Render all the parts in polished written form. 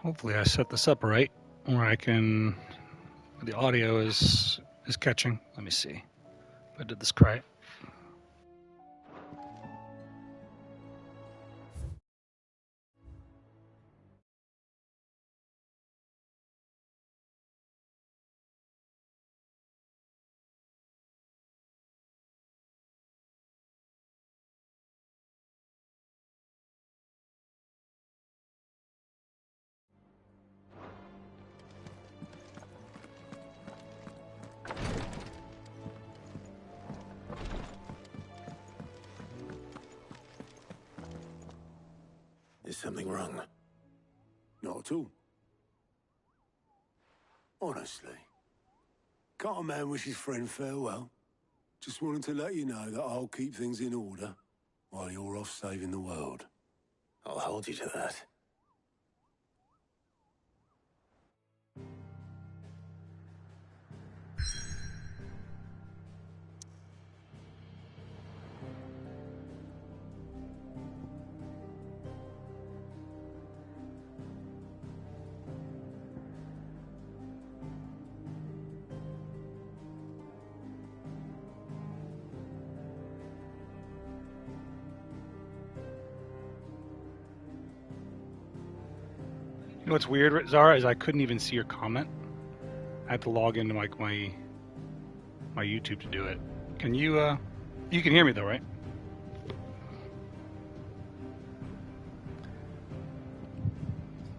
Hopefully I set this up right, where I can, the audio is catching. Let me see if I did this right. Is something wrong? Not at all. Honestly. Can't a man wish his friend farewell? Just wanted to let you know that I'll keep things in order while you're off saving the world. I'll hold you to that. You know what's weird, Zara, is I couldn't even see your comment. I had to log into my YouTube to do it. Can you, you can hear me though, right?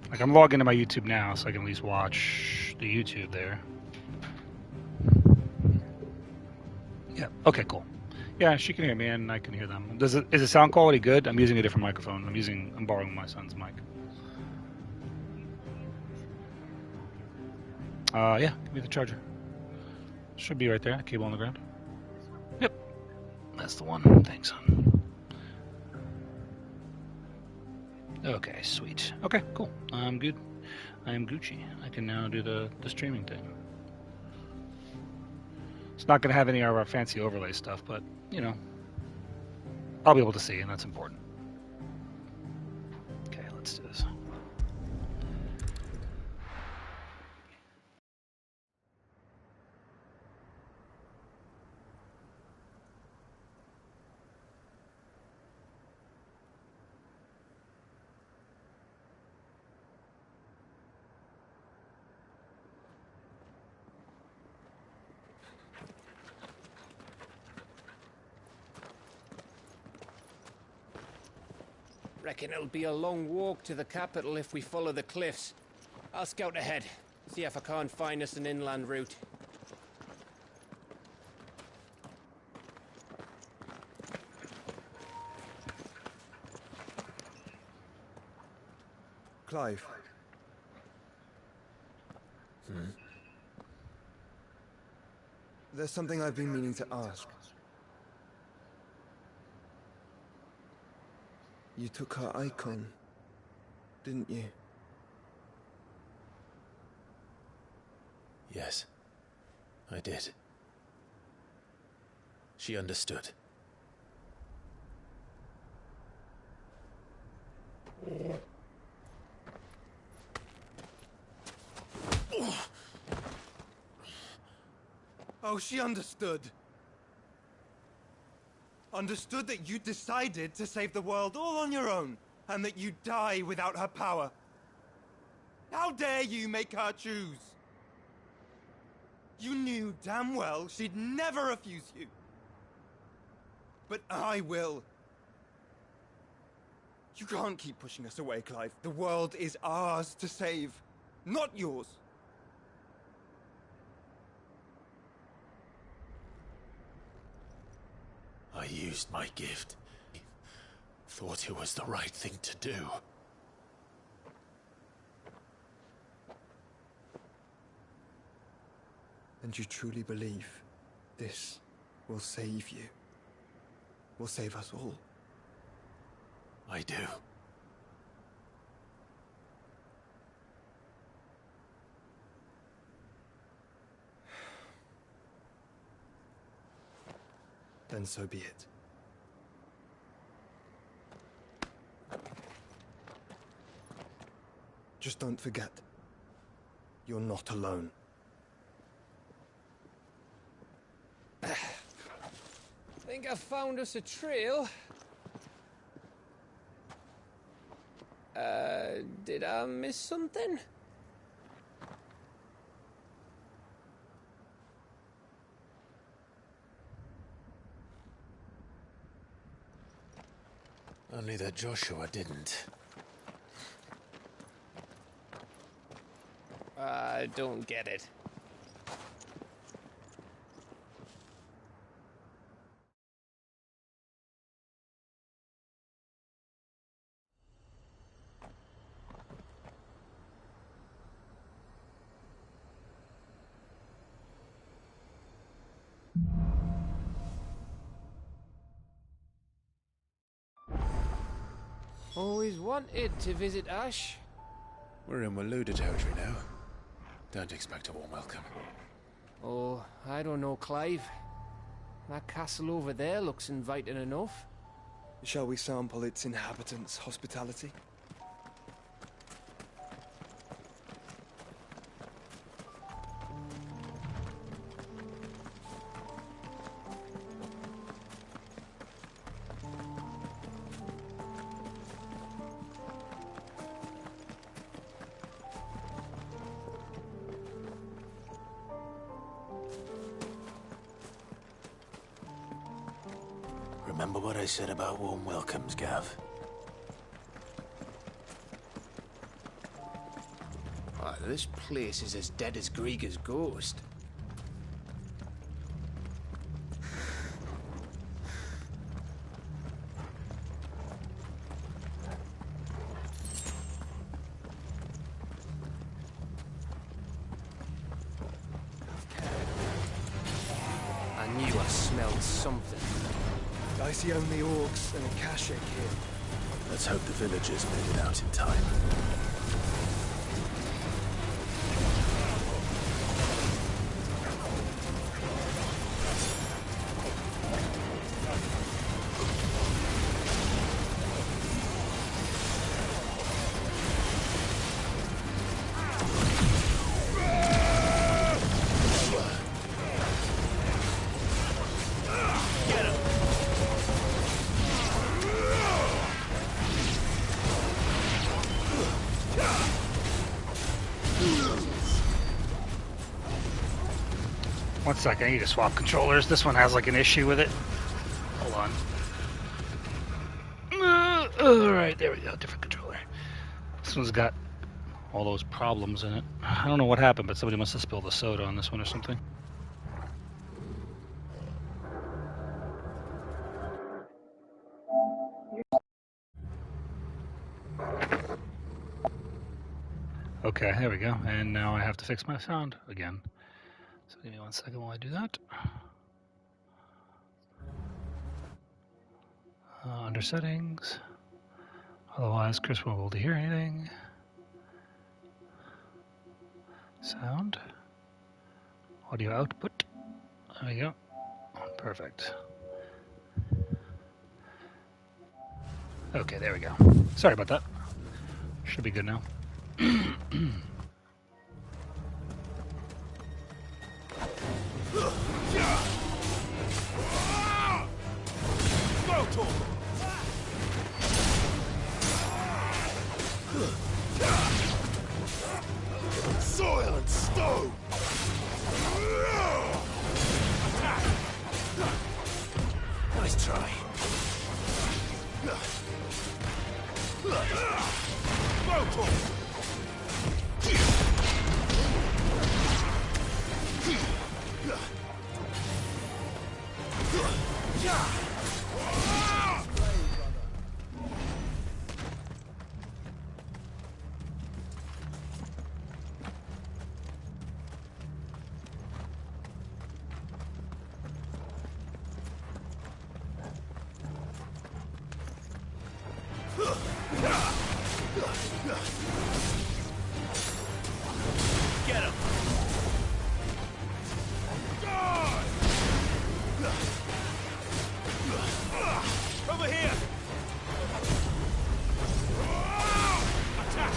Like I'm logged into my YouTube now, so I can at least watch the YouTube there. Yeah, okay, cool. Yeah, she can hear me and I can hear them. Is the sound quality good? I'm using a different microphone. I'm borrowing my son's mic. Yeah, give me the charger. Should be right there, the cable on the ground. Yep, that's the one. Thanks, son. Okay, sweet. Okay, cool. I'm good. I am Gucci. I can now do the streaming thing. It's not going to have any of our fancy overlay stuff, but, you know, I'll be able to see, and that's important. Okay, let's do this. Reckon it'll be a long walk to the capital if we follow the cliffs. I'll scout ahead, see if I can't find us an inland route. Clive. There's something I've been meaning to ask. You took her icon, didn't you? Yes, I did. She understood. Oh, she understood. Understood that you decided to save the world all on your own, and that you'd die without her power. How dare you make her choose? You knew damn well she'd never refuse you. But I will. You can't keep pushing us away, Clive. The world is ours to save, not yours. I used my gift. Thought it was the right thing to do. And you truly believe this will save you? Will save us all? I do. Then so be it. Just don't forget, you're not alone. Think I found us a trail. Did I miss something? Only that Joshua didn't. I don't get it. Always wanted to visit Ash. We're in Waluda territory now. Don't expect a warm welcome. Oh, I don't know, Clive. That castle over there looks inviting enough. Shall we sample its inhabitants' hospitality? Remember what I said about warm welcomes, Gav? Oh, this place is as dead as Grieger's ghost. I knew I smelled something. I see only orcs and a Kashik here. Let's hope the villagers made it out in time. One second, I need to swap controllers. This one has like an issue with it. Hold on. Alright, there we go. Different controller. This one's got all those problems in it. I don't know what happened, but somebody must have spilled the soda on this one or something. Okay, there we go. And now I have to fix my sound again. So give me 1 second while I do that. Under settings. Otherwise, Chris won't be able to hear anything. Sound. Audio output. There we go. Perfect. Okay, there we go. Sorry about that. Should be good now. Soil and stone! Nice try. Get him! Over here! Attack!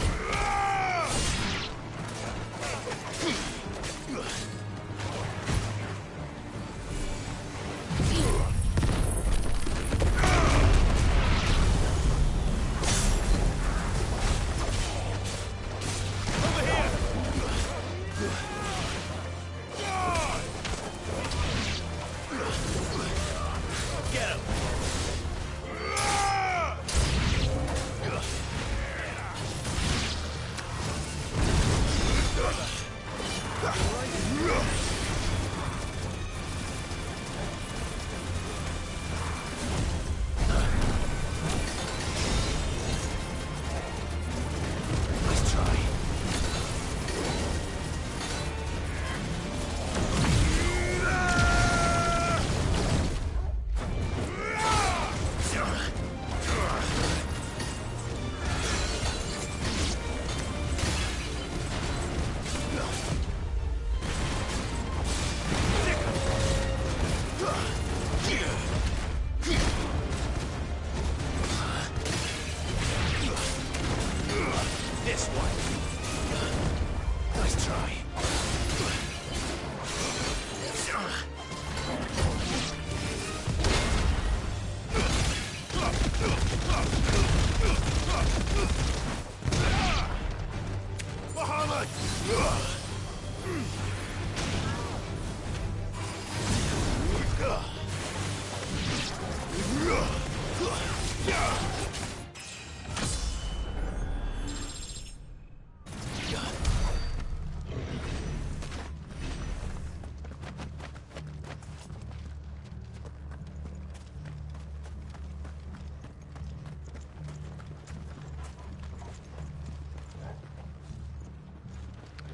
Nice try.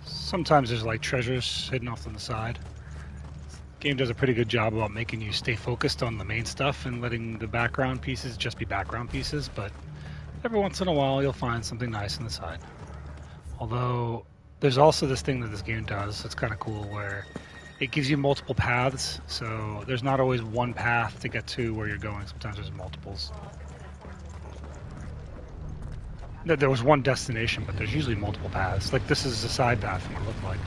Sometimes there's like treasures hidden off on the side. Game does a pretty good job about making you stay focused on the main stuff and letting the background pieces just be background pieces, but every once in a while you'll find something nice on the side. Although there's also this thing that this game does that's kind of cool where it gives you multiple paths, so there's not always one path to get to where you're going. Sometimes there's multiples. There was one destination, but there's usually multiple paths. Like this is a side path, it looked like.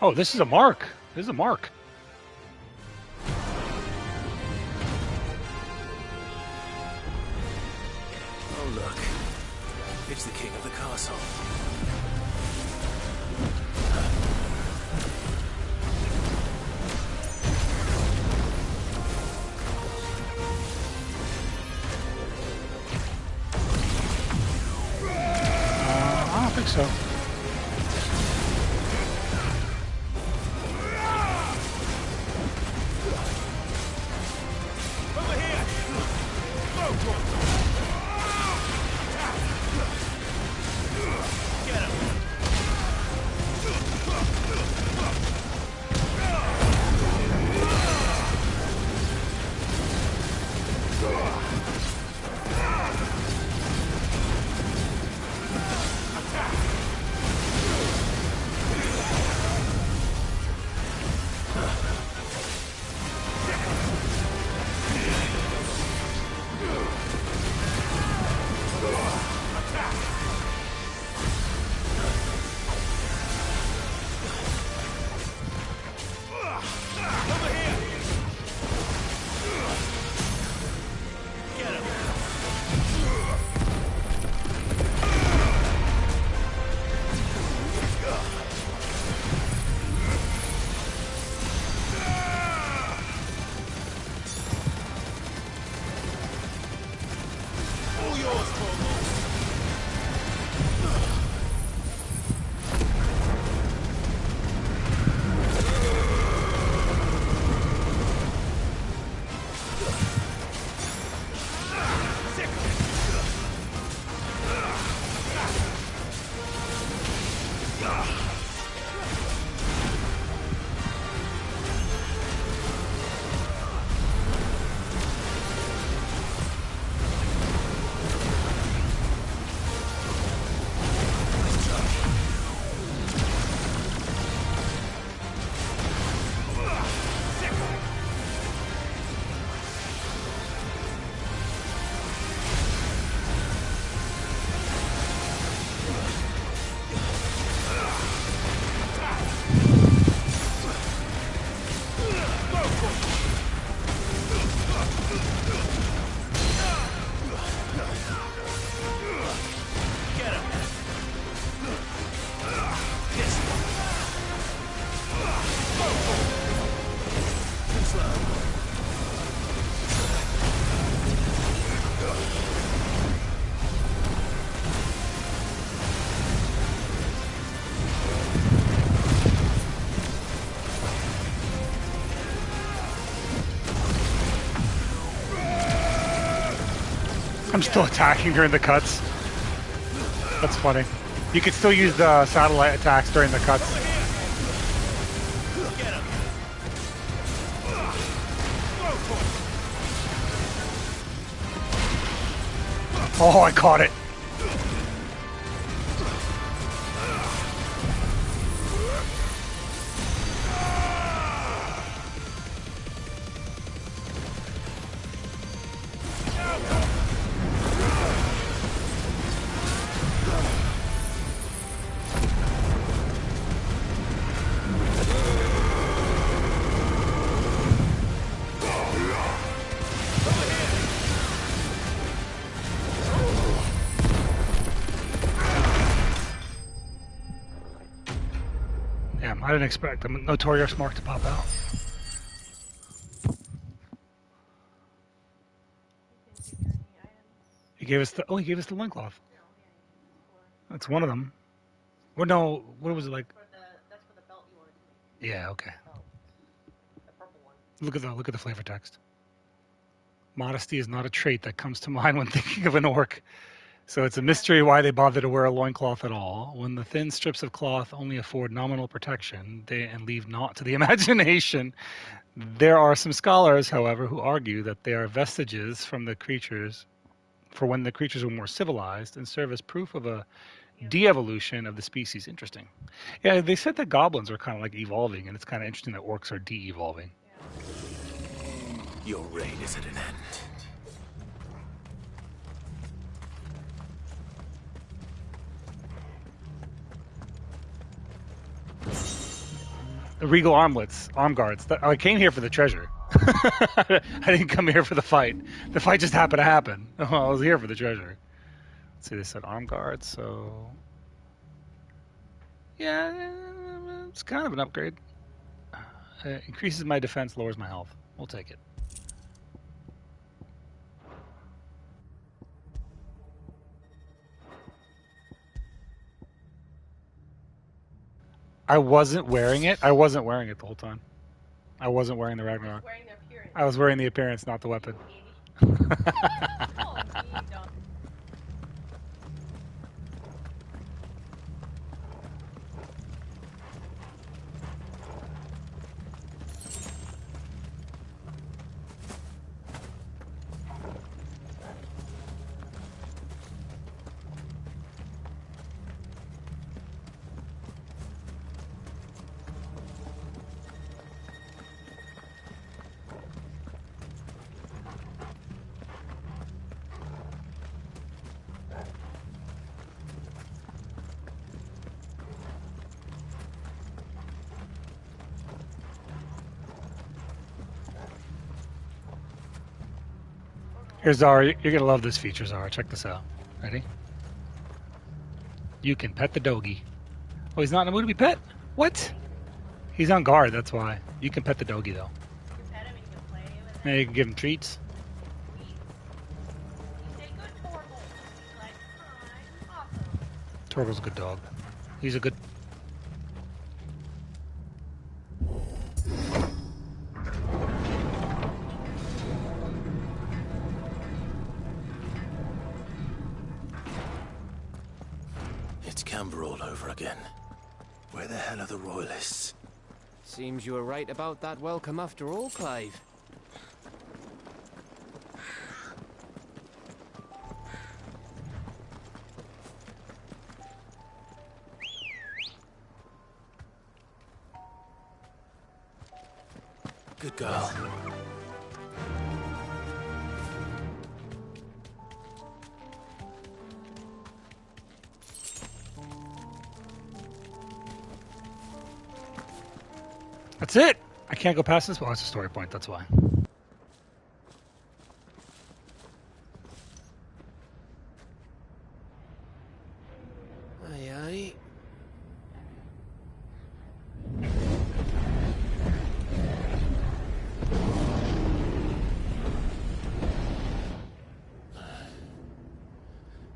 Oh, this is a mark. This is a mark. Oh, look. It's the king of the castle. I don't think so. I'm still attacking during the cuts. That's funny. You can still use the satellite attacks during the cuts. Oh, I caught it. didn't expect a Notorious mark to pop out. He gave us the loincloth. That's one of them. Well, no, what was it like? That's for the belt you wanted to make. Yeah, okay. Oh, the purple one. Look at the flavor text. Modesty is not a trait that comes to mind when thinking of an orc. So it's a mystery why they bother to wear a loincloth at all, when the thin strips of cloth only afford nominal protection and leave naught to the imagination. There are some scholars, however, who argue that they are vestiges from the creatures, for when the creatures were more civilized, and serve as proof of a de-evolution of the species. Interesting. Yeah, they said that goblins are kind of like evolving, and it's kind of interesting that orcs are de-evolving. Your reign is at an end. The regal armlets, arm guards. I came here for the treasure. I didn't come here for the fight. The fight just happened to happen. I was here for the treasure. Let's see, they said arm guards, so... Yeah, it's kind of an upgrade. Increases my defense, lowers my health. We'll take it. I wasn't wearing it. I wasn't wearing it the whole time. I wasn't wearing the Ragnarok. I was wearing the appearance, not the weapon. Here's Zara. You're going to love this feature, Zara. Check this out. Ready? You can pet the doggy. Oh, he's not in the mood to be pet? What? He's on guard, that's why. You can pet the doggy, though. You can pet him and you can play with him. And you can give him treats. You say good Torgal. He's like, hi, awesome. Torgal's a good dog. He's a good... It's Camber all over again. Where the hell are the royalists? Seems you were right about that welcome after all, Clive. Good girl. That's it! I can't go past this. Well, it's a story point, that's why. Aye, aye.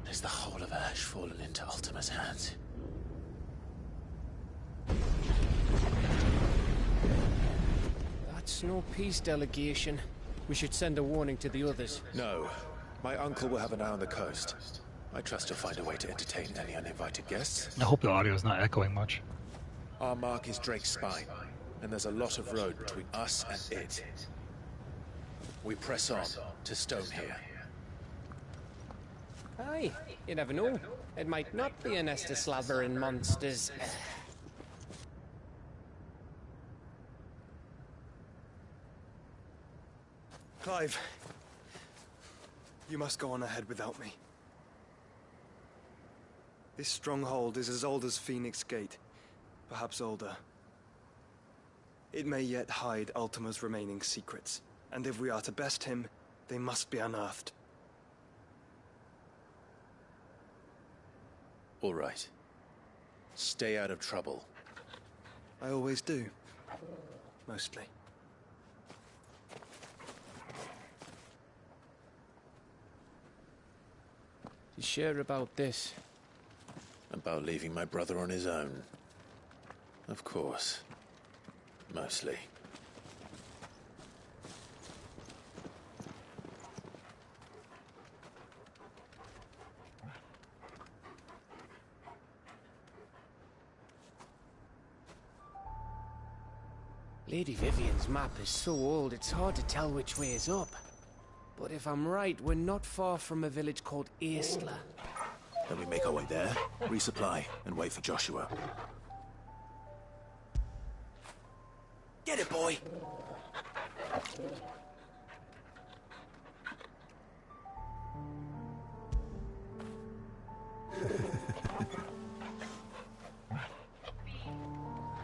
Is the whole of Ash fallen into Ultima's hands? That's no peace delegation. We should send a warning to the others. No. My uncle will have an eye on the coast. I trust he'll find a way to entertain any uninvited guests. I hope the audio is not echoing much. Our mark is Drake's Spine, and there's a lot of road between us and it. We press on to Stonehere. Aye, you never know. It might not be a nest of slavering monsters. Clive, you must go on ahead without me. This stronghold is as old as Phoenix Gate, perhaps older. It may yet hide Ultima's remaining secrets, and if we are to best him, they must be unearthed. All right. Stay out of trouble. I always do. Mostly. You sure about this? About leaving my brother on his own. Of course. Mostly. Lady Vivian's map is so old it's hard to tell which way is up. But if I'm right, we're not far from a village called Aistla. Then we make our way there, resupply, and wait for Joshua. Get it, boy!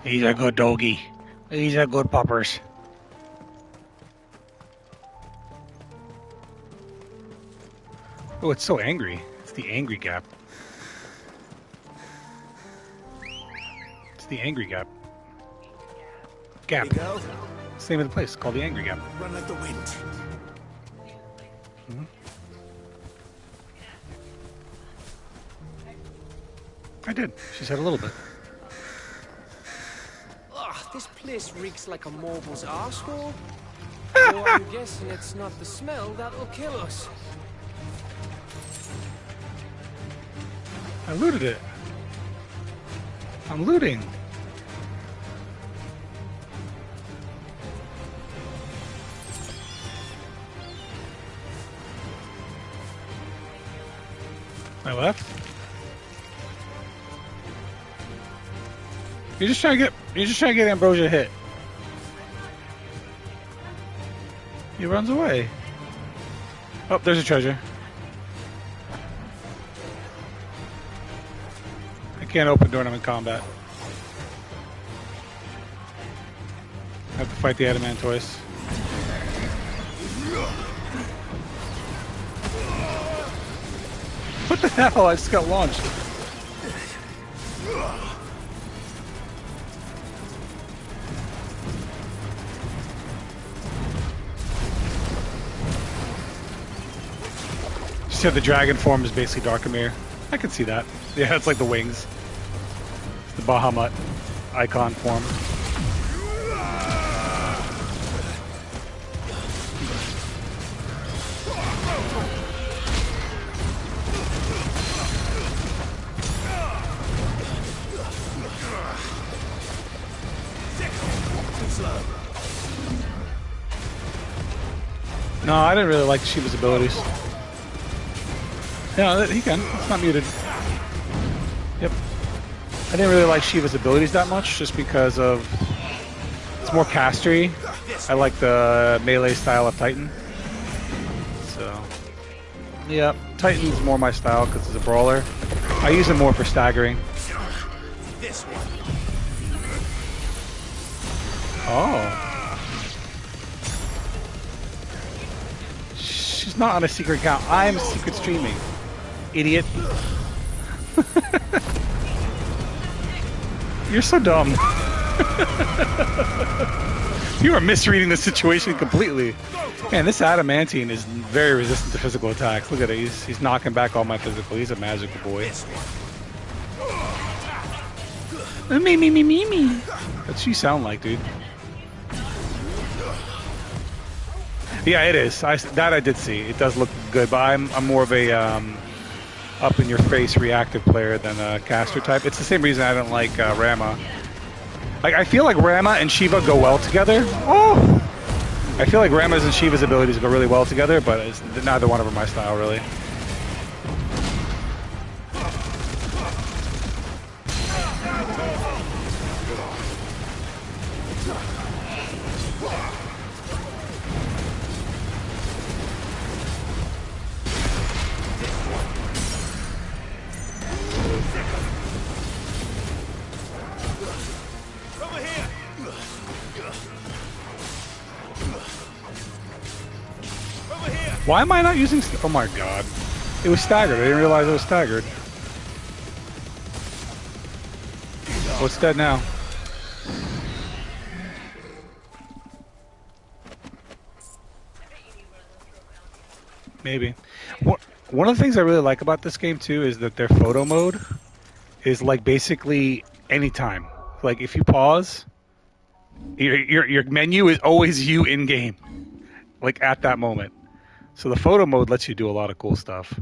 He's a good doggy. He's a good puppers. Oh, it's so angry. It's the angry gap. It's the angry gap. Gap. Here we go. It's the name of the place, called the Angry Gap. Run like the wind. I did. She said a little bit. Ugh, this place reeks like a mobile's arsehole. So I'm guessing it's not the smell that'll kill us. I looted it. I'm looting. I left. You're just trying to get Ambrosia hit. He runs away. Oh, there's a treasure. I can't open door when I'm in combat. I have to fight the Adamant twice. What the hell? I just got launched. She said the dragon form is basically Darkamir. I can see that. Yeah, it's like the wings. It's the Bahamut icon form. No, I didn't really like Shiva's abilities. Yeah, he can. It's not muted. Yep. I didn't really like Shiva's abilities that much, just because of it's more castery. I like the melee style of Titan. So, yeah, Titan's more my style because it's a brawler. I use him more for staggering. This one. Oh. She's not on a secret account. I'm secret streaming. Idiot. You're so dumb. You are misreading the situation completely. Man, this Adamantine is very resistant to physical attacks. Look at it. He's knocking back all my physical. He's a magical boy. Me. What's she sound like, dude? Yeah, it is. That I did see. It does look good, but I'm more of a up-in-your-face reactive player than a caster type. It's the same reason I don't like Rama. Like, I feel like Rama and Shiva go well together. Oh! I feel like Rama's and Shiva's abilities go really well together, but it's neither one of them my style, really. Why am I not using... Oh my god. It was staggered. I didn't realize it was staggered. What's dead now? Maybe. One of the things I really like about this game too is that their photo mode is like basically anytime. Like if you pause, your menu is always you in game, like at that moment. So the photo mode lets you do a lot of cool stuff,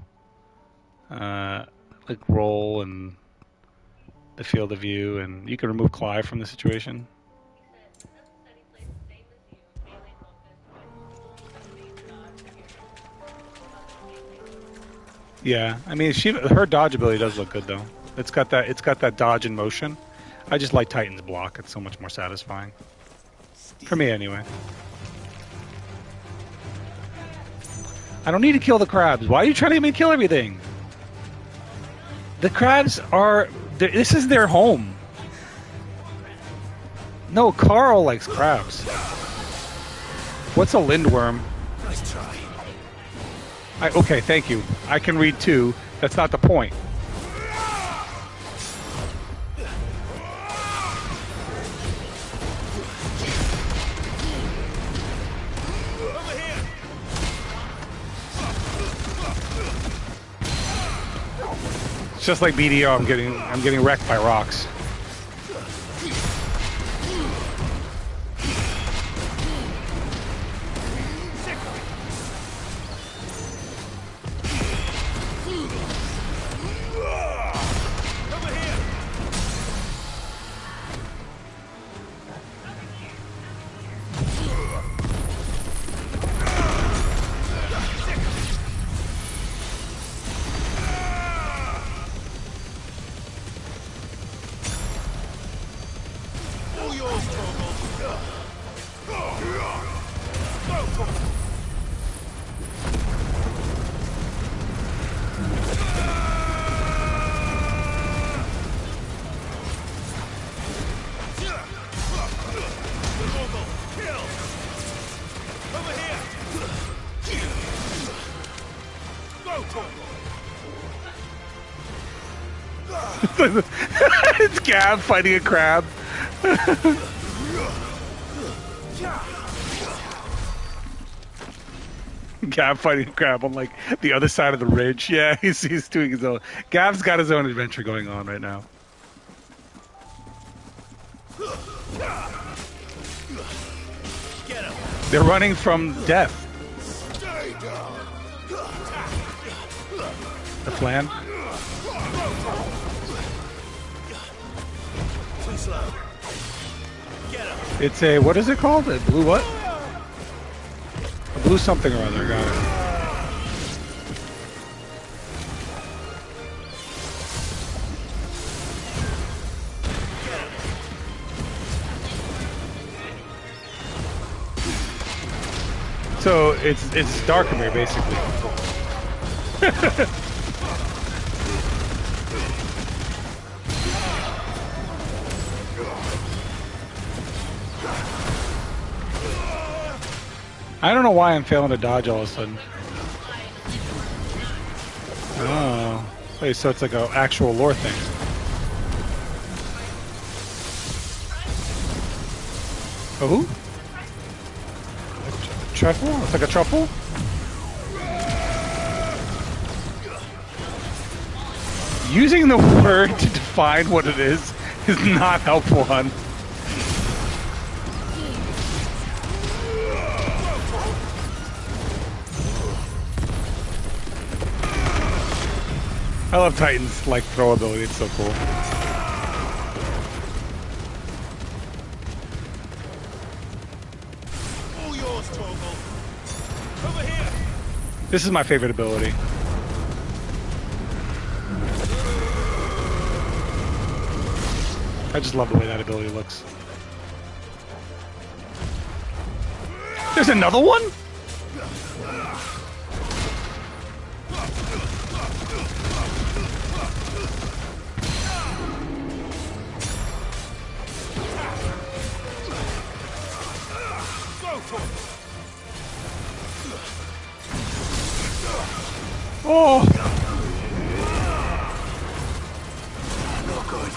like roll and the field of view, and you can remove Clive from the situation. Yeah, I mean, her dodge ability does look good though. It's got that dodge in motion. I just like Titan's block. It's so much more satisfying for me, anyway. I don't need to kill the crabs. Why are you trying to get me to kill everything? The crabs are. This is their home. No, Carl likes crabs. What's a lindworm? Nice try. Okay, thank you. I can read too. That's not the point. It's just like BDO. I'm getting wrecked by rocks. It's Gab fighting a crab. Gab fighting a crab on like the other side of the ridge. Yeah, he's doing his own. Gab's got his own adventure going on right now. They're running from death. The plan. It's a, what is it called? A blue what? A blue something or other, got it. So it's Darkomir basically. I don't know why I'm failing to dodge all of a sudden. Oh. Wait, so it's like an actual lore thing. A who? A truffle? It's like a truffle? Using the word to define what it is not helpful, hon. I love Titan's like throw ability, it's so cool. All yours, Torgal. Over here. This is my favorite ability. I just love the way that ability looks. There's another one? Oh! Not good.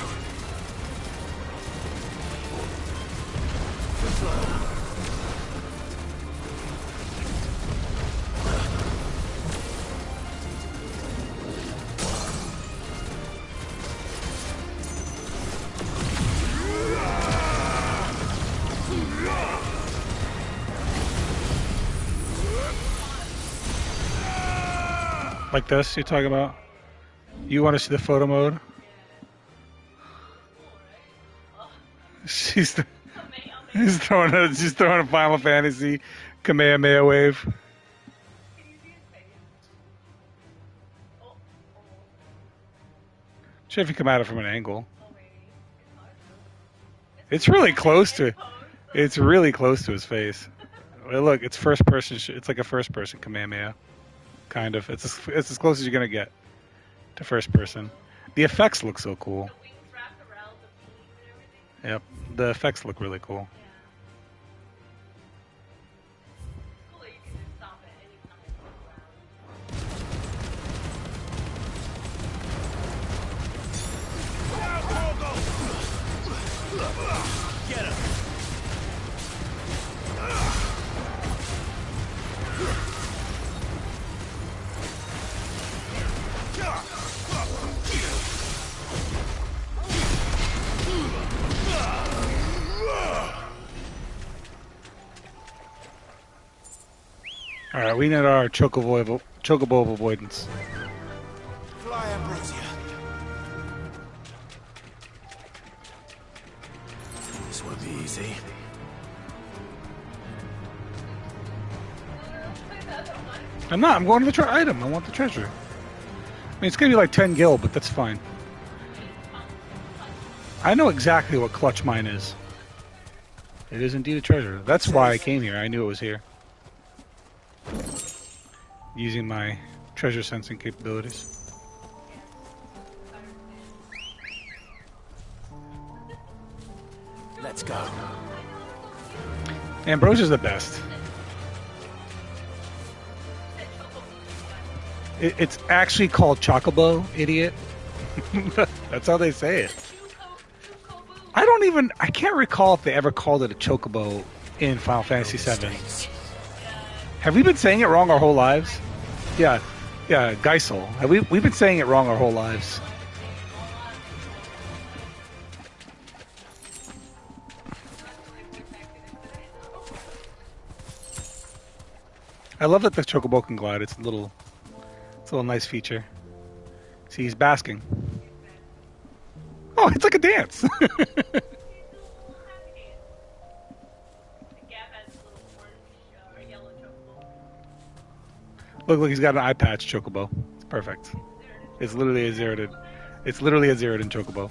Like this, you're talking about? You want to see the photo mode? She's she's throwing a Final Fantasy Kamehameha wave. Sure, if you come at it from an angle. It's really close to. It's really close to his face. Well, look, it's first person. It's like a first person Kamehameha, kind of. It's as close as you're gonna get to first person. The effects look so cool. Yep, the effects look really cool. Get him! All right, we need our chocobo avoidance. Fly, Ambrosia. This won't be easy. I'm not. I'm going to the item. I want the treasure. I mean, it's gonna be like 10 gil, but that's fine. I know exactly what clutch mine is. It is indeed a treasure. That's why I came here. I knew it was here. Using my treasure sensing capabilities. Let's go. Ambrosia's the best. It's actually called Chocobo, idiot. That's how they say it. I can't recall if they ever called it a Chocobo in Final Fantasy VII. Have we been saying it wrong our whole lives? Yeah, Geisel. We've been saying it wrong our whole lives. I love that the Chocobo can glide. It's a little nice feature. See, he's basking. Oh, it's like a dance. Look, he's got an eye patch Chocobo. It's perfect. It's literally a zeroed. It's literally a zeroed in Chocobo.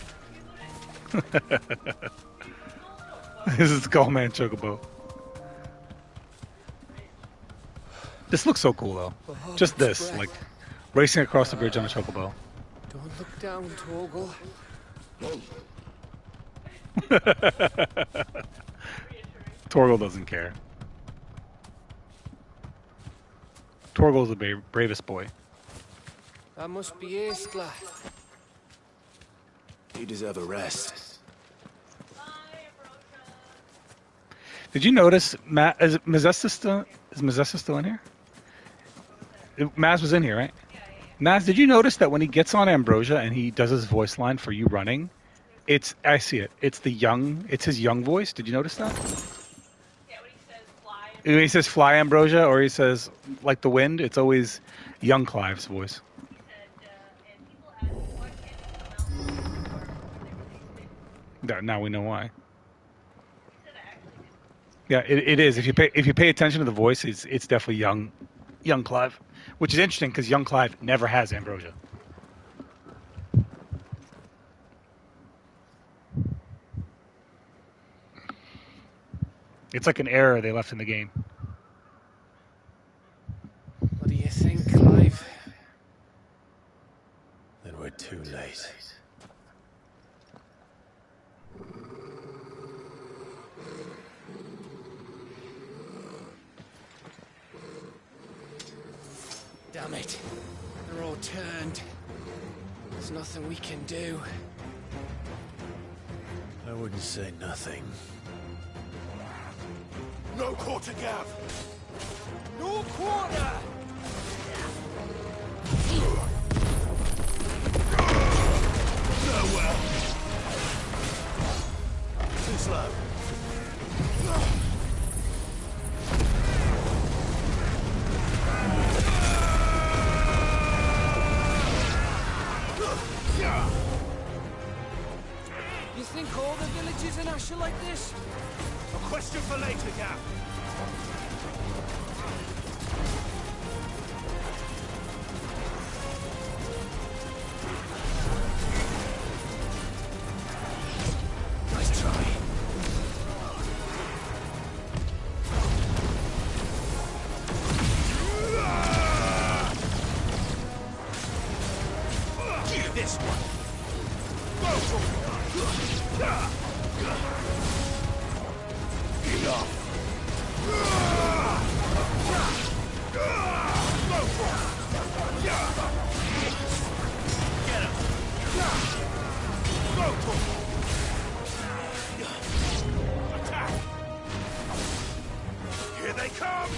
This is Skullman Chocobo. This looks so cool though. Just this, like racing across the bridge on a Chocobo. Don't look down, Torgal. Torgal doesn't care. Torgal's the bravest boy. That must be Aistla. You deserve a rest. Did you notice is Mazesta still in here? Maz was in here, right? Maz, did you notice that when he gets on Ambrosia and he does his voice line for you running, I see it. It's his young voice. Did you notice that? Yeah, when he says fly. When he says fly Ambrosia or he says like the wind, it's always young Clive's voice. He said, and people ask, why can't you come out when they Now we know why. He said I actually did. Yeah, it is. If you pay attention to the voice, it's definitely young Clive, which is interesting because young Clive never has Ambrosia. It's like an error they left in the game. What do you think, Clive? Then we're too late. Damn it. They're all turned. There's nothing we can do. I wouldn't say nothing. No quarter, Gav! No quarter! Nowhere! Too slow. an Asher like this? A question for later, Gav. Nice try. This one. Enough. Get him. Go for it. Attack. Here they come.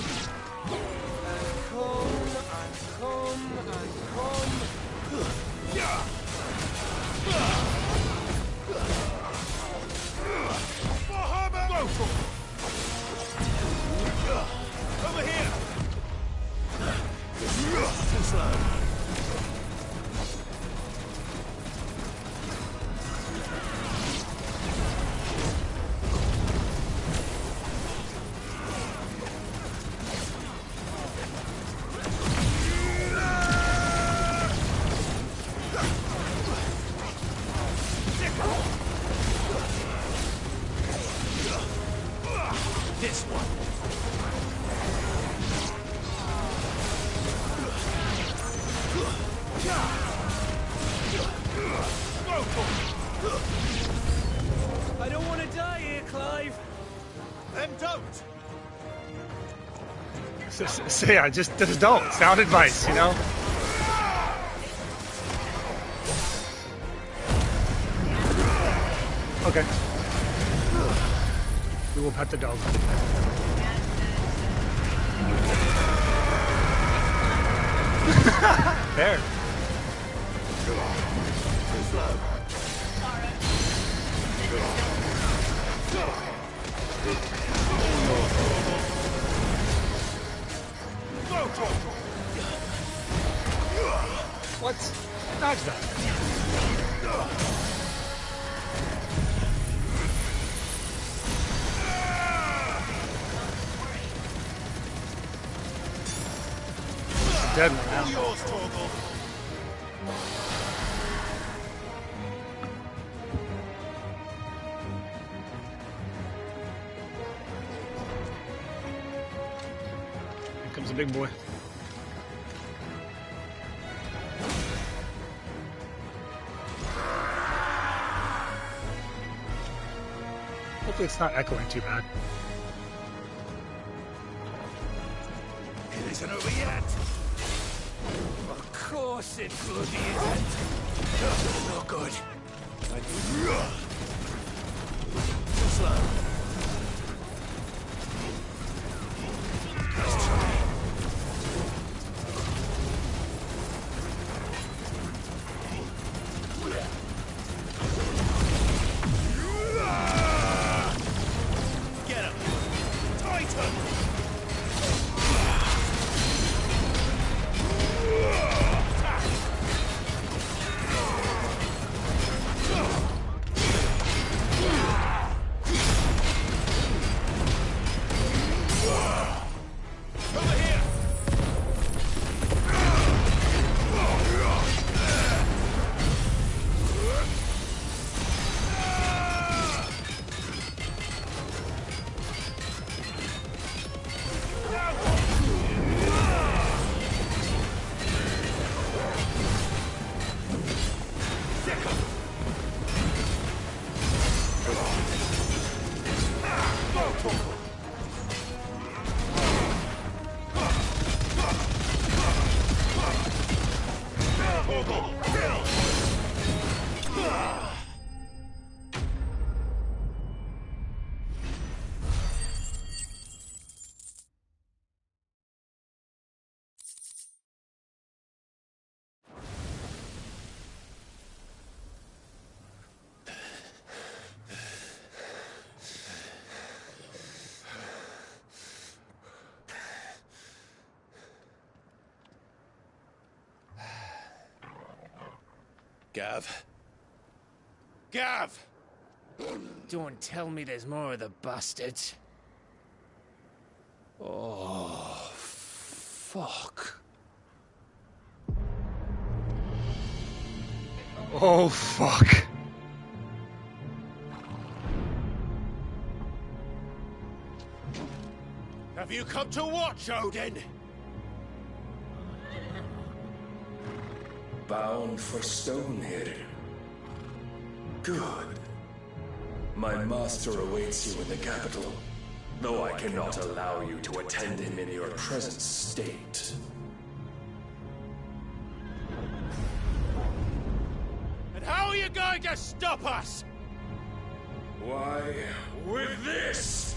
Over here! Too slow. This one. I don't want to die here, Clive. Then don't. So yeah, just don't. Sound advice, you know? Okay. We will pet the dog. There. What? Dodge that. Dead one now. Yours, Torgal. Here comes the big boy. Hopefully it's not echoing too bad. It isn't over yet. Of course it bloody isn't. No good. Too slow. Nice try. Get him. Tighten. Over here. Gav? Gav! Don't tell me there's more of the bastards. Oh, fuck. Oh, fuck. Have you come to watch, Odin? Bound for Stonehill. Good. My master awaits you in the capital, though I cannot allow you to attend him in your present state. And how are you going to stop us? Why, with this!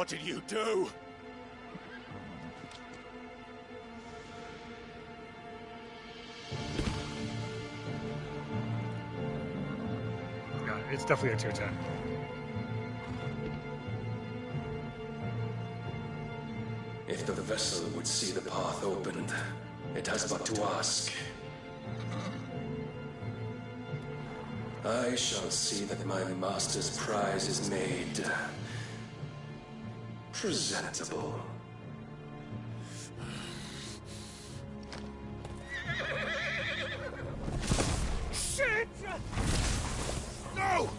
What did you do? Yeah, it's definitely a tier 10. If the vessel would see the path opened, it has but to ask. I shall see that my master's prize is made presentable. Shit! No!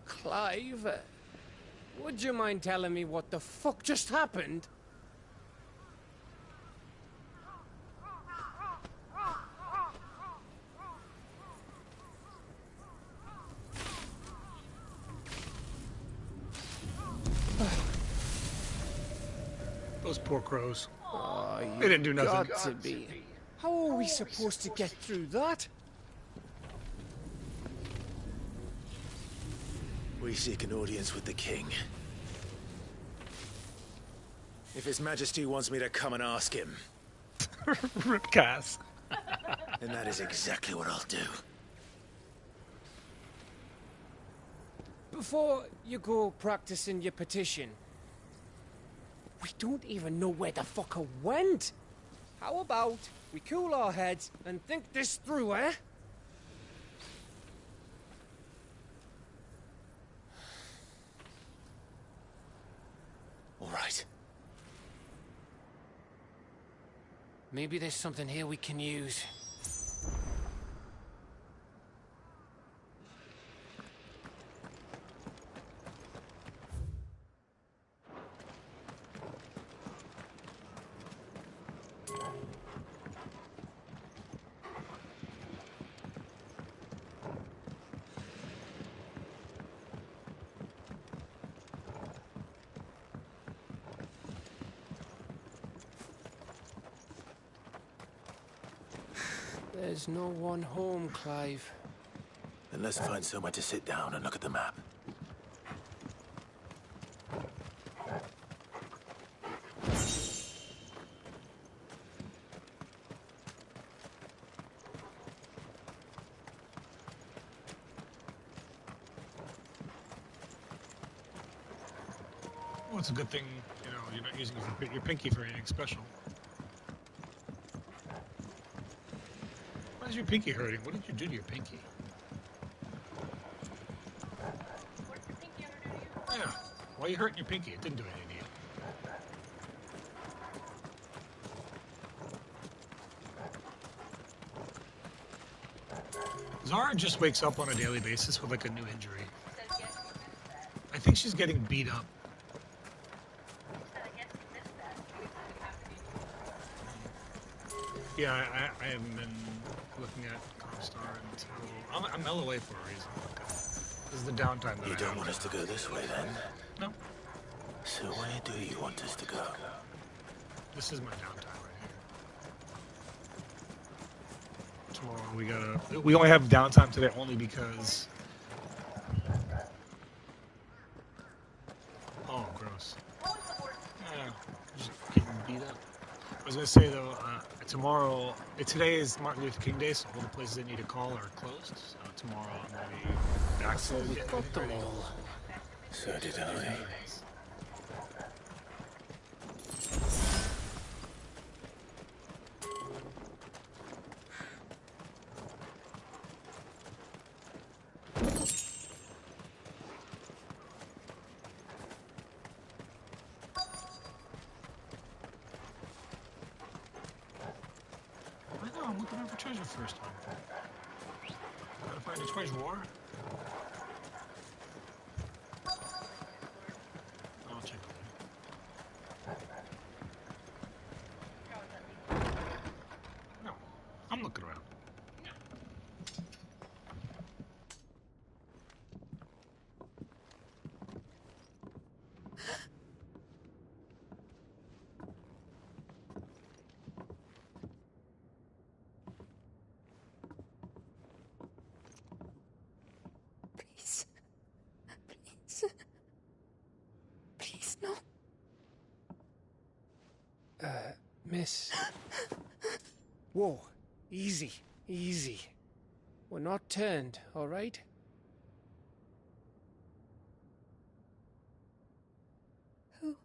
Clive, would you mind telling me what the fuck just happened? Those poor crows. Oh, They didn't do nothing. got to be. How are we supposed to get through that? We seek an audience with the king. If His Majesty wants me to come and ask him, Rip Cass. then that is exactly what I'll do. Before you go practicing your petition, we don't even know where the fucker went. How about we cool our heads and think this through, eh? All right. Maybe there's something here we can use. There's no one home, Clive. Then let's find somewhere to sit down and look at the map. Well, it's a good thing, you know, you're not using your pinky for anything special. Why is your pinky hurting? What did you do to your pinky? What did your pinky ever do to you? Yeah. Why are you hurting your pinky? It didn't do anything to you. Zara just wakes up on a daily basis with like a new injury. I think she's getting beat up. I guess you missed that. Yeah, I haven't been looking at Comstar until... I'm LOA for a reason. This is the downtime that You I don't have. want us to go this way, then? No, So where do you want us to go? this is my downtime right here. Tomorrow we only have downtime today only because... Oh, gross. Yeah, just getting beat up. I was gonna say though, today is Martin Luther King Day, so all the places I need to call are closed. So tomorrow I'm gonna be back to We getting got them ready. all. So did I. I know, I'm looking out for treasure first. Gotta find a treasure. I'll check it out. No, I'm looking around. Please. Please. Please, no. Miss. Whoa. Easy. Easy. We're not turned, alright? Who?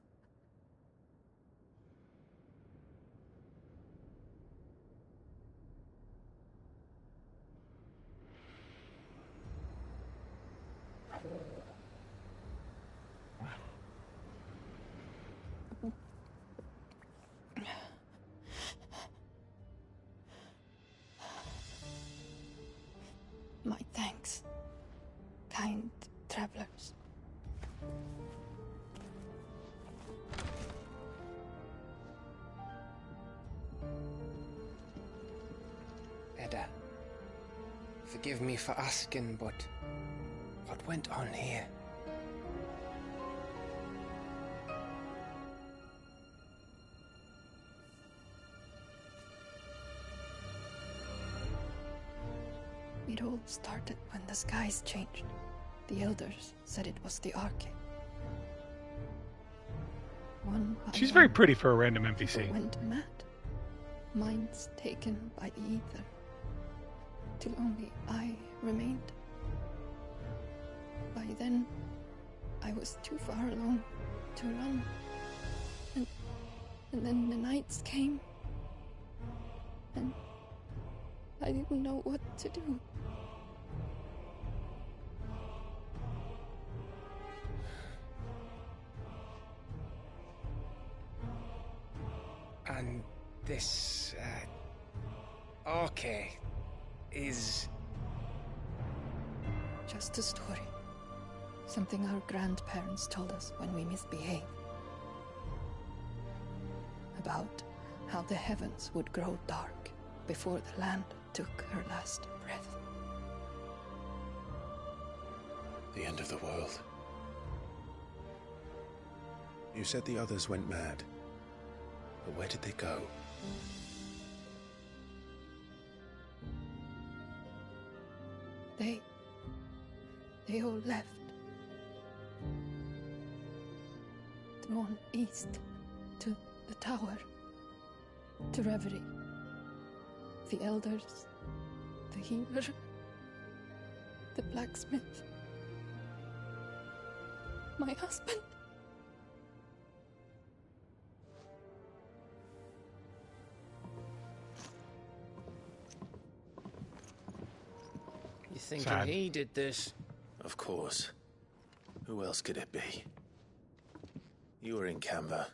My thanks, kind travelers. Edda, forgive me for asking, but what went on here? It all started when the skies changed. The elders said it was the Arche. One by She's very one, pretty for a random people NPC. went mad. Minds taken by the ether. Till only I remained. By then, I was too far along to run. And then the nights came. And I didn't know what to do. And this, Arche is... Just a story. Something our grandparents told us when we misbehaved. About how the heavens would grow dark before the land took her last breath. The end of the world. You said the others went mad. But where did they go? They all left. Drawn east to the tower. To Reverie. The elders. The healer. The blacksmith. My husband. You thinking Sad. he did this? Of course. Who else could it be? You were in Canva.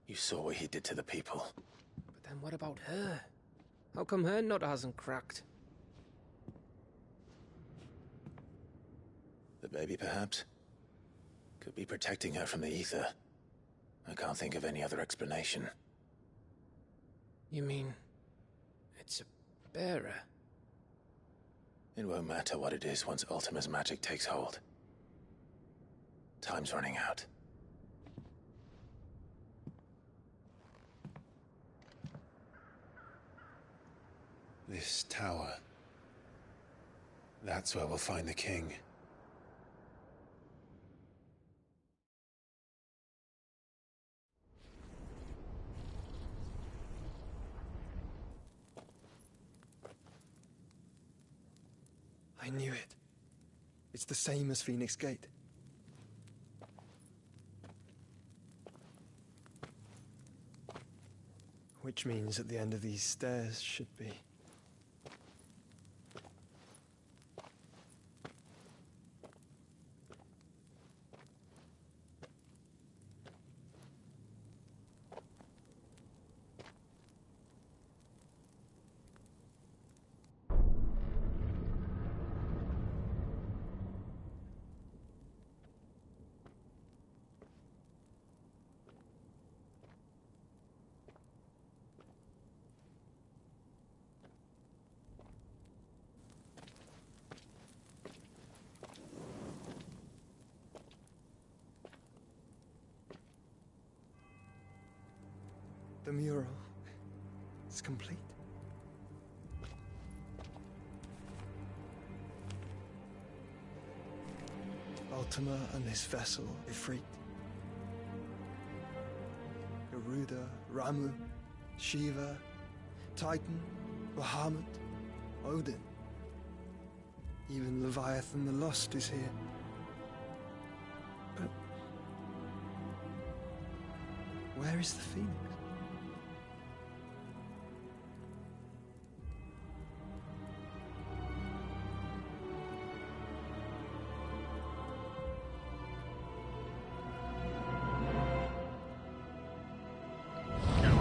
You saw what he did to the people. But then what about her? How come her nut hasn't cracked? The baby, perhaps? Could be protecting her from the ether. I can't think of any other explanation. You mean... it's a bearer? It won't matter what it is once Ultima's magic takes hold. Time's running out. This tower. That's where we'll find the king. I knew it. It's the same as Phoenix Gate. Which means at the end of these stairs should be... The mural is complete. Ultima and his vessel, Ifrit. Garuda, Ramu, Shiva, Titan, Bahamut, Odin. Even Leviathan the Lost is here. But where is the Phoenix?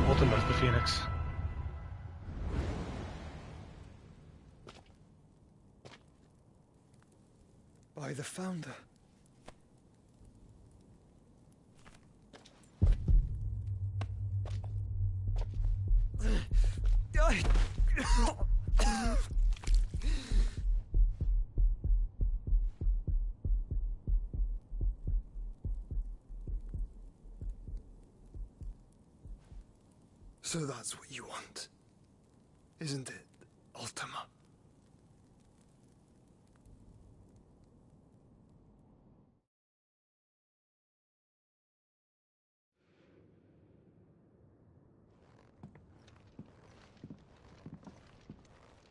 Ultima's the Phoenix. By the Founder. So that's what you want, isn't it, Ultima?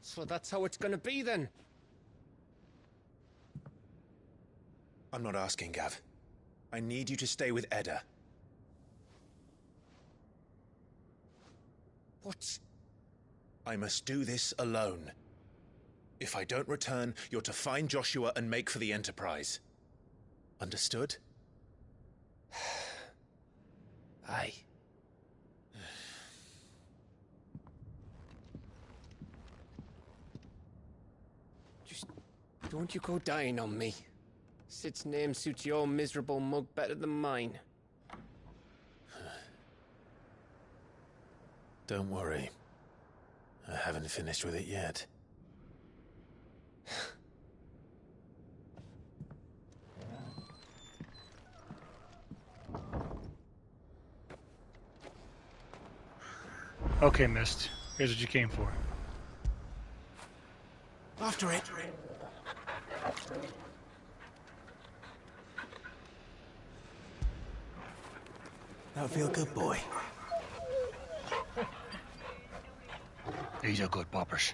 So that's how it's gonna be then? I'm not asking, Gav. I need you to stay with Edda. What? I must do this alone. If I don't return, you're to find Joshua and make for the Enterprise. Understood? Aye. Just don't you go dying on me. Sid's name suits your miserable mug better than mine. Don't worry. I haven't finished with it yet. Okay, Mist. Here's what you came for. After it. That feel good, boy? These are good poppers.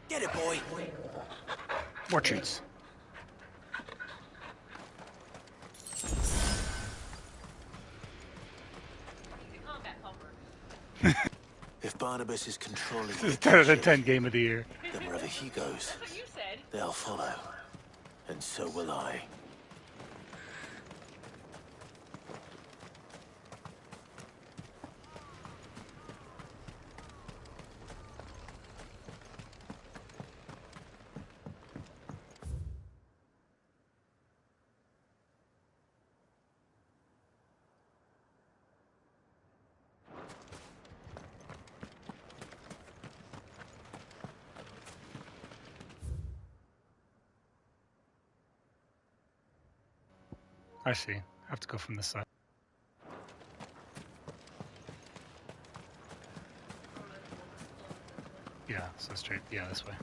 Get it, boy. More treats. Combat helper. If Barnabas is controlling This is the 10 out of ship, 10 game of the year. then wherever he goes, That's what you said. they'll follow. And so will I. I see. I have to go from this side. Yeah, so straight. Yeah, this way.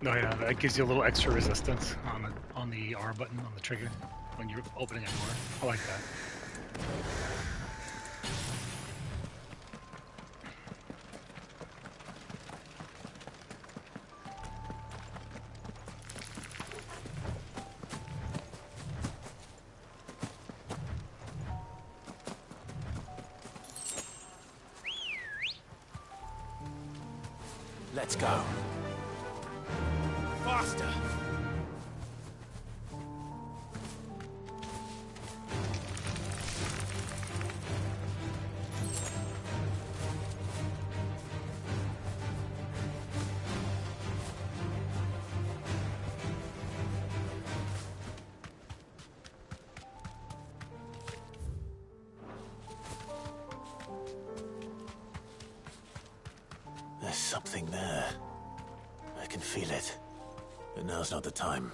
No, yeah, that gives you a little extra resistance on the R button on the trigger when you're opening a door. I like that. Let's go. Faster! There's something there. I can feel it. But now's not the time.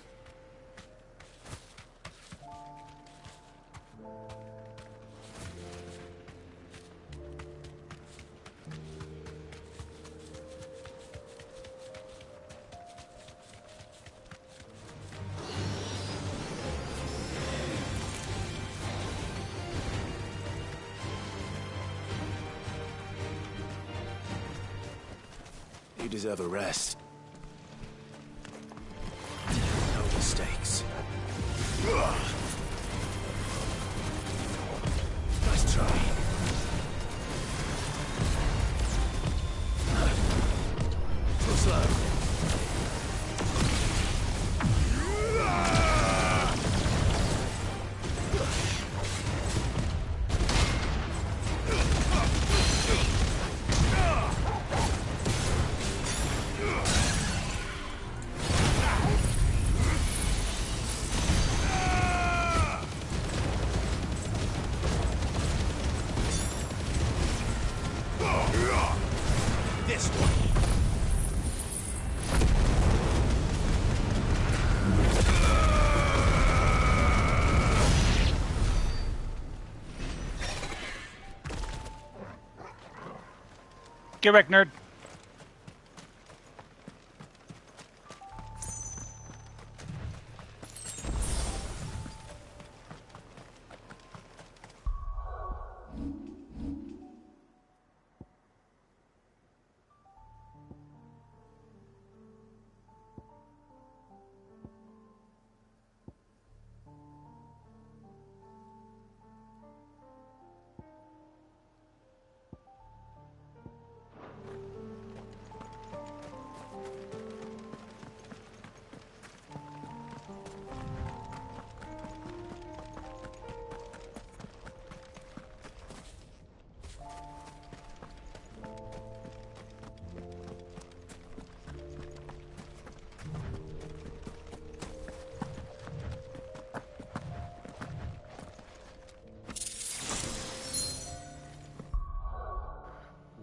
You deserve a rest. No mistakes. Nice try. Too slow. This one. Get back, nerd.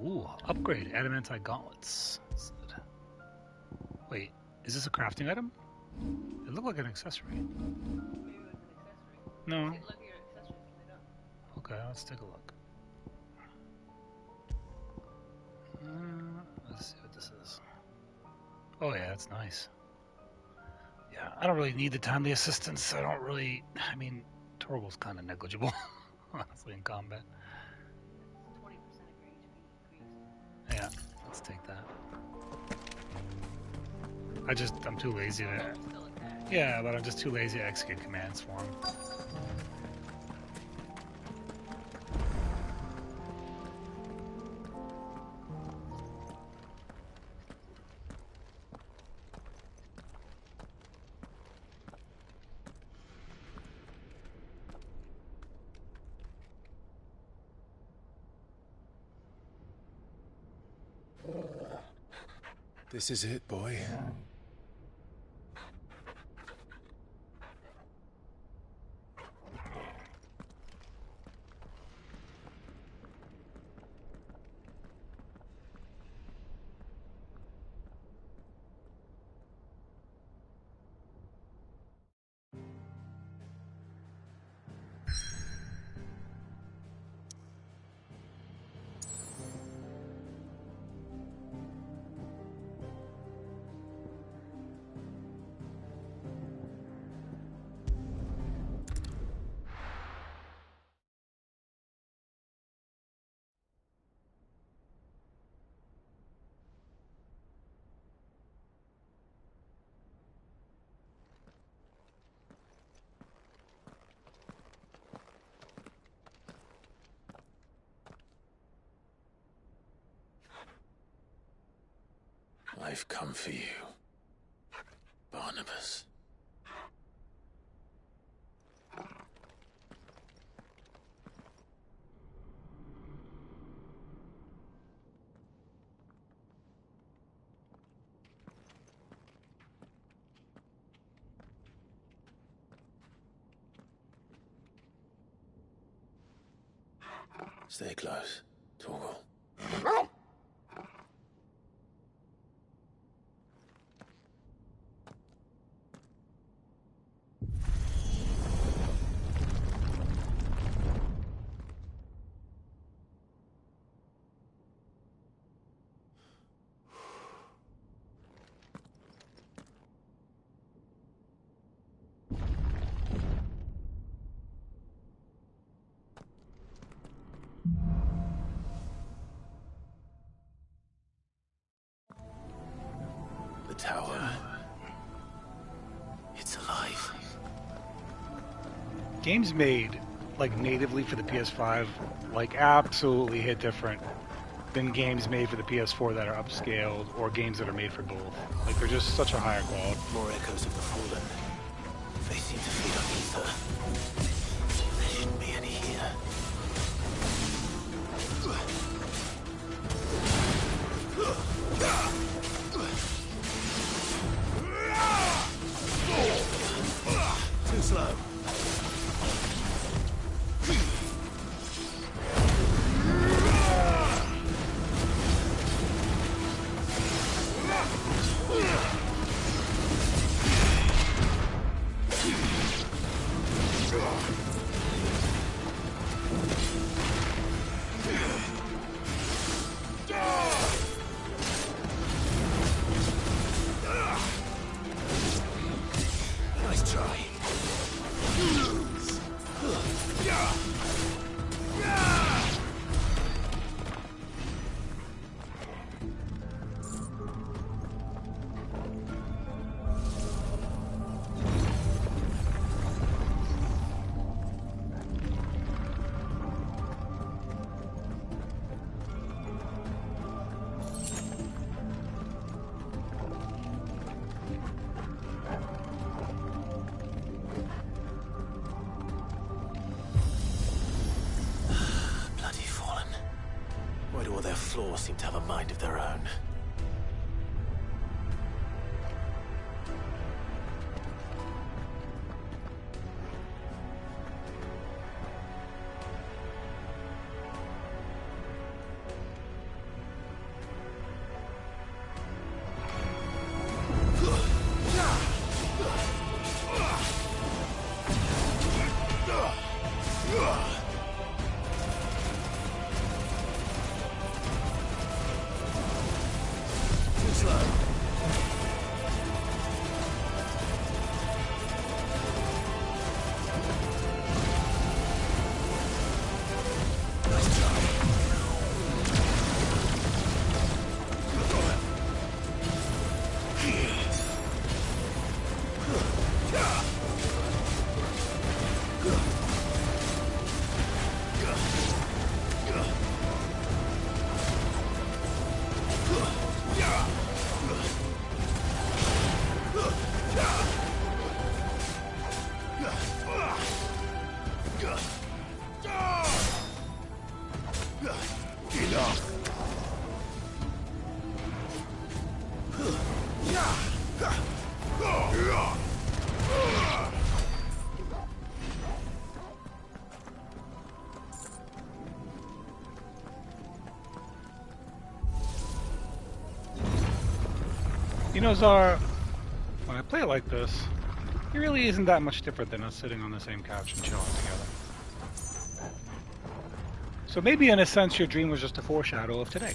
Ooh, upgrade adamantite gauntlets. Wait, is this a crafting item? It looked like an accessory. Maybe it was an accessory. No. Look at your accessories lit up. Okay, let's take a look. Let's see what this is. Oh yeah, that's nice. Yeah, I don't really need the timely assistance. I don't really. I mean, Torgal's kind of negligible, honestly, in combat. 20% of your HP increase. Yeah, let's take that. I'm too lazy to. Still attack. Yeah, but I'm just too lazy to execute commands for him. This is it, boy. I've come for you, Barnabas. Stay close, Torgal. The tower. It's alive. Games made like natively for the PS5 like absolutely hit different than games made for the PS4 that are upscaled or games that are made for both. Like they're just such a higher quality. More echoes of the fallen. They seem to feed on ether. There shouldn't be any here. Too slow. Nice try. Bloody fallen. Why do all their flaws seem to have a mind of their own? Too slow. Nice try. You know, Zara, when I play it like this, it really isn't that much different than us sitting on the same couch and chilling together. So maybe in a sense your dream was just a foreshadow of today.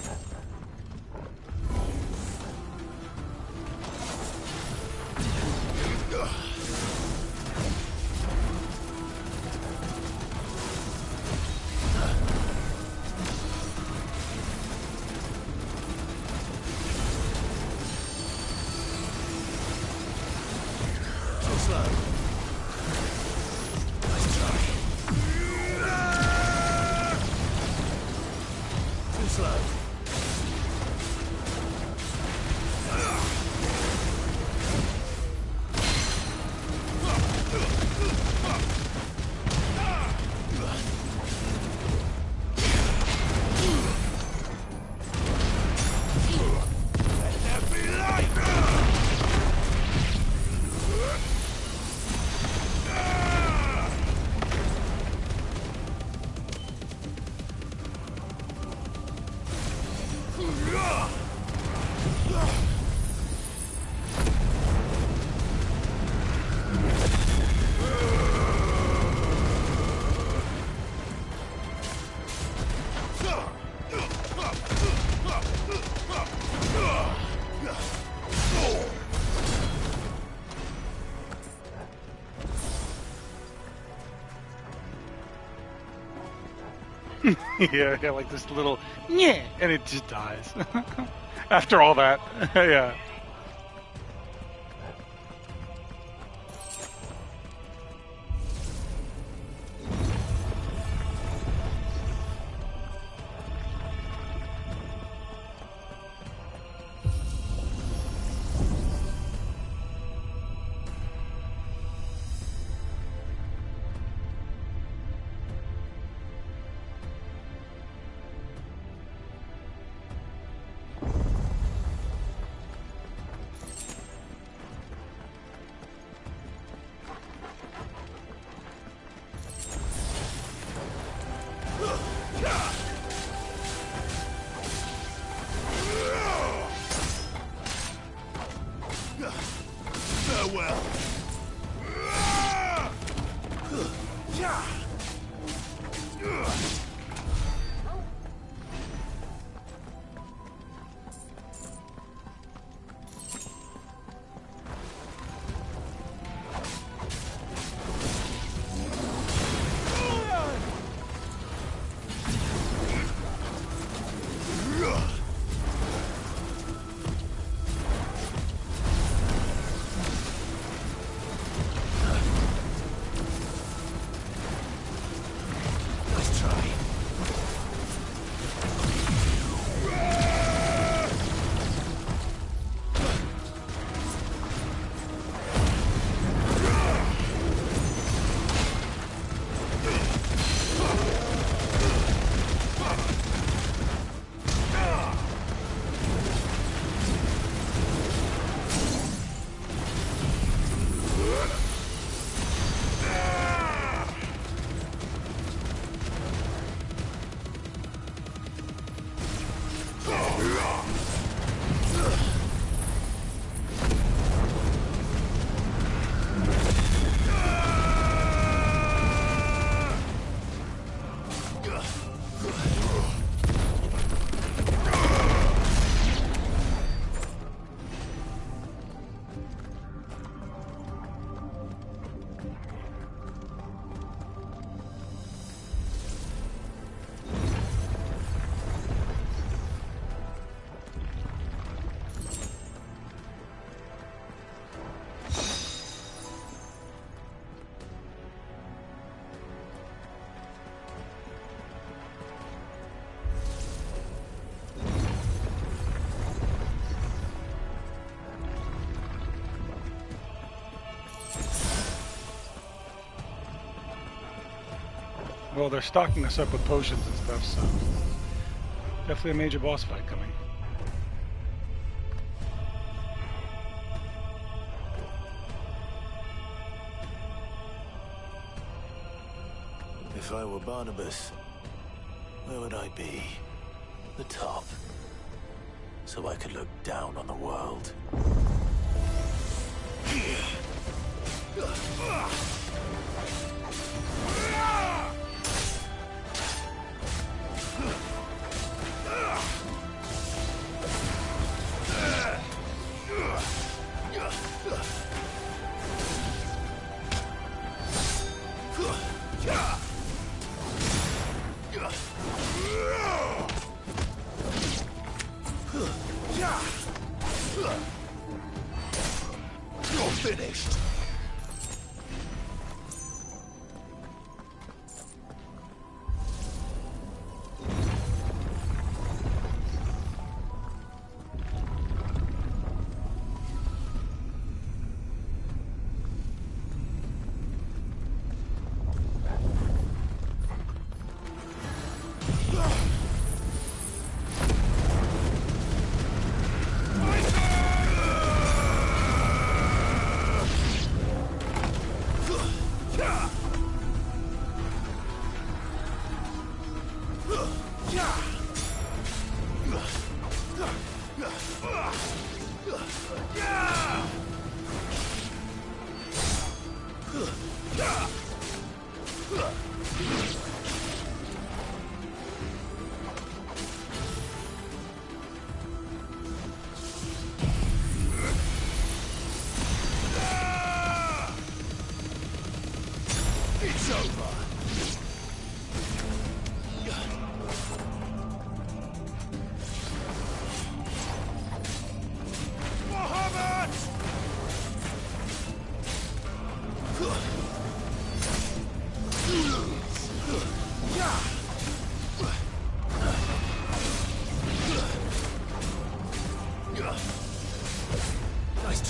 Too slow. Nice try. Too slow. yeah, like this little yeah, and it just dies. After all that, yeah. Farewell. Well, they're stocking us up with potions and stuff, so definitely a major boss fight coming. If I were Barnabas, where would I be? The top. So I could look down on the world. You're finished.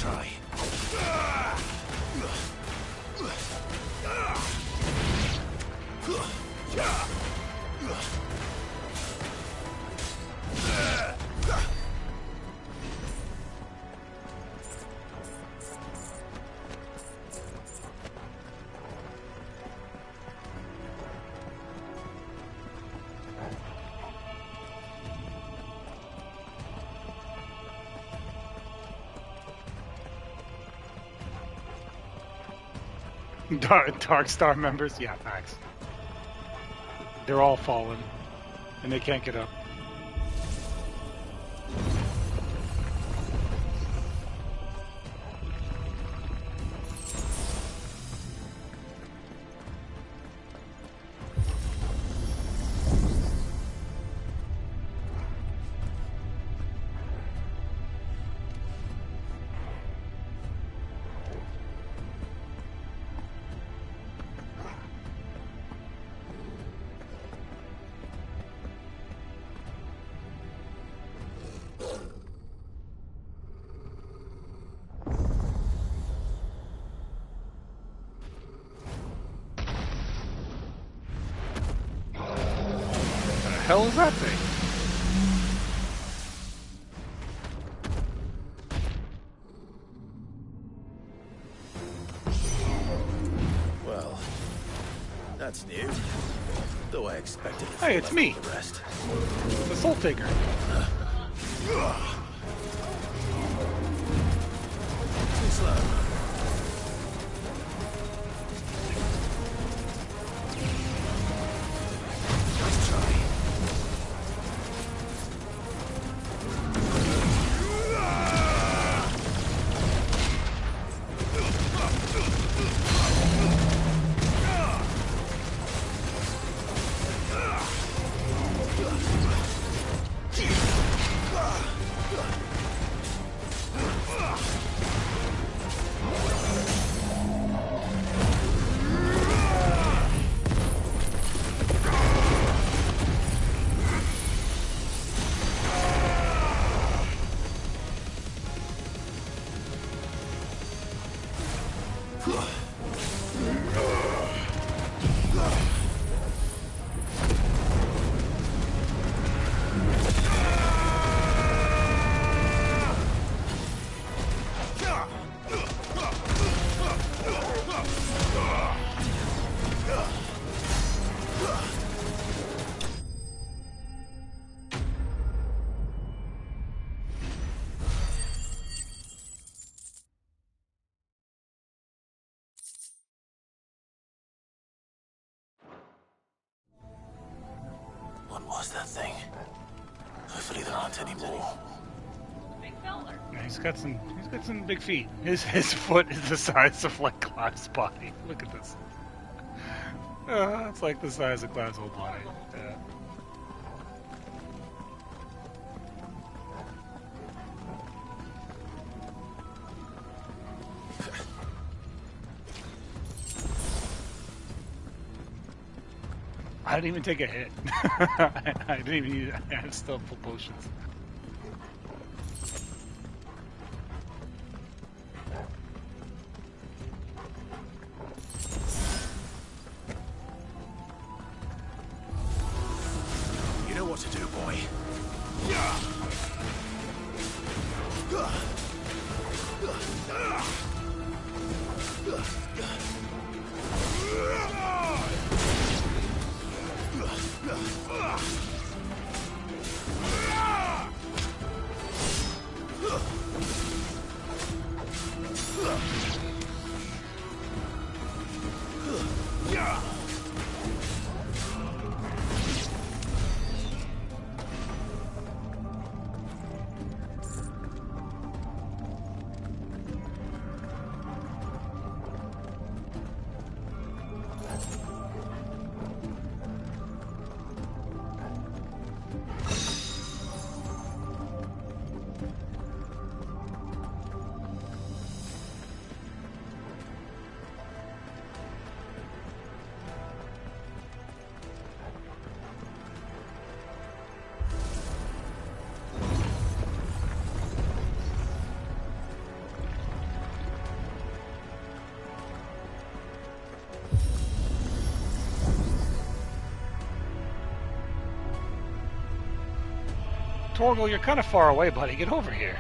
try. Dark Star members, yeah, facts. They're all fallen, and they can't get up. The hell is that thing? Well, that's new. Though I expected it. Hey, it's me. The rest. The Soul Taker. Too slow. Let's try. What was that thing? Hopefully there aren't any more. Big feller. Yeah, he's got some big feet. His foot is the size of like Clive's body. Look at this. It's like the size of Clive's whole body. Yeah. I didn't even take a hit. I didn't even use. I had still full potions. You know what to do, boy. Torgal, you're kind of far away, buddy. Get over here.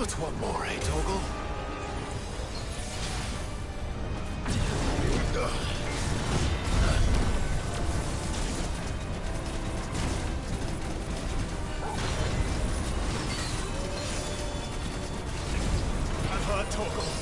What's one more, eh, Torgal? I've heard Torgal.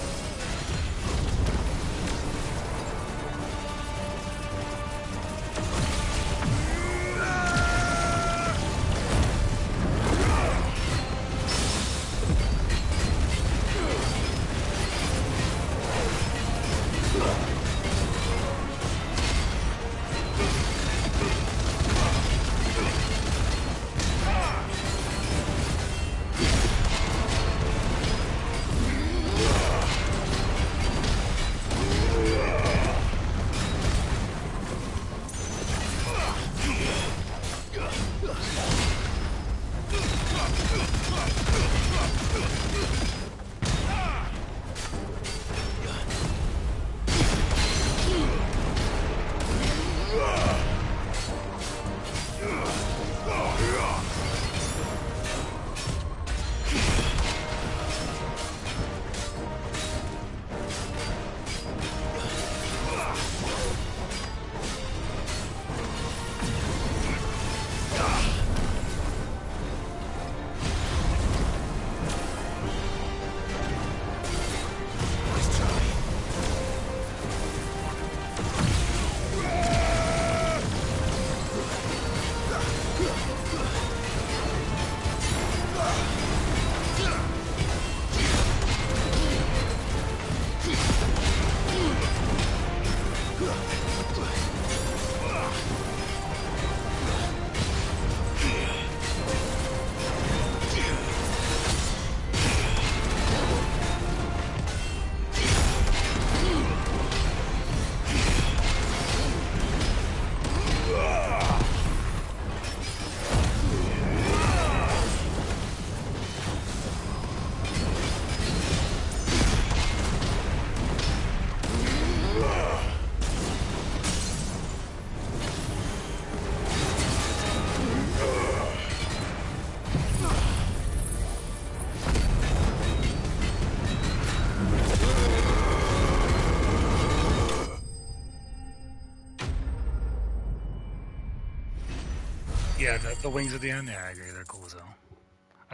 Yeah, the wings at the end. Yeah, I agree. They're cool as hell.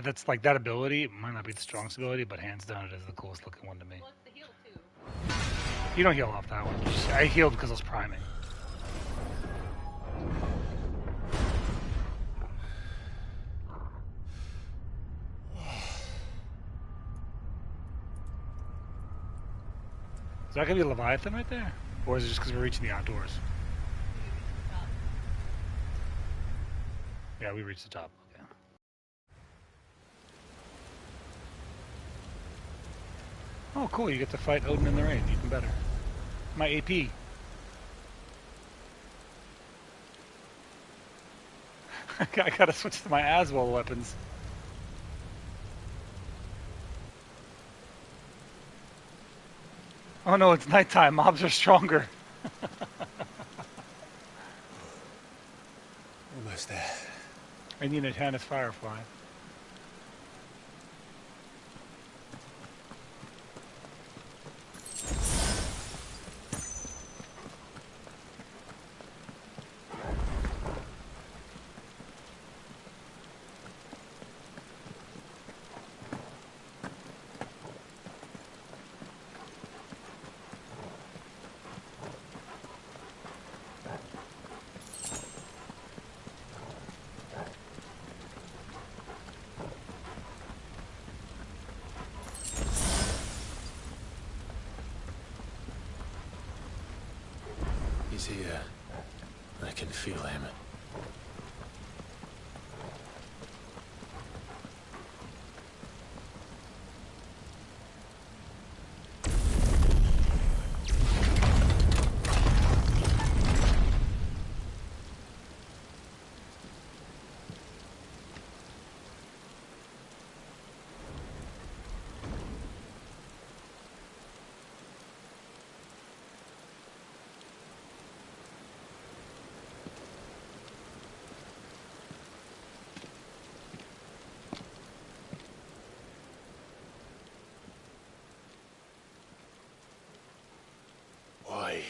That's like that ability might not be the strongest ability, but hands down, it is the coolest looking one to me. Well, it's the heal too. You don't heal off that one. I healed because I was priming. Is that gonna be Leviathan right there, or is it just because we're reaching the outdoors? Yeah, we reached the top. Okay. Oh, cool! You get to fight Odin in the rain. Even better. My AP. I gotta switch to my Aswell weapons. Oh no, it's nighttime. Mobs are stronger. Almost there. I need a Tannis Firefly. He's here. I can feel him. Why?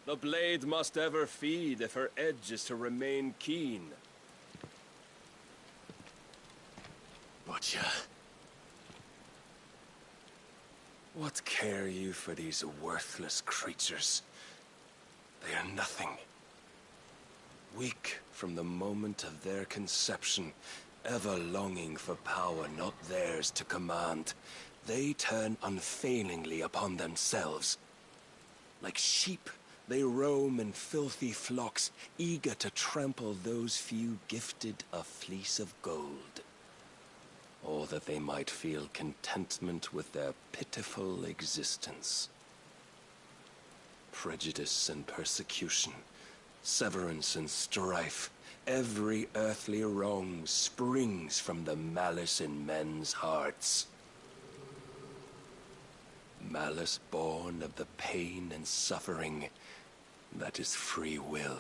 The blade must ever feed if her edge is to remain keen. Butcher. What care you for these worthless creatures? They are nothing. Weak from the moment of their conception, ever longing for power not theirs to command, they turn unfailingly upon themselves. Like sheep, they roam in filthy flocks, eager to trample those few gifted a fleece of gold. Or that they might feel contentment with their pitiful existence. Prejudice and persecution, severance and strife, Every earthly wrong springs from the malice in men's hearts. Malice born of the pain and suffering that is free will.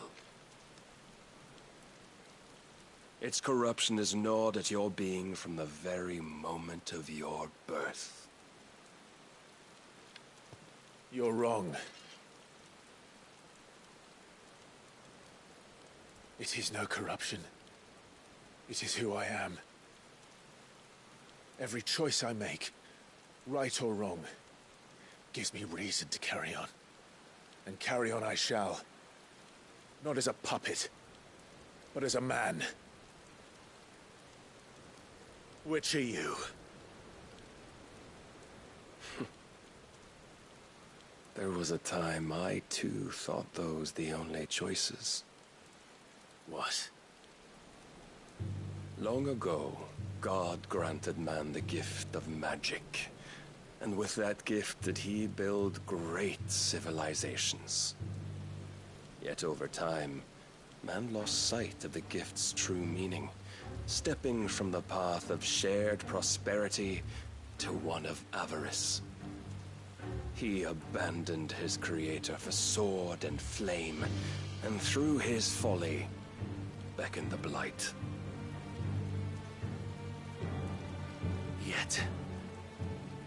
Its corruption is gnawed at your being from the very moment of your birth. You're wrong. It is no corruption. It is who I am. Every choice I make, right or wrong, gives me reason to carry on. And carry on I shall. Not as a puppet, but as a man. Which are you? There was a time I too thought those the only choices. What? Long ago, God granted man the gift of magic. And with that gift did he build great civilizations. Yet over time, man lost sight of the gift's true meaning, stepping from the path of shared prosperity to one of avarice. He abandoned his creator for sword and flame, and through his folly, beckoned the blight. Yet,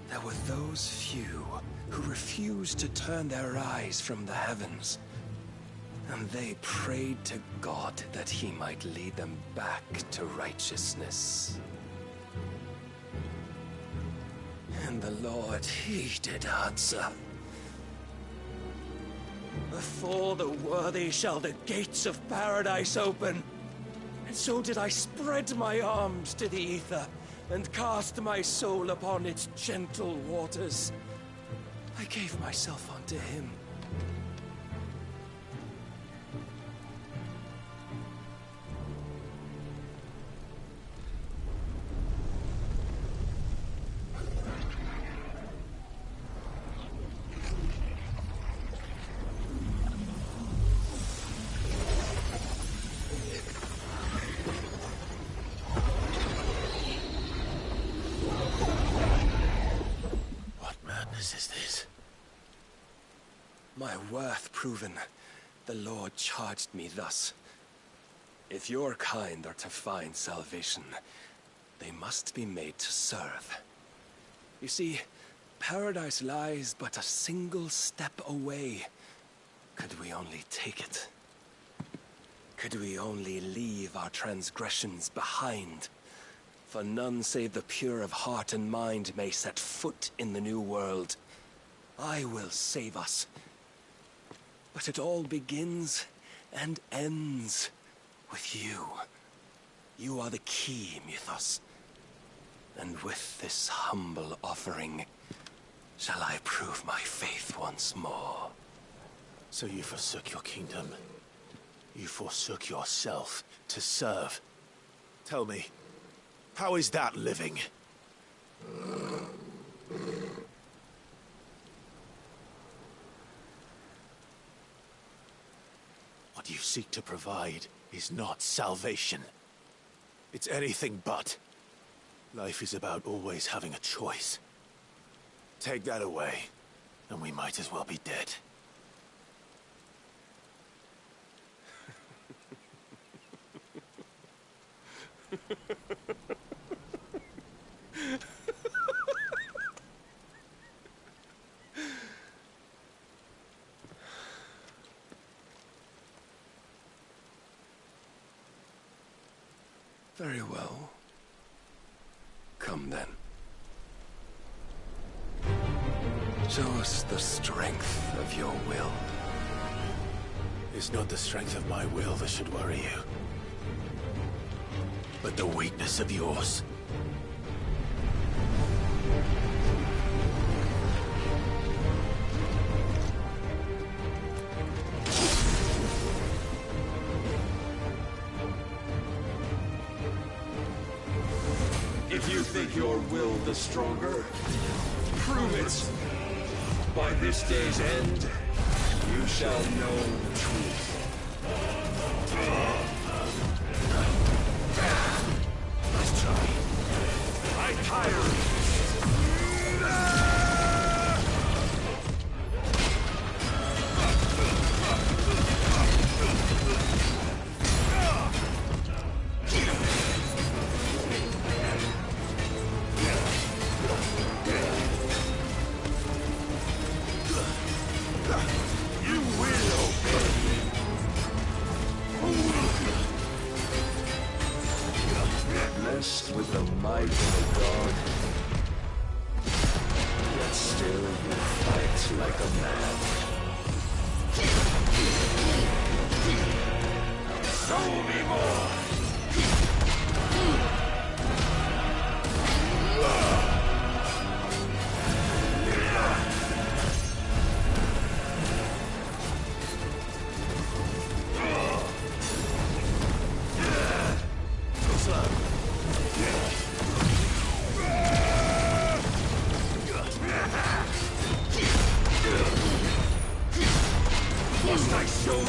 there were those few who refused to turn their eyes from the heavens, and they prayed to God that he might lead them back to righteousness. And the Lord, he did answer. Before the worthy shall the gates of paradise open. And so did I spread my arms to the ether, and cast my soul upon its gentle waters. I gave myself unto him. My worth proven, the Lord charged me thus. If your kind are to find salvation, they must be made to serve. You see, paradise lies but a single step away. Could we only take it? Could we only leave our transgressions behind? For none save the pure of heart and mind may set foot in the new world. I will save us. But it all begins and ends with you. You are the key, Mythos. And with this humble offering, shall I prove my faith once more. So you forsook your kingdom. You forsook yourself to serve. Tell me, how is that living? What you seek to provide is not salvation. It's anything but. Life is about always having a choice. Take that away, and we might as well be dead. Very well. Come then. Show us the strength of your will. It's not the strength of my will that should worry you, but the weakness of yours. If you think your will the stronger, prove it. By this day's end, you shall know the truth. the might of a god. Yet still you fight like a man. Show me more! Must I show you?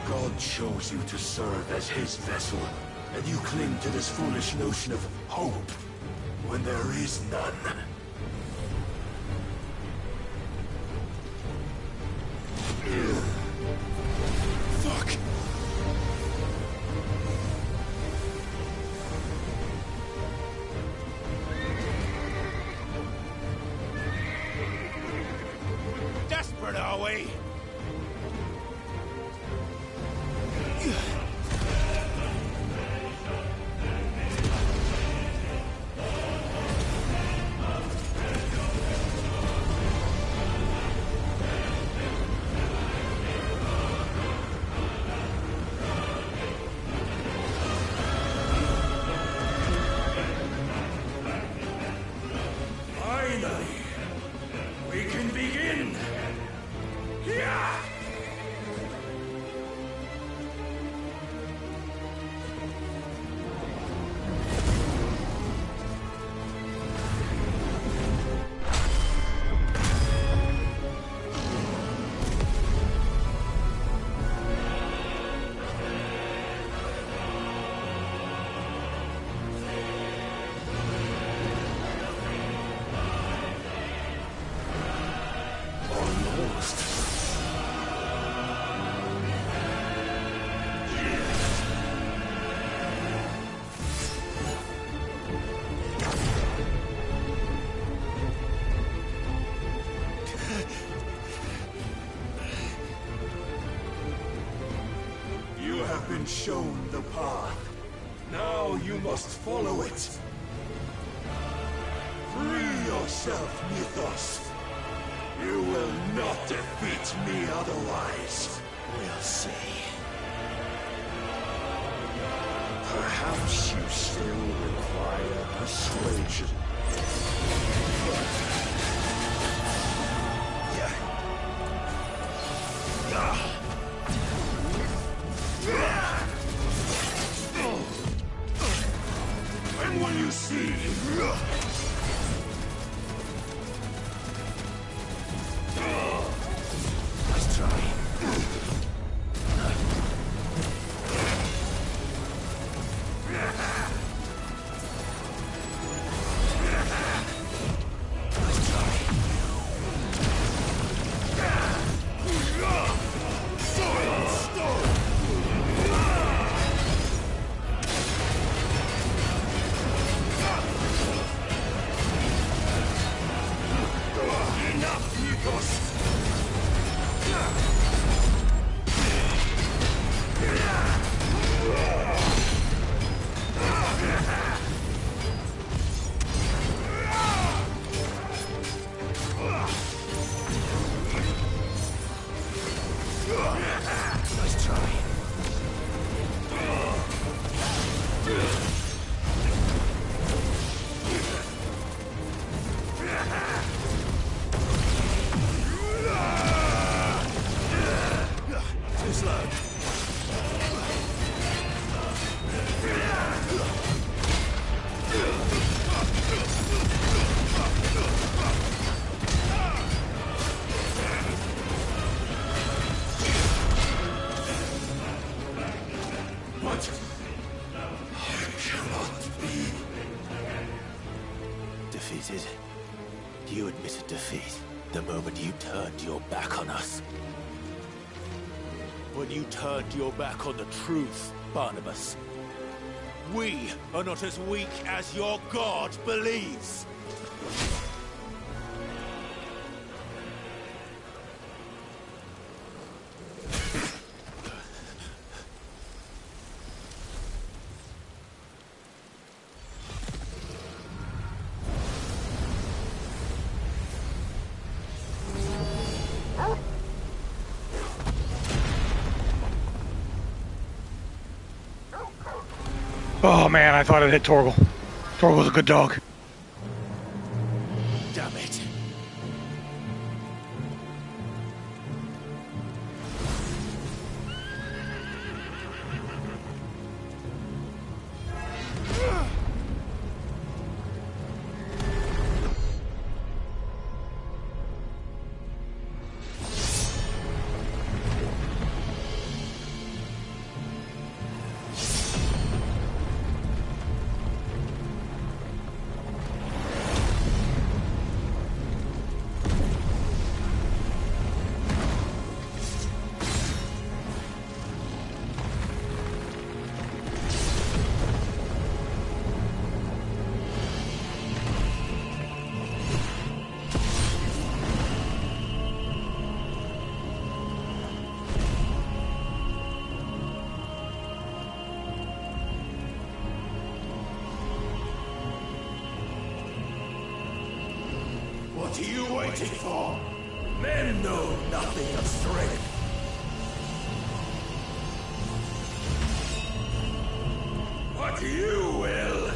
God chose you to serve as his vessel, and you cling to this foolish notion of hope when there is none. Fuck! Desperate, are we? Finally, we can begin. Yeah! Almost. You have been shown the path. Now you must follow it. Free yourself, Mythos. You will not defeat me otherwise. We'll see. Perhaps you still require persuasion. When will you see? Let's try. Let's turned your back on us. When you turned your back on the truth, Barnabas. We are not as weak as your God believes. Oh man, I thought it hit Torgal. Torgal's a good dog. Damn it. What are you waiting for? Men know nothing of strength. What you will.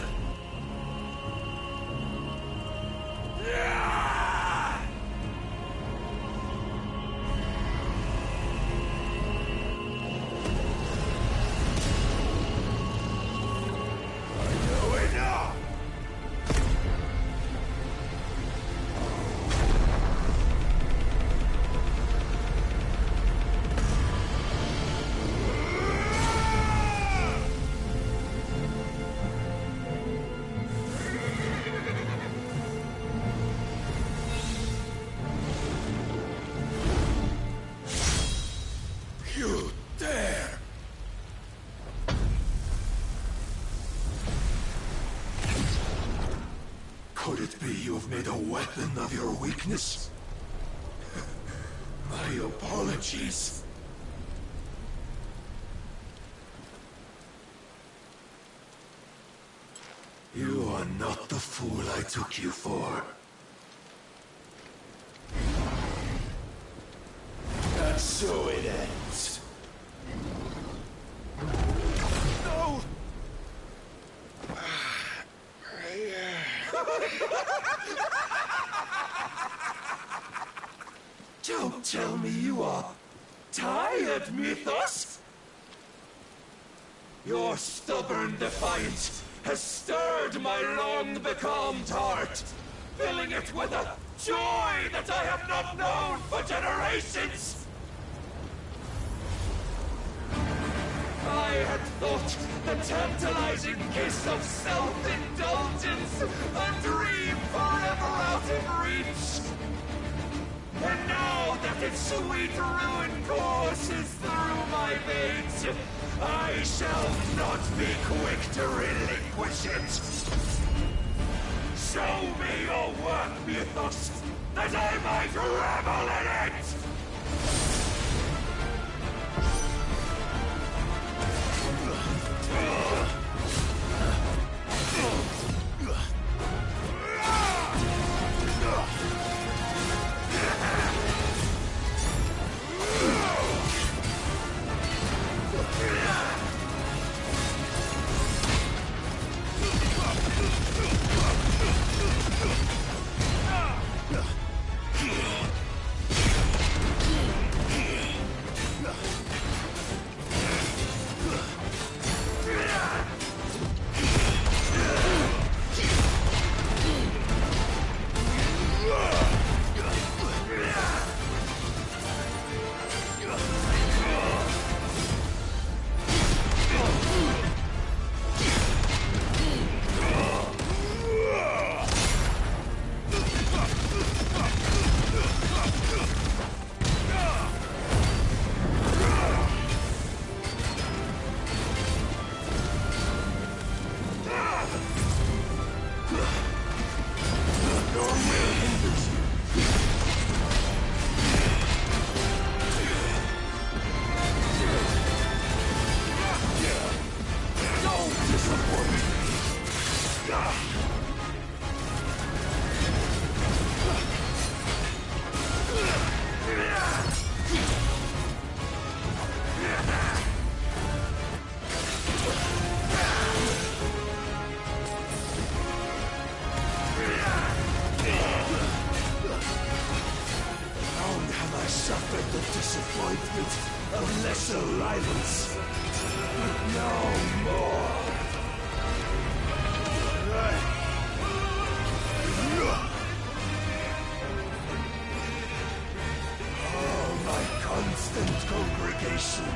You dare! Could it be you've made a weapon of your weakness? My apologies. You are not the fool I took you for. And so it ends. No! Don't tell me you are tired, Mythos! Your stubborn defiance has stirred my long-becalmed heart, filling it with a joy that I have not known for generations! I had thought the tantalizing kiss of self-indulgence a dream forever out of reach. And now that its sweet ruin courses through my veins, I shall not be quick to relinquish it. Show me your work, Mythos, that I might revel in it! suffered the disappointment of lesser rivals. No more. Oh, my constant congregation,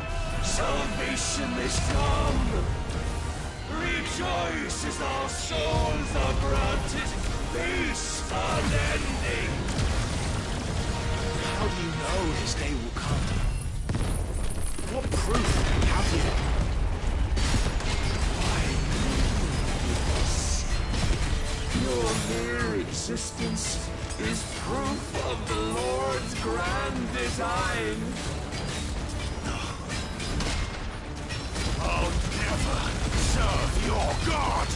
salvation is come. Rejoice as our souls are granted peace unending. How do you know his day will come? What proof have you? Your mere existence is proof of the Lord's grand design. I'll never serve your god!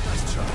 Let's try.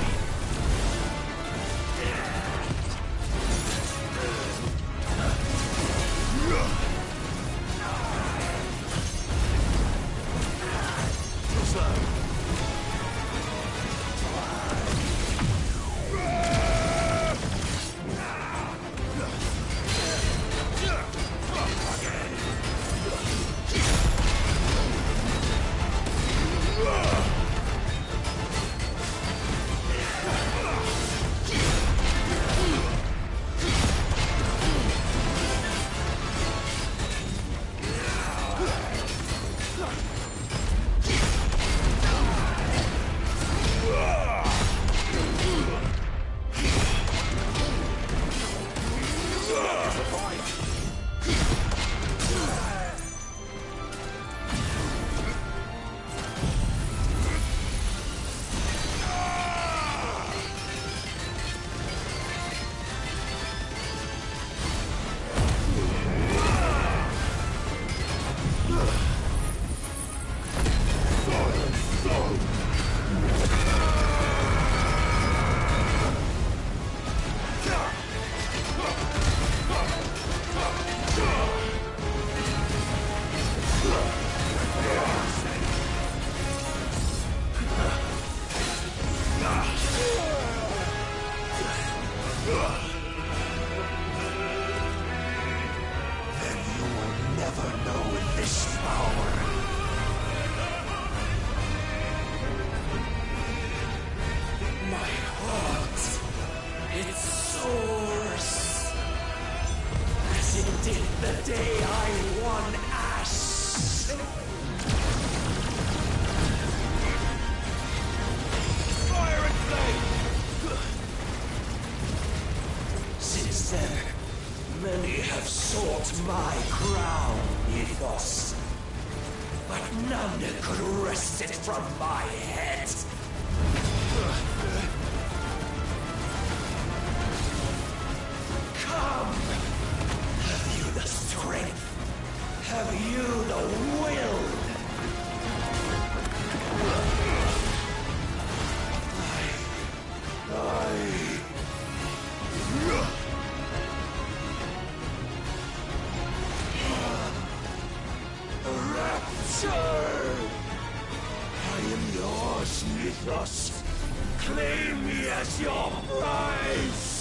Many have sought my crown, ethos, but none could wrest it from my head. Come! Have you the strength? Have you the will? I am yours, Mythos. Claim me as your prize.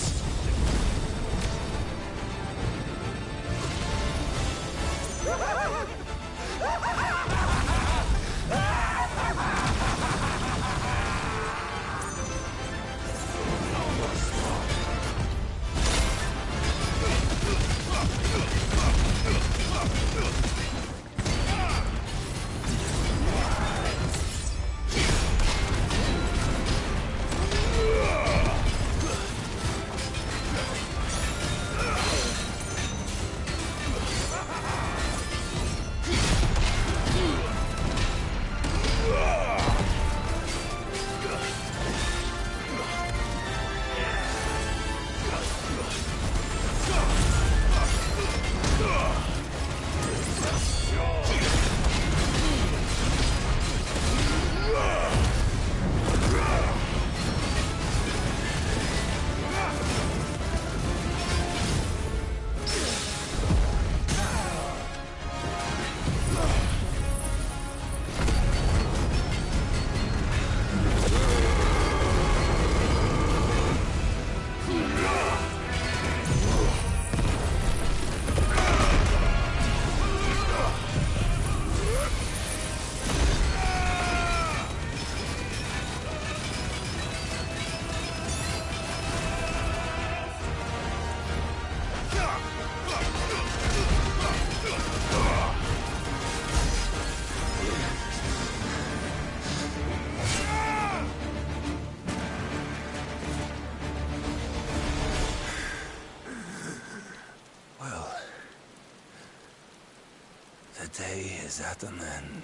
is at an end.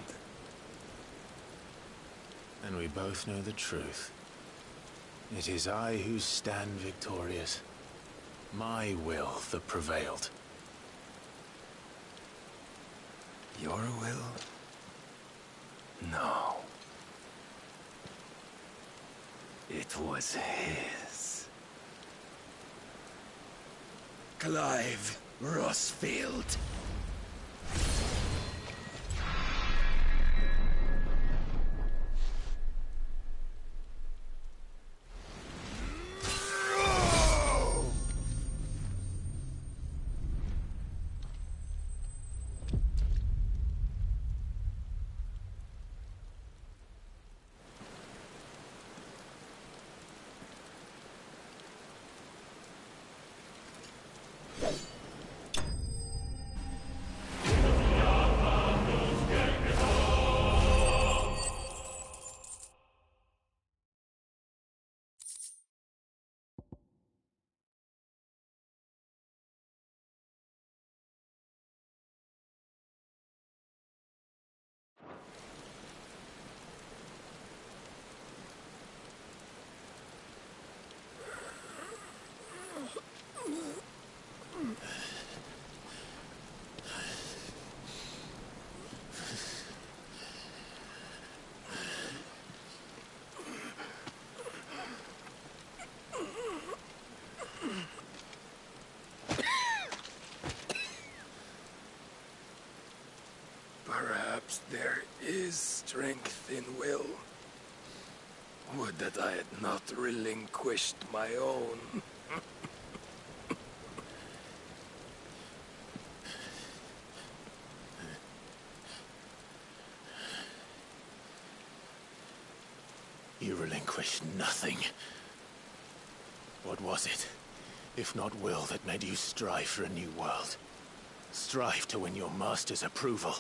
And we both know the truth. It is I who stand victorious. My will that prevailed. Your will? No. It was his. Clive Rossfield. Perhaps there is strength in will. Would that I had not relinquished my own. You relinquished nothing. What was it, if not will, that made you strive for a new world? Strive to win your master's approval?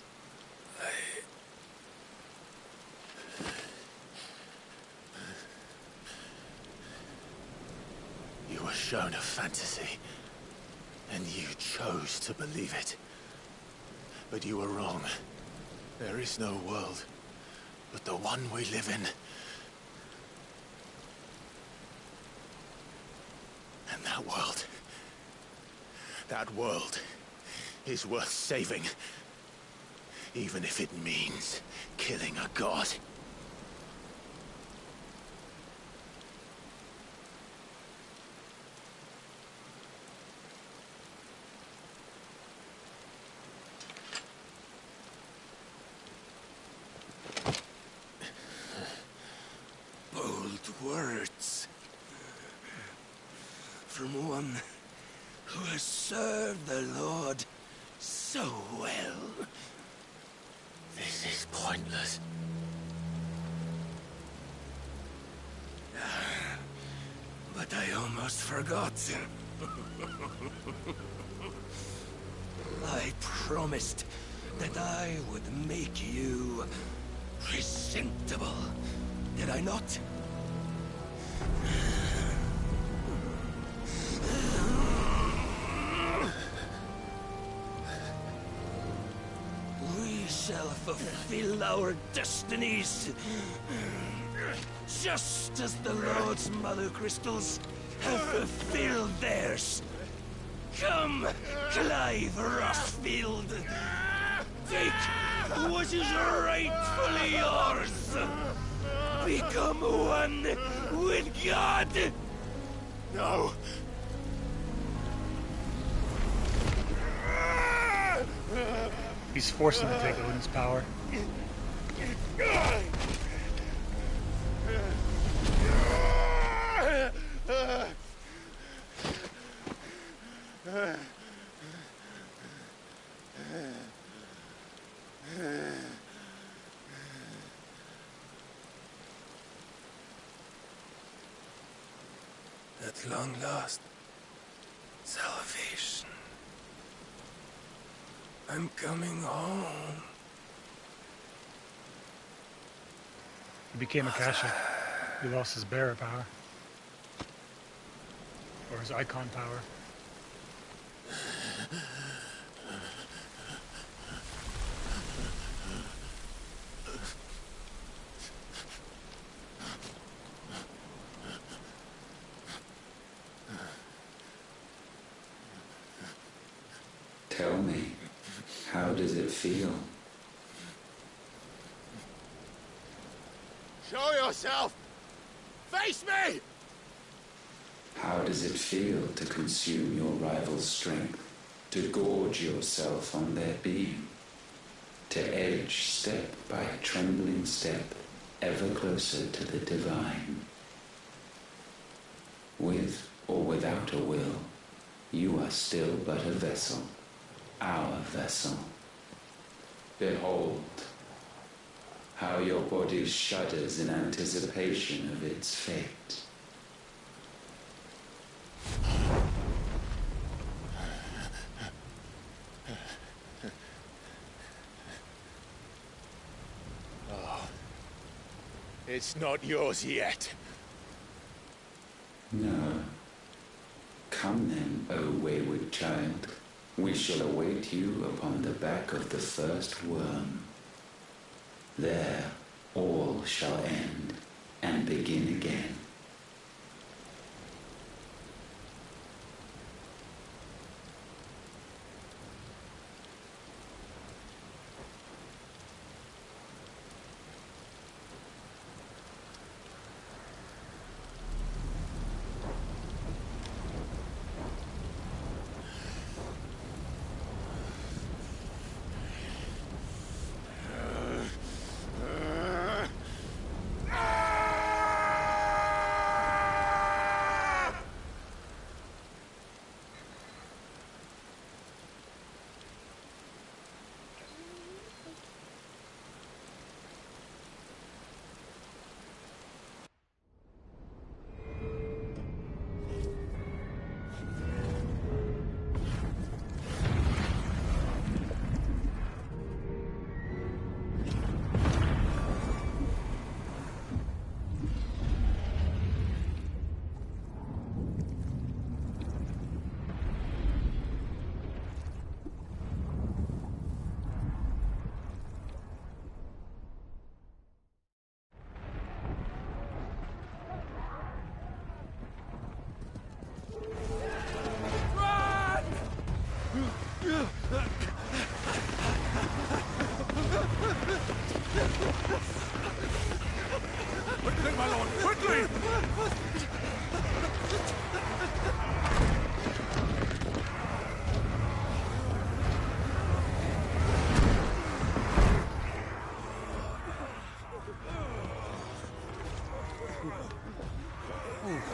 You were shown a fantasy, and you chose to believe it. But you were wrong. There is no world, but the one we live in. And that world is worth saving, even if it means killing a god. Bold words. From one who has served the Lord so well. This is pointless. But I almost forgot. I promised that I would make you presentable. Did I not? We shall fulfill our destinies, just as the Lord's Mother Crystals have fulfilled theirs. Come, Clive Rossfield. Take what is rightfully yours. Become one with God. No! He's forcing him to take Odin's power. At long last, salvation. I'm coming home. He became a Akashic. He lost his bearer power. Or his icon power. feel? Show yourself! Face me! How does it feel to consume your rival's strength? To gorge yourself on their beam? To edge step by trembling step ever closer to the divine? With or without a will, you are still but a vessel, our vessel. Behold, how your body shudders in anticipation of its fate. Oh, it's not yours yet. No. Come then, O wayward child. We shall await you upon the back of the first worm. There all shall end and begin again. Quickly, my lord, quickly!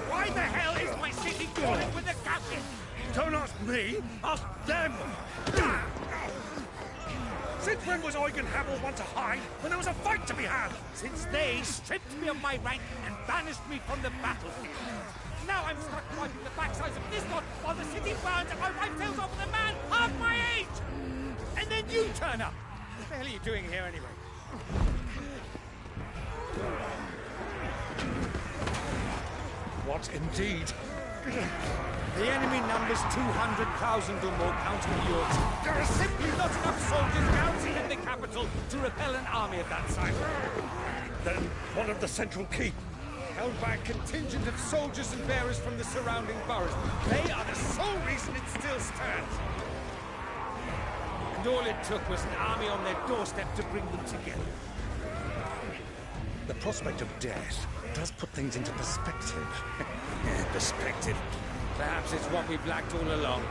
Why the hell is my city crawling with the captain? Don't ask me, ask them! Since when was Eugen Hamel one to hide when there was a fight to be had? Since they stripped me of my rank and banished me from the battlefield. Now I'm stuck wiping the backsides of this lot while the city burns and my wife tails off with a man half my age! And then you turn up! What the hell are you doing here anyway? What indeed? The enemy numbers 200,000 or more, counting yours. There are simply not enough soldiers garrisoned in the capital to repel an army of that size. Then one of the central keep, Held by a contingent of soldiers and bearers from the surrounding boroughs. They are the sole reason it still stands. And all it took was an army on their doorstep to bring them together. the prospect of death does put things into perspective. Perspective. Perhaps it's what we've lacked all along.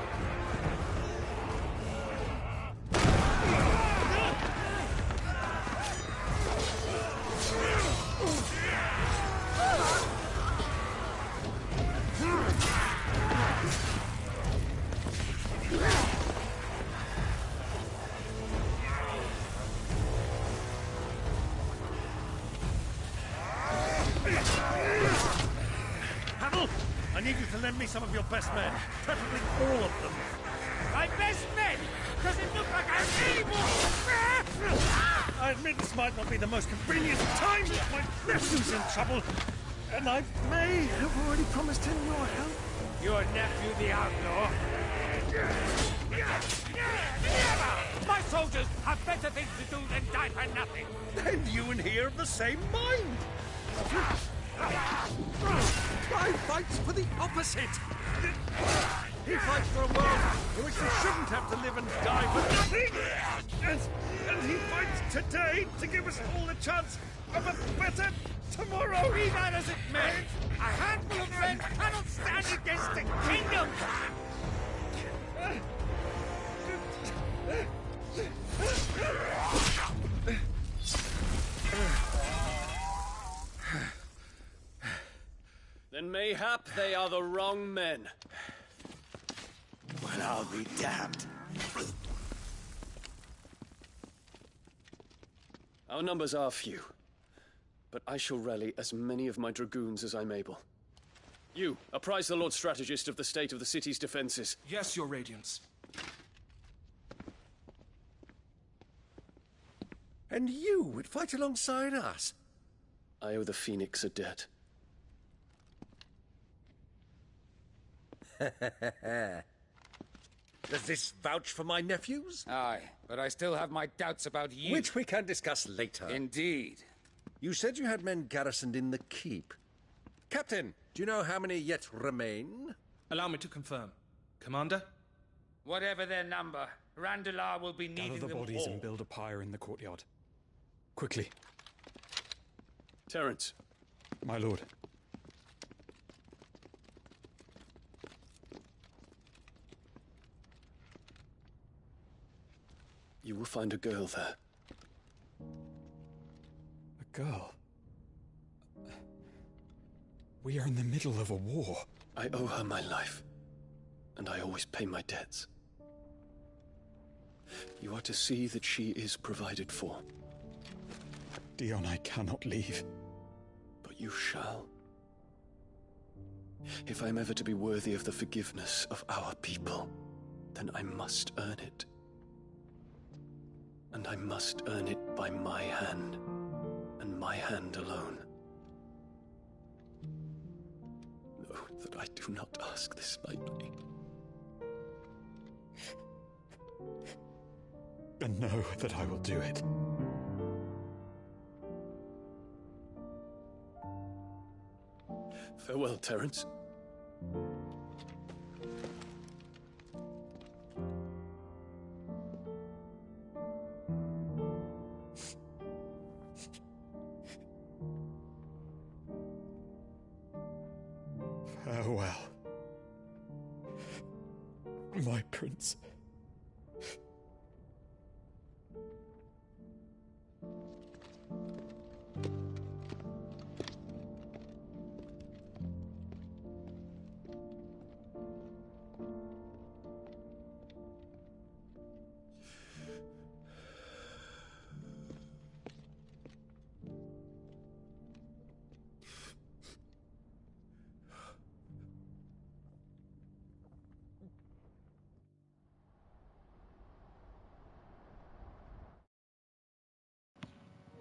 I need you to lend me some of your best men, preferably all of them. My best men? Does it look like I'm able? I admit this might not be the most convenient time, but my nephew's in trouble, and I may have already promised him your help. Your nephew, the outlaw? Never! My soldiers have better things to do than die for nothing. Then you and he are of the same mind. I fight for the opposite. He fights for a world in which we shouldn't have to live and die for nothing! And he fights today to give us all a chance of a better tomorrow! Be that as it may, a handful of men cannot stand against a kingdom! Then mayhap they are the wrong men. Well, I'll be damned. Our numbers are few, but I shall rally as many of my dragoons as I'm able. You, apprise the Lord Strategist of the state of the city's defenses. Yes, Your Radiance. And you would fight alongside us? I owe the Phoenix a debt. Does this vouch for my nephews? Aye, but I still have my doubts about you. Which we can discuss later. Indeed. You said you had men garrisoned in the keep. Captain, do you know how many yet remain? Allow me to confirm. Commander? Whatever their number, Randalar will be needing Gather the them bodies all. and build a pyre in the courtyard. Quickly. Terence. My lord. You will find a girl there. A girl? We are in the middle of a war. I owe her my life, and I always pay my debts. You are to see that she is provided for. Dion, I cannot leave. But you shall. If I'm ever to be worthy of the forgiveness of our people, then I must earn it. And I must earn it by my hand, and my hand alone. Know that I do not ask this lightly. And know that I will do it. Farewell, Terence. Farewell, my prince.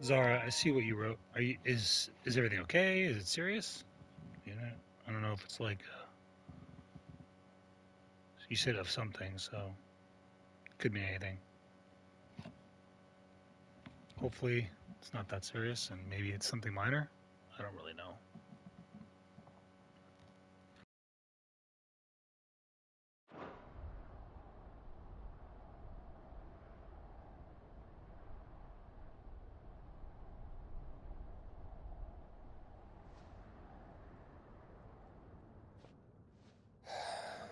Zara, I see what you wrote. Is everything okay? Is it serious? You know, I don't know if it's like you said of something, so could be anything. Hopefully, it's not that serious, and maybe it's something minor. I don't really know.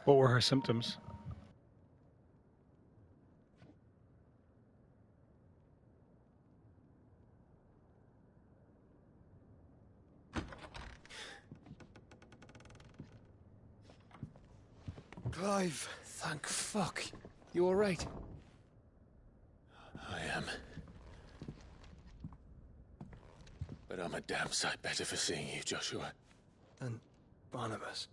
What were her symptoms? Clive! Thank fuck. You alright? I am. But I'm a damn sight better for seeing you, Joshua. And Barnabas.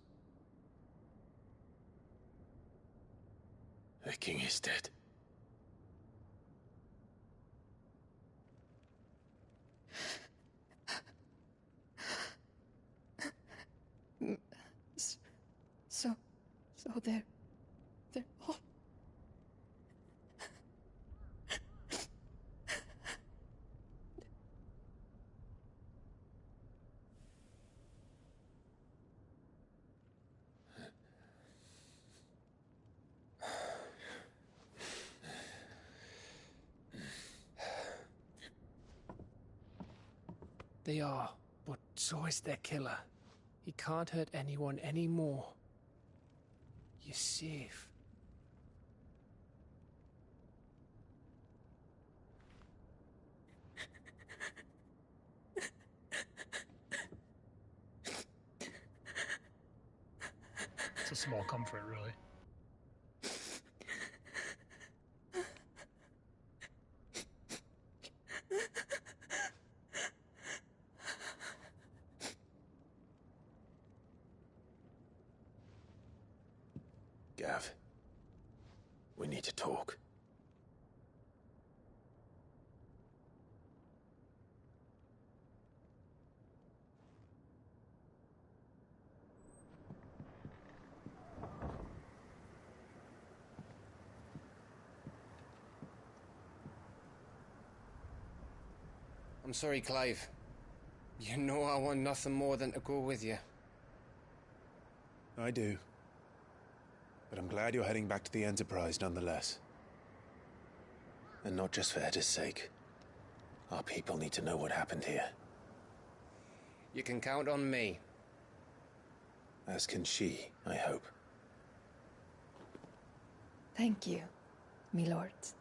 The king is dead. So they're all... They are, but so is their killer. He can't hurt anyone anymore. You're safe. It's a small comfort, really. Gav, we need to talk. I'm sorry, Clive. You know I want nothing more than to go with you. I do. But I'm glad you're heading back to the Enterprise nonetheless. And not just for Edda's sake. Our people need to know what happened here. You can count on me. As can she, I hope. Thank you, my lords.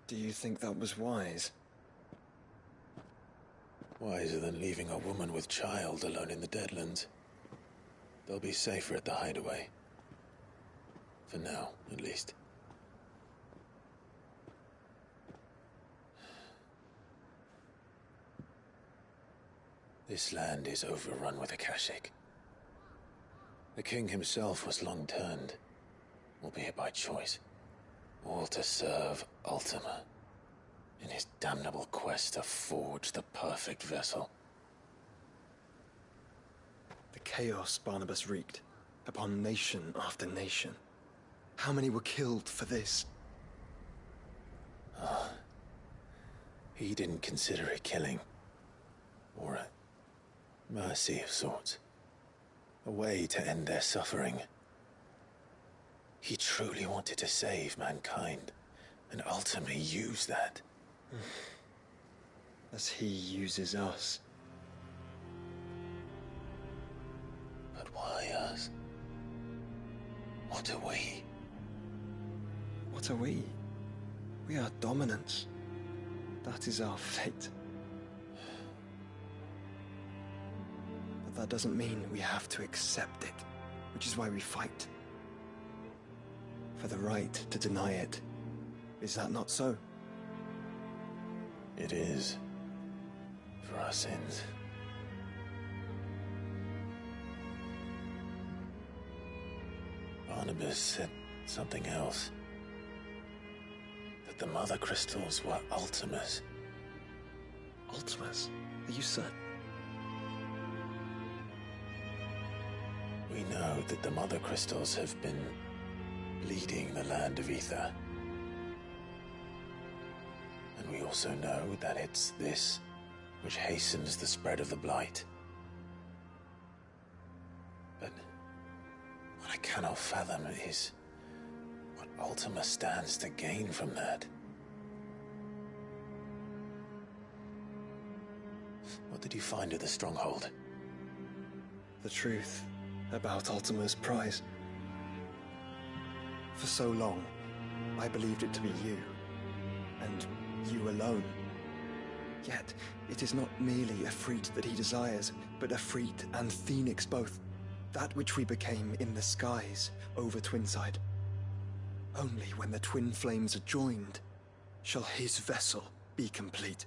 Do you think that was wise? Wiser than leaving a woman with child alone in the Deadlands. They'll be safer at the hideaway. For now, at least. This land is overrun with Akashic. The king himself was long turned, albeit by choice. All to serve Ultima, in his damnable quest to forge the perfect vessel. The chaos Barnabas wreaked upon nation after nation. How many were killed for this? He didn't consider it killing. Or a mercy of sorts. A way to end their suffering. He truly wanted to save mankind, and ultimately use that. As he uses us. But why us? What are we? What are we? We are dominance. That is our fate. But that doesn't mean we have to accept it, which is why we fight. For the right to deny it. Is that not so? It is. For our sins. Barnabas said something else. That the Mother Crystals were Ultimas. Ultimas? Are you certain? We know that the Mother Crystals have been leading the land of Ether. And we also know that it's this which hastens the spread of the Blight. But what I cannot fathom is what Ultima stands to gain from that. What did you find at the Stronghold? The truth about Ultima's prize. For so long, I believed it to be you, and you alone. Yet, it is not merely a freat that he desires, but a freat and phoenix both. That which we became in the skies over Twinside. Only when the twin flames are joined shall his vessel be complete.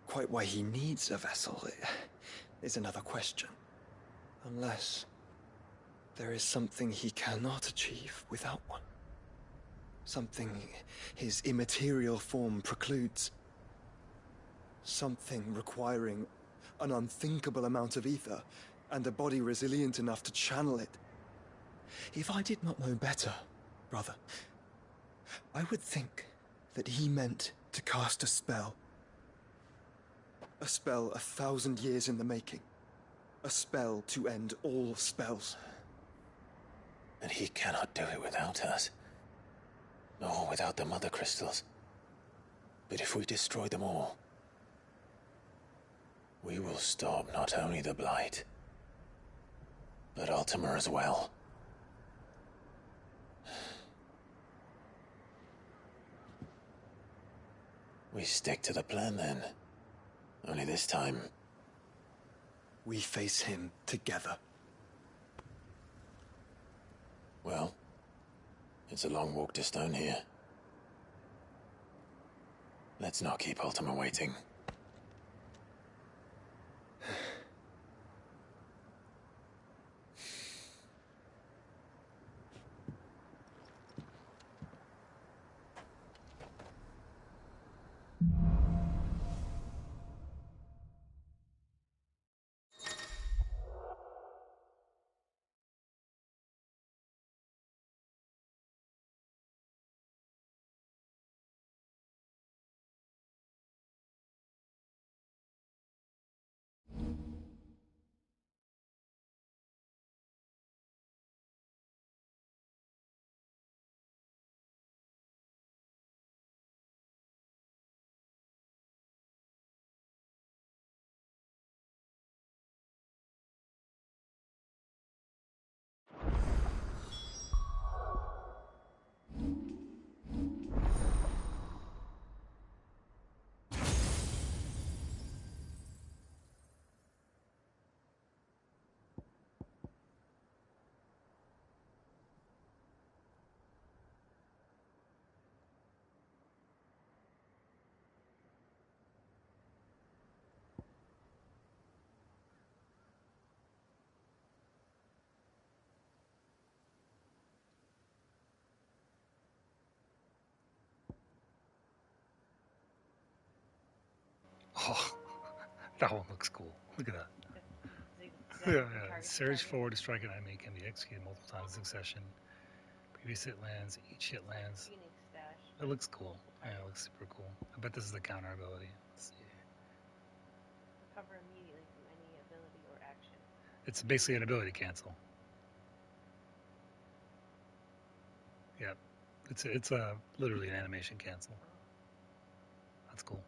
Quite why he needs a vessel is another question. Unless there is something he cannot achieve without one. Something his immaterial form precludes. Something requiring an unthinkable amount of ether and a body resilient enough to channel it. If I did not know better, brother, I would think that he meant to cast a spell. A spell 1,000 years in the making. A spell to end all spells. And he cannot do it without us. Or without the Mother Crystals. But if we destroy them all, we will stop not only the Blight, but Ultima as well. We stick to the plan then. Only this time, we face him together. Well, it's a long walk to Stone here. Let's not keep Ultima waiting. Oh, that one looks cool. Look at that. Yeah. Surge forward to strike an enemy can be executed multiple times in succession. Previous hit lands, each hit lands. It looks cool. Yeah, it looks super cool. I bet this is the counter ability. Let's see. Recover immediately from any ability or action. It's basically an ability cancel. Yep. It's a literally an animation cancel. That's cool.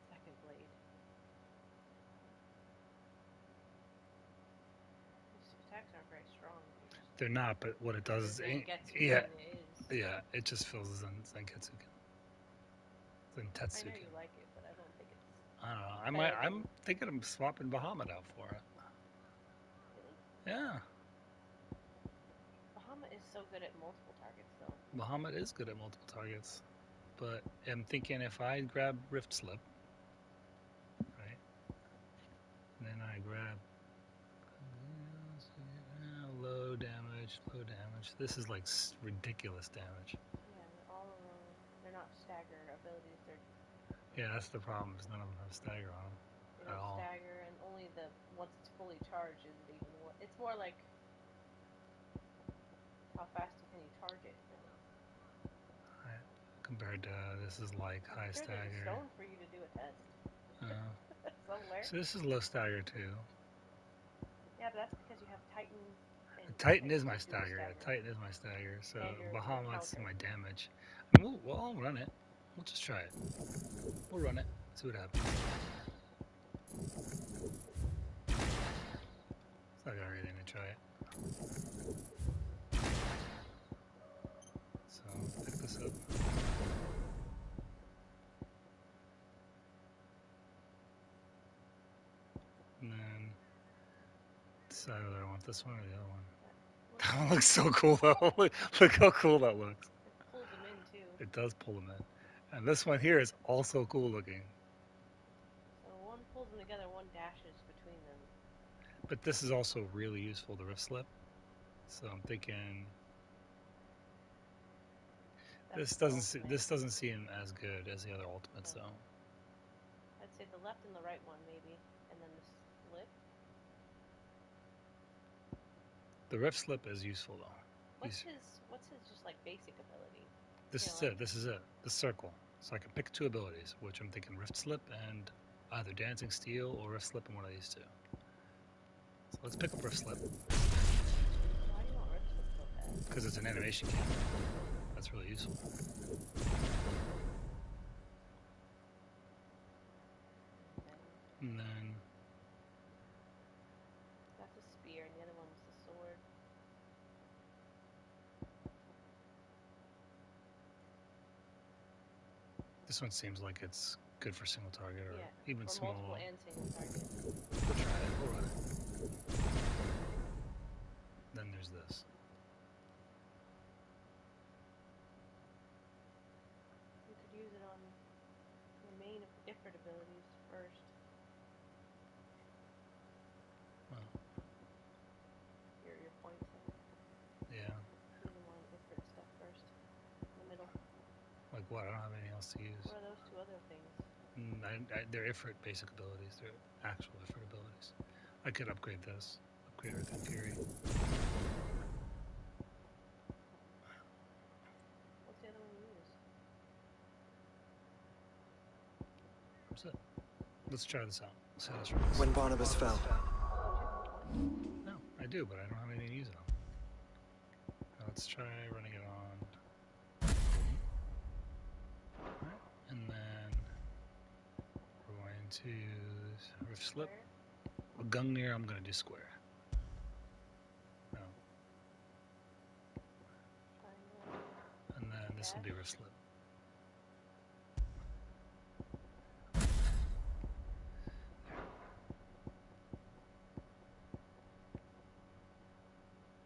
Second blade. These attacks aren't very strong. They're not, but what it does is, it just fills Zenketsuken. Zentetsuken. I know you like it, but I don't think it's. I don't know. I'm thinking of swapping Bahamut out for it. Really? Yeah. Bahamut is so good at multiple targets, though. Bahamut is good at multiple targets, but I'm thinking if I grab Rift Slip, right, and then I grab low damage. This is like ridiculous damage. Yeah, all of them. They're not stagger abilities. They're. Yeah, that's the problem. Is none of them have stagger on them They don't stagger, and only the once it's fully charged is it even. It's more like how fast can you charge it, really. Right. Compared to this is like high stagger. There's a stone for you to do a test. Somewhere. So this is low stagger too. Yeah, but that's because you have Titan. Titan is my stagger. Titan is my stagger. So Bahamut's my damage. I'll run it. We'll just try it. We'll run it. See what happens. It's not gonna really try it. So pick this up. And then decide whether I want this one or the other one. That one looks so cool though. Look how cool that looks. It pulls them in too. It does pull them in. And this one here is also cool looking. So one pulls them together, one dashes between them. But this is also really useful, the Rift Slip. So I'm thinking this doesn't seem as good as the other ultimates though. I'd say the left and the right one maybe, and then the slip. The Rift Slip is useful though. What's his just like basic ability? This is it. The circle. So I can pick 2 abilities, which I'm thinking Rift Slip and either Dancing Steel or Rift Slip in one of these 2. So let's pick up Rift Slip. Why do you want Rift Slip so bad? Because it's an animation kit. That's really useful. And then That's a spear, and the other one's the sword. this one seems like it's good for single target or Yeah, even for small. multiple and single target. We'll try it. We'll run it. Then there's this. You could use it on your main Ifrit abilities first. Well, Your points. yeah. Use them on Ifrit stuff first. In the middle. Like what? I don't have anything else to use. What are those 2 other things? They're Ifrit basic abilities. They're actual Ifrit abilities. I could upgrade this. Upgrade Earth and Fury. What's the other one you use? That's it. Let's try this out. See how this runs. When Barnabas fell. No, I do, but I don't have anything to use it on. Now let's try running it on. Alright, and then we're going to use Rift Slip. With Gungnir, I'm going to do square. No. And then this will be Rift Slip.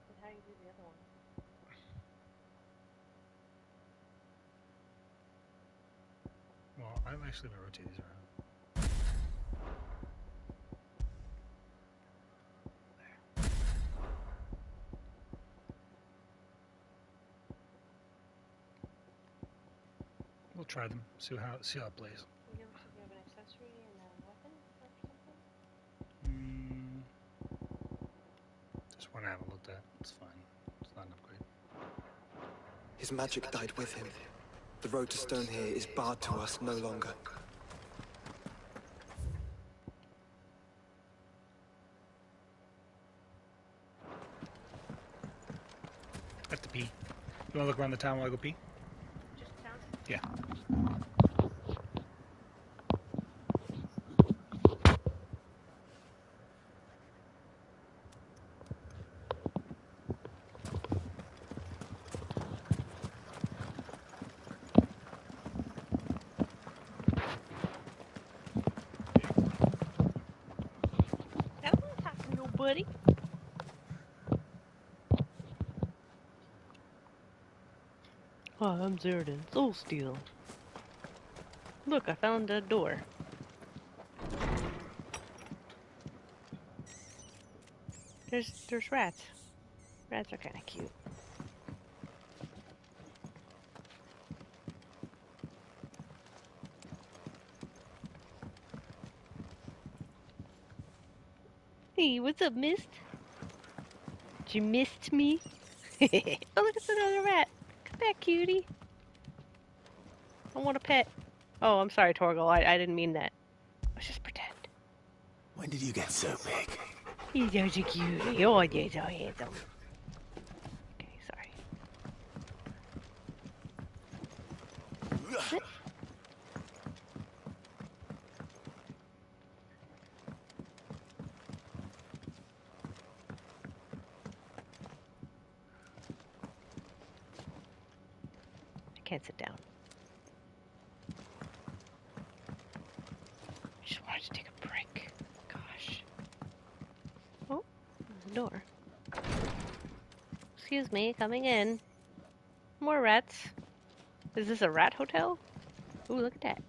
But how do you do the other one? Well, I'm actually going to rotate these around. There. We'll try them. See how it plays. You know, if you have an accessory and a weapon or something? Just one I haven't looked at. It's fine. It's not an upgrade. His magic died with him. The road to Stone here is barred to us no longer. I have to pee. You want to look around the town while I go pee? Just town? Yeah. I don't want to talk to nobody. Hi, I'm Zerdin, Soul Steel. Look, I found a door. There's rats. Rats are kind of cute. Hey, what's up, Mist? Did you mist me? Oh, look, it's another rat. Come back, cutie. I want a pet. Oh, I'm sorry, Torgal. I didn't mean that. Let's just pretend. When did you get so big? He's such a cutie. Oh, you're so handsome. Okay, sorry. Sit. I can't sit down. I just wanted to take a break. Gosh. Oh, there's a door. Excuse me, coming in. More rats. Is this a rat hotel? Ooh, look at that.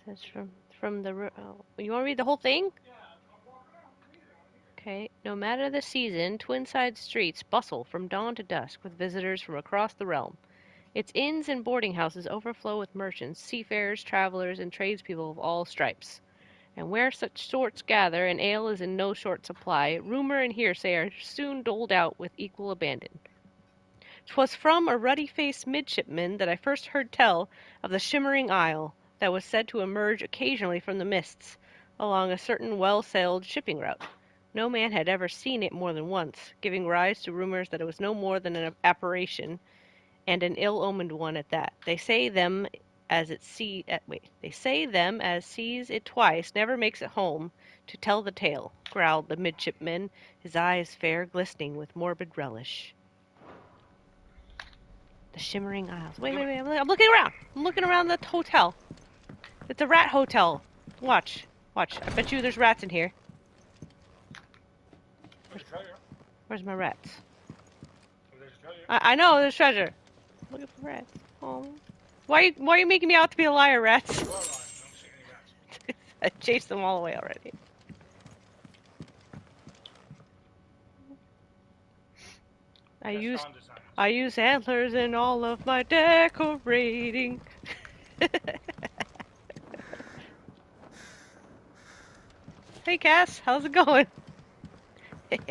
Says from the oh, you want to read the whole thing? Okay. No matter the season, Twinside streets bustle from dawn to dusk with visitors from across the realm. Its inns and boarding houses overflow with merchants, seafarers, travelers, and tradespeople of all stripes. And where such sorts gather, and ale is in no short supply, rumour and hearsay are soon doled out with equal abandon. 'Twas from a ruddy-faced midshipman that I first heard tell of the shimmering isle that was said to emerge occasionally from the mists, along a certain well-sailed shipping route. No man had ever seen it more than once, giving rise to rumours that it was no more than an apparition, and an ill-omened one at that. They say them as sees it twice, never makes it home to tell the tale, growled the midshipman, his eyes fair glistening with morbid relish. The Shimmering Isles. Wait, I'm looking around. I'm looking around the hotel. It's a rat hotel. Watch. I bet you there's rats in here. Where's my rats? I know there's treasure. Looking for rats. Oh. Why are you making me out to be a liar, rats? I chased them all away already. I use antlers in all of my decorating. Hey Cass, how's it going? It's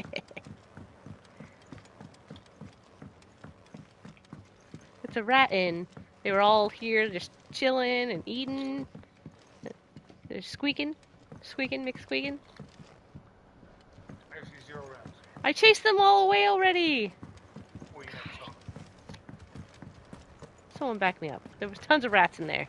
a rat inn. They were all here just chilling and eating. They're squeaking. McSqueaking. I see 0 rats. I chased them all away already. Someone back me up. There was tons of rats in there.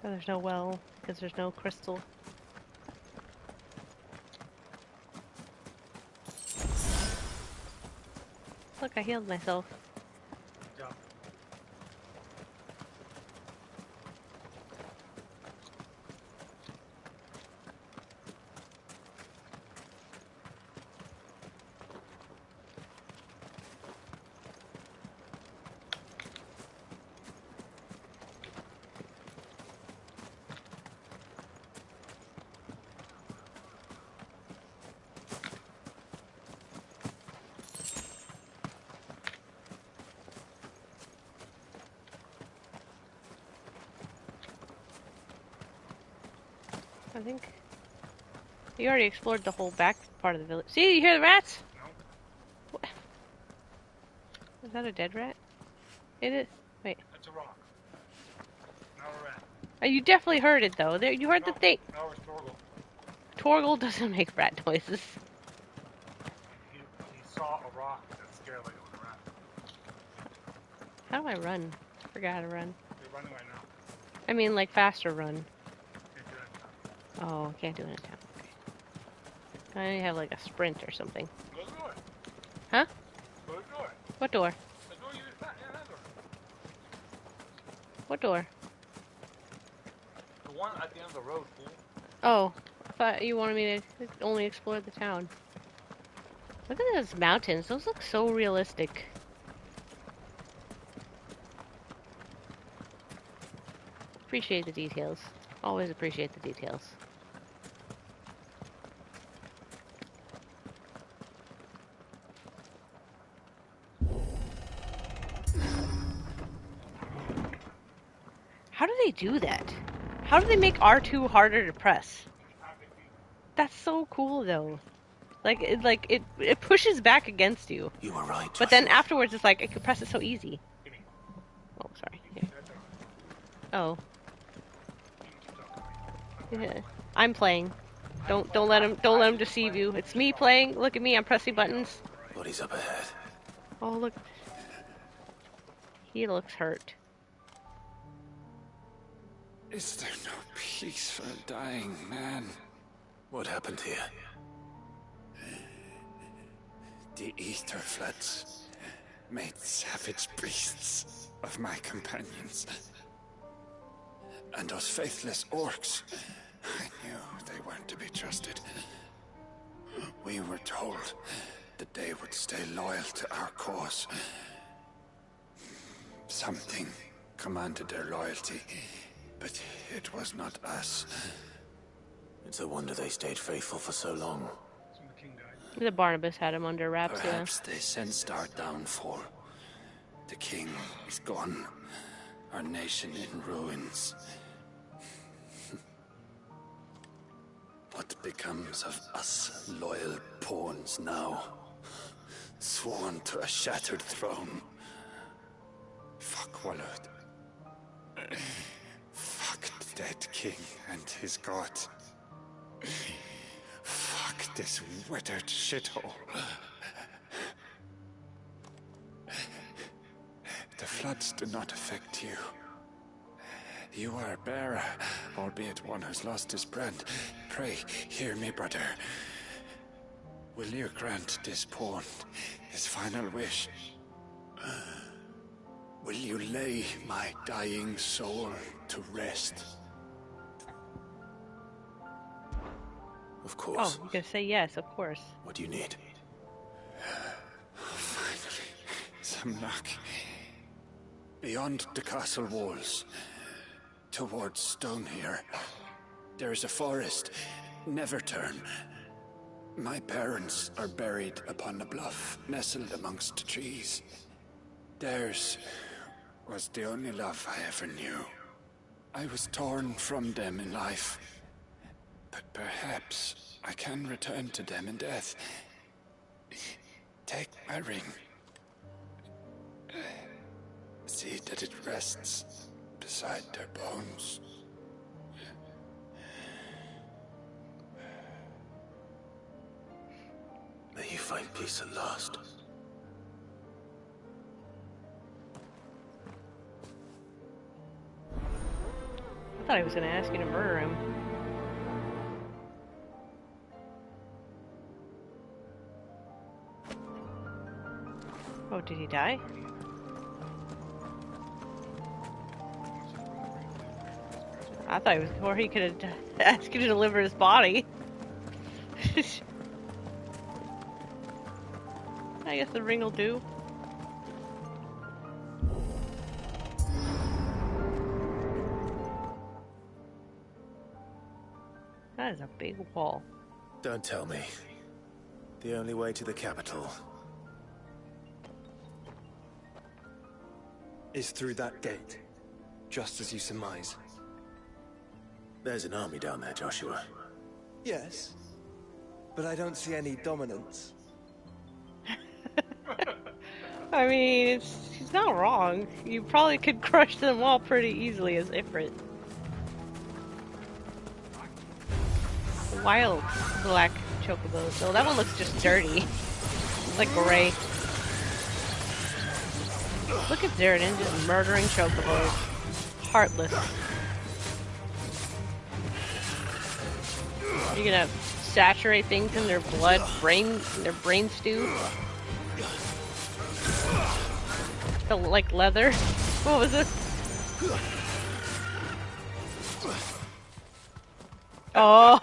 Oh, there's no well because there's no crystal. Look, I healed myself. I think you already explored the whole back part of the village. See, you hear the rats? No. What? Is that a dead rat? It is. Wait. That's a rock. Not a rat. Oh, you definitely heard it though. There, you heard the thing. No, it's Torgal. Torgal doesn't make rat noises. He saw a rock that scared like it was a rat. How do I run? I forgot how to run. You're running right now. I mean, like faster run. Can't do that Oh, can't do it in town. Okay. I have like a sprint or something. now. Go to the door. Huh? Go to the door. What door? The door you that door. What door? The one at the end of the road, fool. Oh, I thought you wanted me to only explore the town. Look at those mountains. Those look so realistic. Appreciate the details. Always appreciate the details. How do they do that? How do they make R2 harder to press? That's so cool though. It pushes back against you. You were right. But then afterwards it's like I could press it so easy. Oh, sorry. Here. Oh. Yeah. I'm playing. Don't let him deceive you. It's me playing. Look at me, I'm pressing buttons. Buddy's up ahead. Oh look. He looks hurt. Is there no peace for a dying man? What happened here? The Etherfloods made savage beasts of my companions. And those faithless orcs, I knew they weren't to be trusted. We were told that they would stay loyal to our cause. Something commanded their loyalty, but it was not us. It's a wonder they stayed faithful for so long. The Barnabas had him under wraps, Perhaps they sensed our downfall. The king is gone, our nation in ruins. What becomes of us loyal pawns now? Sworn to a shattered throne. Fuck Wallard. Fuck the dead king and his god. Fuck this withered shithole. The floods do not affect you. You are a bearer, albeit one who's lost his brand. Pray, hear me, brother. Will you grant this pawn his final wish? Will you lay my dying soul to rest? Of course. Oh, you gonna say yes, of course. What do you need? Finally, some luck. Beyond the castle walls, towards Stone here, there is a forest. Never turn. My parents are buried upon a bluff, nestled amongst the trees. Theirs was the only love I ever knew. I was torn from them in life, but perhaps I can return to them in death. Take my ring. See that it rests beside their bones. May you find peace at last. I thought he was gonna ask you to murder him. Oh, did he die? I thought he was, or he could have asked you to deliver his body. I guess the ring will do. That is a big wall. Don't tell me. The only way to the capital is through that gate, just as you surmise. There's an army down there, Joshua. Yes, but I don't see any dominance. I mean, he's not wrong. You probably could crush them all pretty easily as Ifrit. Wild black chocobos. Oh, that one looks just dirty. It's like gray. Look at Zeratin just murdering chocobos. Heartless. You're gonna saturate things in their blood, their brain stew? Like leather? What was this? Oh,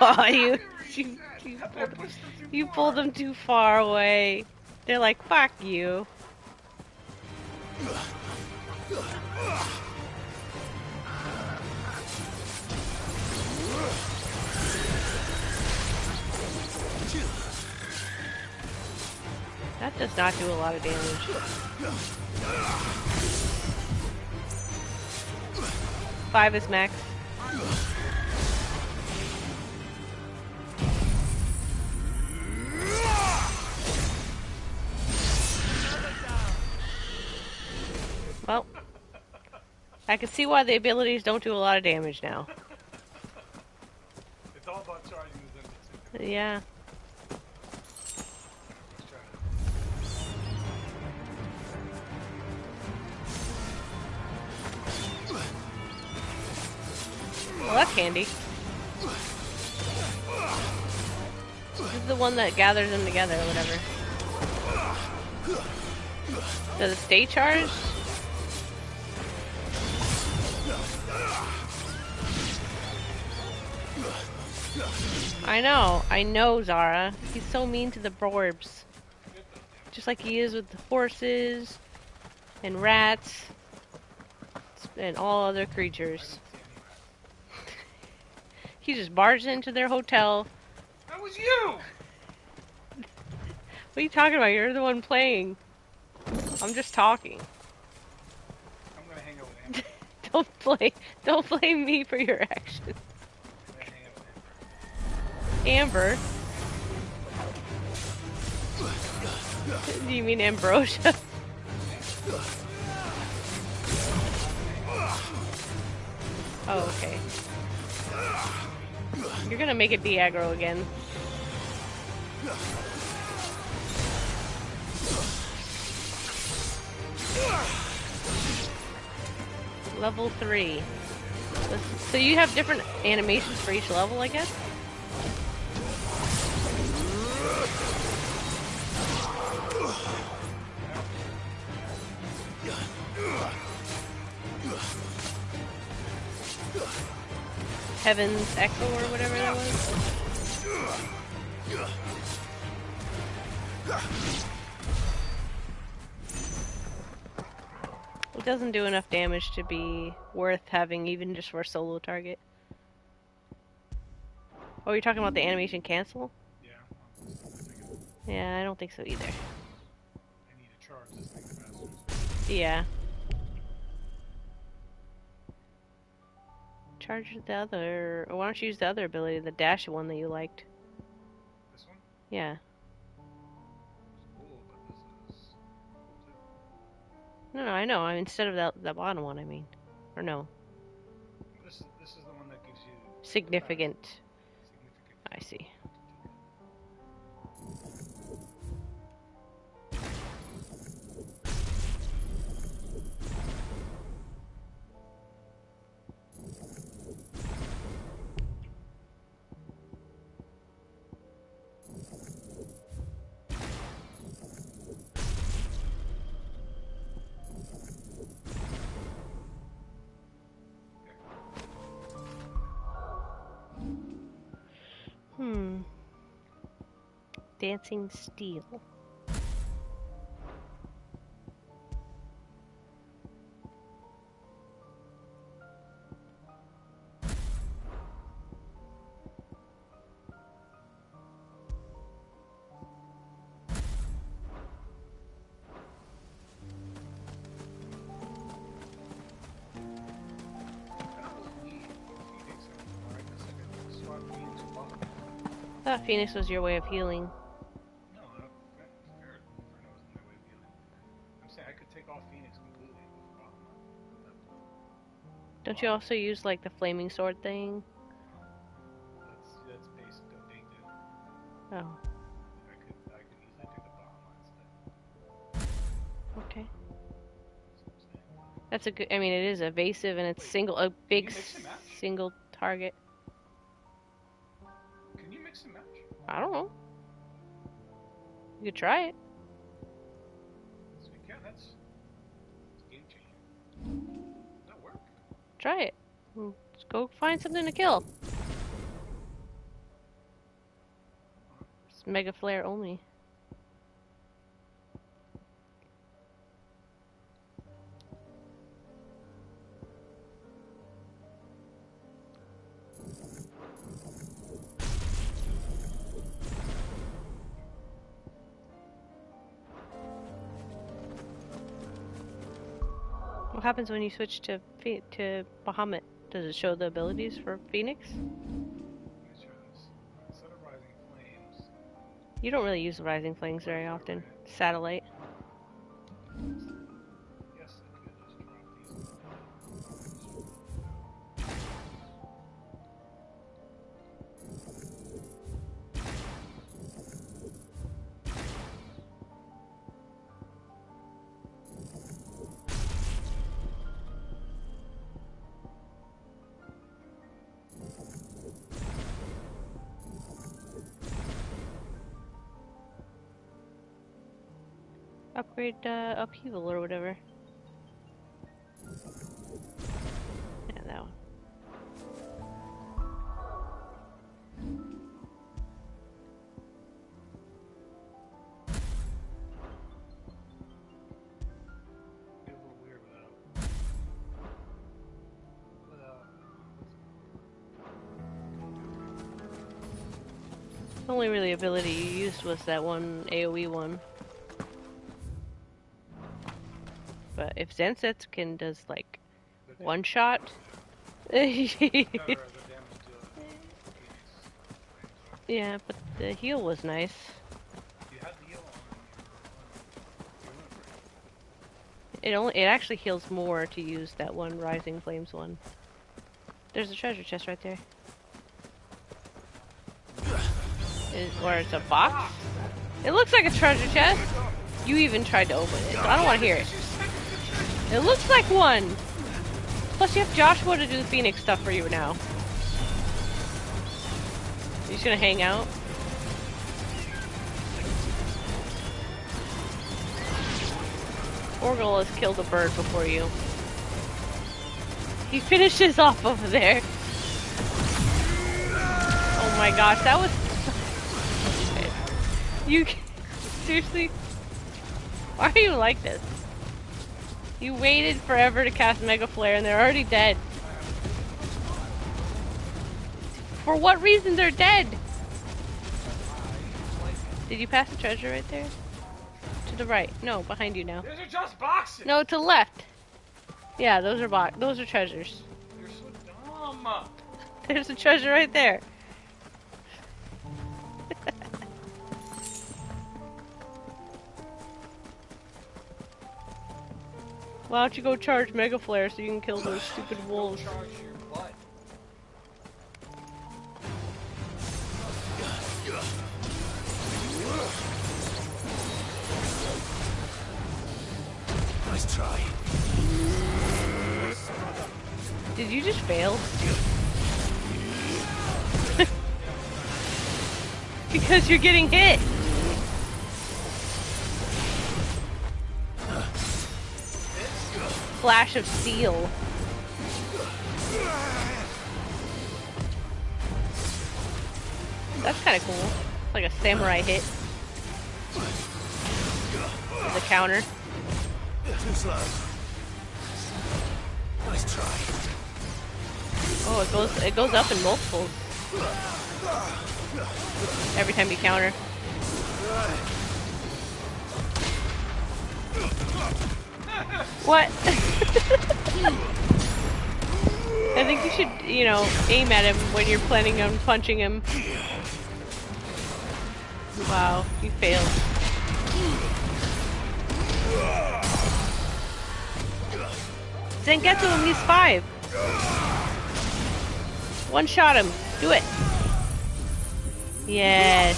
you pulled them too far away. They're like, fuck you. That does not do a lot of damage. 5 is max. Well, I can see why the abilities don't do a lot of damage now. It's all about charging the Zenitsu. Yeah. Well, that's handy. This is the one that gathers them together or whatever. Does it stay charged? I know, Zara. He's so mean to the Borbs. Just like he is with the horses and rats and all other creatures. He just barged into their hotel. That was you! What are you talking about? You're the one playing. I'm just talking. I'm gonna hang out with Amber. Don't blame me for your actions. Amber? Do you mean Ambrosia? Oh, okay. You're gonna make it be aggro again. Level 3. So you have different animations for each level, I guess? Heaven's Echo or whatever that was? It doesn't do enough damage to be worth having even just for a solo target. Oh, you're talking about the animation cancel? Yeah. Yeah, I don't think so either. I need to charge this thing faster. Yeah. Charge the other... Or why don't you use the other ability, the dash one that you liked? This one? Yeah. It's cool, but this is cool too. No, I know. I mean, instead of that bottom one, I mean. Or no. This is the one that gives you... Significant. I see. Dancing Steel. I thought Phoenix was your way of healing. No, Ferret wasn't my way of healing. I'm saying I could take off Phoenix completely with Bahamut. Don't you also use like the flaming sword thing? That's based baked in. Oh. I could easily take the Bahamut instead. Okay. That's a good. I mean, it is evasive and it's a big single target. Can you mix and match? I don't know. You could try it. So we can. That's game changing. Does that work? Try it. Let's go find something to kill. It's Mega Flare only. What happens when you switch to Bahamut? Does it show the abilities for Phoenix? Instead of Rising Flames. You don't really use Rising Flames very often. Satellite. Yes, I could just drop these. Upgrade upheaval or whatever. Yeah, that one. The only really ability you used was that one AoE one. But if Zensetsuken does like one shot, yeah, but the heal was nice. It actually heals more to use that one Rising Flames one. There's a treasure chest right there. Or it's a box? It looks like a treasure chest. You even tried to open it, so I don't want to hear it. It looks like one. Plus you have Joshua to do the Phoenix stuff for you now. You're just gonna hang out? Orgel has killed a bird before you. He finishes off over there. Oh my gosh, that was so good. You seriously? Why are you like this? You waited forever to cast Mega Flare and they're already dead. For what reason they're dead? Did you pass the treasure right there? To the right. No, behind you now. These are just boxes! No, to the left. Yeah, those are treasures. You're so dumb! There's a treasure right there. Why don't you go charge Mega Flare so you can kill those stupid wolves? Nice try. Did you just fail? Because you're getting hit. Flash of steel. That's kind of cool. Like a samurai hit. With a counter. Too slow. Nice try. Oh, it goes up in multiples. Every time you counter. What? I think you should, you know, aim at him when you're planning on punching him. Wow, you failed. Then get to him, he's 5. One shot him. Do it. Yes.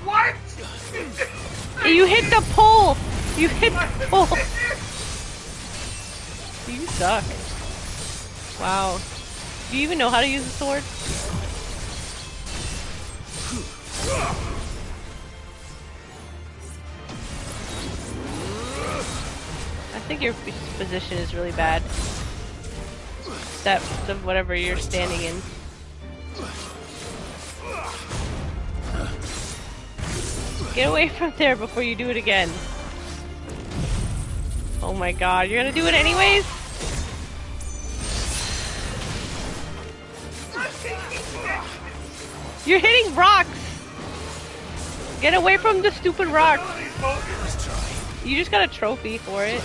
What? You hit the pole! You hit the pole! You suck. Wow. Do you even know how to use a sword? I think your position is really bad. That whatever you're standing in. Get away from there before you do it again. Oh my god, you're gonna do it anyways? You're hitting rocks! Get away from the stupid rocks! You just got a trophy for it.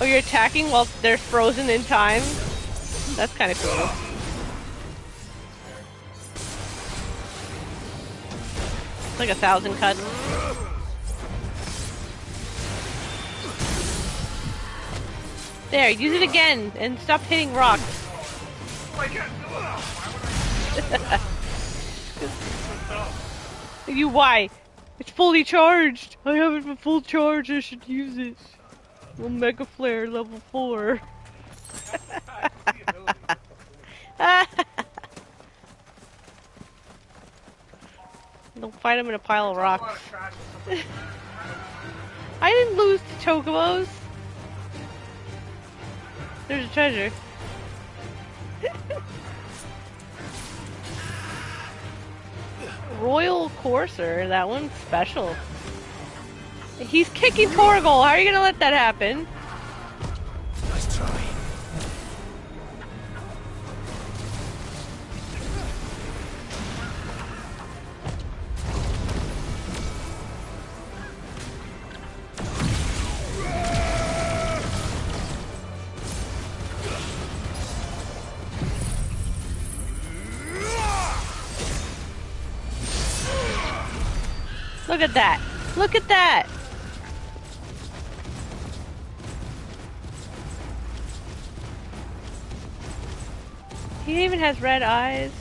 Oh, you're attacking while they're frozen in time? That's kind of cool. It's like 1,000 cuts. There, use it again and stop hitting rocks. You why? It's fully charged. I have it for full charge. I should use it. Omega Flare level 4. Don't fight him in a pile of rocks. I didn't lose to Chocobos. There's a treasure. Royal Courser, that one's special. He's kicking Torgal. How are you gonna let that happen? Nice try. Look at that. Look at that. He even has red eyes.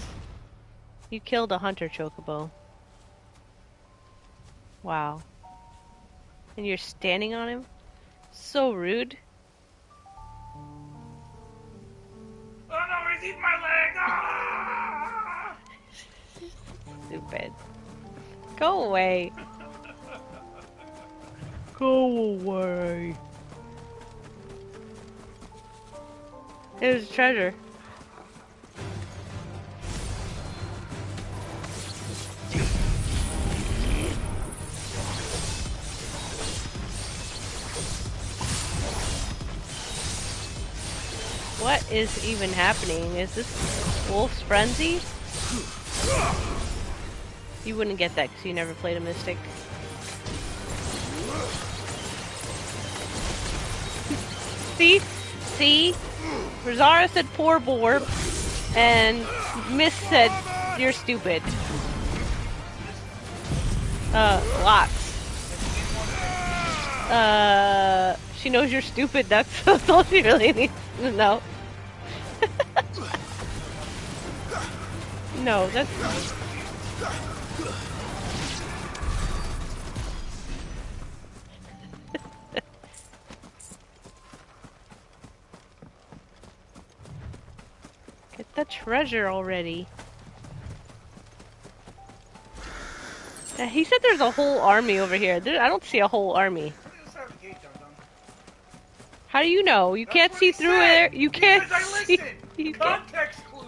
You killed a hunter chocobo. Wow. And you're standing on him? So rude. Oh no, he's eating my leg! Ah! Stupid. Go away. Go away. There's a treasure. What is even happening? Is this Wolf's Frenzy? You wouldn't get that because you never played a Mystic. See? See? Rosara said poor Borb, and Miss said you're stupid. Lots. She knows you're stupid, that's all she really needs to know. No, that's... Get the treasure already. Yeah, he said there's a whole army over here. I don't see a whole army. How do you know? You can't see through it. You can't see.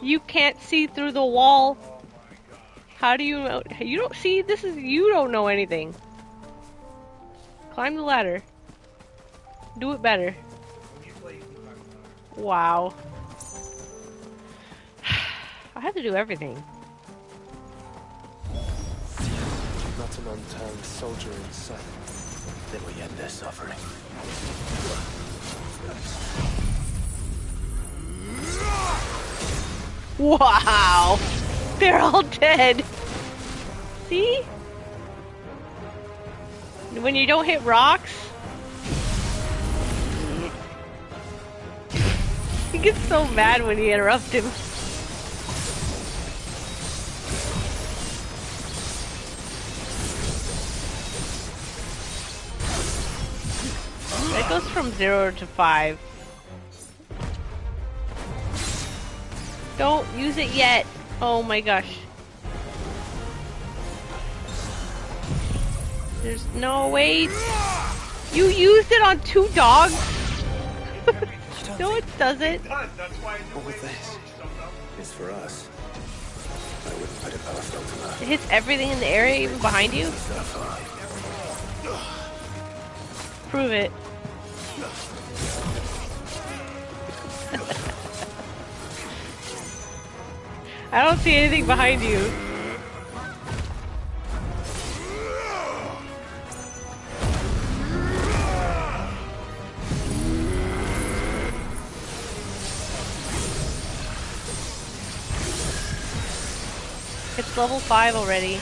You can't see through the wall. How do you know? You don't see. This is you don't know anything. Climb the ladder. Do it better. Wow. I have to do everything. Not an unturned soldier in sight. Then we end their suffering. Wow! They're all dead! See? When you don't hit rocks? He gets so mad when you interrupt him. It goes from 0 to 5. Don't use it yet. Oh my gosh. There's no way. You used it on 2 dogs? No, it doesn't. What was this? It's for us. I wouldn't put it past Ultima. It hits everything in the area, even behind you? Prove it. I don't see anything behind you. It's level 5 already.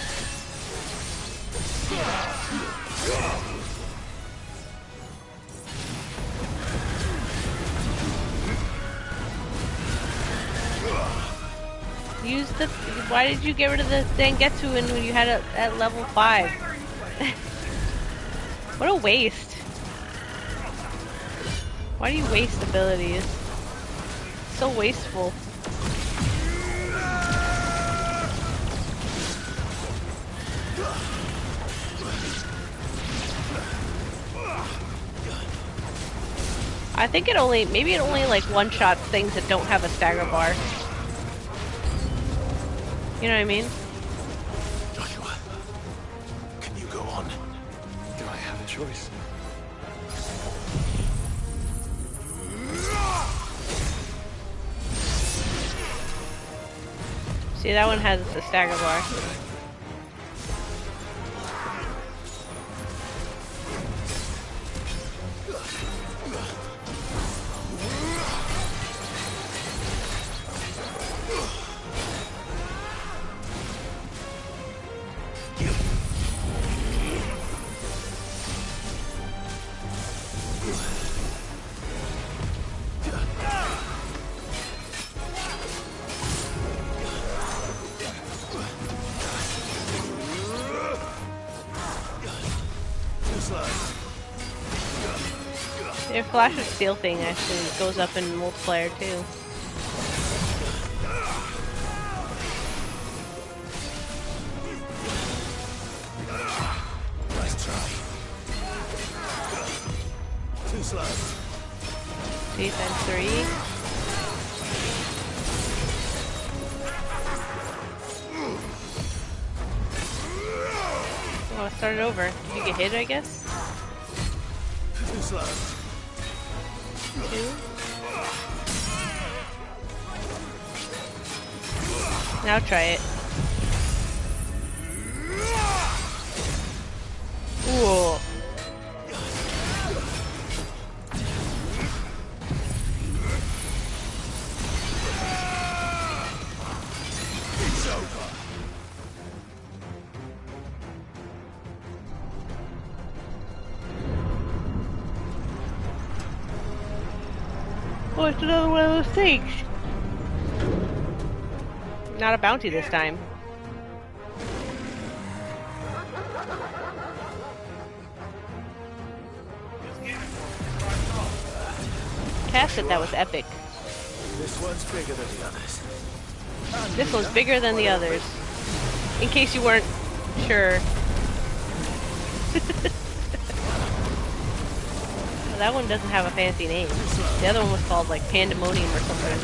Use the... Why did you get rid of the Zangetsu when you had it at level 5? What a waste. Why do you waste abilities? So wasteful. I think maybe it only like one-shots things that don't have a stagger bar. You know what I mean? Joshua, can you go on? Do I have a choice? See, that one has the stagger bar. Their flash of steel thing actually goes up in multiplayer too. Nice try. Too slow. Defense 3. Oh, it started over. Did you get hit, I guess? Too slow. 2. Now try it. Ooh. It's over. Oh, it's another one of those things. Not a bounty this time. Cass said that was epic. This one's bigger than the others. This one's bigger than the others. In case you weren't sure. Well, that one doesn't have a fancy name. The other one was called like Pandemonium or something.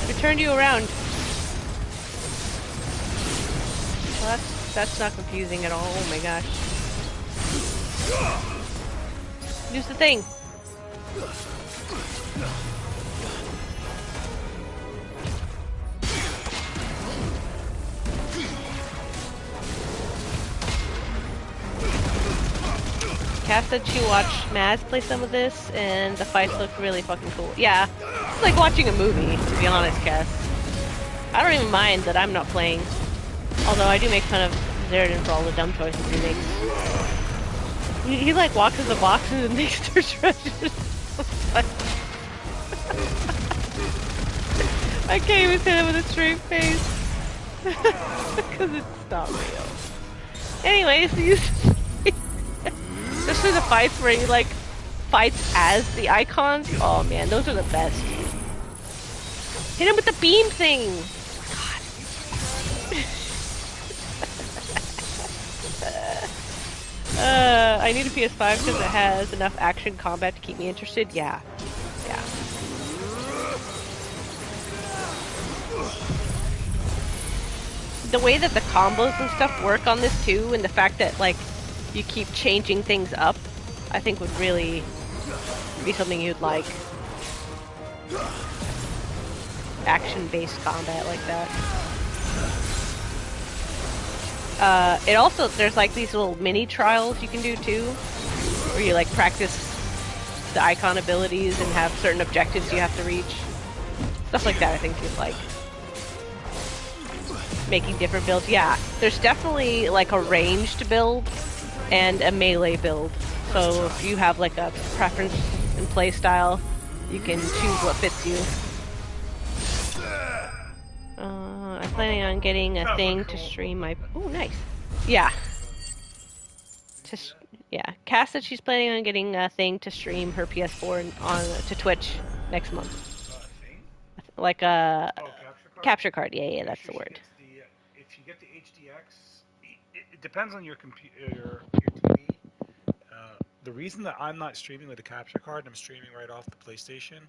We turned you around. Well, that's not confusing at all. Oh my gosh. Use the thing. Cass said she watched Maz play some of this, and the fights looked really fucking cool. Yeah, it's like watching a movie, to be honest, Cass. I don't even mind that I'm not playing. Although I do make fun of Zerdin for all the dumb choices he makes. He like walks in the boxes and makes their treasures. I can't even hit him with a straight face. Because it's not real. Anyways, especially the fights where he like fights as the icons. Oh man, those are the best. Hit him with the beam thing! I need a PS5 because it has enough action combat to keep me interested. Yeah. Yeah. The way that the combos and stuff work on this too, and the fact that like you keep changing things up, I think would really be something you'd like. Action-based combat like that. It also, there's like these little mini trials you can do too, where you like practice the icon abilities and have certain objectives you have to reach. Stuff like that I think you'd like. Making different builds. Yeah, there's definitely like a ranged build and a melee build. So if you have like a preference in play style, you can choose what fits you. I'm planning on getting a thing to stream my... Oh, nice. Yeah. Yeah. Cass said she's planning on getting a thing to stream her PS4 to Twitch next month. like a capture card. Yeah, that's the word. If you get the HDX, it depends on your your TV. The reason that I'm not streaming with a capture card and I'm streaming right off the PlayStation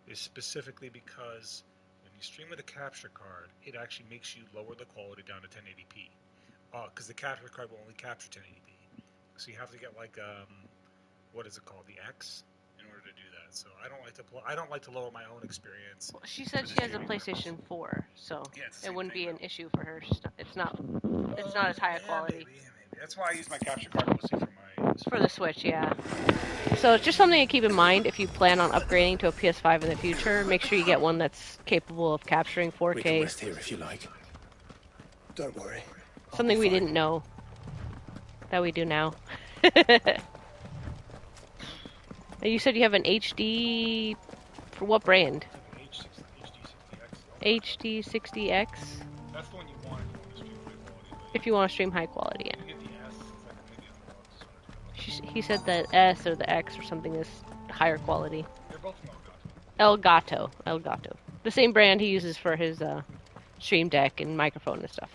is specifically because when you stream with a capture card, it actually makes you lower the quality down to 1080p. Because the capture card will only capture 1080p. So you have to get like what is it called, the X, in order to do that. So I don't like to lower my own experience. Well, she said she has a PlayStation 4, so it wouldn't be an issue for her. It's not as high a quality. Maybe. That's why I use my capture card mostly for the Switch, yeah. So it's just something to keep in mind if you plan on upgrading to a PS5 in the future. Make sure you get one that's capable of capturing 4K. We can rest here if you like. Don't worry. Something we didn't know that we do now. You said you have an HD for what brand? HD60X. That's the one you want if you want to stream high quality. Yeah. He said the S or the X or something is higher quality. They're both Elgato. The same brand he uses for his stream deck and microphone and stuff.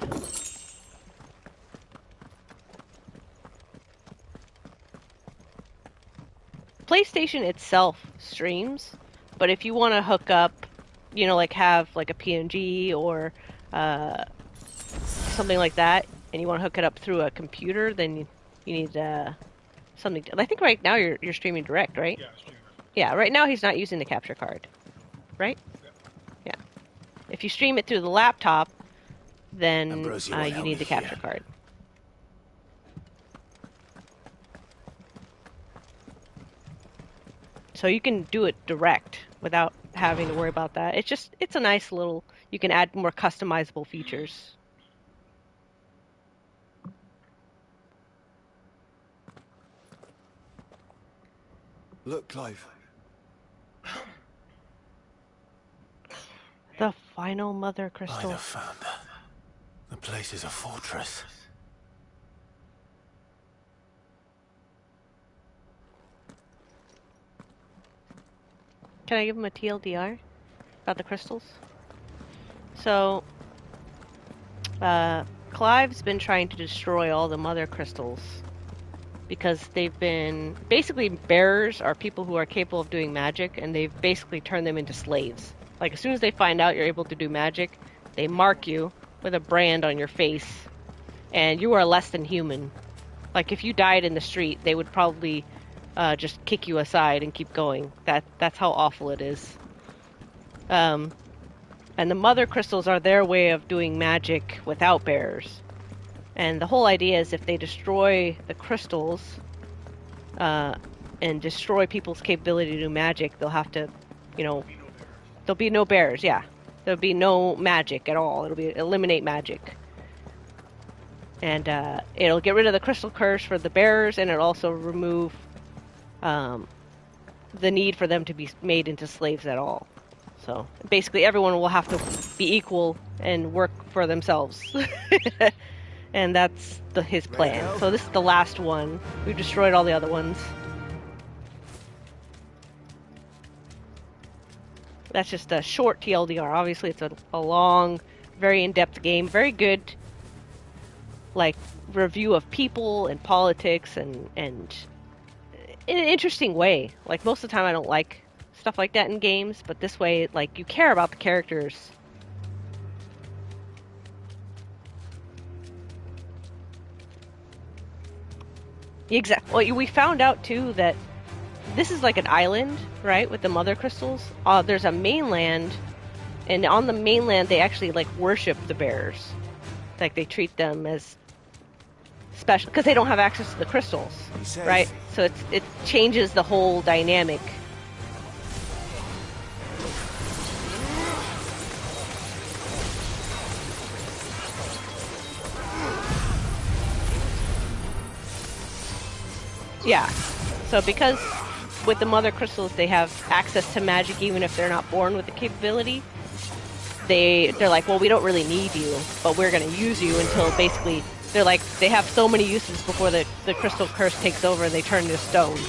PlayStation itself streams, but if you want to hook up, you know, like have like a PNG or something like that, and you want to hook it up through a computer, then you need something. I think right now you're streaming direct, right? Yeah, streaming. Yeah, right now he's not using the capture card, right? Yeah. If you stream it through the laptop, then you need the capture card. So you can do it direct without having to worry about that. It's a nice little, you can add more customizable features. Look, Clive. The final mother crystal. I found that. The place is a fortress. Can I give him a TLDR about the crystals? So, Clive's been trying to destroy all the mother crystals because they've been... Basically, bearers are people who are capable of doing magic, and they've basically turned them into slaves. Like, as soon as they find out you're able to do magic, they mark you with a brand on your face, and you are less than human. Like, if you died in the street, they would probably... just kick you aside and keep going. That's how awful it is. And the mother crystals are their way of doing magic without bearers. And the whole idea is if they destroy the crystals and destroy people's capability to do magic, they'll have to, there'll be no bearers, yeah. There'll be no magic at all. It'll be eliminate magic. And it'll get rid of the crystal curse for the bearers, and it'll also remove the need for them to be made into slaves at all. So basically everyone will have to be equal and work for themselves. And that's his plan. So this is the last one. We've destroyed all the other ones. That's just a short TLDR. Obviously it's a long, very in-depth game. Very good like review of people and politics and in an interesting way. Like, most of the time I don't like stuff like that in games, but this way, like, you care about the characters. Exactly. Well, we found out, too, that this is like an island, right, with the mother crystals. There's a mainland, and on the mainland, they actually, like, worship the bearers. Like, they treat them as special because they don't have access to the crystals, right? So it changes the whole dynamic. Yeah. So because with the mother crystals they have access to magic even if they're not born with the capability, they're like, well, we don't really need you, but we're going to use you until basically they're like, they have so many uses before the crystal curse takes over and they turn into stone.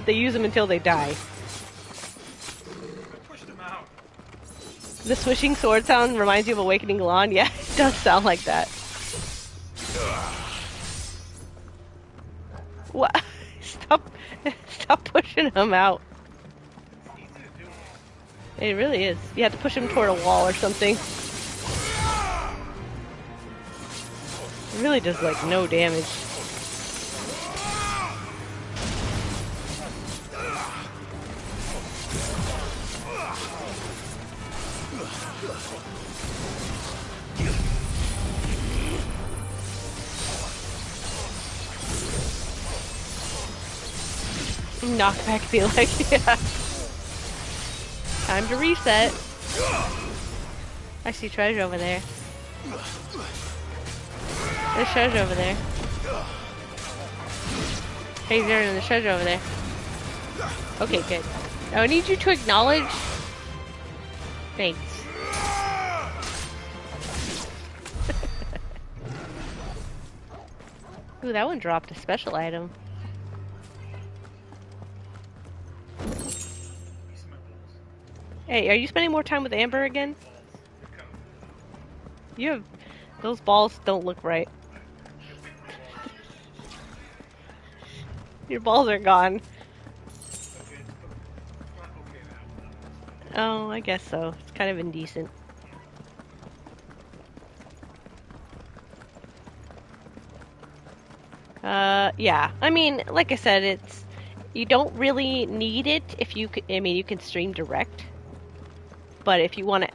They use them until they die. Push them out. The swishing sword sound reminds you of Awakening Lawn. Yeah, it does sound like that. What? Stop pushing him out. It really is. You have to push him toward a wall or something. It really does like no damage. Knockback feel like, yeah. Time to reset. I see treasure over there. There's treasure over there. Hey, there's treasure over there. Okay, good. Now I need you to acknowledge. Thanks. Ooh, that one dropped a special item. Hey, are you spending more time with Amber again? You have... Those balls don't look right. Your balls are gone. Oh, I guess so. It's kind of indecent. Yeah. I mean, like I said, it's... You don't really need it if you could... I mean, you can stream direct. But if you want to...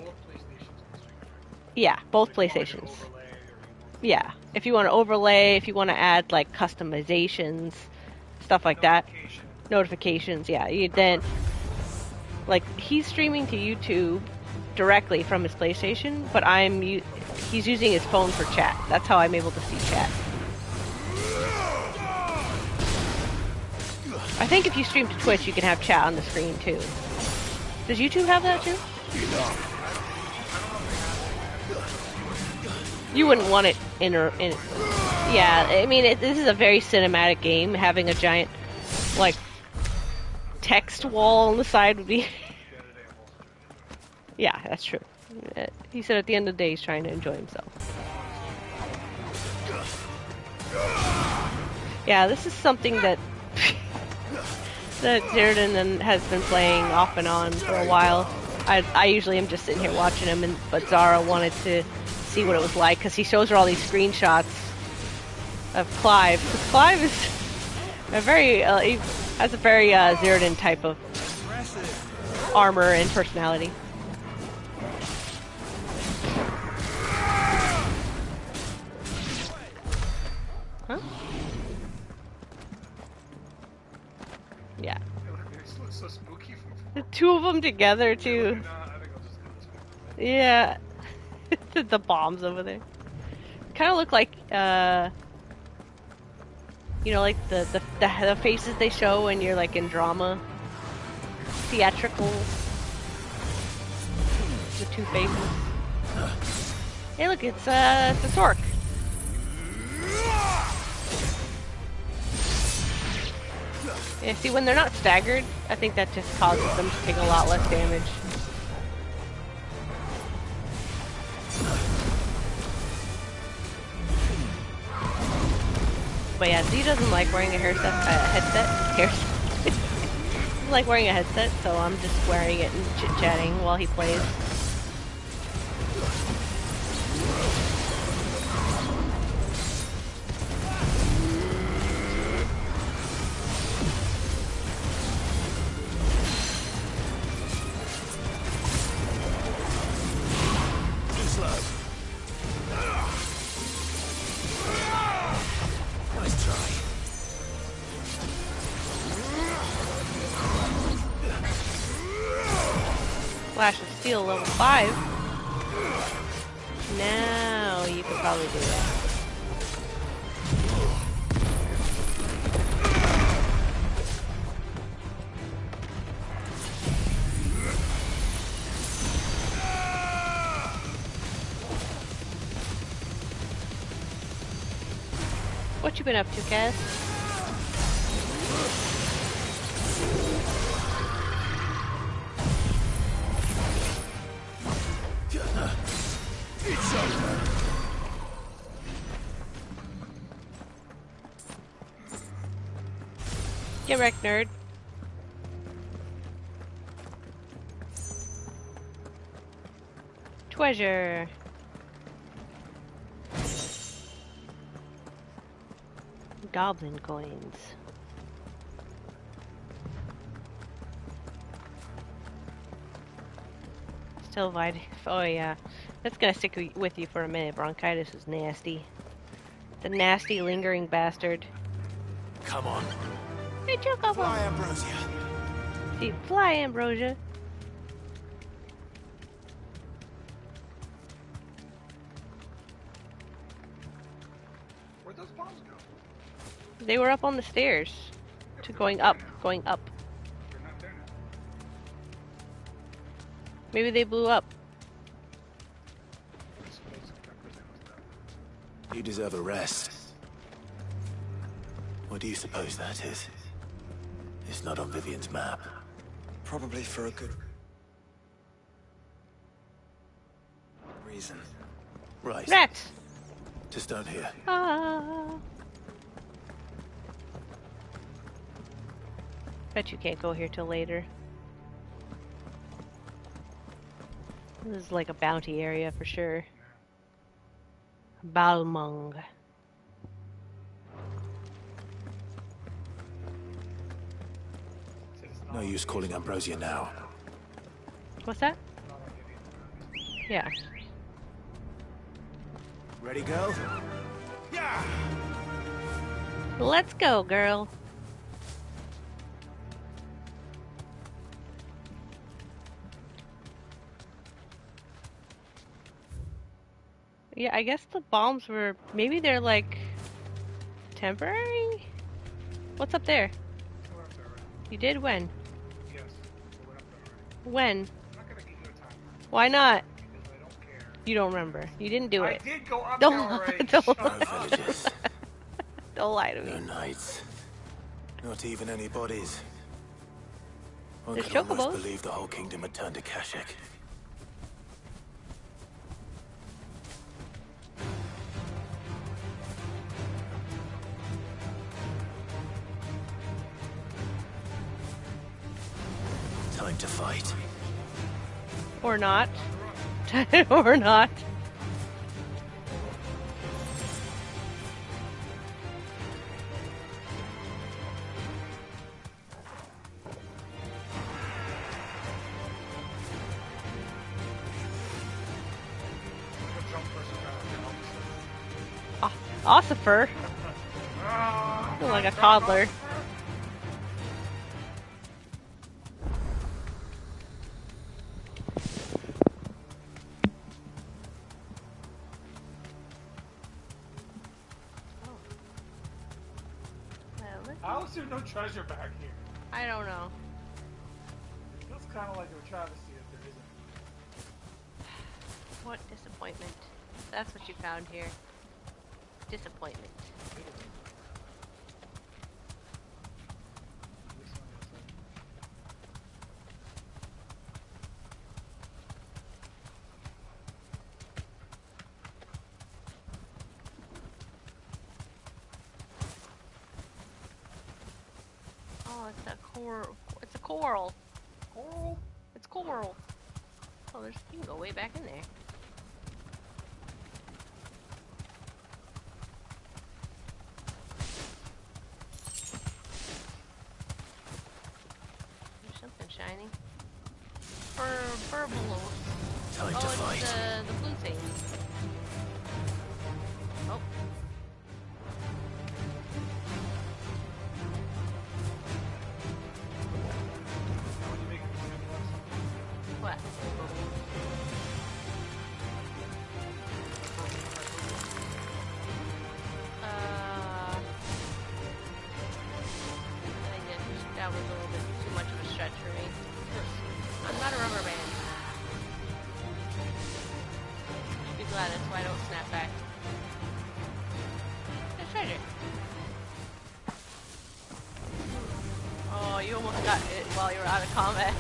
Yeah, both PlayStations. Yeah. If you want to overlay, if you want to add, like, customizations, stuff like that. Notifications, yeah. You then... Like, he's streaming to YouTube directly from his PlayStation, but he's using his phone for chat. That's how I'm able to see chat. I think if you stream to Twitch, you can have chat on the screen, too. Does YouTube have that, too? You wouldn't want it in... Yeah, I mean, this is a very cinematic game. Having a giant, like... text wall on the side would be... Yeah, that's true. He said at the end of the day he's trying to enjoy himself. Yeah, this is something that that Zerdan has been playing off and on for a while. I usually am just sitting here watching him, but Zara wanted to see what it was like because he shows her all these screenshots of Clive. Because Clive is a very... he has a very Zerdan type of armor and personality. Huh? Yeah. The two of them together, too. Yeah. The bombs over there. Kind of look like, you know, like the faces they show when you're like in drama, theatrical. The two faces. Hey, look, it's a Sork. Yeah, see, when they're not staggered, I think that just causes them to take a lot less damage. But yeah, Z doesn't like wearing a headset. Doesn't like wearing a headset, so I'm just wearing it and chit-chatting while he plays. Flash of Steel level 5. Now you could probably do it. What you been up to, Cass? Get wrecked, nerd. Treasure. Goblin coins. Still vitamin. Oh yeah, that's gonna stick with you for a minute. Bronchitis is nasty. The nasty, lingering bastard. Come on. Hey, Chocobo. Fly, Ambrosia. See, fly, Ambrosia. Where'd those bombs go? They were up on the stairs. To going up, going up. They're not there now. Maybe they blew up. You deserve a rest. What do you suppose that is? It's not on Vivian's map. Probably for a good reason. Right. Rats! To stone here. Ah. Bet you can't go here till later. This is like a bounty area for sure. Balmung. No use calling Ambrosia now. What's that? Yeah. Ready, girl? Yeah! Let's go, girl. Yeah, I guess the bombs were... Maybe they're like... temporary? What's up there? You did when? Yes. We're up there already. When? I'm not gonna give you a time. Why not? Because I don't care. You don't remember. You didn't do it. I did go up Don't there lie. already. Don't Shut lie. No villages. Don't lie to me. No knights. Not even any bodies. One There's could almost chocobos. believe the whole kingdom had turned to Kashyyyk. Time to fight. Or not. Or not. Ossifer. Feel like a toddler. How is there no treasure back here? I don't know. It feels kind of like a travesty if there isn't. What disappointment. That's what you found here. Disappointment. Oh, it's a coral. It's a coral. Coral? It's coral. Oh, there's. You can go way back in there. There's something shiny. Burbulos. Time to Oh, fight. it's the blue thing. Oh. What? I think that was a little bit too much of a stretch for me. I'm not a rubber band. You'd be glad that's why I don't snap back. There's treasure. Oh, you almost got it while you were out of combat.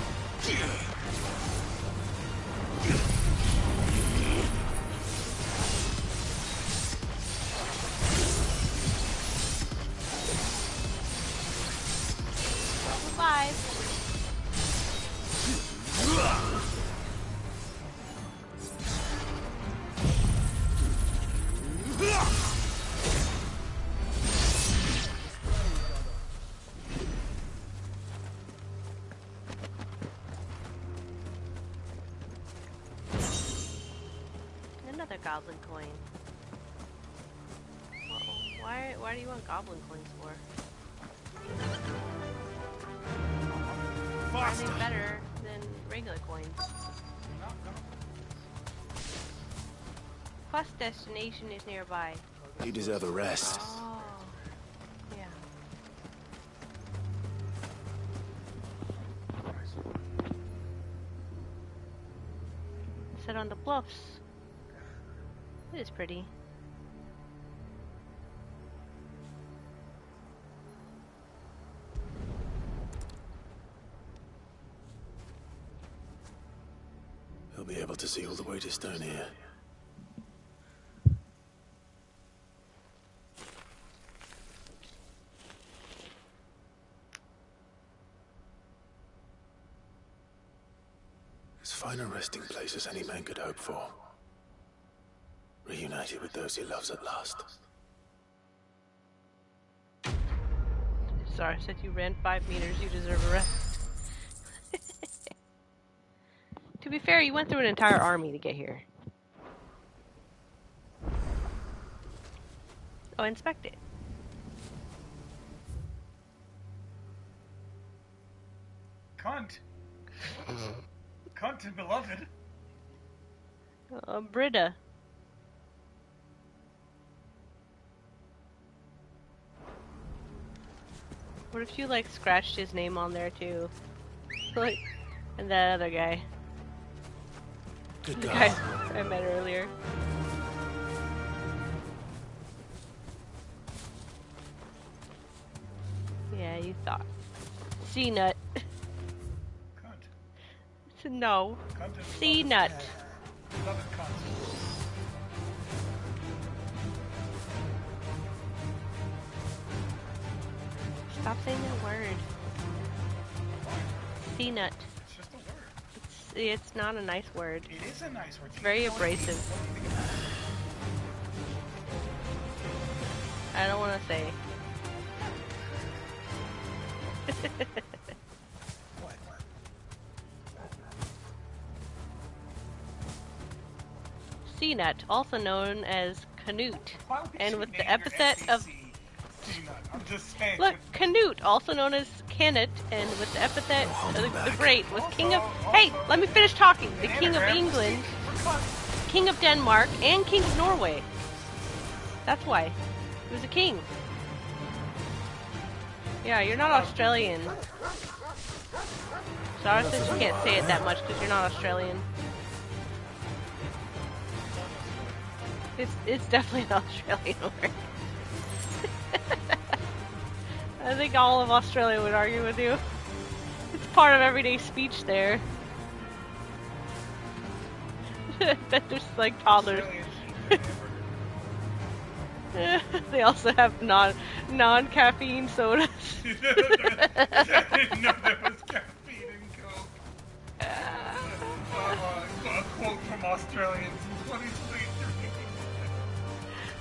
Another goblin coin. Why do you want goblin coins for? Anything better than regular coins. Quest destination is nearby. You deserve a rest. Oh, yeah. Sit on the bluffs. It is pretty. He'll be able to see all the way to Stone here. As fine a resting place as any man could hope for. Reunited with those he loves at last. Sorry, since you ran 5 meters, you deserve a rest. To be fair, you went through an entire army to get here. Oh, inspect it. Cunt. Cunt and beloved. Britta. What if you, like, scratched his name on there, too? Like, and that other guy. Good The guy. guy I met earlier. Yeah, you thought. C-nut. No. C-nut. Stop saying that word. C-nut. It's just a word. It's not a nice word. It is a nice word. It's very abrasive. I don't want to say. C-nut, also known as Canute, and with the epithet of I'm just saying. look, Canute, also known as Canute, and with the epithet of the Great, was king of. Hey, let me finish talking. The king of England, king of Denmark, and king of Norway. That's why he was a king. Yeah, you're not Australian. Sorry, since you can't say it that much because you're not Australian. It's definitely an Australian word. I think all of Australia would argue with you. It's part of everyday speech there. Bet there's like toddlers. They also have non-caffeine sodas. I didn't know there was caffeine in Coke. A quote from Australians in 2023.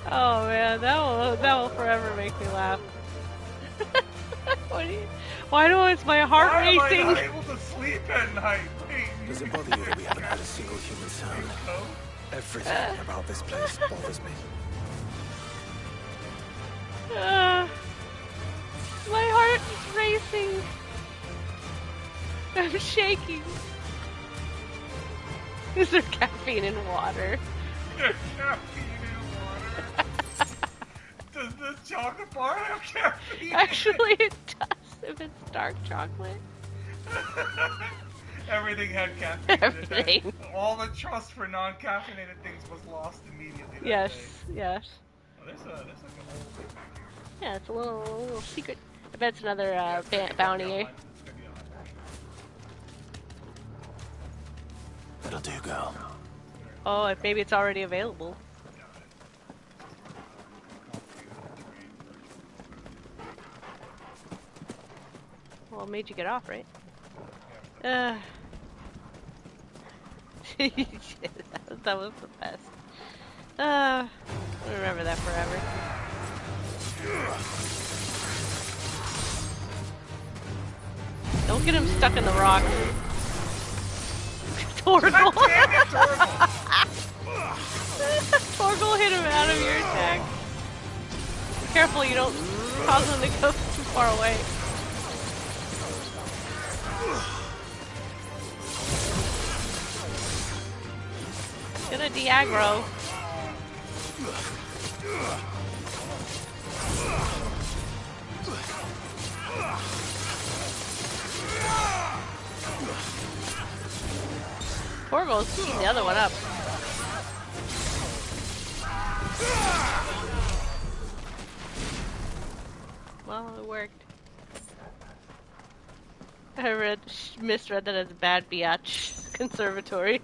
Oh man, that will forever make me laugh. Why is my heart racing? Why am I not able to sleep at night? Does it bother you that we haven't had a single human sound? Everything about this place bothers me. My heart is racing. I'm shaking. Is there caffeine in water? There's caffeine in water. Does the chocolate bar have caffeine? Actually, it does if it's dark chocolate. Everything had caffeine. Everything. All the trust for non-caffeinated things was lost immediately. Yes, yes. Oh, there's like a whole thing back here. Yeah, it's a little secret. I bet it's another bounty. That'll do, girl. Oh, maybe it's already available. Well, it made you get off, right? That was the best. I'll remember that forever. Don't get him stuck in the rock. Torgal! Torgal hit him out of your attack. Be careful you don't cause him to go too far away. Gonna de-aggro. Torgal's beating the other one up. Well, it worked. I misread that as Bad Biatch Conservatory.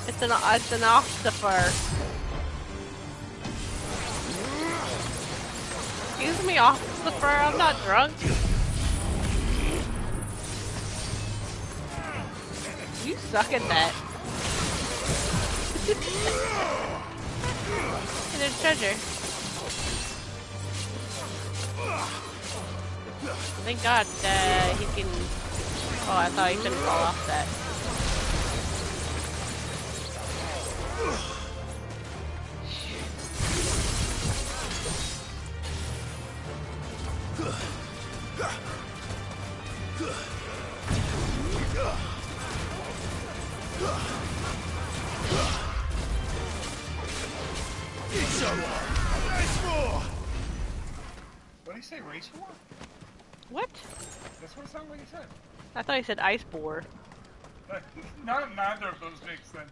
It's an Octofer. Excuse me, Octofer, I'm not drunk. You suck at that. Hidden treasure. Thank God he can... Oh, I thought he couldn't fall off that. What did he say, race war? What? That's what it sounded like he said. I thought he said ice boar. Neither of those make sense.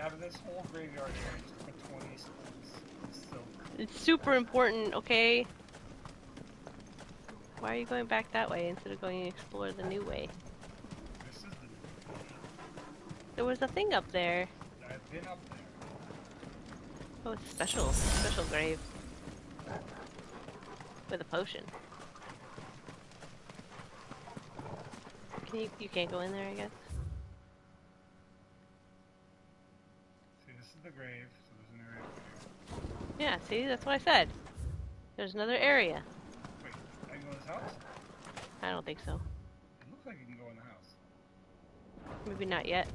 Out of this whole graveyard area, just put 20 stones. It's super important, okay? Why are you going back that way instead of going to explore the new way? This is the new way. There was a thing up there. I've been up there. Oh, it's a special grave. With a potion. You can't go in there, I guess? See, this is the grave, so there's an area up there. Yeah, see, that's what I said. There's another area. Wait, I can go in this house? I don't think so. It looks like you can go in the house. Maybe not yet.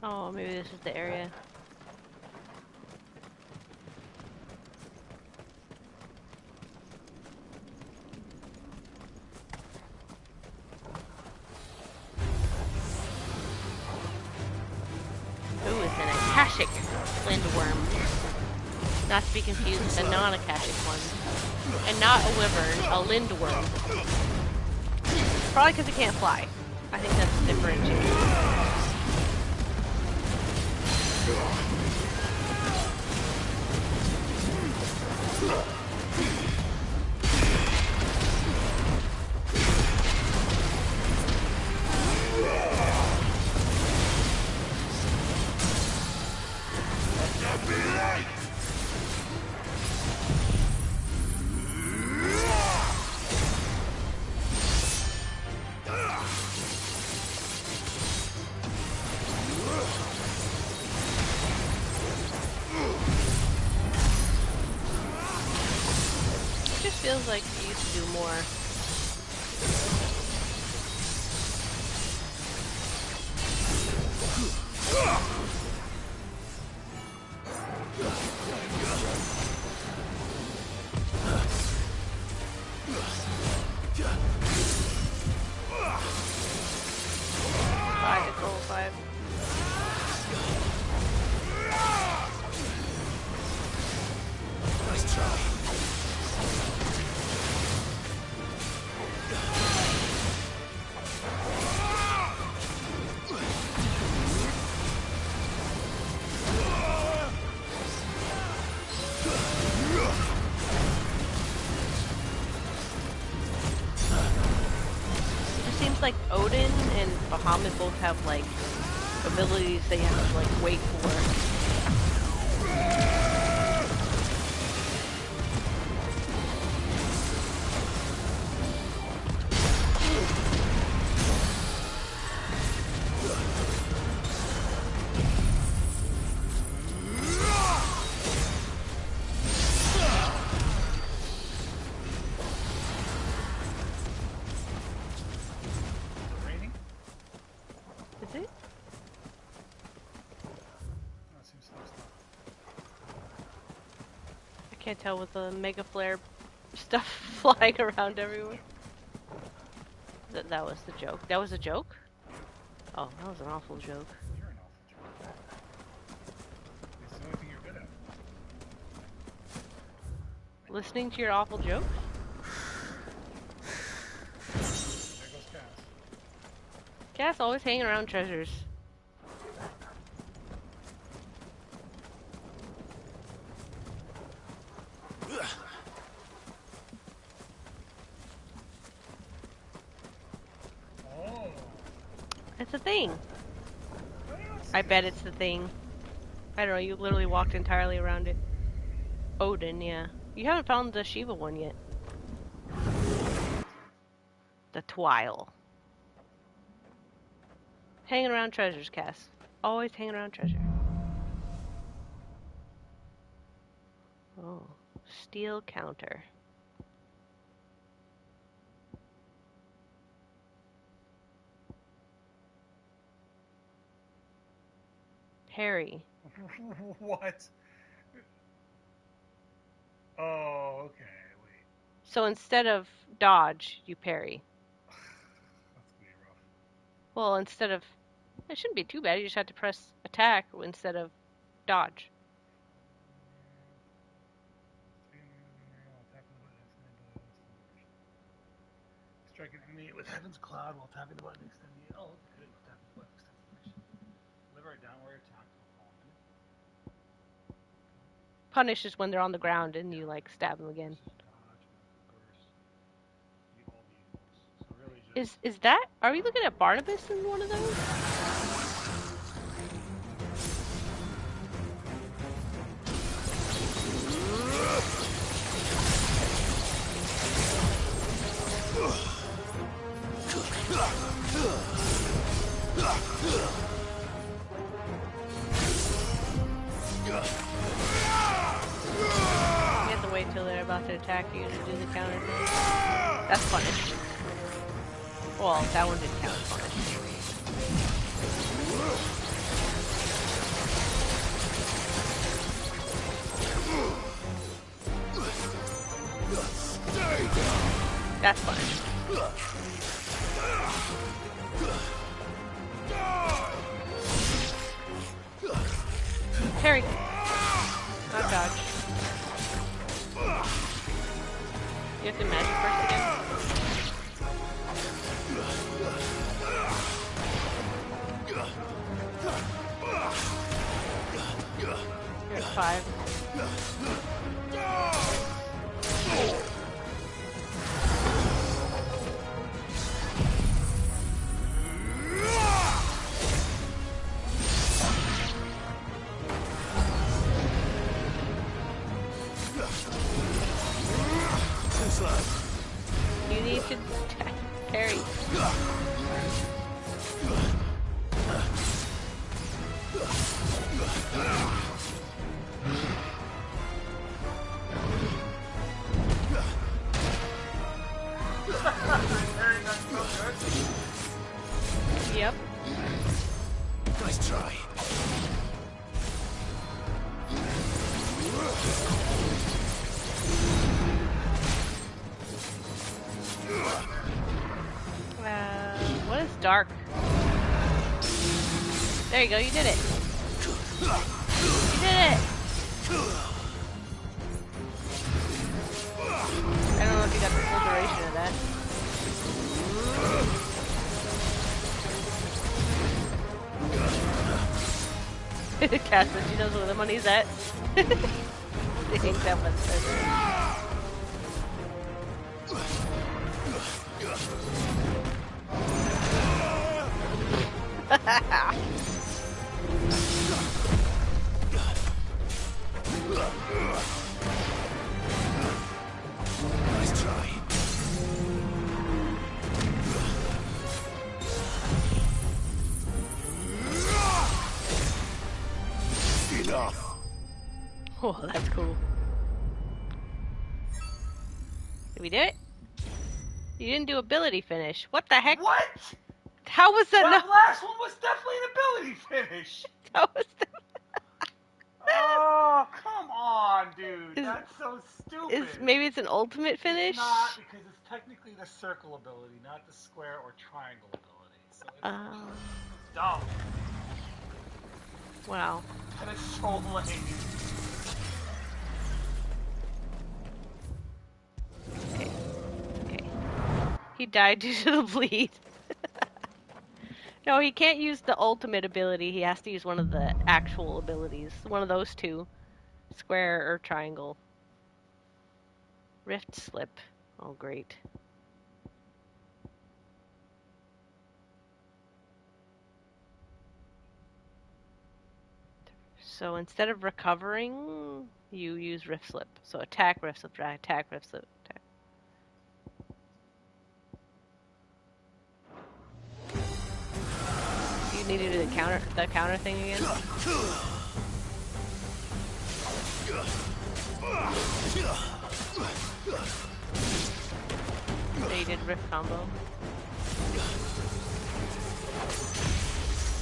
Oh, maybe this is the area. Ooh, it's an Akashic Lindworm. Not to be confused with a non-Akashic one. And not a wyvern, a Lindworm. Probably because it can't fly. I think that's differentiating. Feels like you used to do more. Five. Nice try. like Odin and Bahamut both have like abilities that you have to like wait for. Can't tell with the mega flare stuff flying around everywhere. That was the joke. That was a joke? Oh, that was an awful joke. You're an awful joke. It's the only thing you're good at. Listening to your awful jokes? There goes Cass. Cass always hanging around treasures. It's a thing. I bet it's the thing. I don't know, you literally walked entirely around it. Odin, yeah. You haven't found the Shiva one yet. The Twile. Hanging around treasures, Cass. Always hanging around treasure. Oh. Steel counter. Harry. What? Oh, okay, wait. So instead of dodge, you parry. That's gonna be rough. Well, instead of... It shouldn't be too bad, you just have to press attack instead of dodge. Strike an enemy with Heaven's Cloud while tapping the button, extend the L. Good with tapping the button, extend the mission. Deliver a downward attack to a opponent. Punish is when they're on the ground and you like stab them again. Is that? Are we looking at Barnabas in one of those? You have to wait till they're about to attack you to do the counter thing. That's punished. Well, that one didn't count as punished. That's punished. Parry. Not dodge. You have to magic first again? You're at 5. You need to parry. Yep. Nice try. What is dark? There you go, you did it. You did it! I don't know if you got the full duration of that. Cass said she knows where the money's at. They think that much better. Nice try. Enough. Oh, that's cool. Did we do it? You didn't do ability finish. What the heck? What? How was that? That No. last one was definitely an ability finish. That was Oh, come on, dude. Is- That's so stupid. maybe it's an ultimate finish? It's not, because it's technically the circle ability, not the square or triangle ability. So it's dumb. Wow. That is so lame. Okay. He died due to the bleed. No, he can't use the ultimate ability. He has to use one of the actual abilities. One of those two. Square or triangle. Rift slip. Oh, great. So instead of recovering, you use rift slip. So attack, rift slip, attack, rift slip, attack. You need to do the counter thing again? So you did rift combo.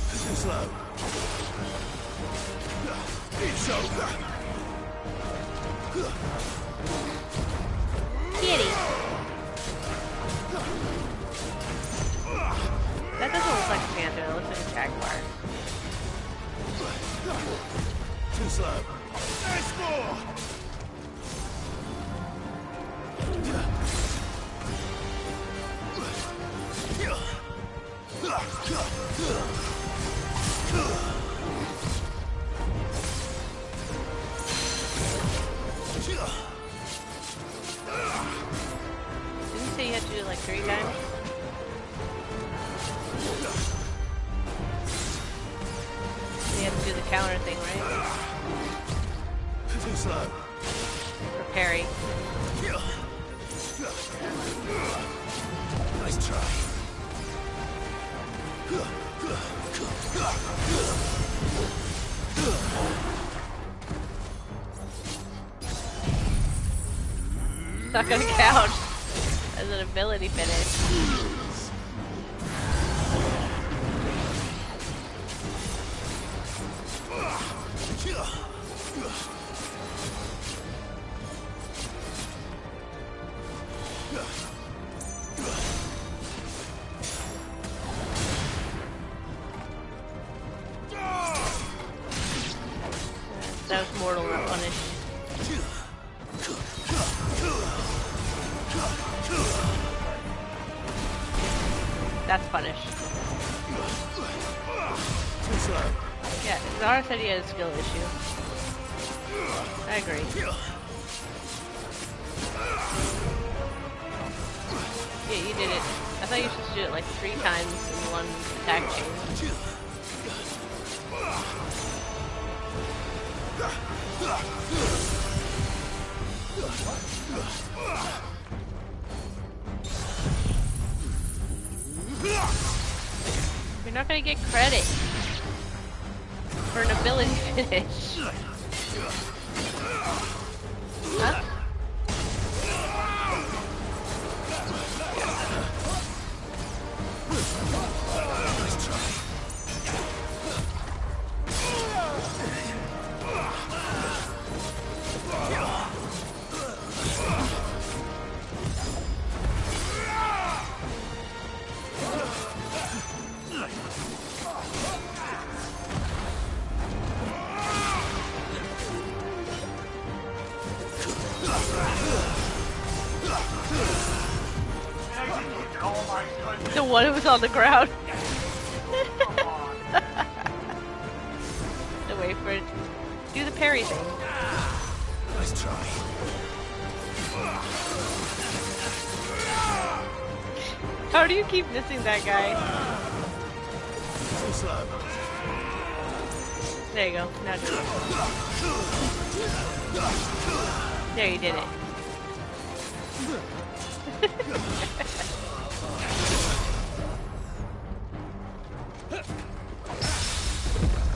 Too slow. It's over. Kitty! That doesn't look like a panther, it looks like a jaguar. Too slow. There's more. Didn't you say you had to do it like 3 times? You have to do the counter thing, right? Too slow. For parry. Nice try. It's not gonna count as an ability finish. That was mortal, not punish. That's punish. Too slow. Yeah, Zara said he had a skill issue. I agree. Yeah, you did it. I thought you were supposed to do it like 3 times in one attack chain. You're not gonna get credit for an ability finish. Huh? The one who was on the ground. To wait for it. Do the parry thing. Nice try. How do you keep missing that guy? Too slow. There you go. Now do it. There, you did it.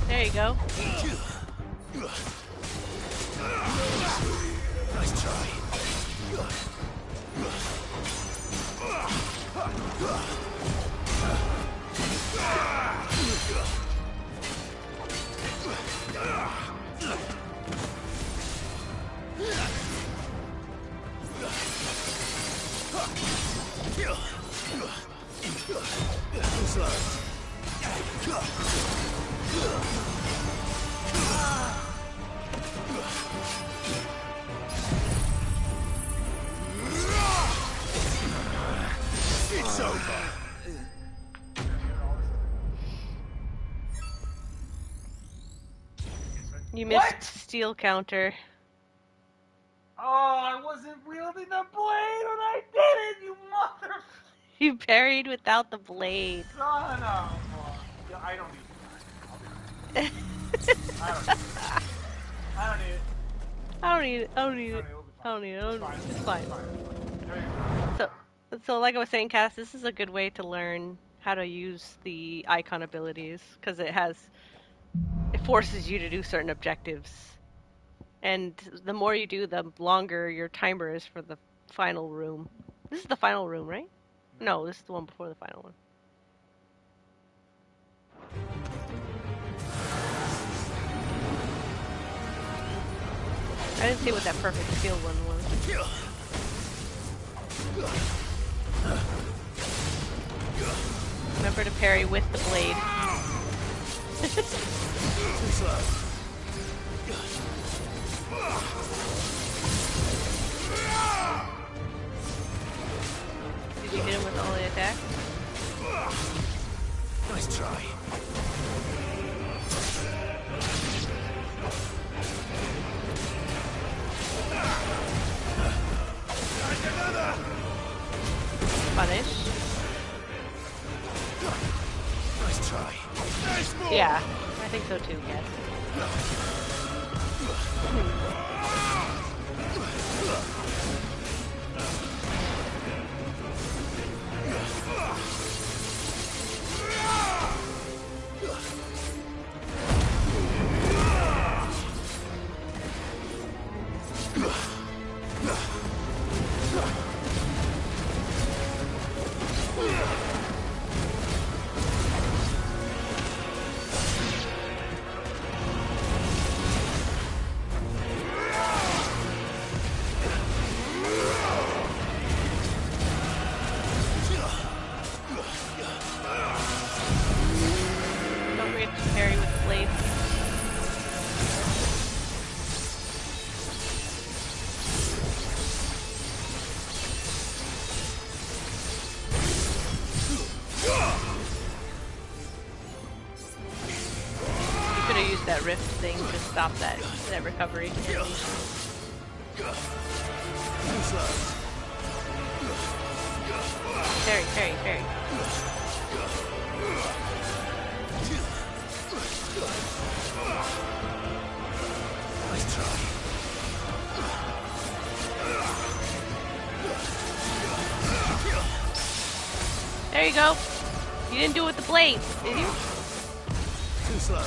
There you go. Nice try. It's over. You missed steel counter. Oh, I wasn't wielding the blade when I did it, you mother... You parried without the blade. Son of a... Yeah, I don't need it. I don't need it. I don't need it. I don't need it. I don't need it. It's fine. So like I was saying, Cass, this is a good way to learn how to use the icon abilities because it forces you to do certain objectives, and the more you do, the longer your timer is for the final room. This is the final room, right? No, this is the one before the final one. I didn't see what that perfect skill one was. Remember to parry with the blade. Did you hit him with all the attacks? Nice try. Punish. Nice try. Nice move. Yeah, I think so too, yes. That rift thing to stop that recovery. Parry. Nice try. There you go. You didn't do it with the blade, did you? Too slow.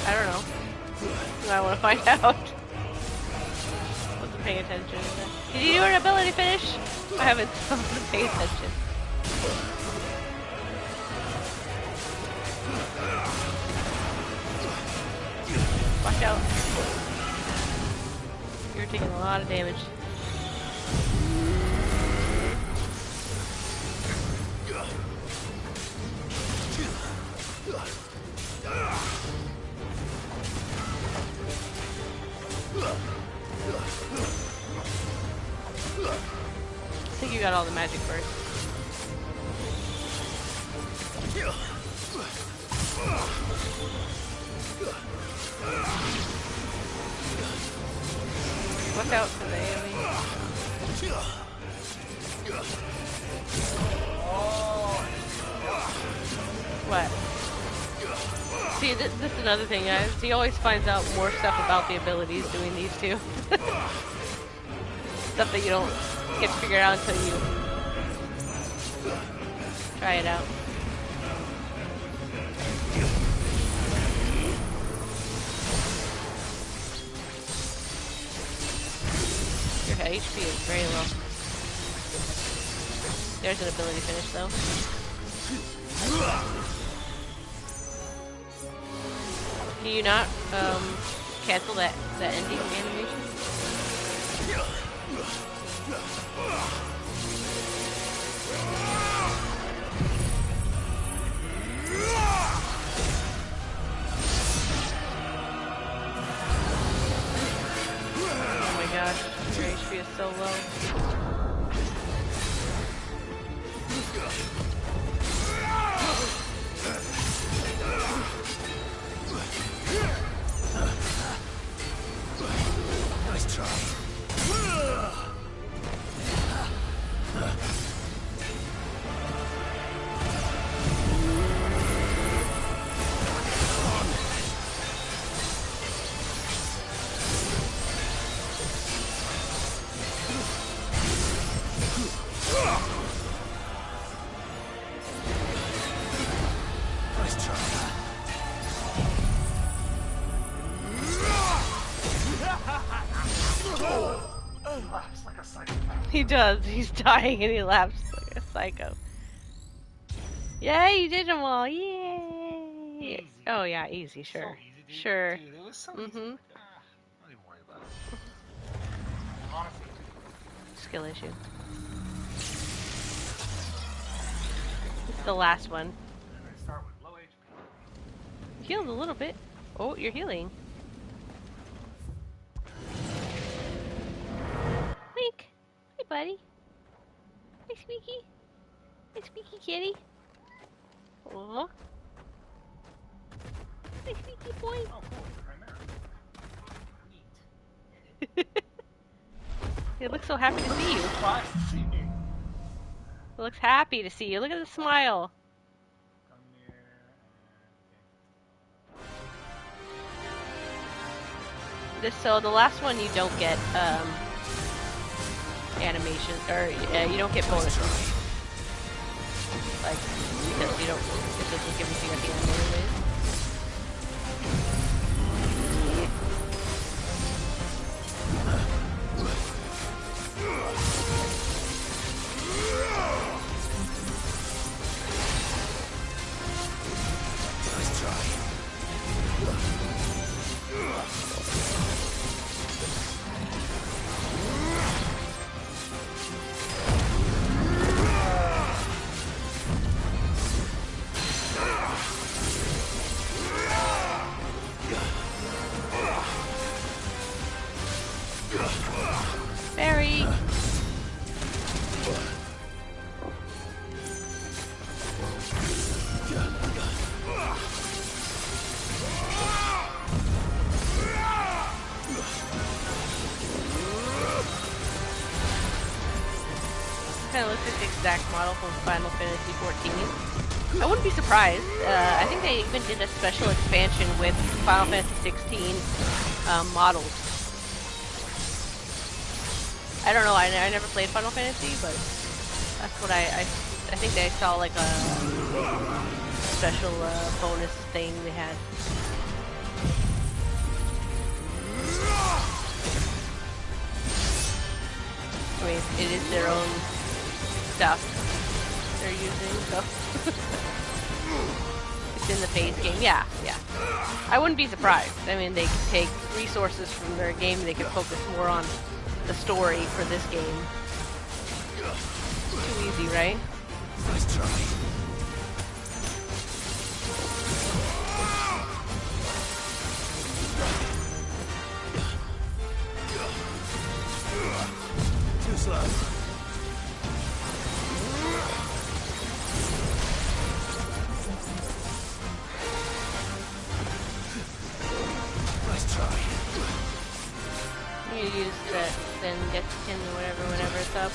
I don't know. I want to find out. Wasn't paying attention. Did you do an ability finish? I haven't been paying attention. Watch out. You're taking a lot of damage. I think you got all the magic first. Look out for the enemy. What? See, this is another thing, guys. He always finds out more stuff about the abilities doing these two. Stuff that you don't get to figure out until you try it out. Your HP is very low. There's an ability finish, though. Can you not cancel that ending animation? Oh my gosh, your HP is so low. Nice try. He does. He's dying and he laughs like a psycho. Yay, you did them all. Yay. Easy. Oh yeah, easy, sure. So easy, dude. Sure. Dude, it was so easy. Don't even worry about it. Honestly. Skill issue. It's the last one. I start with low HP. Healed a little bit. Oh, you're healing. Wink. Hey, buddy. Hey, Squeaky. Hey, Squeaky kitty. Aww. Hey, Squeaky boy. Oh, cool. It looks so happy to see you. Surprised to see me. It looks happy to see you. Look at the smile. Come here. So the last one you don't get animations, or you don't get bonuses. Like, because you don't, it doesn't give it to you at the end anyways. Nice try. Barry! Kind of looks like the exact model from Final Fantasy XIV. I wouldn't be surprised. I think they even did a special expansion with Final Fantasy XVI models. I don't know. I never played Final Fantasy, but that's what I think I saw like a special bonus thing they had. I mean, it is their own stuff they're using, so it's in the base game. Yeah. I wouldn't be surprised. I mean, they could take resources from their game, they could focus more on the story for this game. Too easy, right? Nice try. Too slow. that then gets pinned or whatever whenever it's up.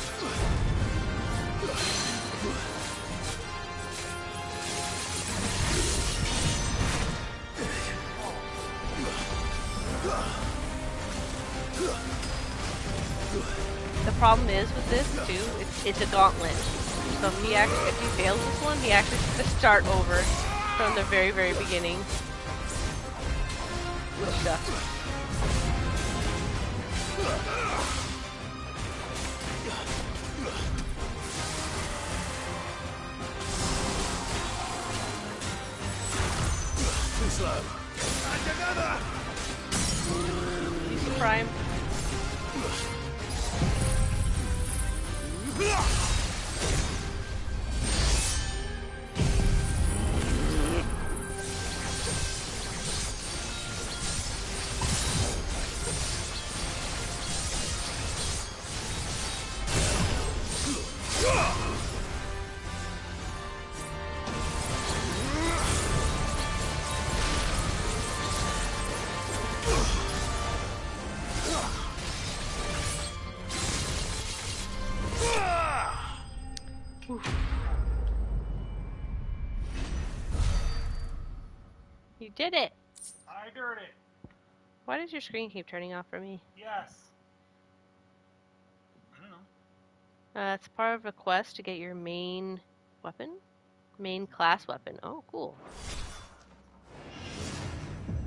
The problem is with this too, it's a gauntlet. So if he fails this one, he actually has to start over from the very, very beginning. Which sucks. Too slow. And another! Use the prime. You did it! I did it! Why does your screen keep turning off for me? Yes! I don't know. It's part of a quest to get your main weapon? Main class weapon. Oh, cool.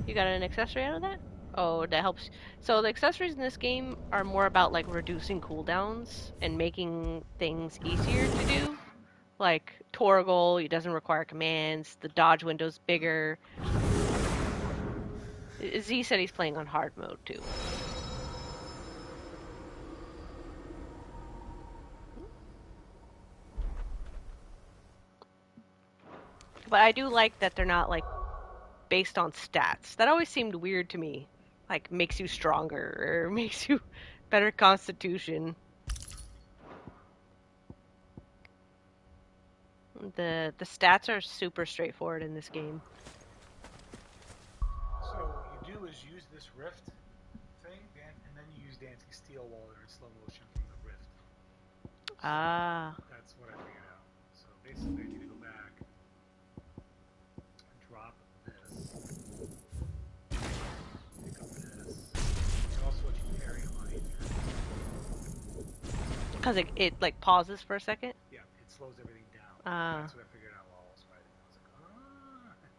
You got an accessory out of that? Oh, that helps. So the accessories in this game are more about like reducing cooldowns and making things easier to do. Like Torgal, it doesn't require commands. The dodge window's bigger. Z said he's playing on hard mode too. But I do like that they're not like based on stats. That always seemed weird to me. Like makes you stronger or makes you better constitution. The stats are super straightforward in this game. So what you do is use this rift thing, and then you use Dancing Steel while they're in slow motion from the rift. So that's what I figured out. So basically I need to go back and drop this. Pick up this. And also what you carry on here. Because it like pauses for a second? Yeah, it slows everything down. That's what I figured out while I was fighting. I was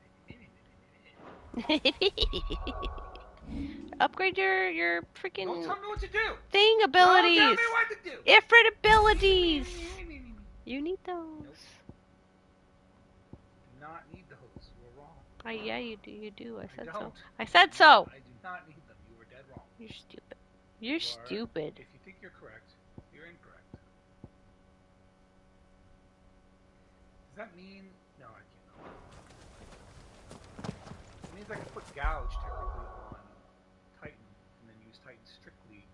like, Upgrade your freaking don't tell me what to do! thing abilities! Don't tell me what to do! Ifrit abilities! You need those. Nope. Do not need those. You were wrong. Yeah, you do. I said so. don't. I said so! I do not need them. You were dead wrong. You're stupid. You're stupid. If you think you're correct, you're incorrect. Does that mean... No, I can't. It means I can put gouge technically on Titan, and then use Titan strictly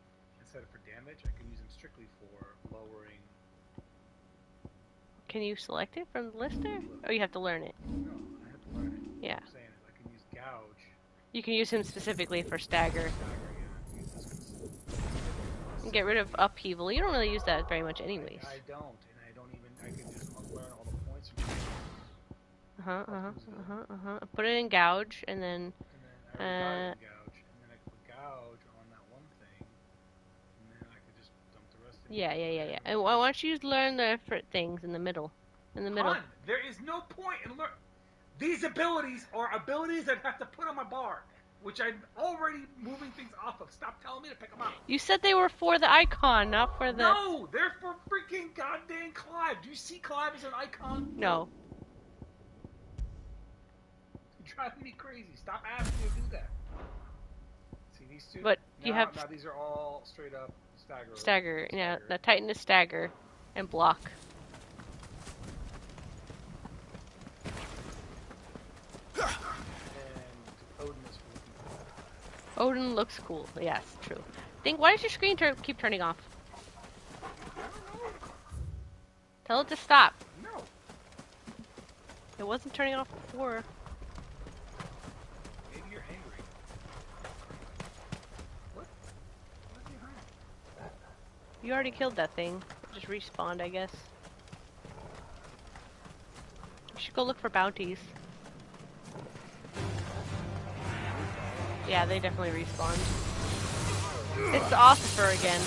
instead of for damage. I can use him strictly for lowering... Can you select it from the list there? Or you have to learn it? No, I have to learn it. Yeah. What I'm saying is I can use gouge. You can use him specifically for stagger. Yeah. And get rid of upheaval. You don't really use that very much anyways. I don't, and I don't even... I can just learn all the points from Put it in gouge, and then... I already got it in gouge, and then I can put gouge on that one thing, and then I can just dump the rest in. Yeah. And why don't you just learn the different things in the middle? There is no point in learn. These abilities are abilities that I have to put on my bar, which I'm already moving things off of. Stop telling me to pick them up. You said they were for the icon, not for the... No, they're for freaking goddamn Clive. Do you see Clive as an icon? No. You're driving me crazy. Stop asking me to do that. See these two? But you have... Now these are all straight up stagger. Stagger. Yeah, the Titan is stagger and block. And Odin is for Odin looks cool. Yes, true. Why does your screen keep turning off? Tell it to stop. No. It wasn't turning off before. Maybe you're angry. What? What's behind You already killed that thing. It just respawned, I guess. You should go look for bounties. Yeah, they definitely respawned. It's the Ossifer again.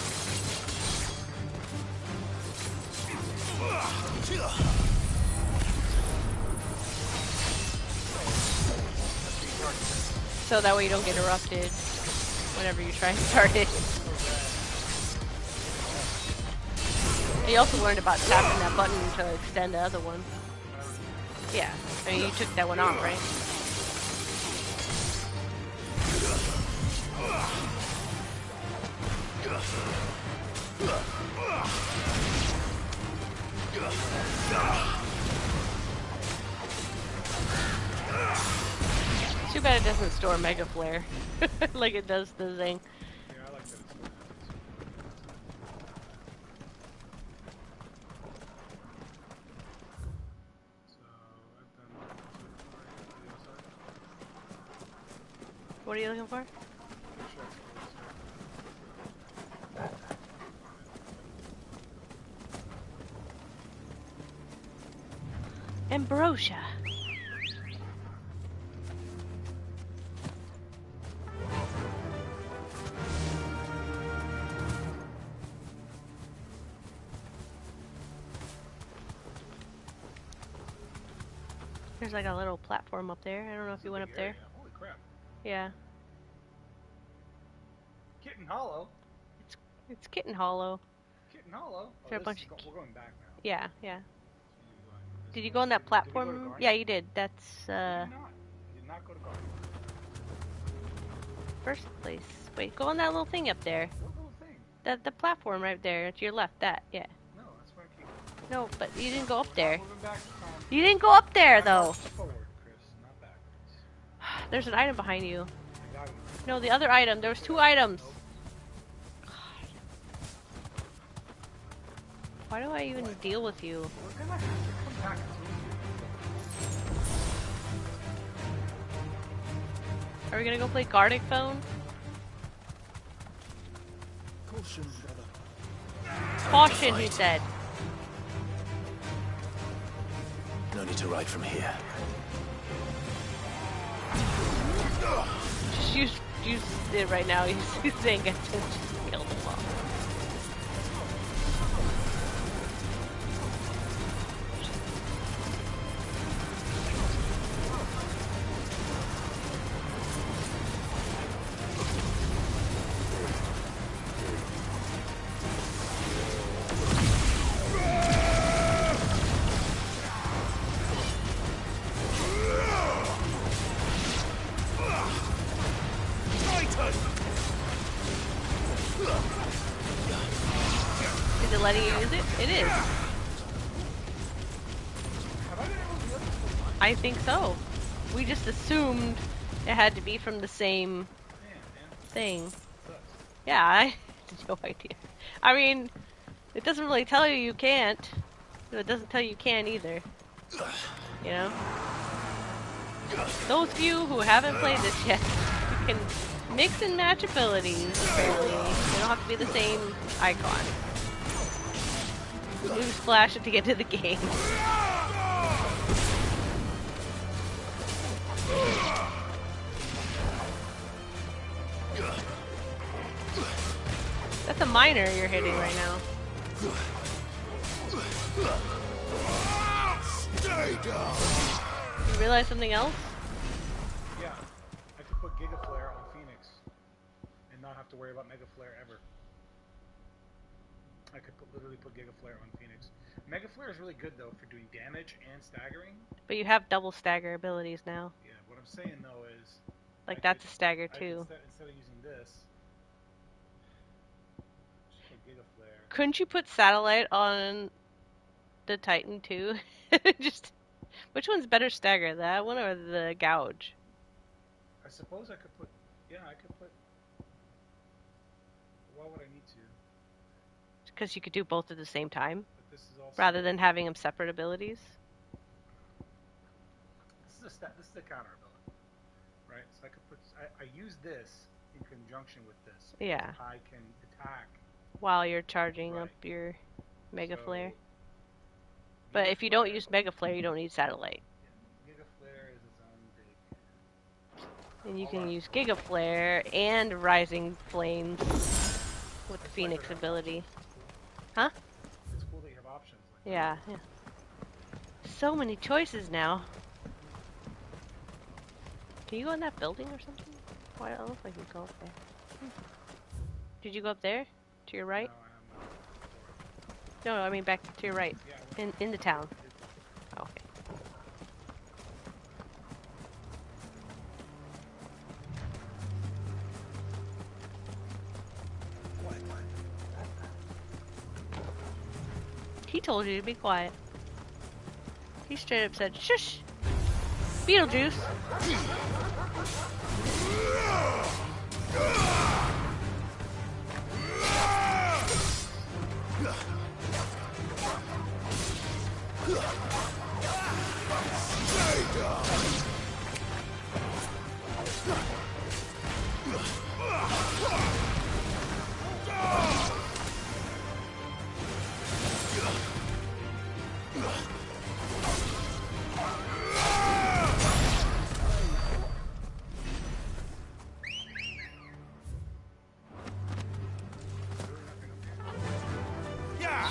So that way you don't get erupted whenever you try and start it. And you also learned about tapping that button to extend the other one. Yeah, I mean you took that one off, right? Too bad it doesn't store Mega Flare like it does the Zing. Yeah, I like that it's still What are you looking for? Ambrosia. There's like a little platform up there. I don't know if you went up there. Holy crap. Yeah. Kitten Hollow. It's Kitten Hollow. Kitten Hollow. Is there a bunch we're going back now. Yeah, yeah. Did you go on that platform? Yeah, you did. That's We did not go to Garden. First place. Wait, go on that little thing up there. What little thing? The platform right there to your left. That, yeah. No, that's where I keep. No, but you didn't go up there. Moving back, You didn't go up there though. Forward, Chris, not backwards. There's an item behind you. I got it. No, the other item. There was two items. Why do I even deal with you? We're gonna have to come back Are we gonna go play Gardic Phone? Caution, brother. Caution, he said. No need to ride from here. Just use it right now. He's saying it to just kill them all. Is it letting you use it? It is. I think so. We just assumed it had to be from the same thing. Yeah, I had no idea. I mean, it doesn't really tell you you can't. It doesn't tell you can either. You know? Those of you who haven't played this yet, you can mix and match abilities, apparently. They don't have to be the same icon. Newsflash to get to the game. That's a miner you're hitting right now. Stay down. You realize something else? Yeah, I could put Giga Flare on Phoenix and not have to worry about Mega Flare ever. I could literally put Giga Flare on Phoenix. Mega Flare is really good though for doing damage and staggering. But you have double stagger abilities now. Yeah, what I'm saying though is, like that's a stagger too. Instead of using this, just put Giga Flare. Couldn't you put satellite on the Titan too? Just which one's better stagger, that one or the gouge? I suppose I could put. Yeah, I could put. Why would I need to? Because you could do both at the same time, But this is also rather than having them separate abilities. This is the counter ability, right? So I could put. I use this in conjunction with this. Yeah. I can attack while you're charging up your Mega Flare. But if you don't use Mega Flare, you don't need Satellite. Giga Flare is its own big. And you can use Giga Flare and Rising Flames with the Phoenix ability. Huh? It's cool that you have options. Like Yeah, yeah. So many choices now. Can you go in that building or something? Why don't it look like you go up there? Did you go up there? To your right? No, I mean back to your right. In the town. Oh, okay. He told you to be quiet. He straight up said, shush! Beetlejuice!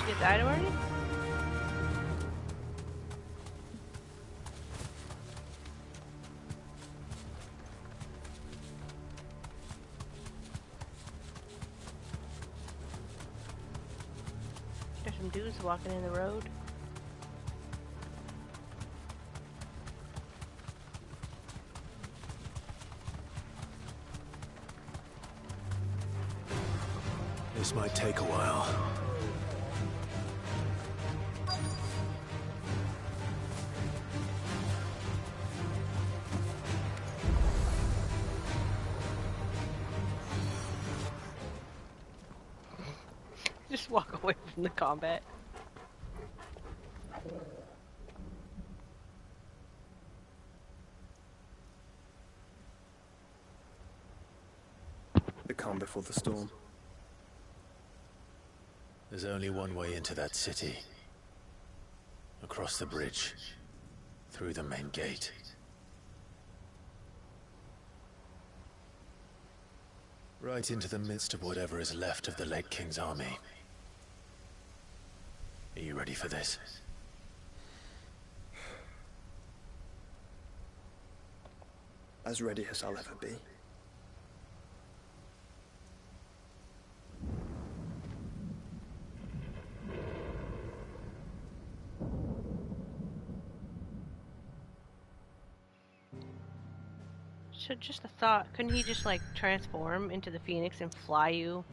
Did you die already? There's some dudes walking in the road. This might take a while. Just walk away from the combat. The calm before the storm. There's only one way into that city. Across the bridge. Through the main gate. Right into the midst of whatever is left of the late King's army. Are you ready for this? As ready as I'll ever be. So just a thought, couldn't he just like transform into the Phoenix and fly you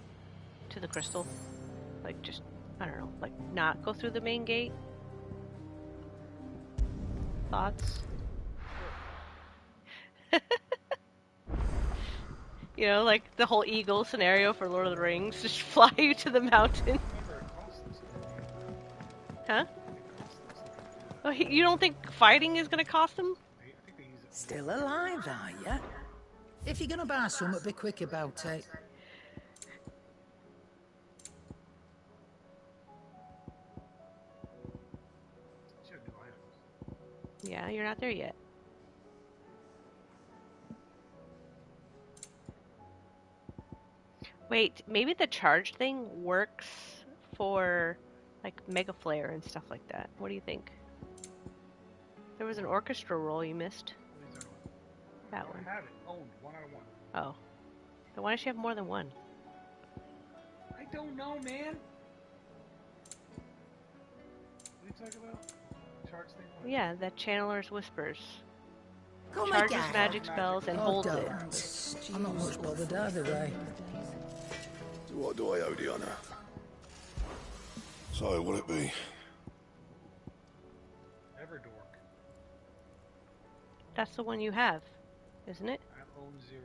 to the crystal? Like just, I don't know, like not go through the main gate? Thoughts? You know, like the whole eagle scenario for Lord of the Rings, just fly you to the mountain. Huh? Oh, you don't think fighting is gonna cost them? Still alive, are ya? If you're gonna buy something, be quick about it. Yeah, you're not there yet. Wait, maybe the charge thing works for like Mega Flare and stuff like that. What do you think? There was an orchestra roll you missed. That one. I have it. Owned. 1 out of 1. Oh. Then why does she have more than one? I don't know, man. What are you talking about? Charge thing? Yeah, that Channeler's Whispers. Come Charges again. magic spells and holds it. I'm not much bothered either way. To what do I owe the honour? So, will it be? Everdork. That's the one you have, isn't it? I own 0.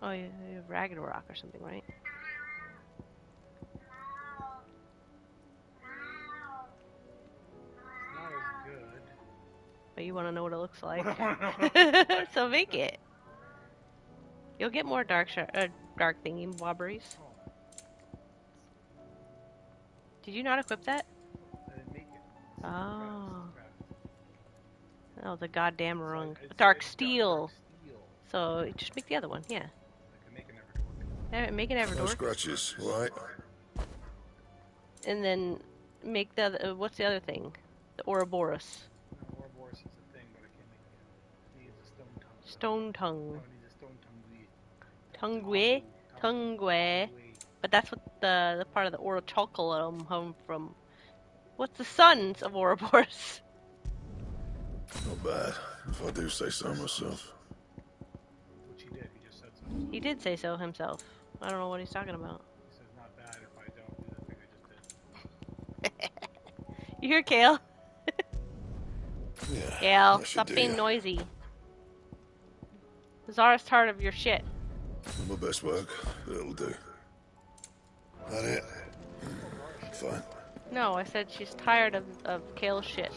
Oh, you have Ragnarok or something, right? Not as good. But you want to know what it looks like. I So make it. You'll get more dark thingy wobberies. Did you not equip that? I didn't make it. Oh. That was a goddamn wrong. Dark steel. So just make the other one, yeah. Make an No Everdork. scratches, right? And then make the other, what's the other thing? The Ouroboros. No, Ouroboros is a thing, but I can't make it. It needs a stone tongue. Stone tongue. No, it needs a stone tongue. Tongue. But that's what the part of the Orochoculum home from. What's the sons of Ouroboros? Not bad, if I do say so myself. Which he did. He just said so. He did say so himself. I don't know what he's talking about. He says not bad if I don't do the thing I just did. You hear Kale? Yeah. Kale, stop being noisy. Zara's tired of your shit. My best work, but it'll do. That it? Fine. No, I said she's tired of Kale's shit.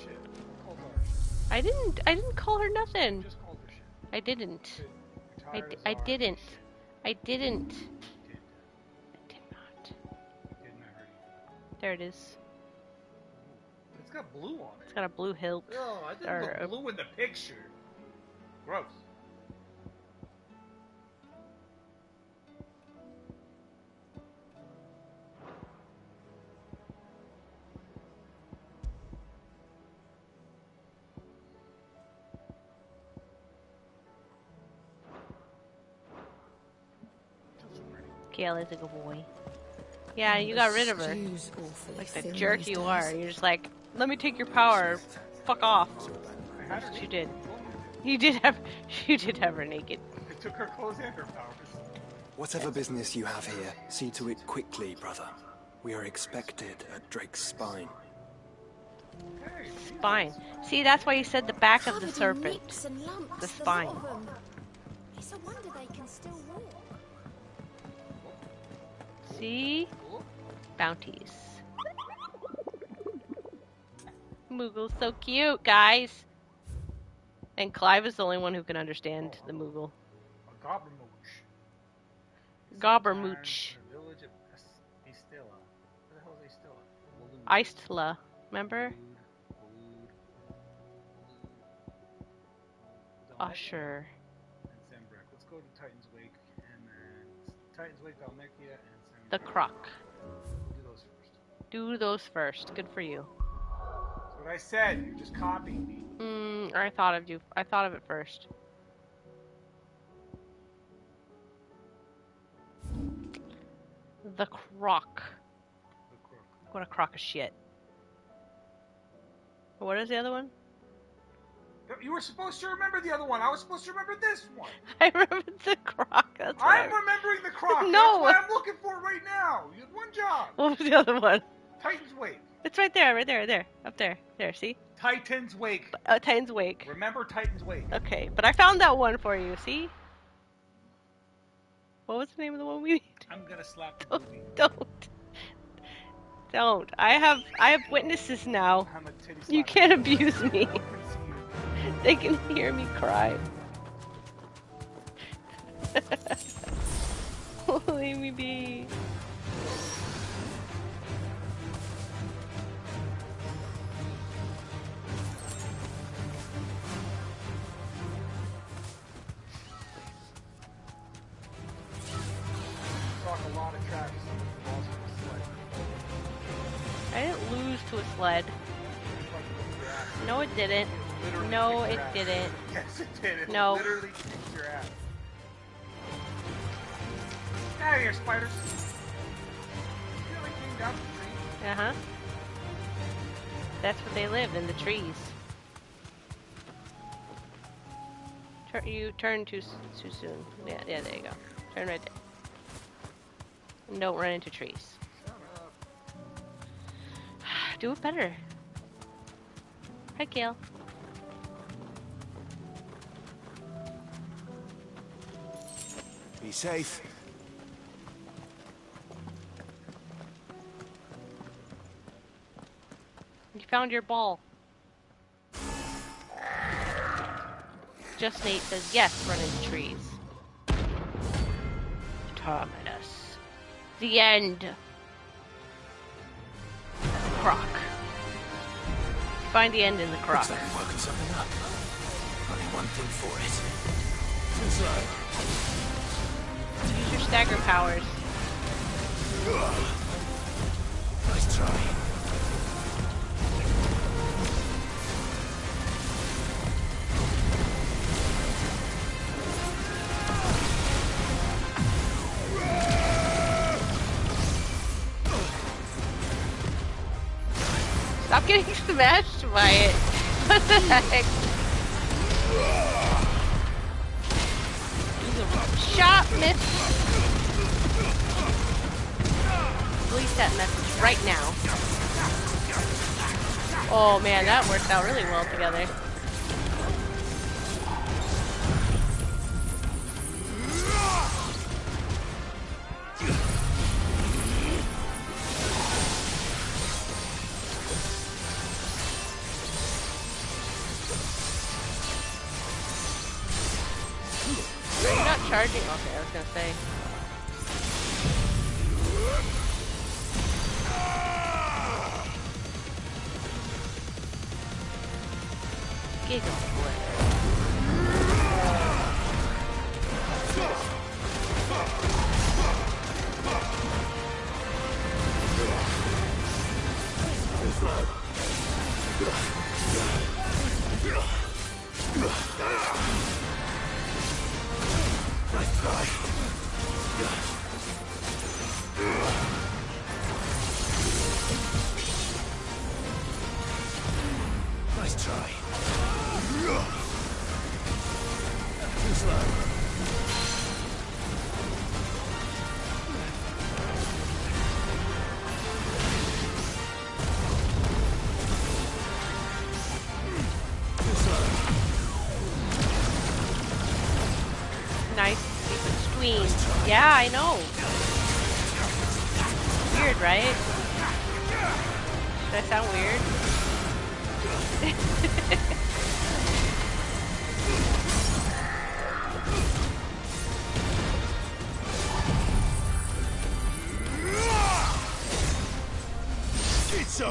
I didn't call her nothing. I didn't. I didn't. I did not. There it is. It's got blue on it. It's got a blue hilt. Oh, I didn't look blue in the picture. Gross. Kale is a good boy. Yeah, you got rid of her. Like the jerk you are. You're just like, let me take your power. Fuck off. That's what you did. You did have her naked. I took her clothes and her powers. Whatever business you have here, see to it quickly, brother. We are expected at Drake's spine. Spine. See, that's why you said the back of the serpent. The spine. It's a wonder they can still walk. See? Bounties. Moogle's so cute, guys. And Clive is the only one who can understand the Moogle. Gobbermooch. Village of Istila. Where the hell is Istila? Istla. Remember? Usher. And Zembrek. Let's go to Titan's Wake and then Titan's Wake, Valmechia, and Zembrek. The Croc. Do those first. Do those first. Good for you. That's what I said. You're just copying me. I thought of it first. The Croc. What a crock of shit. What is the other one? You were supposed to remember the other one. I was supposed to remember this one. I remember the Croc. That's I'm remembering the Croc. No. That's what I'm looking for right now. You had one job. What was the other one? Titan's Wake. It's right there, there. Up there. There, see? Titan's Wake. Titan's Wake. Remember Titan's Wake. Okay, but I found that one for you, see? What was the name of the one we need? I'm gonna slap the movie. Don't. I have witnesses now. You can't abuse me. They can hear me cry. Leave me be. I didn't lose to a sled. No, it didn't. No, it didn't. Yes, it did. It No. literally kicked your ass. Out of here, spiders. You really came down the tree. Uh-huh. That's where they live, in the trees. You turn too soon. Yeah, there you go. Turn right there. And don't run into trees. Do it better. Hi, Kale. Be safe. You found your ball. Just Nate says yes, run into trees. Terminus. The end. crock. Find the end in the crock. Looks like we're working something up. Only one thing for it. Too slow. Use your stagger powers. Nice try. Stop getting smashed by it. What the heck? Shot, miss. Release that message right now. Oh man, that worked out really well together. Are you not charging? Okay, I was gonna say. Giggle flip. Nice try. Nice try. Too slow. Nice between. Yeah, I know. Weird, right? Does that sound weird?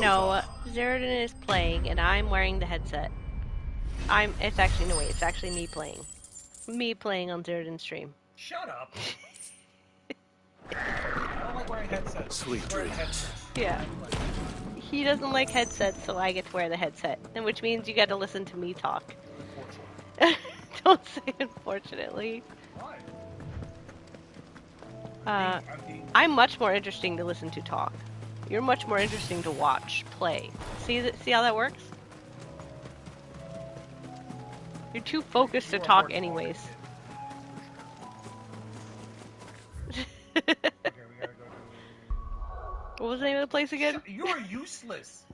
No, Zeridan is playing and I'm wearing the headset. It's actually, no wait, it's actually me playing. Me playing on Zeridan's stream. Shut up. I don't like wearing headsets. Sweet dreams. Yeah. He doesn't like headsets, so I get to wear the headset. And which means you get to listen to me talk. Don't say unfortunately. I'm much more interesting to listen to talk. You're much more interesting to watch, play. See how that works? You're too focused to talk anyways. What was the name of the place again? You're useless.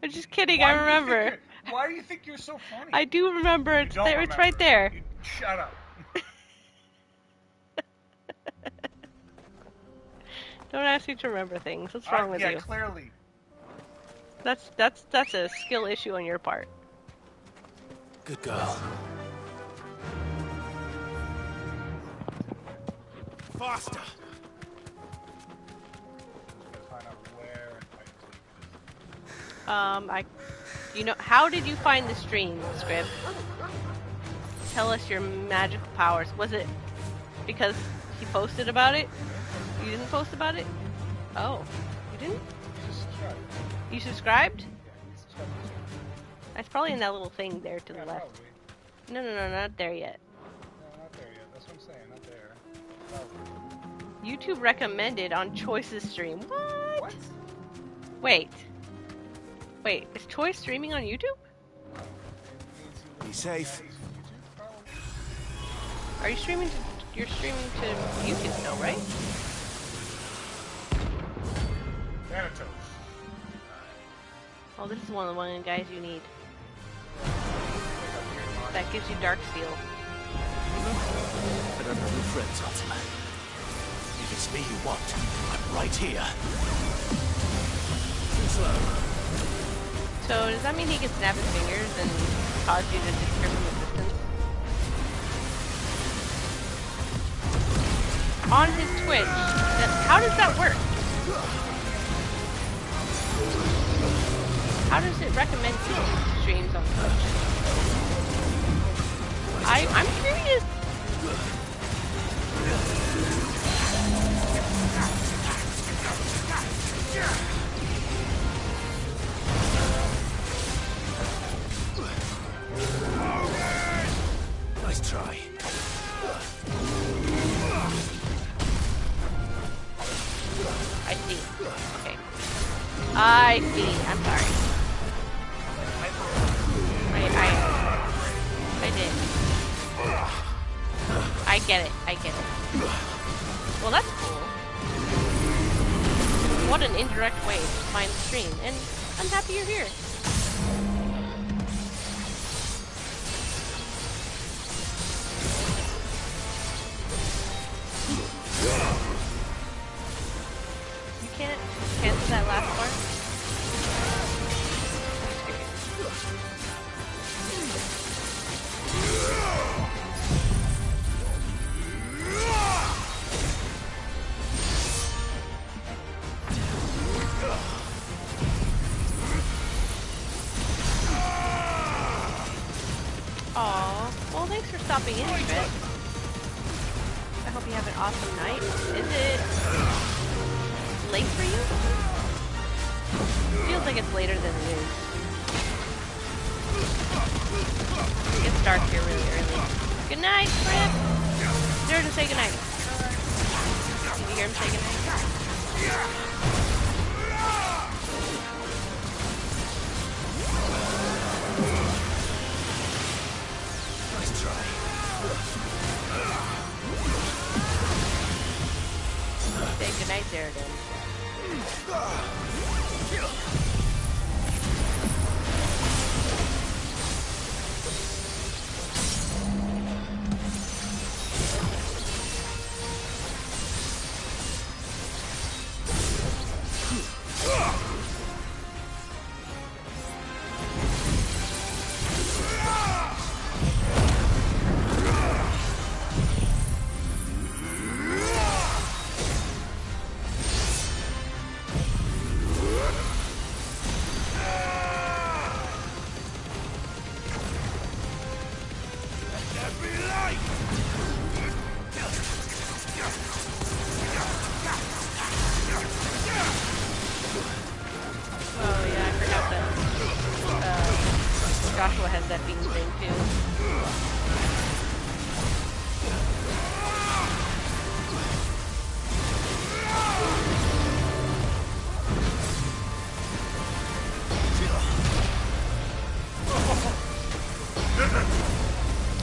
I'm just kidding, I remember. Why do you think you're so funny? I do remember. It's there. It's right there. Shut up. Don't ask me to remember things. What's wrong with you? you? Yeah, clearly. That's a skill issue on your part. Good girl. Faster. You know, how did you find the stream, Scrib? Tell us your magical powers. Was it because he posted about it? You didn't post about it? Oh, you didn't? You subscribed? It's probably in that little thing there to the left. No, not there yet. No, not there yet. That's what I'm saying. Not there. YouTube recommended on Choice's stream. What? Wait, is Choice streaming on YouTube? Be safe. Are you streaming to... You're streaming to YouTube though, right? Thanatos. Oh, this is one of the guys you need. That gives you Dark Steel. I don't know your friends, Ultima. If it's me you want, I'm right here. Too slow. So, does that mean he can snap his fingers and cause you to disappear from the distance? On his Twitch, how does that work? How does it recommend people streams on Twitch? I'm curious. Nice try. I see. Okay. I see. I'm sorry. I did. I get it. I get it. Well, that's cool. What an indirect way to find the stream, and I'm happy you're here. You can't cancel that last part? Aw, well thanks for stopping in, Chris. I hope you have an awesome night. Is it late for you? Feels like it's later than it is. It gets dark here really early. Good night, Fripp! There to say good night. Did you hear him say good night? Nice try. Say good night there then. Oh yeah, I forgot that Joshua has that beam thing too.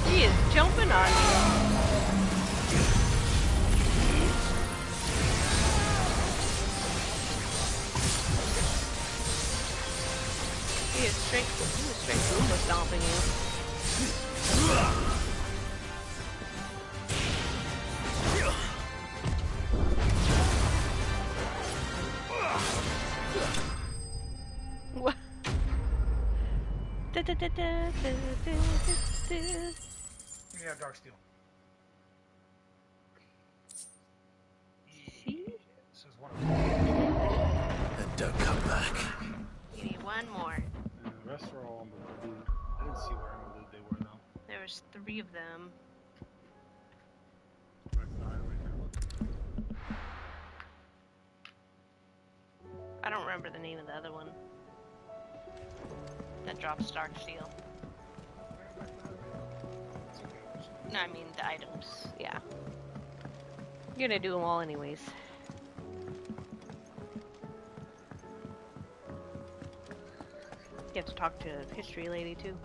He is jumping on you. He is straight Goomba stomping you. What? Yeah, Darksteel. See? This is one of them. And don't come back. You need one more. And the rest are all on the loot. I didn't see where in the loot they were though. There was 3 of them. I don't remember the name of the other one. That drops Dark Steel. No, I mean the items. Yeah. You're gonna do them all anyways. You have to talk to History Lady too.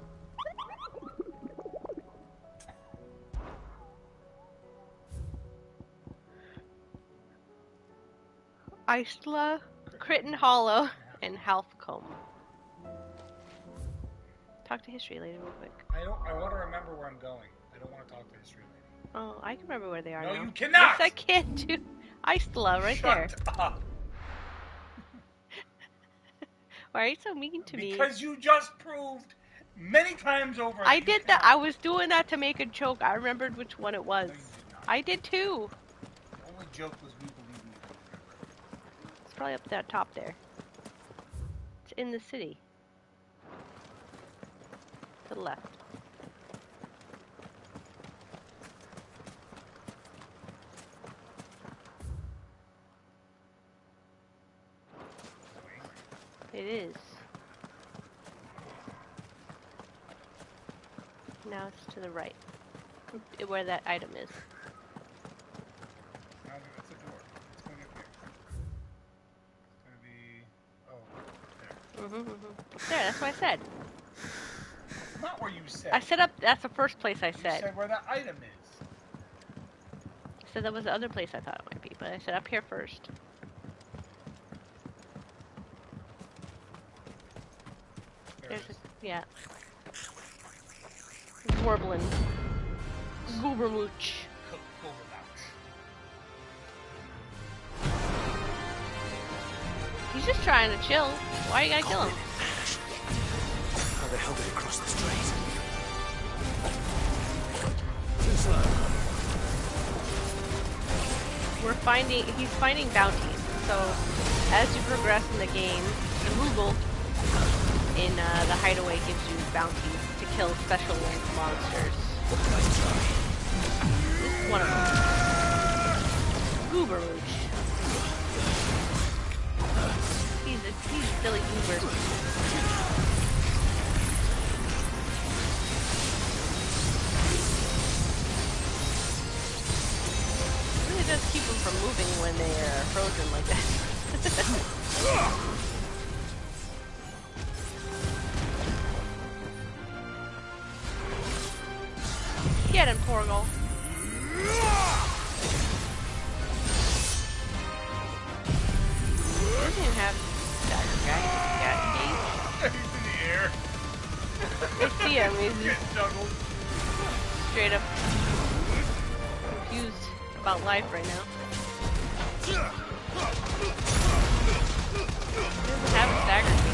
Isla, Crichton Hollow, and Halfcombe. Talk to History Lady real quick. I want to remember where I'm going. I don't want to talk to History Lady. Oh, I can remember where they are No, now. you cannot! Yes, I can too. Isla, right there. Shut up! Why are you so mean to me? Because you just proved many times over. I did that. I was doing that to make a joke. I remembered which one it was. No, you did not. I did too. The only joke was we believe you. It's probably up that top there. It's in the city. To the left. It is. Now it's to the right. Where that item is. Now that's a door. It's going up here. It's going to be... Oh, there. There, that's what I said. Not where you said. I set up, that's the first place I said. You said where that item is. I said that was the other place I thought it might be, but I said up here first. There's a, yeah. Warbling. Goobermooch. He's just trying to chill. Why you gotta kill him? How the hell did it cross the strait? Too slow. He's finding bounties. So, as you progress in the game, the Moogle in the hideaway gives you bounties to kill special monsters. This is one of them. Goobermooch. He's a silly goober. Really does keep them from moving when they are frozen like that. Get him, Torgal. Doesn't even have dagger guy. Got engaged. He's in the air. I see him. He's just juggled. Straight up confused about life right now. He doesn't have a dagger engage.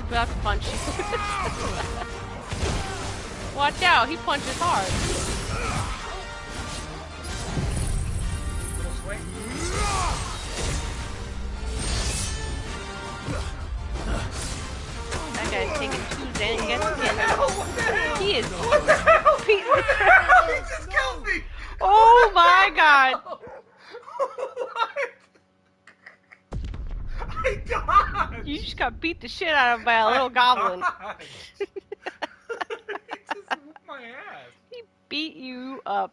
About to punch you. Watch out, he punches hard. That guy's taking two Xanax. He is beating the crap. He just killed me! Oh my god! God! You just got beat the shit out of by a little goblin. He just whooped my ass. He beat you up.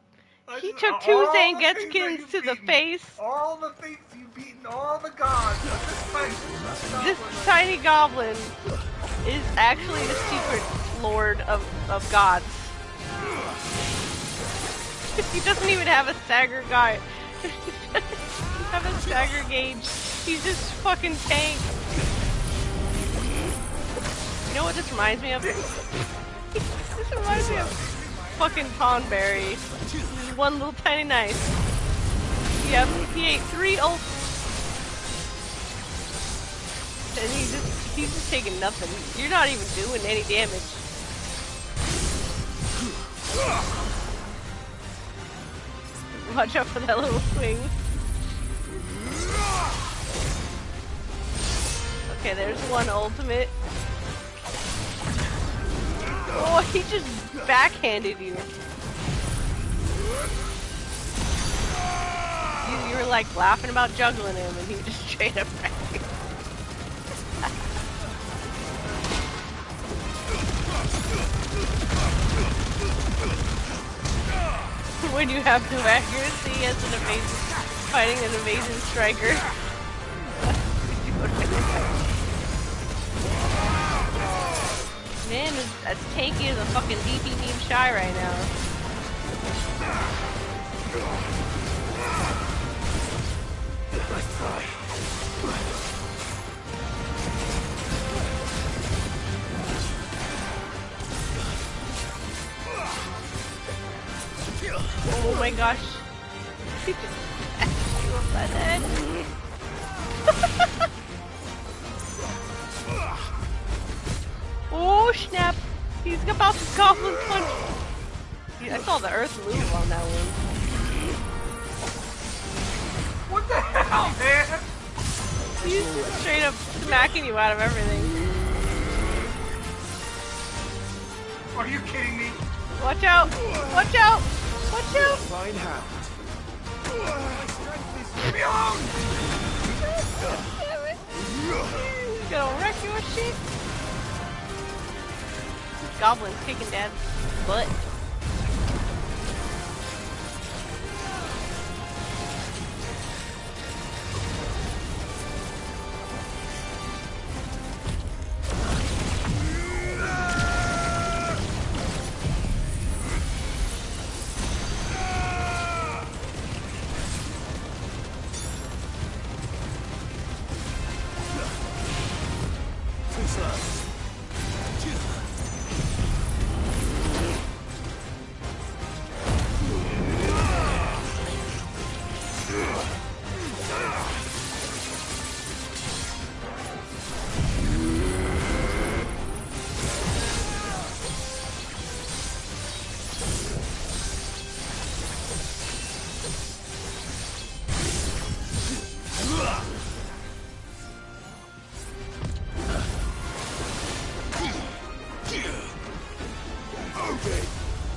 He took two Zangetskins to the face. All the things you've beaten, all the gods. This tiny goblin is actually the secret lord of gods. He doesn't even have a stagger guy. He doesn't have a stagger gauge. He's just fucking tank. You know what this reminds me of? This reminds me of fucking Tonberry. This one little tiny knife. Yep, he ate 3 ults. And he's just taking nothing. You're not even doing any damage. Watch out for that little swing. Okay, there's one ultimate. Oh, he just backhanded you. You were like laughing about juggling him, and he just straight up wrecked you. When you have no accuracy as an fighting an evasion striker. Man, as tanky as a fucking DP Team Shy right now. Nice try. Oh my gosh. He just smashed you over the head. Oh snap! He's about to goblin punch. I saw the earth move on that one. What the hell, man? He's just straight up smacking you out of everything. Are you kidding me? Watch out! Watch out! Watch out! Fine hound. Leave me alone! He's gonna wreck your shit. Goblin's kicking Dad's butt.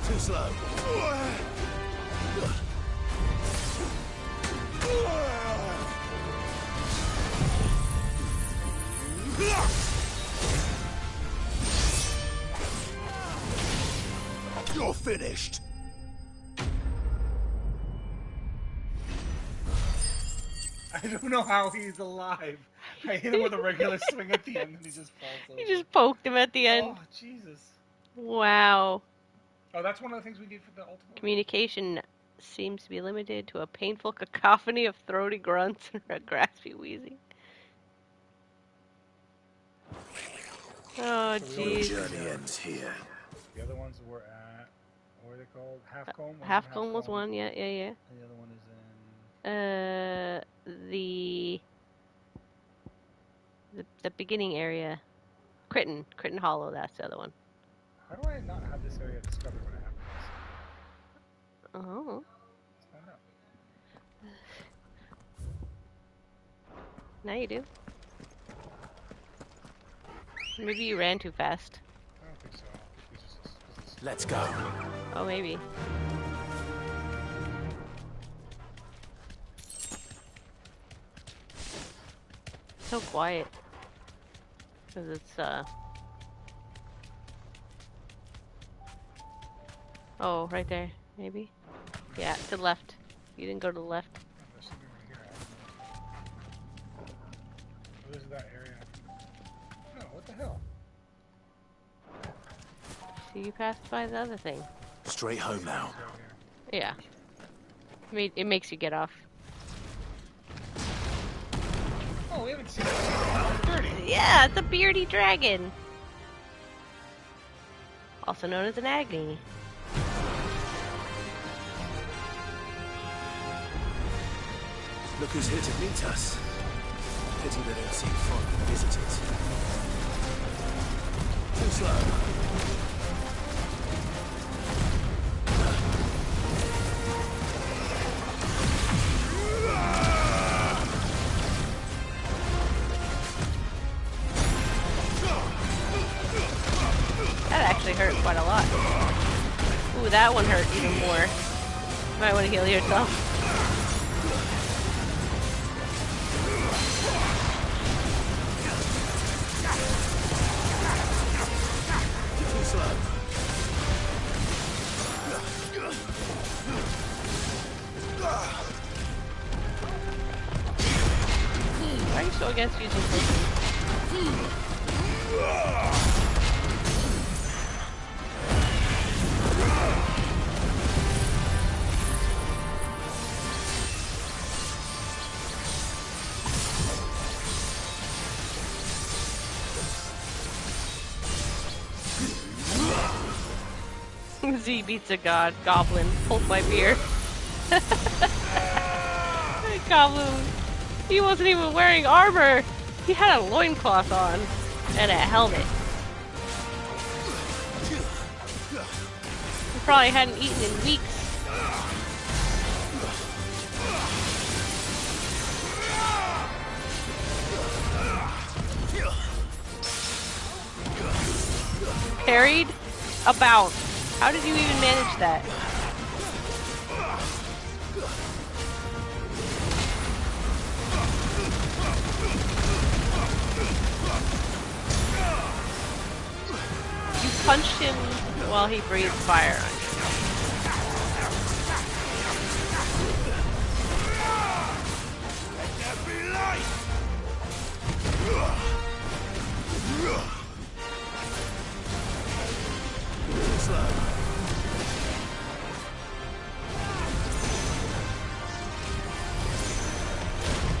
Too slow. You're finished. I don't know how he's alive. I hit him with a regular swing at the end and he just falls over. You just poked him at the end. Oh, Jesus. Wow. Oh, that's one of the things we need for the ultimate. Communication seems to be limited to a painful cacophony of throaty grunts and a graspy wheezing. Oh, jeez. Your journey ends here. The other ones were at, what are they called? Halfcombe? Halfcombe was one, yeah. And the other one is the beginning area. Crichton Hollow, that's the other one. How do I not have this area discovered when I have this? Oh. Let's find out. Now you do. Maybe you ran too fast. I don't think so. Let's go. Oh, maybe. So quiet. Because it's, oh, right there, maybe? Yeah, to the left. You didn't go to the left. What is that area? No, what the hell? So you passed by the other thing. Straight home now. Yeah. It makes you get off. Oh, we haven't seen it. Yeah, it's a beardy dragon. Also known as an Agni. Look who's here to meet us. Pity they don't seem fond of visitors. Too slow. That actually hurt quite a lot. Ooh, that one hurt even more. You might want to heal yourself. Too slow. Why are you so against using potions? Z beats a god. Goblin. Hold my beer. Goblin. He wasn't even wearing armor. He had a loincloth on. And a helmet. He probably hadn't eaten in weeks. Parried a bounce. How did you even manage that? You punched him while he breathed fire on you.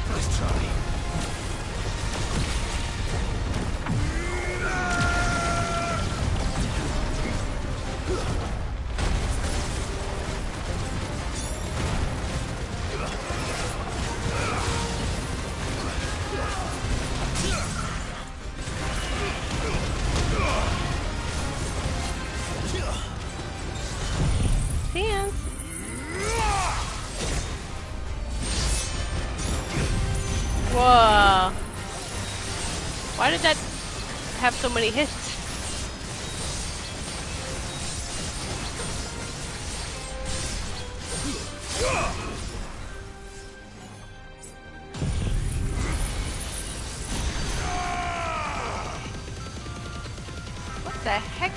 Nice try. Dance. Whoa. Why did that have so many hits? What the heck?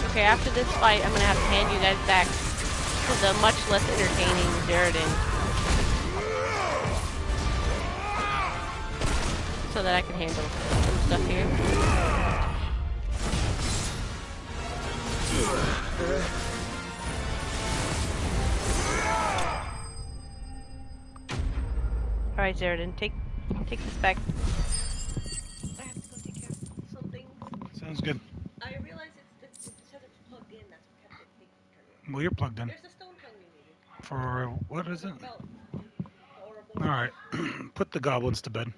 Okay, after this fight, I'm gonna have to hand you guys back to the much less entertaining Zeratin. So that I can handle some stuff here. Alright, Zeratin, take this back. I have to go take care of something. Sounds good. I realize it says it's plugged in, that's what kept it taking. Well, you're plugged in. There's a stone tongue you needed. For what is it? Belt. Alright. Put the goblins to bed.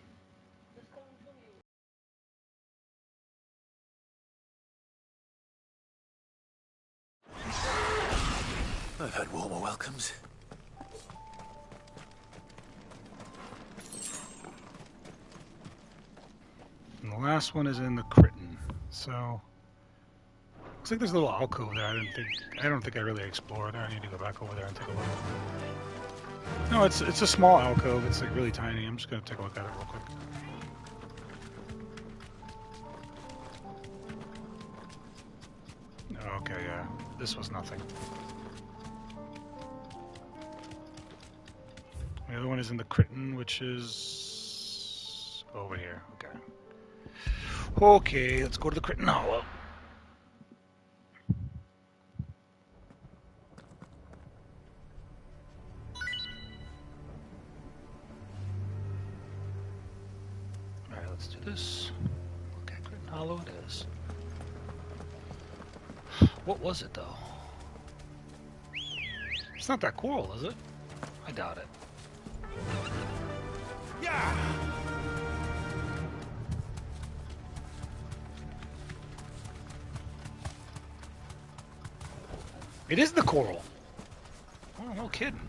I've had warmer welcomes. And the last one is in the Crichton. So looks like there's a little alcove there. I don't think I really explored. I need to go back over there and take a look. No, it's a small alcove. It's like really tiny. I'm just gonna take a look at it real quick. Okay, yeah. This was nothing. The other one is in the Crichton, which is over here. Okay. Okay, let's go to the Crichton Hollow. Alright, let's do this. Okay, Crichton Hollow it is. What was it, though? It's not that coral, is it? I doubt it. Yeah. It is the coral. Oh, no kidding.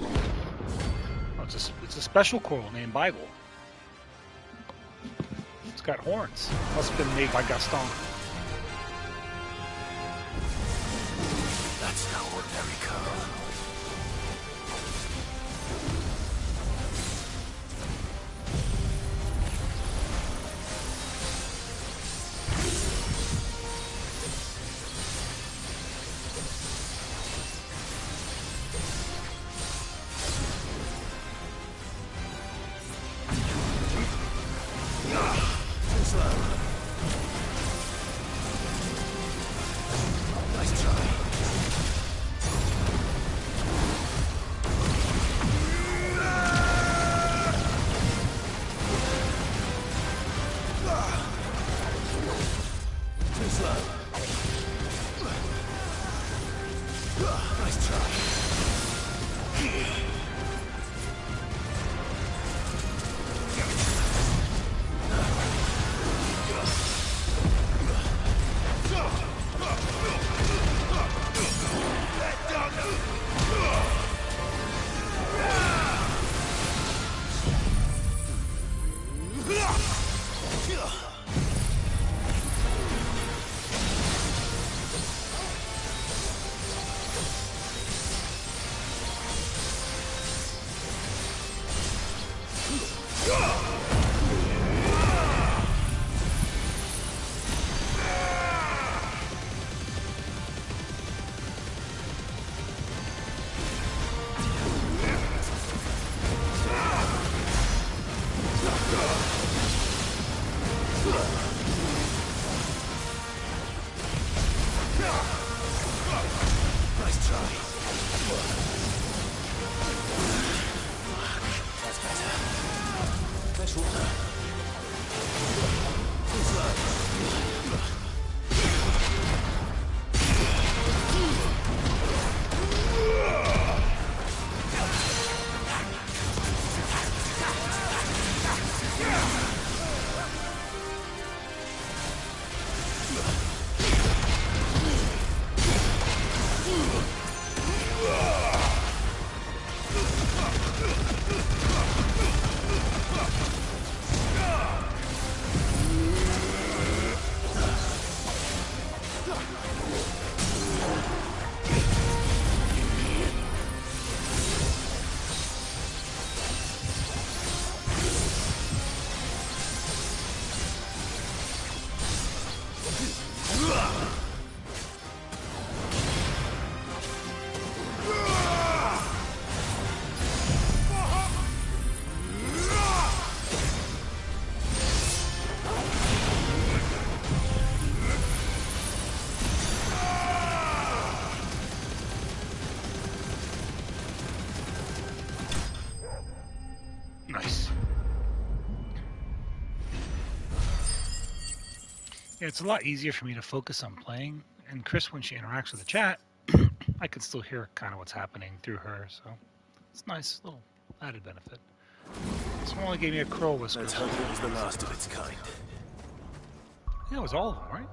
Oh, it's a special coral named Bible. It's got horns. Must have been made by Gaston. That's no ordinary coral. Nice try. That's better. Fetch water. Too slow. Nice. Yeah, it's a lot easier for me to focus on playing. And Chris, when she interacts with the chat, I can still hear kind of what's happening through her. So it's a nice little added benefit. This one only gave me a crow whisker. Let's hope it was the last of its kind. Yeah, it was all of them, right?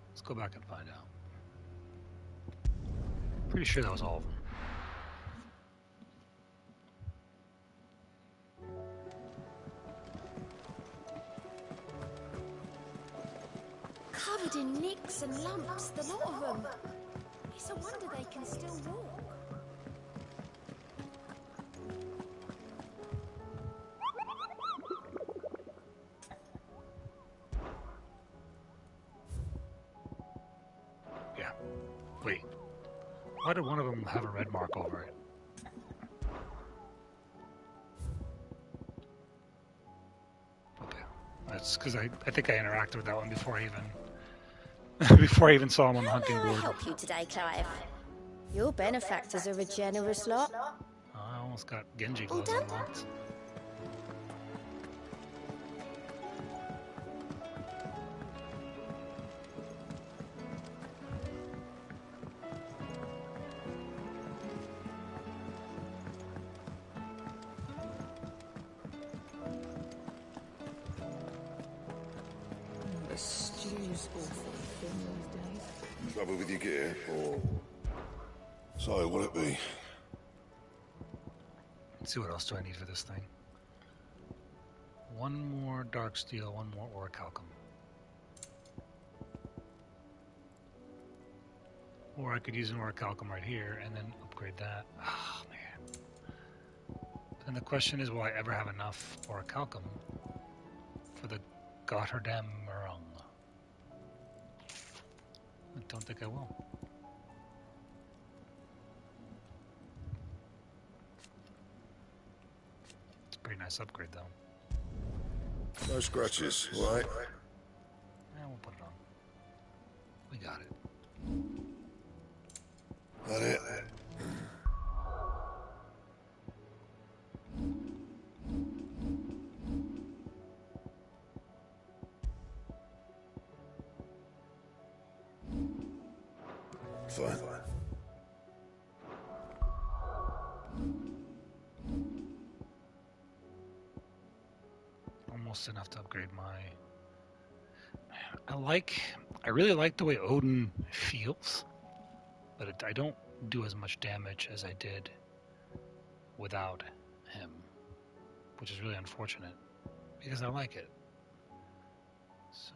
Let's go back and find out. Pretty sure that was all of them. Covered in nicks and lumps, the lot of them. It's a wonder they can still walk. Yeah. Wait. Why did one of them have a red mark over it? Okay. That's because I think I interacted with that one before I even before I even saw him on the hunting How may I board. help you today, Clive? Your benefactors are a generous lot. I almost got Genji All gloves done? unlocked. The stew's awful thin these days. Trouble with your gear, or... So, what it be? Let's see what else do I need for this thing. One more dark steel, one more orichalcum. Or I could use an orichalcum right here and then upgrade that. Oh, man. Then the question is, will I ever have enough orichalcum for the goddamn Murung? I don't think I will. It's a pretty nice upgrade, though. No scratches, right? Yeah, we'll put it on. We got it. That it? Fine. Almost enough to upgrade my... I really like the way Odin feels, but I don't do as much damage as I did without him, which is really unfortunate, because I like it. So...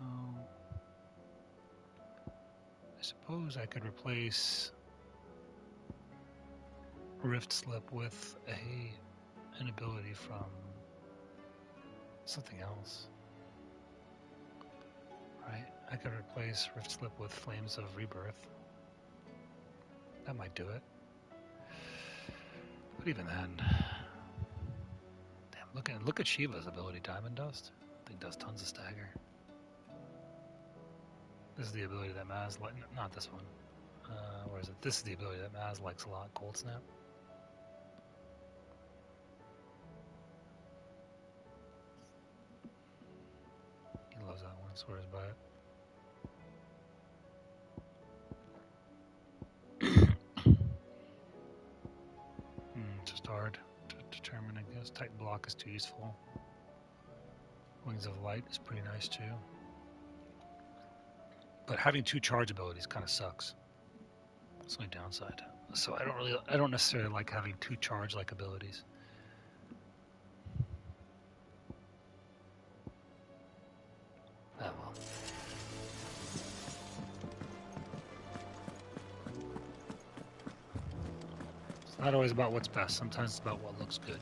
I suppose I could replace Rift Slip with an ability from something else. Right? I could replace Rift Slip with Flames of Rebirth. That might do it. But even then... Damn, look at Shiva's ability, Diamond Dust. The He does tons of stagger. This is the ability that Maz likes. Not this one. Where is it? This is the ability that Maz likes a lot. Cold Snap. He loves that one. Swears by it. Just hard to determine, I guess. Titan Block is too useful. Wings of Light is pretty nice too. But having two charge abilities kind of sucks. That's my downside. So I don't necessarily like having two charge-like abilities. Ah well. It's not always about what's best. Sometimes it's about what looks good.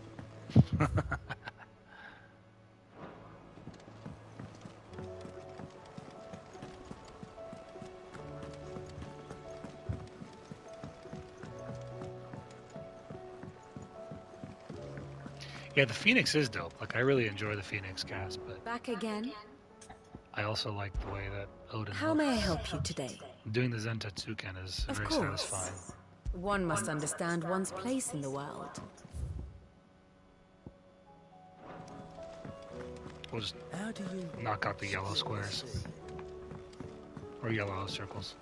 Yeah, the Phoenix is dope. Like, I really enjoy the Phoenix cast, but Back again? I also like the way that Odin How may I help you today? Doing the Zentatsuken is Of very course. satisfying. One must understand one's place in the world. We'll just knock out the yellow squares. Or yellow circles.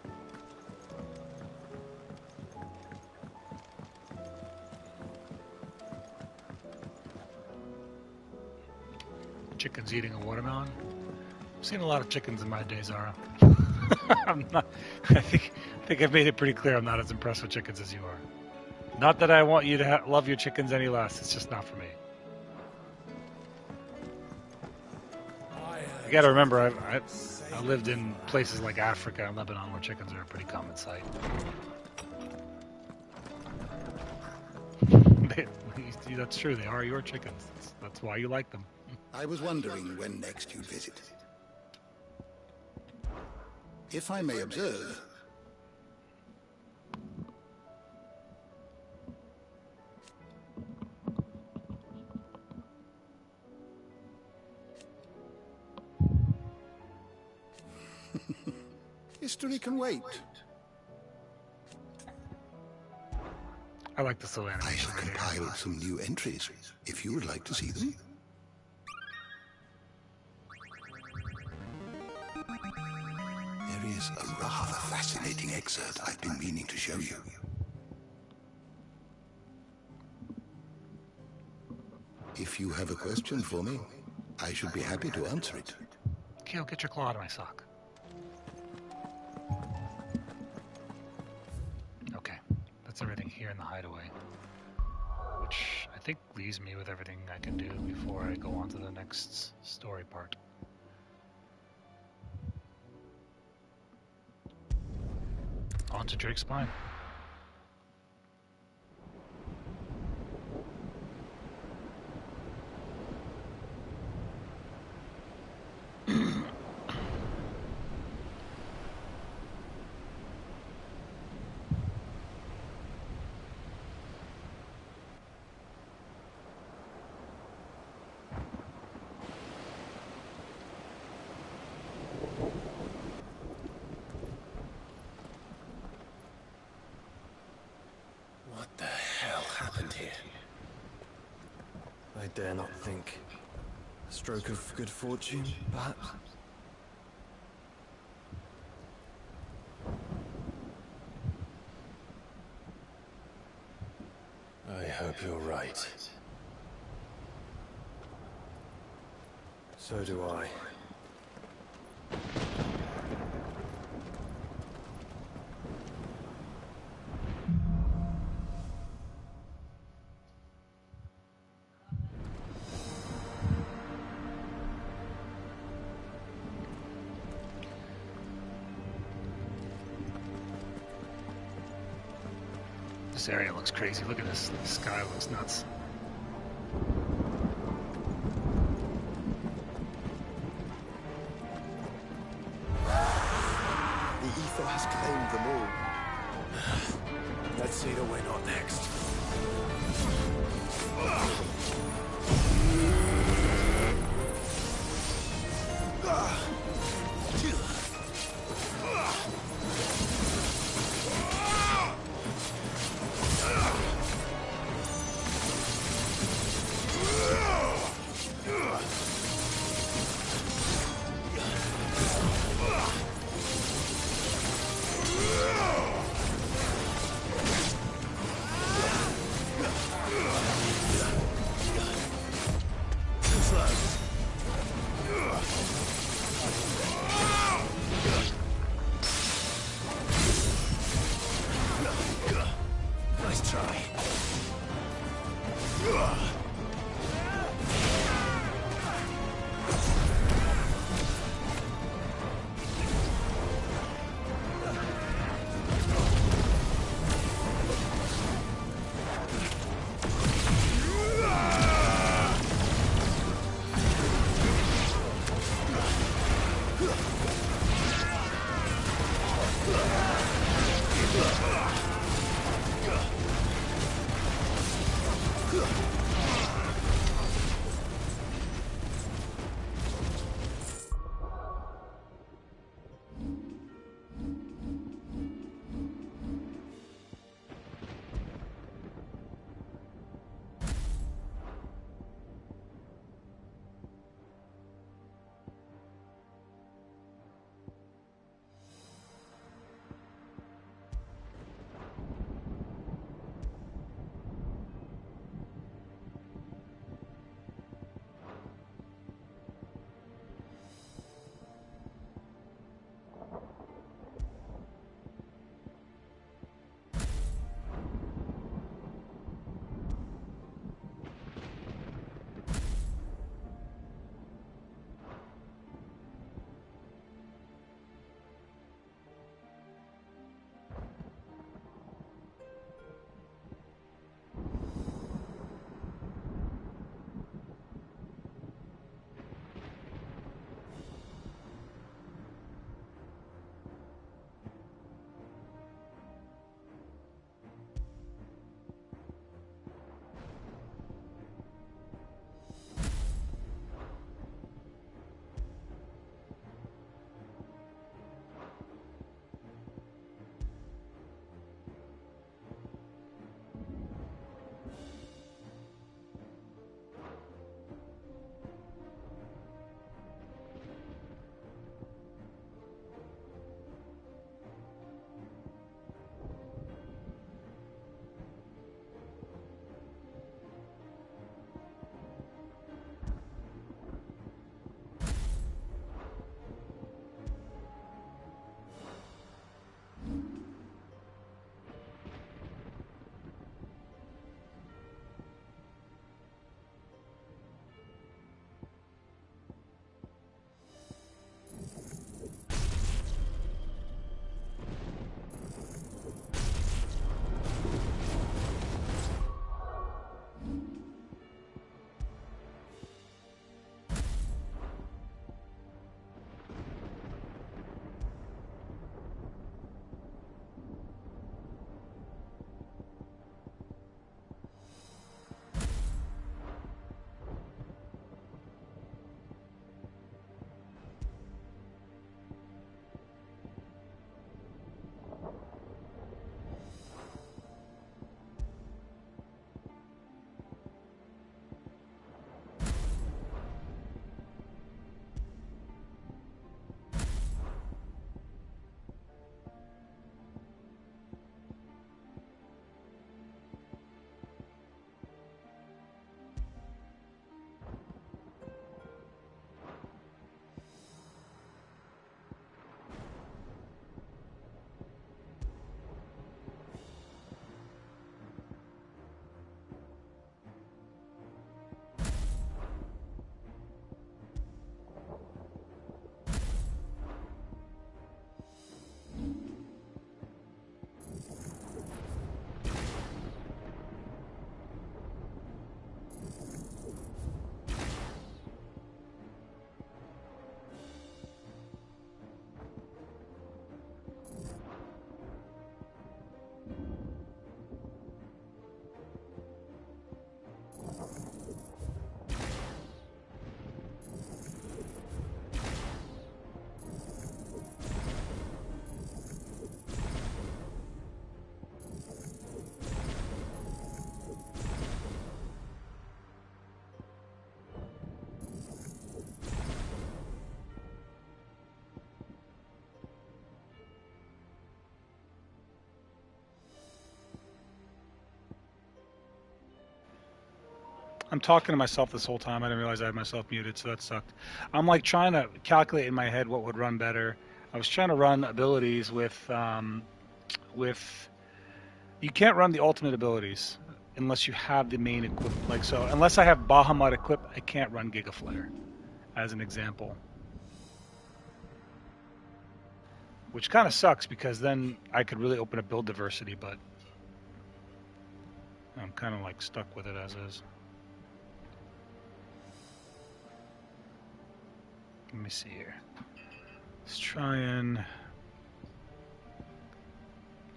Chickens eating a watermelon. I've seen a lot of chickens in my day, Zara. I'm not. I think I've made it pretty clear I'm not as impressed with chickens as you are. Not that I want you to love your chickens any less. It's just not for me. You got to remember, I lived in places like Africa and Lebanon where chickens are a pretty common sight. That's true. They are your chickens. That's why you like them. I was wondering when next you'd visit. If I may observe, history can wait. I like this little animation. I have compiled some new entries, if you would like to see them. There is a rather fascinating excerpt I've been meaning to show you. If you have a question for me, I should be happy to answer it. Kale, get your claw out of my sock. Okay, that's everything here in the hideaway. Which I think leaves me with everything I can do before I go on to the next story part. On to Drake's Spine. What the hell happened here? I dare not think. A stroke of good fortune, perhaps? I hope you're right. So do I. This area looks crazy. Look at this. The sky looks nuts. The ether has claimed them all. Let's see the way not next. I'm talking to myself this whole time. I didn't realize I had myself muted, so that sucked. I'm like trying to calculate in my head what would run better. I was trying to run abilities with you can't run the ultimate abilities unless you have the main equip. Like so, unless I have Bahamut equipped, I can't run Giga Flare, as an example. Which kind of sucks because then I could really open up build diversity, but I'm kind of like stuck with it as is. Let me see here. Let's try and...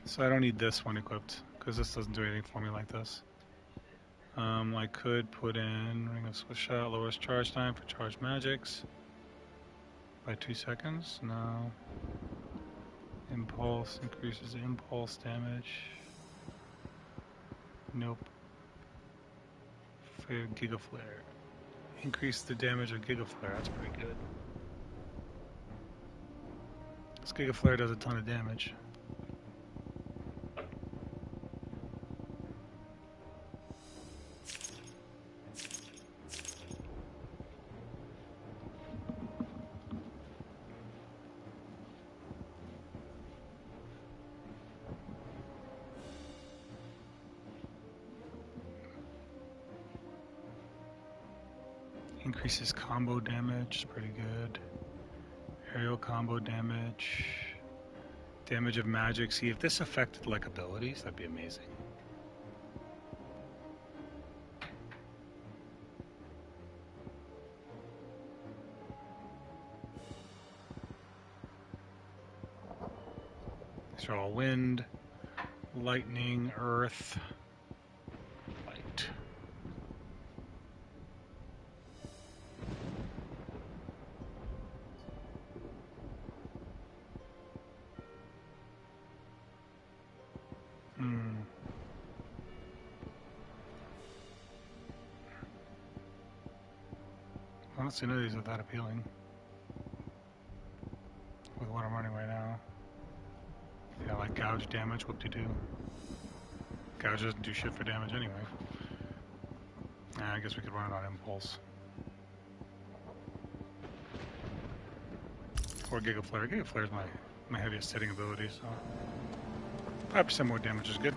So I don't need this one equipped, because this doesn't do anything for me like this. I could put in Ring of Swift Shot, lowers charge time for charged magics by 2 seconds. No. Impulse increases impulse damage. Nope. Giga Flare. Increase the damage of Giga Flare, that's pretty good. This Giga Flare does a ton of damage. Increases combo damage, pretty good. Aerial combo damage. Damage of magic. See, if this affected like abilities, that'd be amazing. These are all wind, lightning, earth, light. I don't see none of these are that appealing with what I'm running right now. Yeah, like gouge damage, whoop-de-doo. Gouge doesn't do shit for damage anyway. I guess we could run it on impulse. Or Giga Flare. Giga Flare is my heaviest hitting ability, so 5% more damage is good.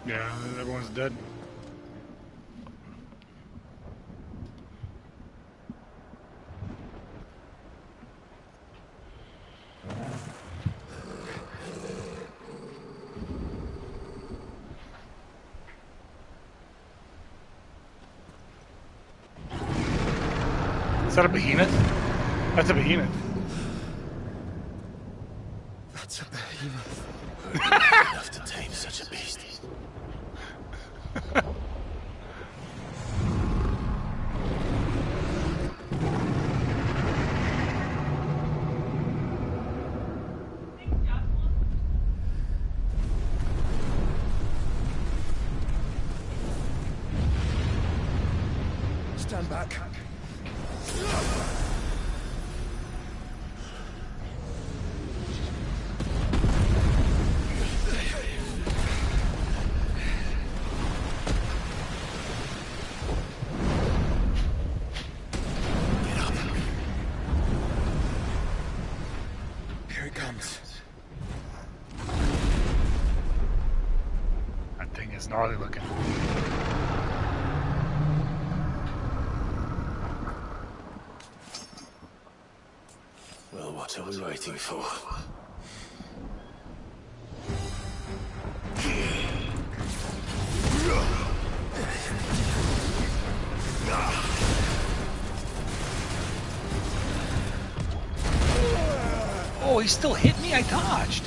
Yeah, everyone's dead. Is that a behemoth? That's a behemoth. That's a behemoth. Enough to tame such a beast. Stand back. Here it comes. That thing is gnarly looking. Well, what are we waiting for? he still hit me? I dodged.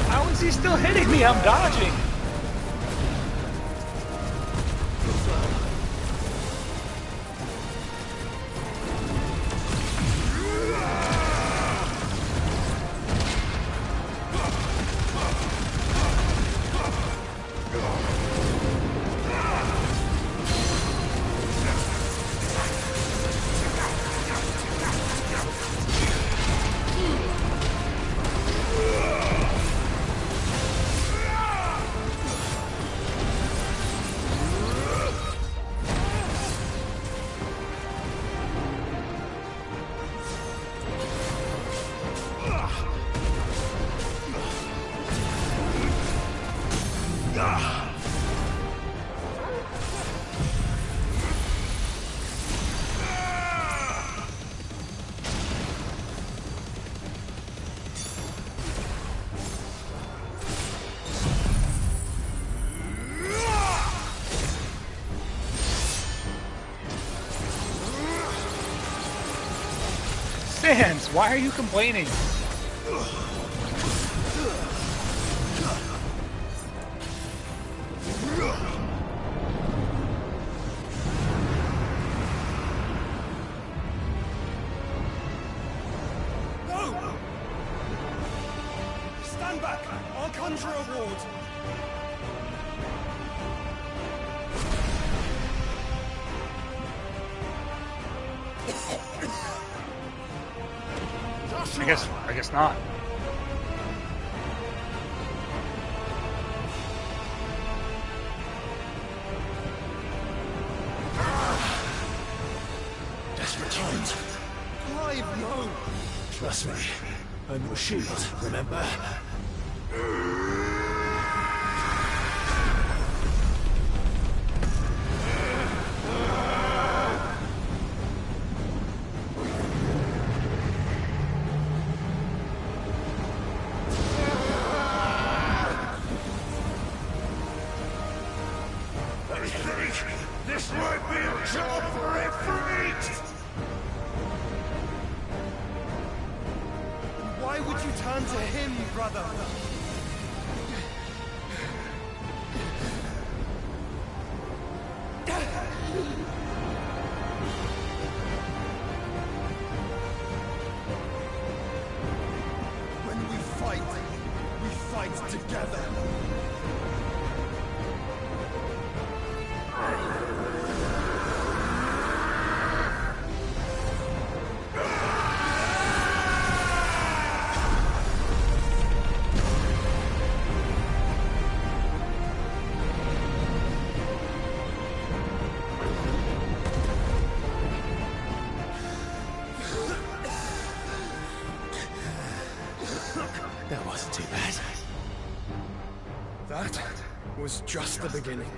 How is he still hitting me? I'm dodging. Sans, why are you complaining? No! Stand back! I'll conjure a ward! I guess not. Desperate times. Clive, no! Trust me. I'm your shield, remember? This might be a job for Ifrit! Why would you turn to him, brother? When we fight together. That wasn't too bad. That was just the beginning.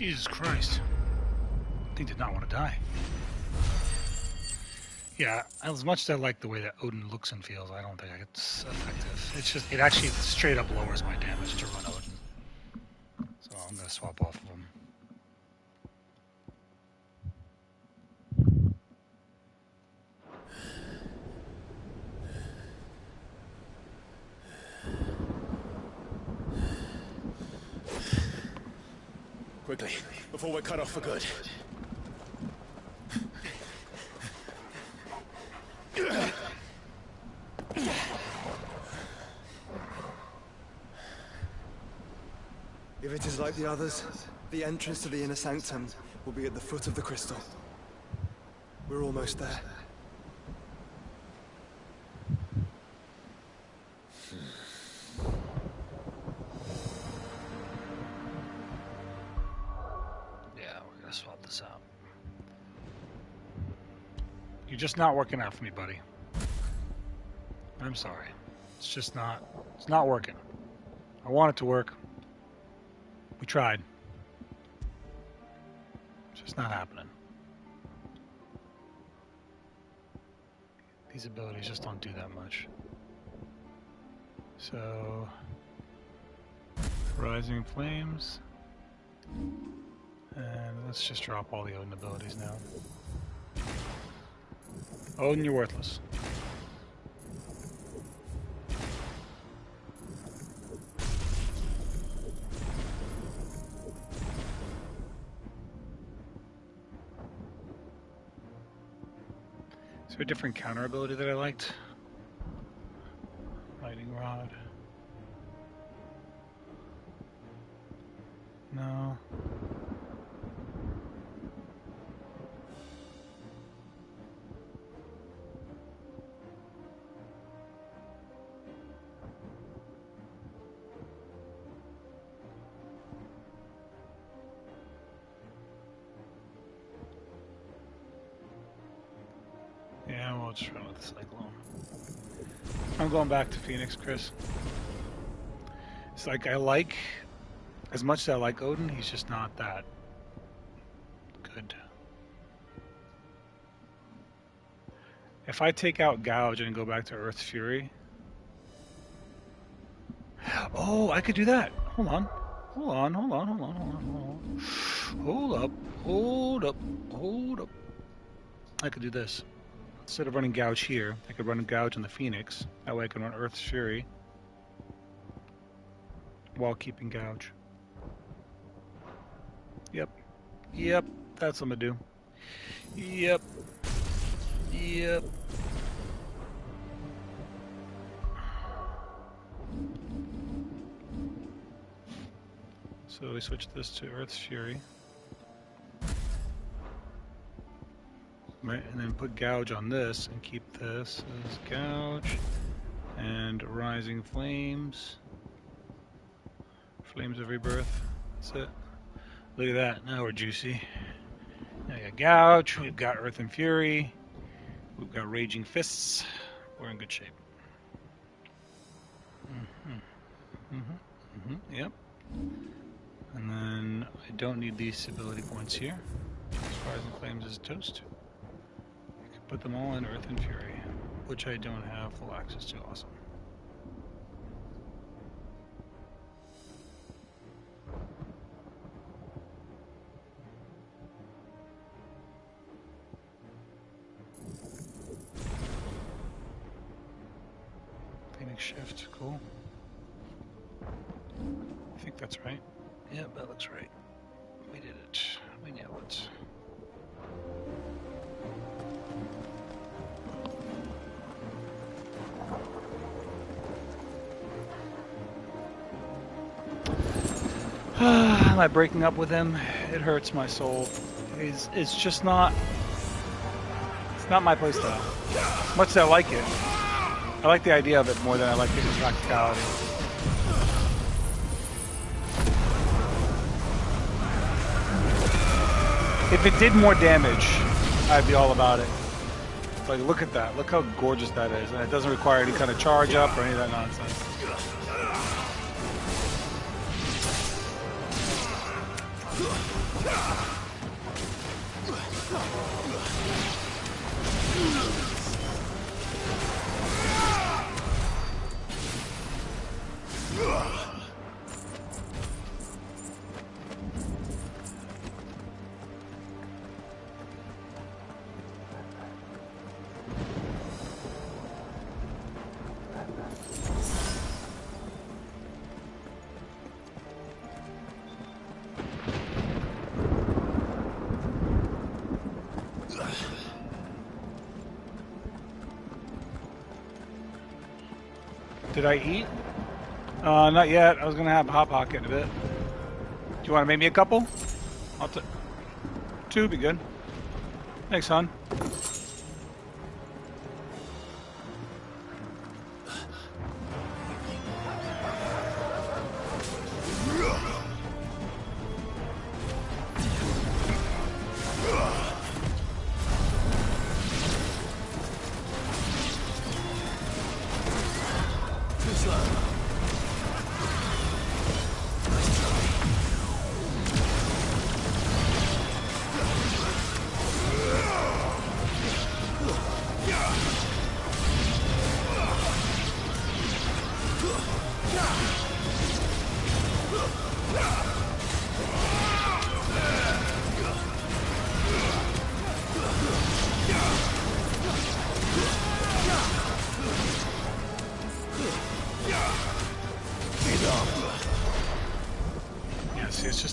Jesus Christ. He did not want to die. Yeah, as much as I like the way that Odin looks and feels, I don't think it's effective. It's just, it actually straight up lowers my damage to run Odin. So I'm going to swap off of him. Quickly, before we're cut off for good. If it is like the others, the entrance to the inner sanctum will be at the foot of the crystal. We're almost there. Yeah, we're gonna swap this out. You're just not working out for me, buddy. I'm sorry. It's just not, it's not working. I want it to work. We tried. It's just not happening. These abilities just don't do that much. So, Rising Flames. And let's just drop all the Odin abilities now. Odin, you're worthless. Is there a different counter ability that I liked? Lightning Rod. No. Yeah, we'll just run with the Cyclone. I'm going back to Phoenix, Chris. It's like, I like, as much as I like Odin, he's just not that good. If I take out Gouge and go back to Earth's Fury... Oh, I could do that. Hold on. Hold on, hold on, hold on, hold on, hold on. Hold up, hold up, hold up. I could do this. Instead of running Gouge here, I could run Gouge on the Phoenix. That way I can run Earth's Fury while keeping Gouge. Yep. Yep. That's what I'm gonna do. Yep. Yep. So we switch this to Earth's Fury. Right, and then put Gouge on this and keep this as Gouge. And Rising Flames. Flames of Rebirth. That's it. Look at that. Now we're juicy. Now we got Gouge. We've got Earth and Fury. We've got Raging Fists. We're in good shape. Yep. And then I don't need these ability points here. Rising Flames is toast. I can put them all in Earth and Fury, which I don't have full access to. Awesome. Phoenix Shift, cool. I think that's right. Yep, that looks right. We did it. We nailed it. Am I breaking up with him? It hurts my soul. It's just not... It's not my playstyle. Much as I like it. I like the idea of it more than I like the practicality. If it did more damage, I'd be all about it. Like, look at that. Look how gorgeous that is. And it doesn't require any kind of charge up or any of that nonsense. Did I eat? Not yet. I was gonna have a hot pocket in a bit. Do you want to make me a couple? I'll two would be good. Thanks, hon.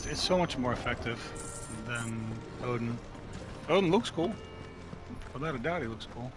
It's so much more effective than Odin. Odin looks cool. Without a doubt, he looks cool.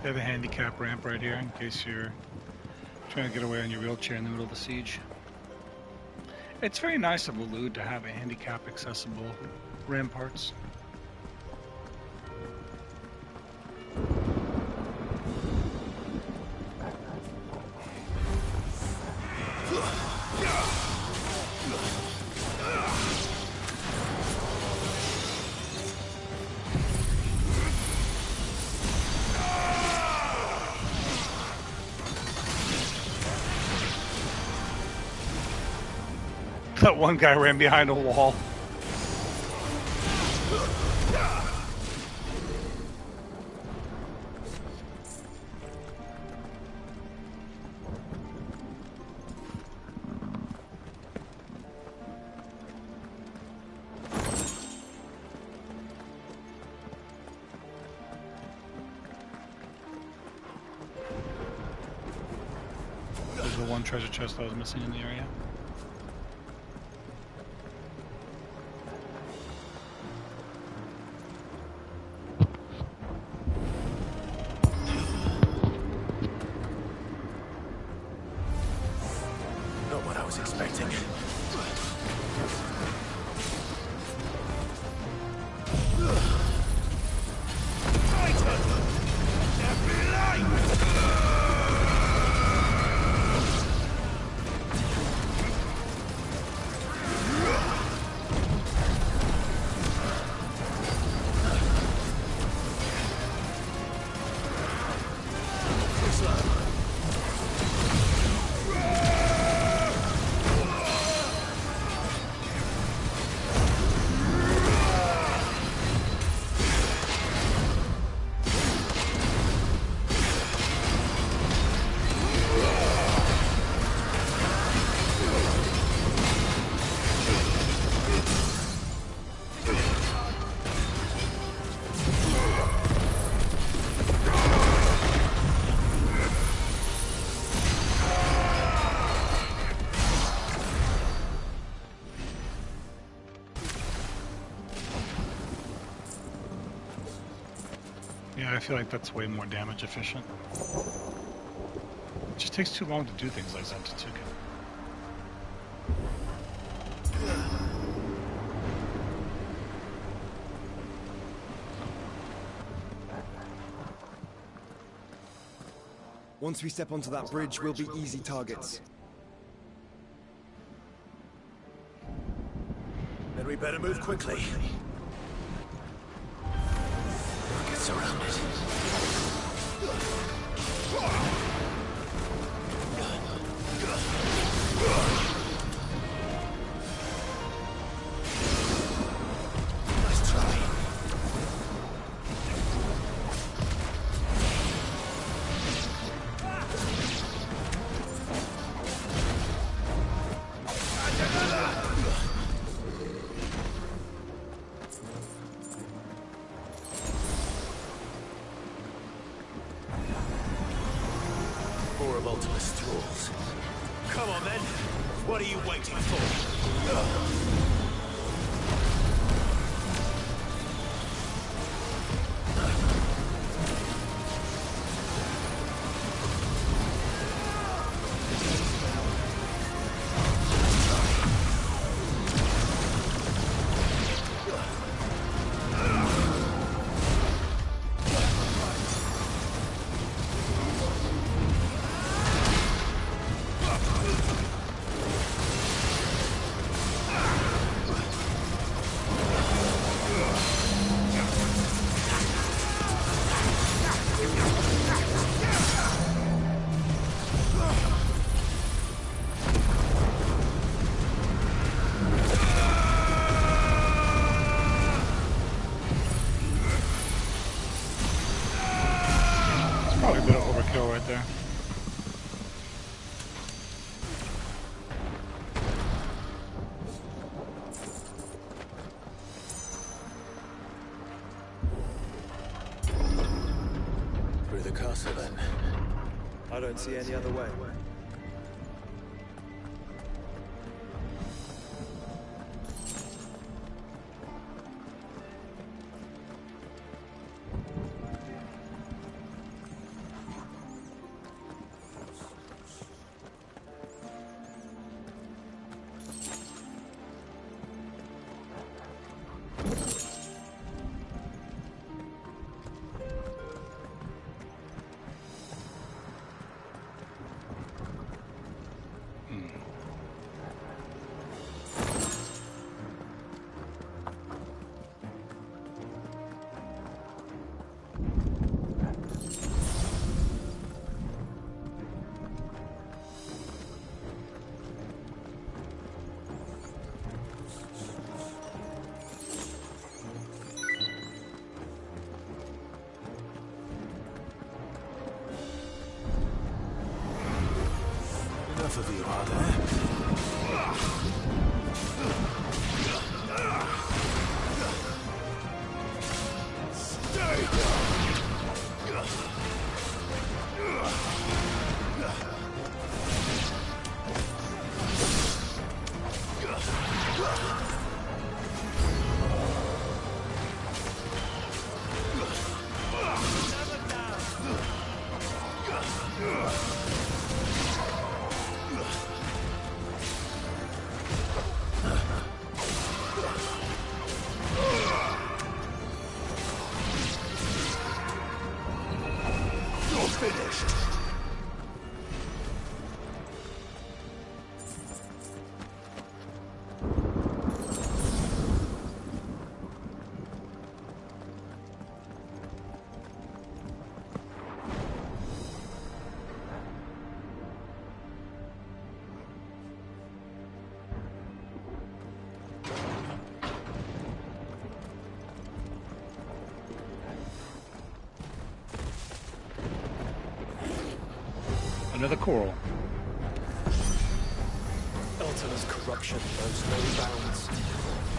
I have a handicap ramp right here in case you're trying to get away on your wheelchair in the middle of the siege. It's very nice of Waloed to have a handicap accessible ramparts. That one guy ran behind a wall. There's the one treasure chest I was missing in the area. Yeah, I feel like that's way more damage efficient. It just takes too long to do things like Zentatsuken. Once we step onto that bridge, we'll be easy targets. Then we better move quickly. Get surrounded. Nice try. Four of Ultimus tools. Come on then. What are you waiting for? Probably a bit of overkill right there. Through the castle then. I don't see any other way. Enough of you, are there? Stay finished. Another coral. Ultima's corruption knows no bounds.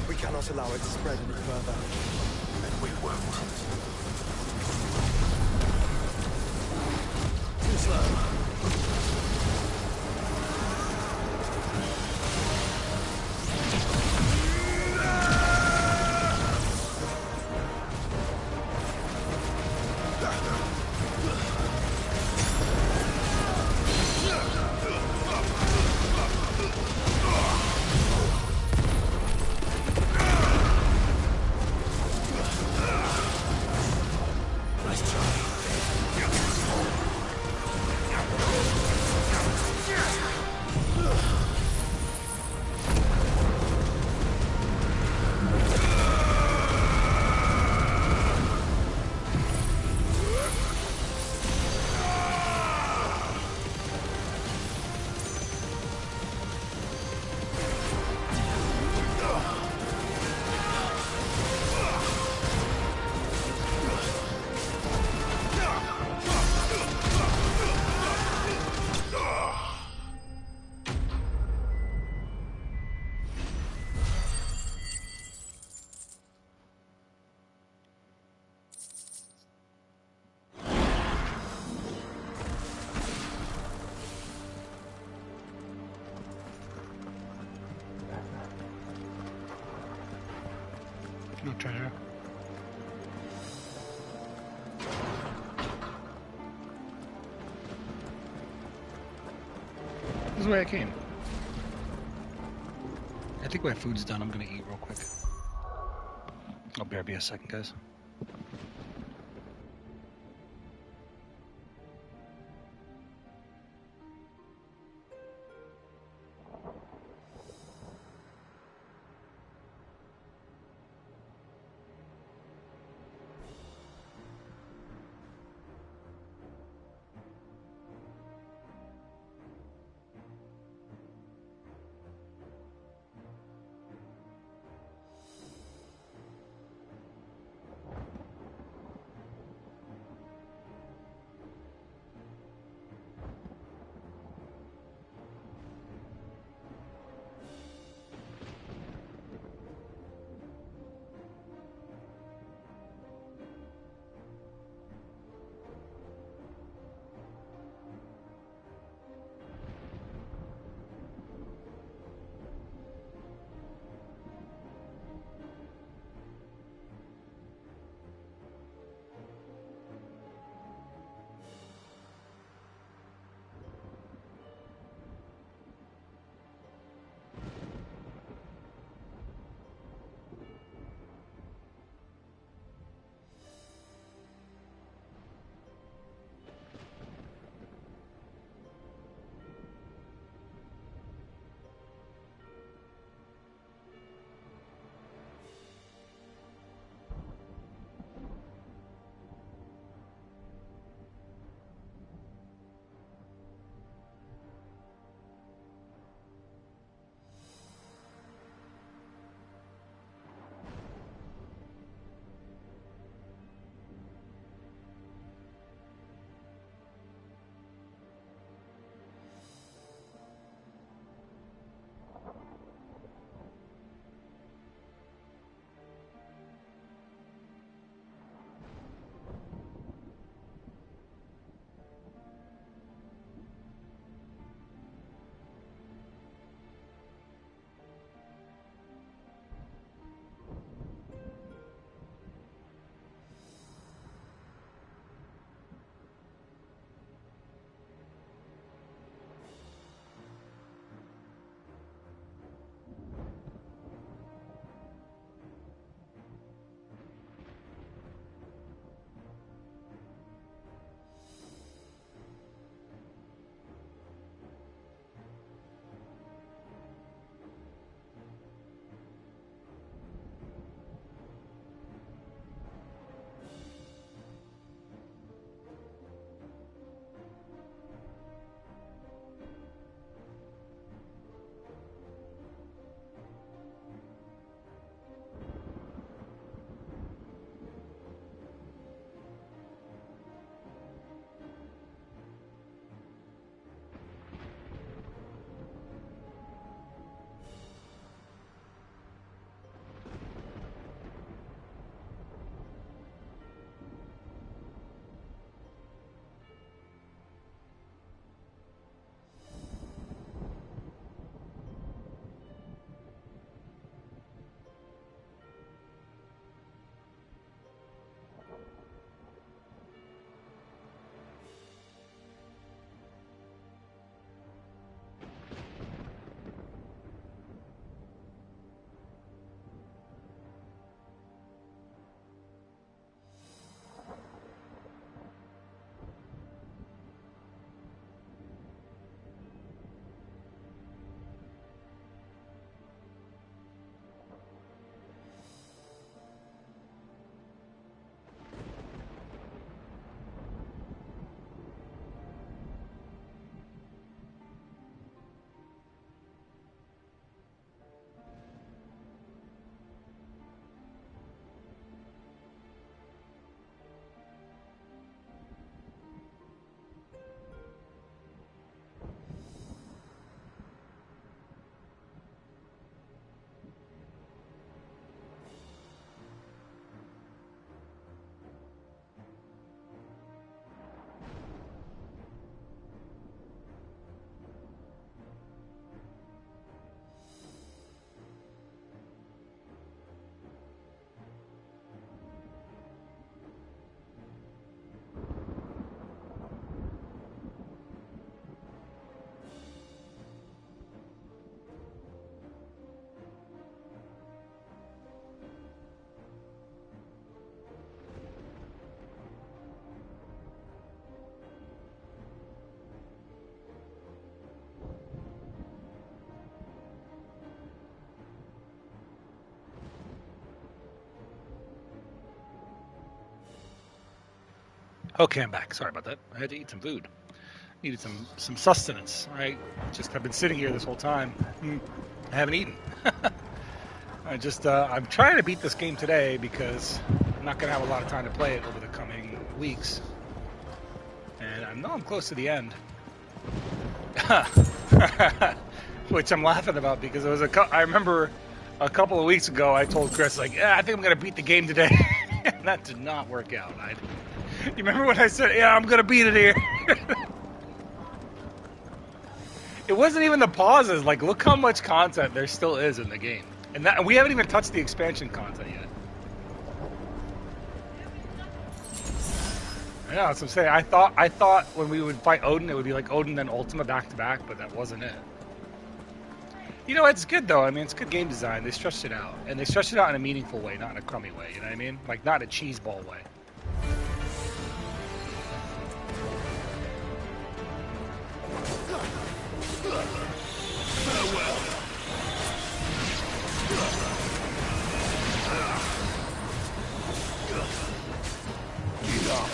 We cannot allow it to spread any further. And we won't. Too slow. treasure. This is the way I came. I think my food's done. I'm gonna eat real quick. I'll bear be a second, guys. Okay, I'm back. Sorry about that. I had to eat some food. Needed some sustenance. I just have been sitting here this whole time. I haven't eaten. I'm trying to beat this game today because I'm not going to have a lot of time to play it over the coming weeks. And I know I'm close to the end. Which I'm laughing about because it was I remember a couple of weeks ago I told Chris, like, yeah, I think I'm going to beat the game today. And that did not work out. You remember when I said, yeah, I'm going to beat it here? It wasn't even the pauses. Like, look how much content there still is in the game. And we haven't even touched the expansion content yet. I know, that's what I'm saying. I thought when we would fight Odin, it would be like Odin then Ultima back to back, but that wasn't it. You know, it's good though. I mean, it's good game design. They stretched it out. And they stretched it out in a meaningful way, not in a crummy way. You know what I mean? Like, not in a cheeseball way. Farewell. Get up.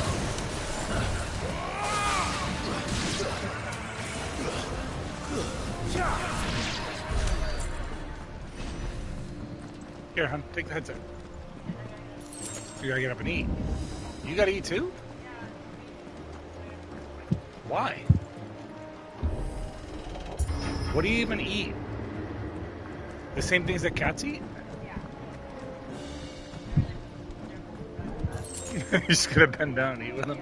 Here, hon, take the headset. You gotta get up and eat. You gotta eat too? Why? What do you even eat? The same things that cats eat? You're just gonna bend down and eat with them.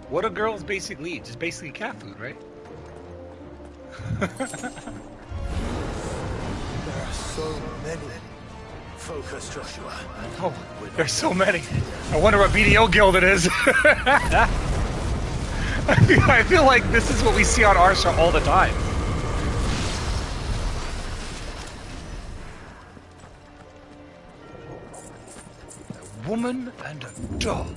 What do girls basically eat? Just basically cat food, right? There are so many. Focus, Joshua. Oh, there's so many. I wonder what BDO guild it is. I feel like this is what we see on our show all the time. A woman and a dog.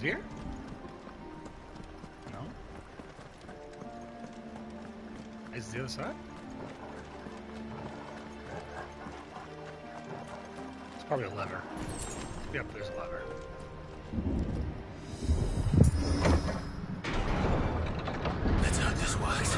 Here? No? Is it the other side? It's probably a lever. Yep, there's a lever. Let's hope this works.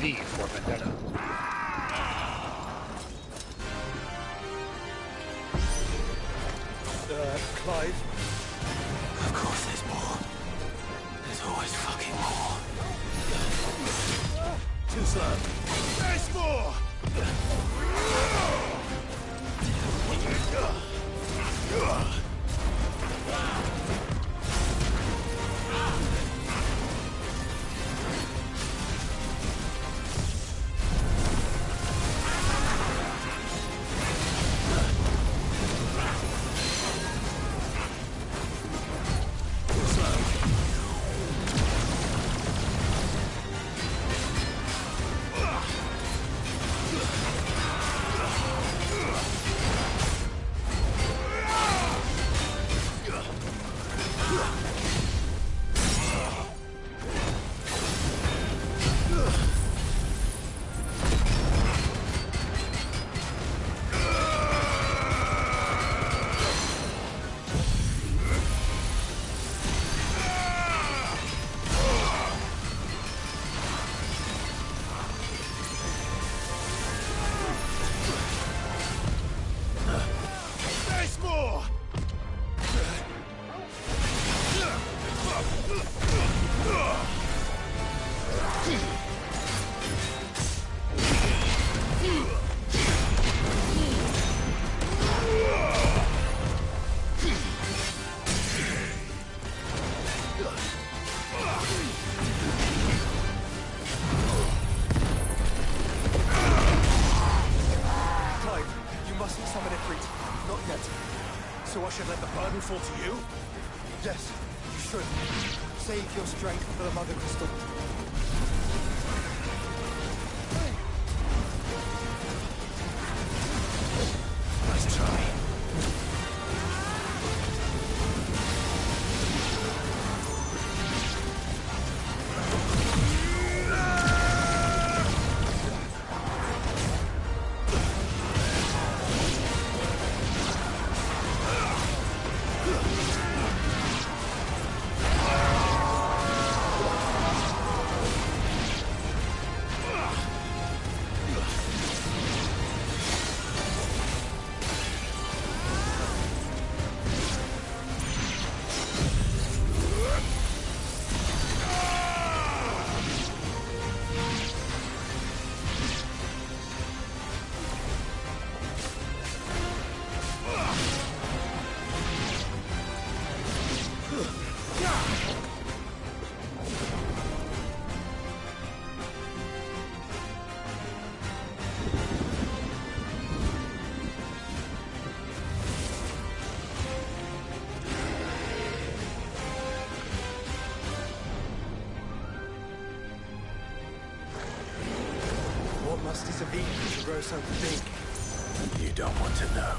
V for Vendetta. Clive? Of course there's more. There's always fucking more. Too slow. There's more! useful to you? Yes, you should. Save your strength for the Mother Crystal. Nice try. What must this have eaten to grow so big? You don't want to know.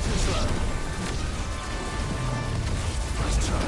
Too slow. Nice try.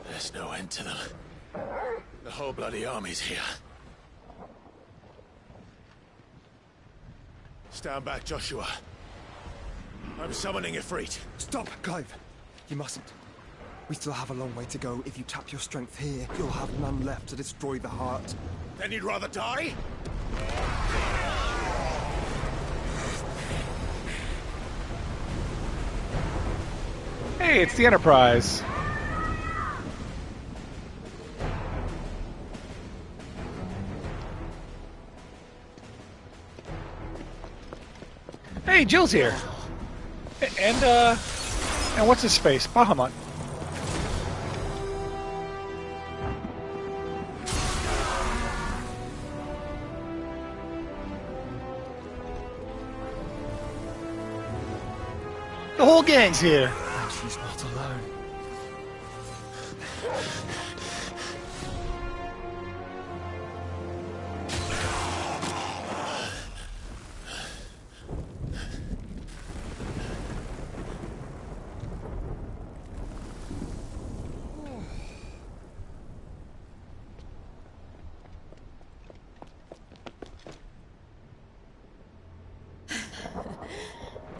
There's no end to them. The whole bloody army's here. Stand back, Joshua. I'm summoning Ifrit. Stop, Clive. You mustn't. We still have a long way to go. If you tap your strength here, you'll have none left to destroy the heart. Then you'd rather die? Hey, it's the Enterprise. Hey, Jill's here. And what's his face? Bahamut. The whole gang's here. And she's not alone.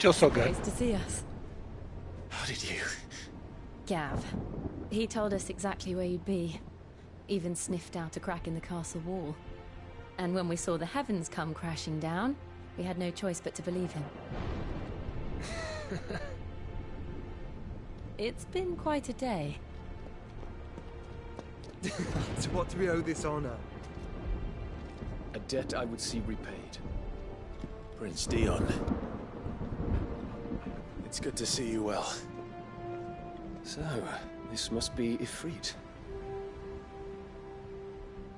Just so good. Surprised to see us. How did you? Gav. He told us exactly where you'd be. Even sniffed out a crack in the castle wall. And when we saw the heavens come crashing down, we had no choice but to believe him. It's been quite a day. To what do we owe this honor? A debt I would see repaid. Prince Dion. It's good to see you well. So, this must be Ifrit.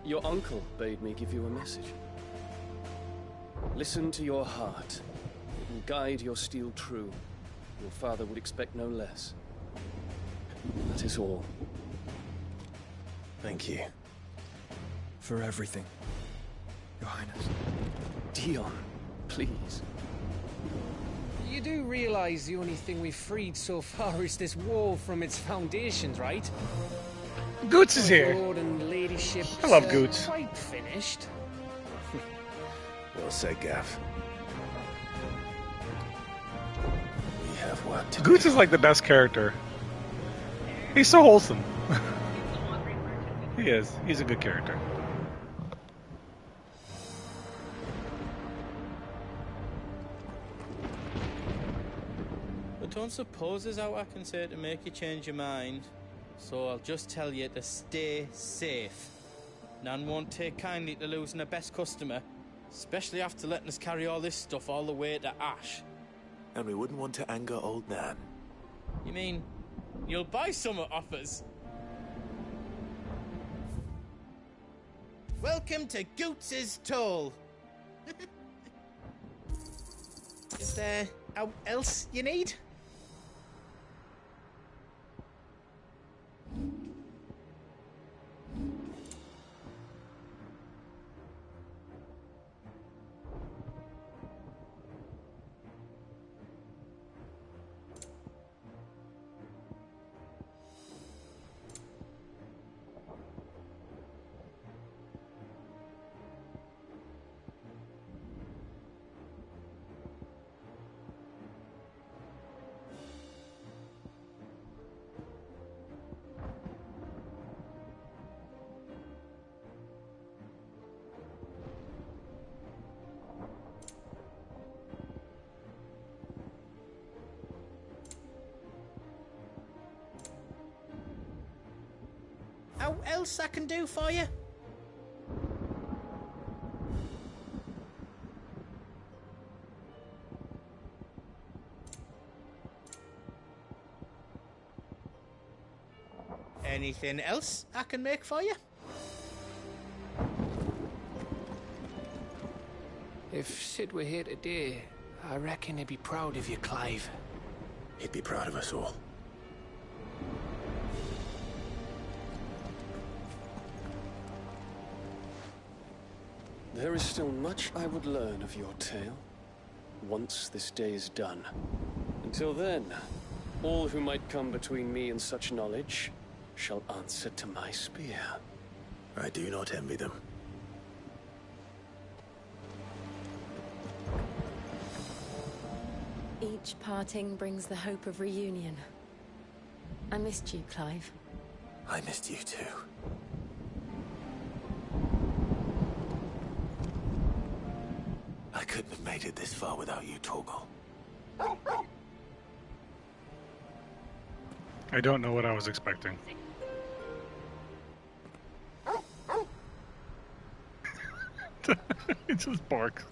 Your uncle bade me give you a message. Listen to your heart. It will guide your steel true. Your father would expect no less. That is all. Thank you. For everything, Your Highness. Dion, please. You do realize the only thing we've freed so far is this wall from its foundations, right? Goots is here. Lord and ladyship. I love Goots. Quite finished. Well said, Gav. We have work to Goots do. is like the best character. He's so wholesome. He is. He's a good character. I don't suppose there's out I can say to make you change your mind. So I'll just tell you to stay safe. Nan won't take kindly to losing her best customer, especially after letting us carry all this stuff all the way to Ash. And we wouldn't want to anger old Nan. You mean, you'll buy some off us? Welcome to Goots's Toll. Is there out else you need? Out else I can do for you? Anything else I can make for you? If Sid were here today, I reckon he'd be proud of you, Clive. He'd be proud of us all. There is still much I would learn of your tale, once this day is done. Until then, all who might come between me and such knowledge shall answer to my spear. I do not envy them. Each parting brings the hope of reunion. I missed you, Clive. I missed you too. I couldn't have made it this far without you, Torgal. I don't know what I was expecting. It just barks.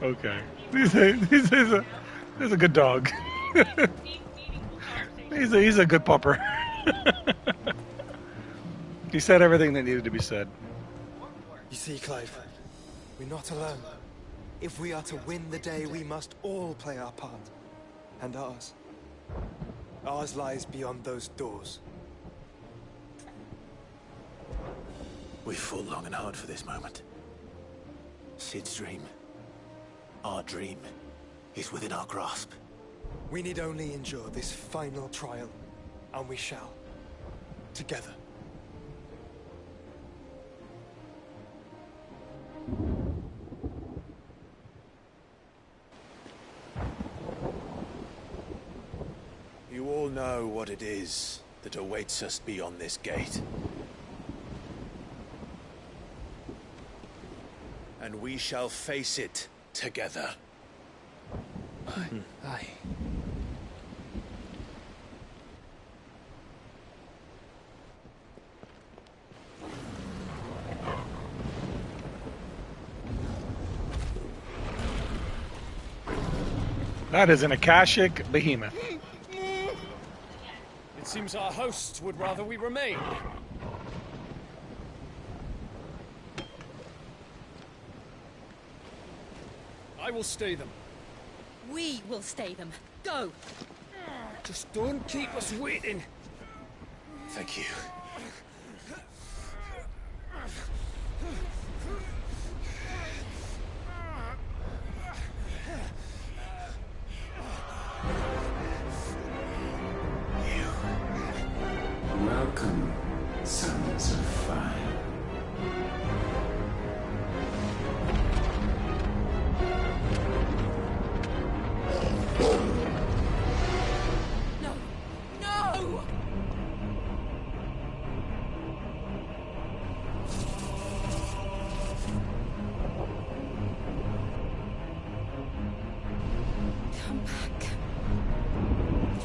Okay. He's a good dog. he's a good pupper. He said everything that needed to be said. You see, Clive, we're not alone. If we are to win the day, we must all play our part. And ours. Ours lies beyond those doors. We've fought long and hard for this moment. Sid's dream, our dream, is within our grasp. We need only endure this final trial, and we shall. Together. it is that awaits us beyond this gate. And we shall face it together. Aye. That is an Akashic behemoth. It seems our hosts would rather we remain. I will stay them. We will stay them. Go! Just don't keep us waiting. Thank you. Welcome, sons of fire. No! No! Come back.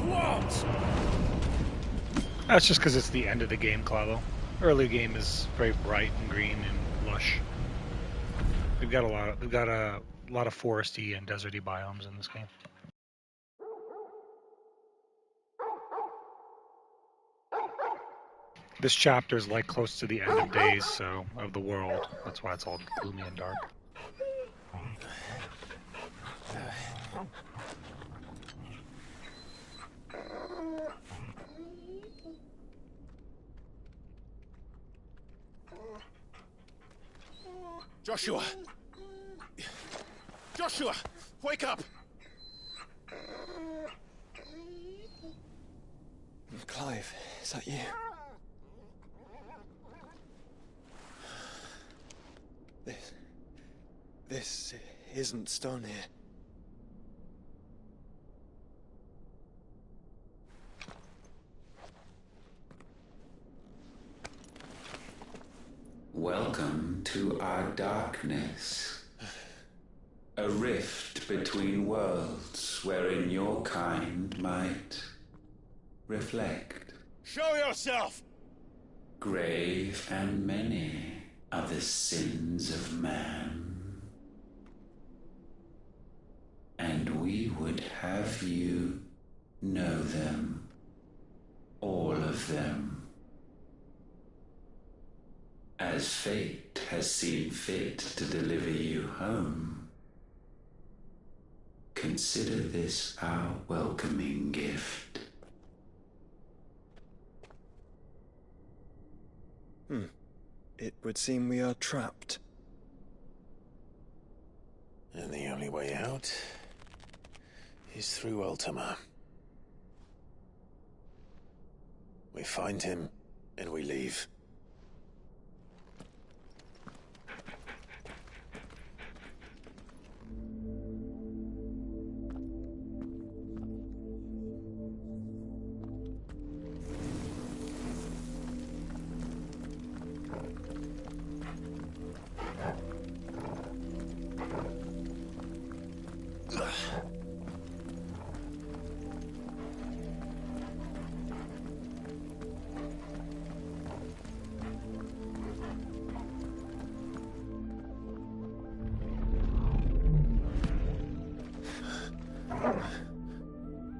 What? That's just because it's the end of the game, Clavo. Early game is very bright and green and lush. We've got a lot of foresty and deserty biomes in this game. This chapter is like close to the end of days, so of the world. That's why it's all gloomy and dark. Joshua! Joshua! Wake up! Clive, is that you? This isn't stone here. Welcome to our darkness. A rift between worlds wherein your kind might reflect. Show yourself! Grave and many are the sins of man. And we would have you know them, all of them. As fate has seen fit to deliver you home, consider this our welcoming gift. It would seem we are trapped. And the only way out is through Ultima. We find him, and we leave.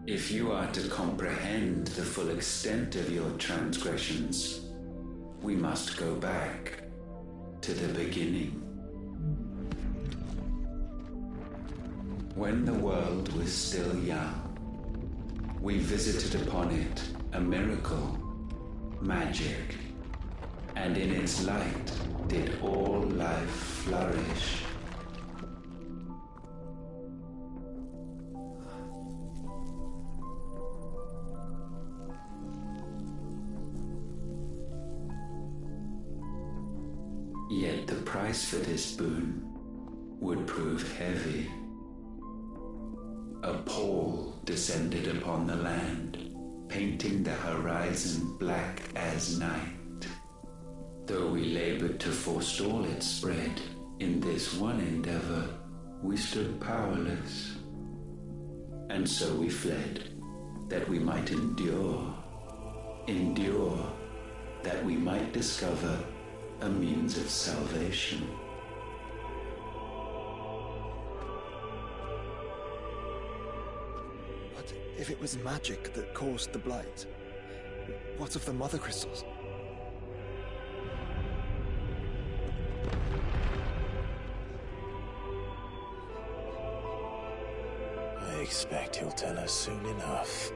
If you are to comprehend the full extent of your transgressions, we must go back to the beginning. When the world was still young, we visited upon it a miracle, magic, and in its light did all life flourish. Yet the price for this boon would prove heavy. A pall descended upon the land, painting the horizon black as night. Though we labored to forestall its spread, in this one endeavor we stood powerless. And so we fled, that we might endure, that we might discover a means of salvation. But if it was magic that caused the blight, what of the mother crystals? I expect he'll tell us soon enough.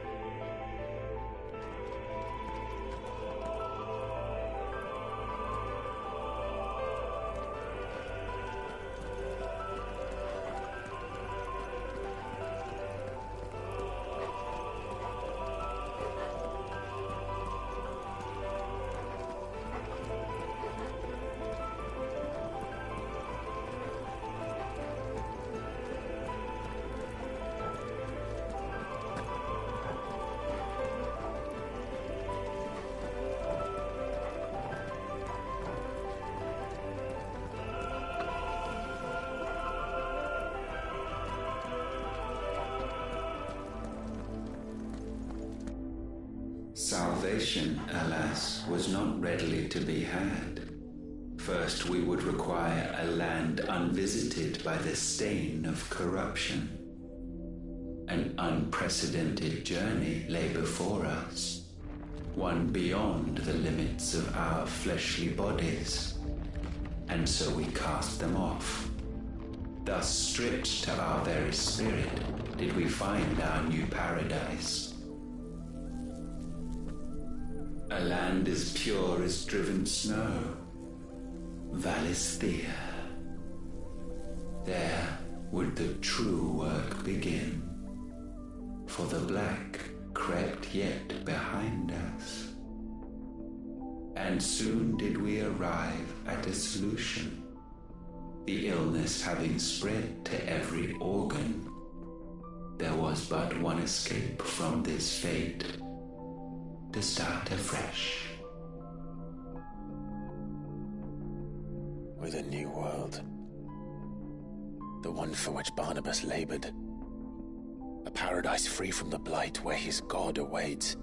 Salvation, alas, was not readily to be had. First, we would require a land unvisited by the stain of corruption. An unprecedented journey lay before us, one beyond the limits of our fleshly bodies. And so we cast them off. Thus, stripped to our very spirit, did we find our new paradise. A land as pure as driven snow, Valisthea. There would the true work begin, for the black crept yet behind us. And soon did we arrive at a solution, the illness having spread to every organ. There was but one escape from this fate, to start afresh. With a new world. The one for which Barnabas labored. A paradise free from the blight where his God awaits.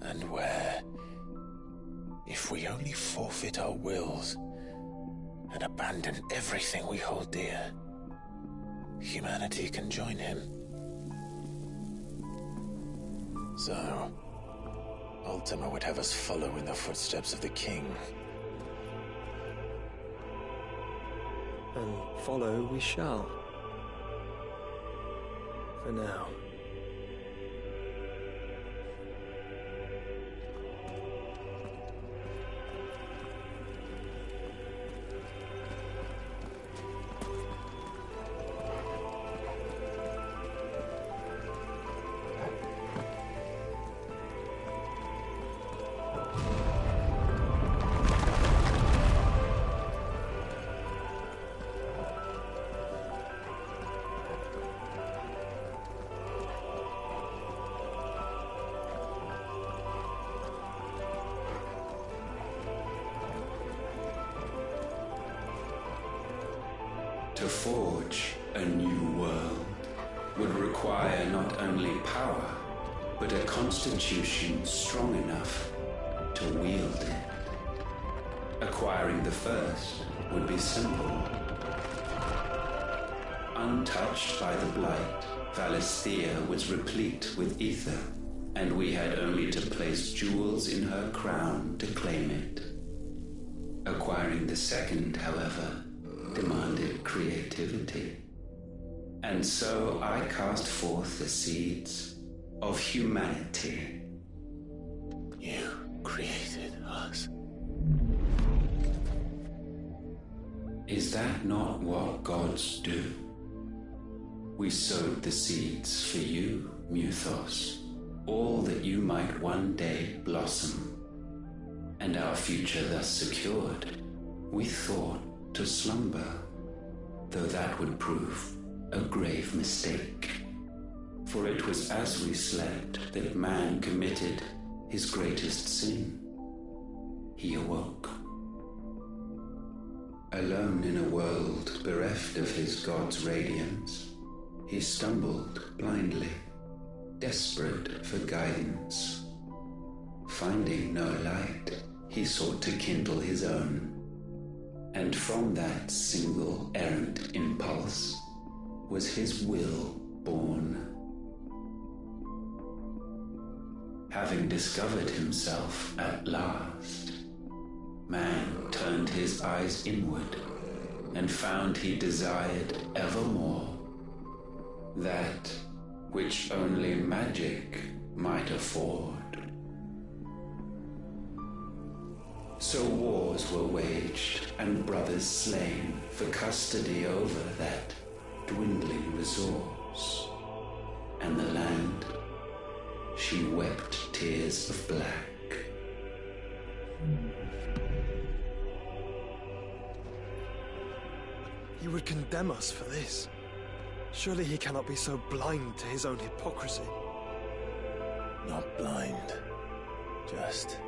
And where, if we only forfeit our wills and abandon everything we hold dear, humanity can join him. So, Ultima would have us follow in the footsteps of the king. And follow we shall. For now. To forge a new world would require not only power, but a constitution strong enough to wield it. Acquiring the first would be simple. Untouched by the blight, Valisthea was replete with ether, and we had only to place jewels in her crown to claim it. Acquiring the second, however, demanded creativity. And so I cast forth the seeds of humanity. You created us. Is that not what gods do? We sowed the seeds for you, Muthos, all that you might one day blossom. And our future thus secured, we thought to slumber, though that would prove a grave mistake. For it was as we slept that man committed his greatest sin. He awoke. Alone in a world bereft of his God's radiance, he stumbled blindly, desperate for guidance. Finding no light, he sought to kindle his own. And from that single errant impulse was his will born. Having discovered himself at last, man turned his eyes inward and found he desired evermore that which only magic might afford. So wars were waged and brothers slain for custody over that dwindling resource, and the land, she wept tears of black. He would condemn us for this. Surely he cannot be so blind to his own hypocrisy. Not blind, just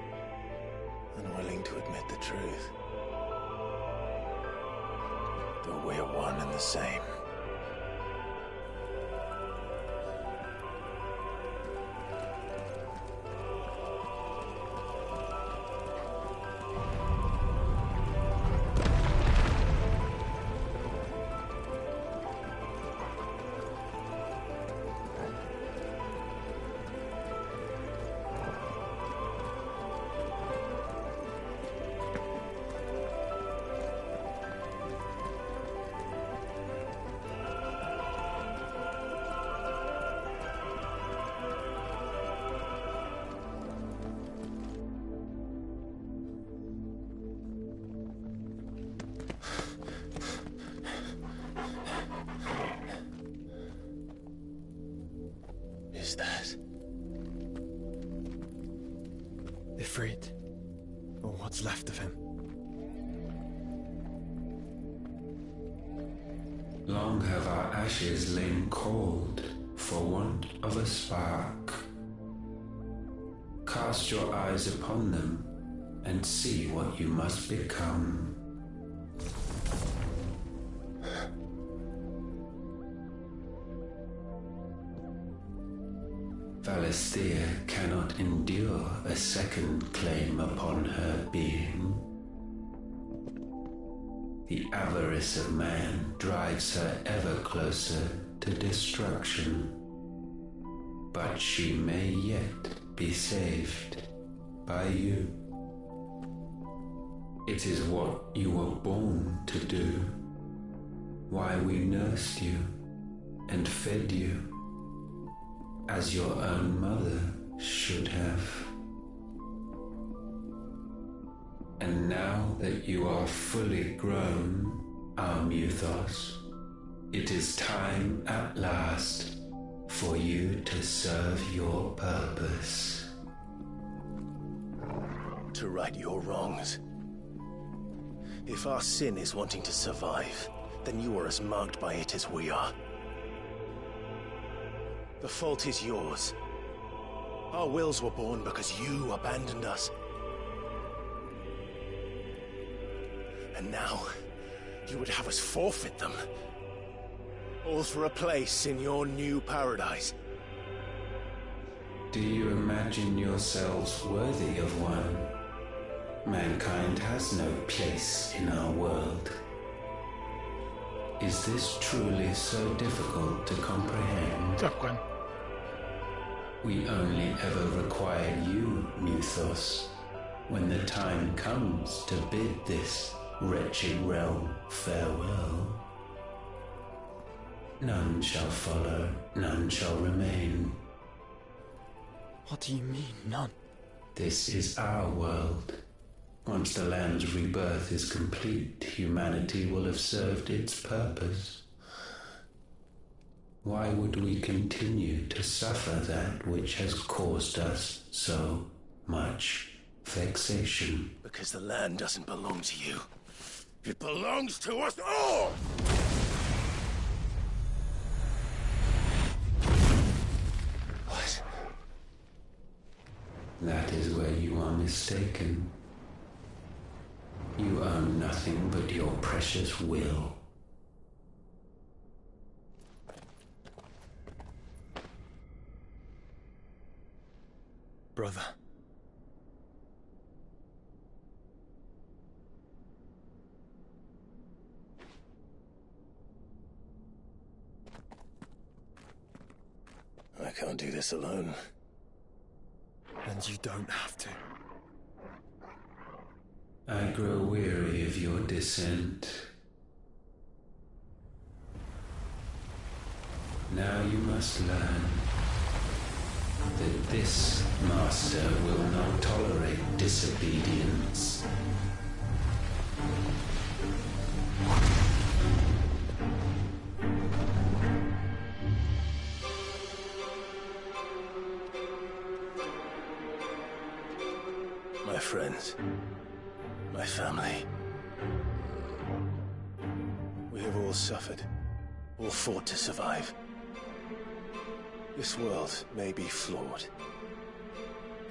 unwilling to admit the truth. But we're one and the same. Is that Ifrit? Or what's left of him? Long have our ashes lain cold for want of a spark. Cast your eyes upon them and see what you must become. Valisthea cannot endure a second claim upon her being. The avarice of man drives her ever closer to destruction. But she may yet be saved by you. It is what you were born to do, why we nursed you and fed you, as your own mother should have. And now that you are fully grown, our Muthos, it is time at last for you to serve your purpose. To right your wrongs. If our sin is wanting to survive, then you are as marked by it as we are. The fault is yours. Our wills were born because you abandoned us. And now, you would have us forfeit them. All for a place in your new paradise. Do you imagine yourselves worthy of one? Mankind has no place in our world. Is this truly so difficult to comprehend? What's up, Gwen? We only ever require you, Muthos, when the time comes to bid this wretched realm farewell. None shall follow, none shall remain. What do you mean, none? This is our world. Once the land's rebirth is complete, humanity will have served its purpose. Why would we continue to suffer that which has caused us so much vexation? Because the land doesn't belong to you. It belongs to us all! That is where you are mistaken. You own nothing but your precious will. Brother. I can't do this alone. And you don't have to. I grow weary of your dissent. Now you must learn that this master will not tolerate disobedience. My friends, my family. We have all suffered, all fought to survive. This world may be flawed.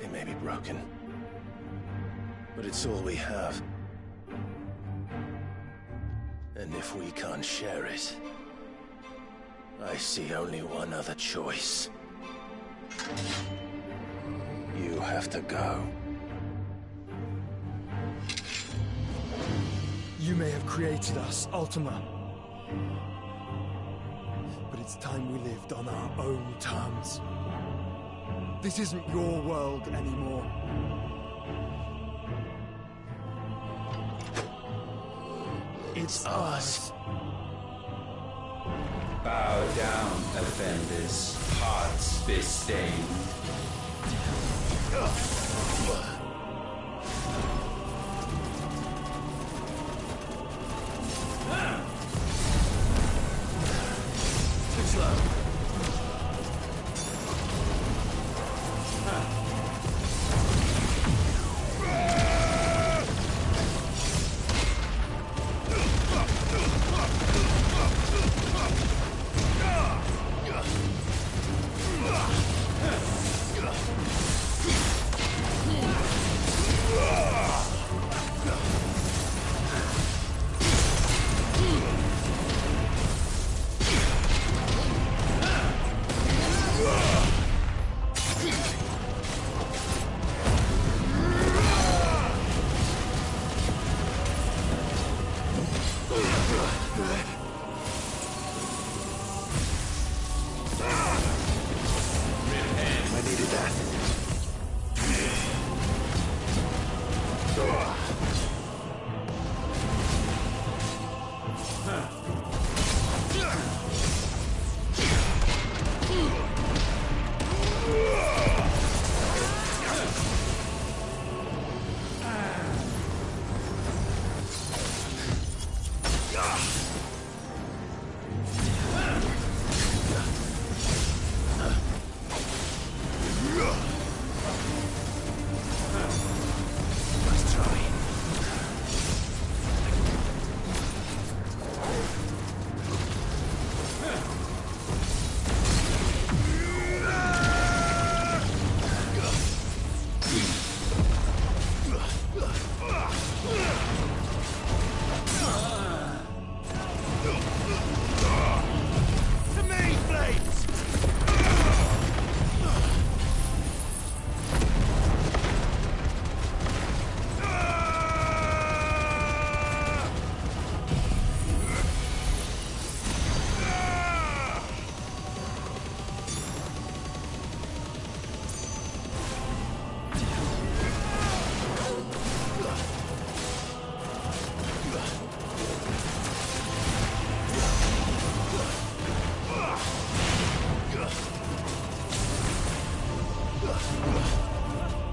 It may be broken. But it's all we have. And if we can't share it, I see only one other choice. You have to go. You may have created us, Ultima. But it's time we lived on our own terms. This isn't your world anymore. It's us. Bow down, offenders, hearts be stained. Too slow.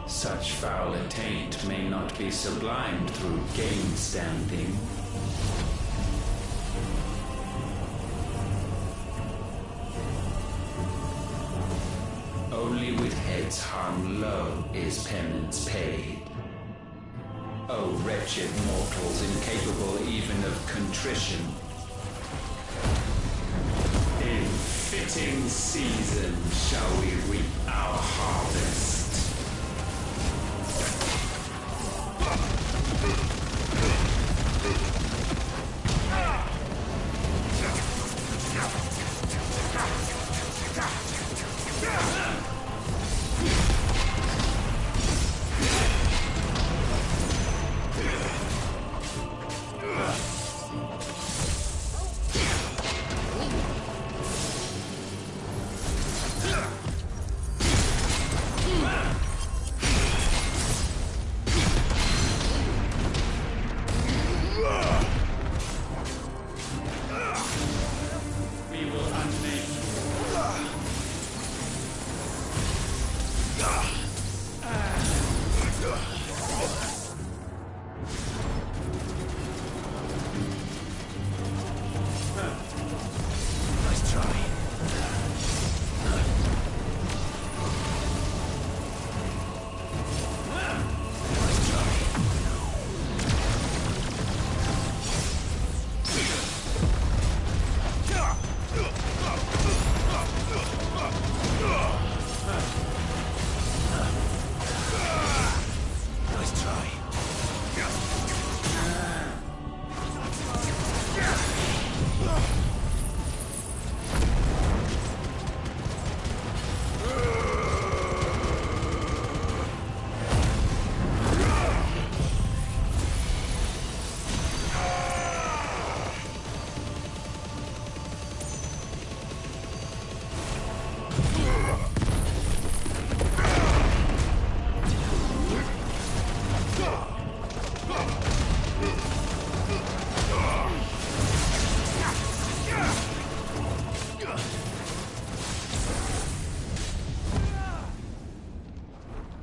Such foul attaint may not be sublimed through game-standing. Only with heads hung low is penance paid. O wretched mortals incapable even of contrition. In fitting season shall we reap our harvest.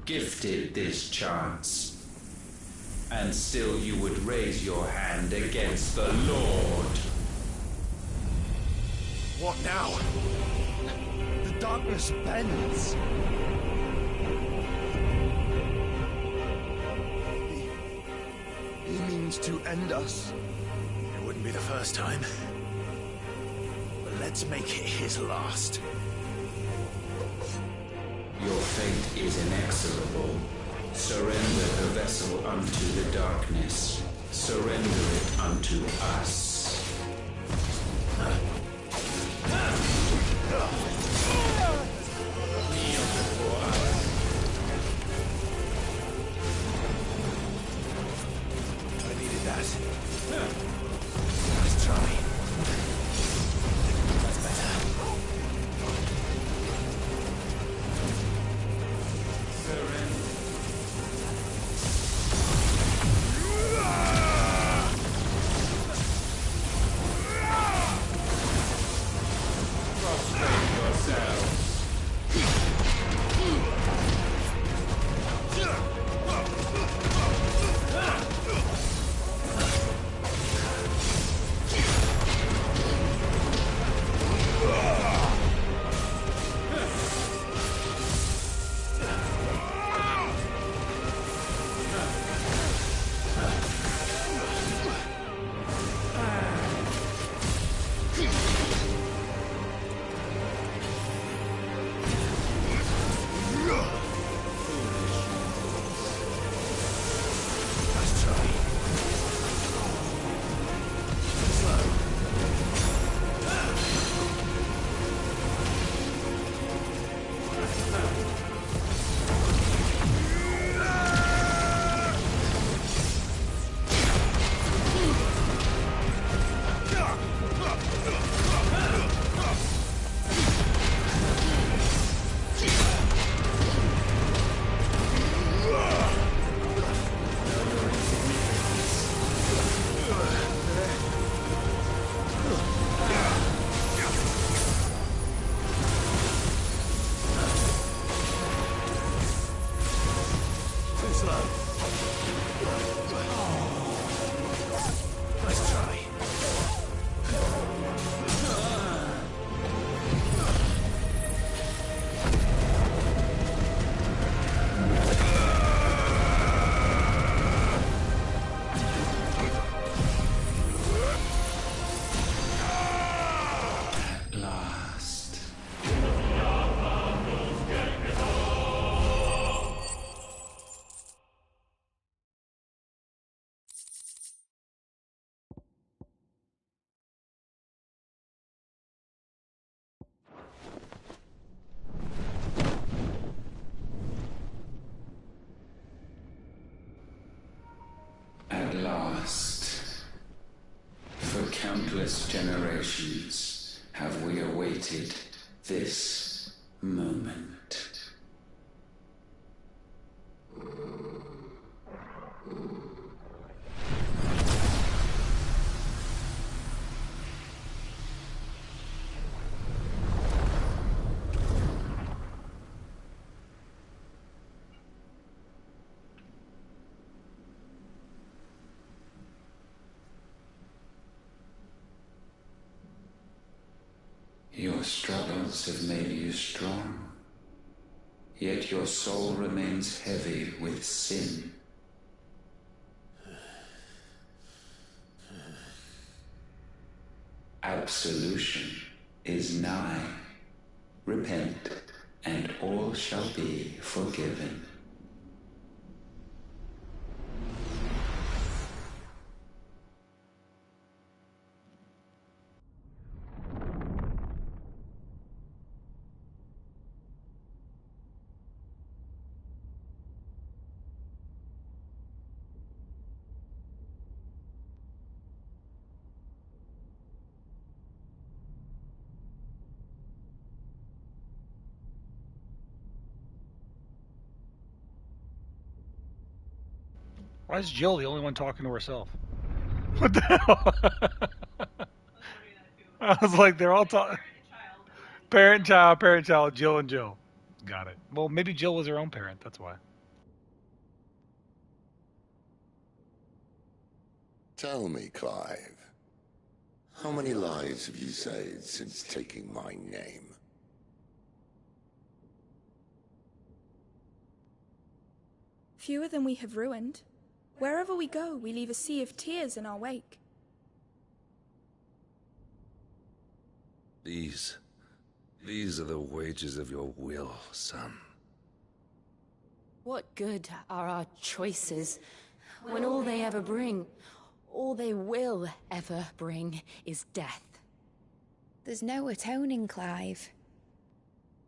gifted this chance. And still you would raise your hand against the Lord. What now? The darkness bends. He means to end us. It wouldn't be the first time. But let's make it his last. Your fate is inexorable. Surrender the vessel unto the darkness. Surrender it unto us. Kneel before us. I needed that. Let's try. That's better. Surrender. Prostrate yourselves. Let's try. Slow. Too slow. Let's try. At last. At last, for countless generations have we awaited this moment. Your struggles have made you strong, yet your soul remains heavy with sin. Absolution is nigh. Repent, and all shall be forgiven. Why is Jill the only one talking to herself? What the hell? I was like, they're all talking. Parent, child, Jill and Jill. Got it. Well, maybe Jill was her own parent. That's why. Tell me, Clive, how many lives have you saved since taking my name? Fewer than we have ruined. Wherever we go, we leave a sea of tears in our wake. These are the wages of your will, son. What good are our choices when all they ever bring, all they will ever bring, is death? There's no atoning, Clive.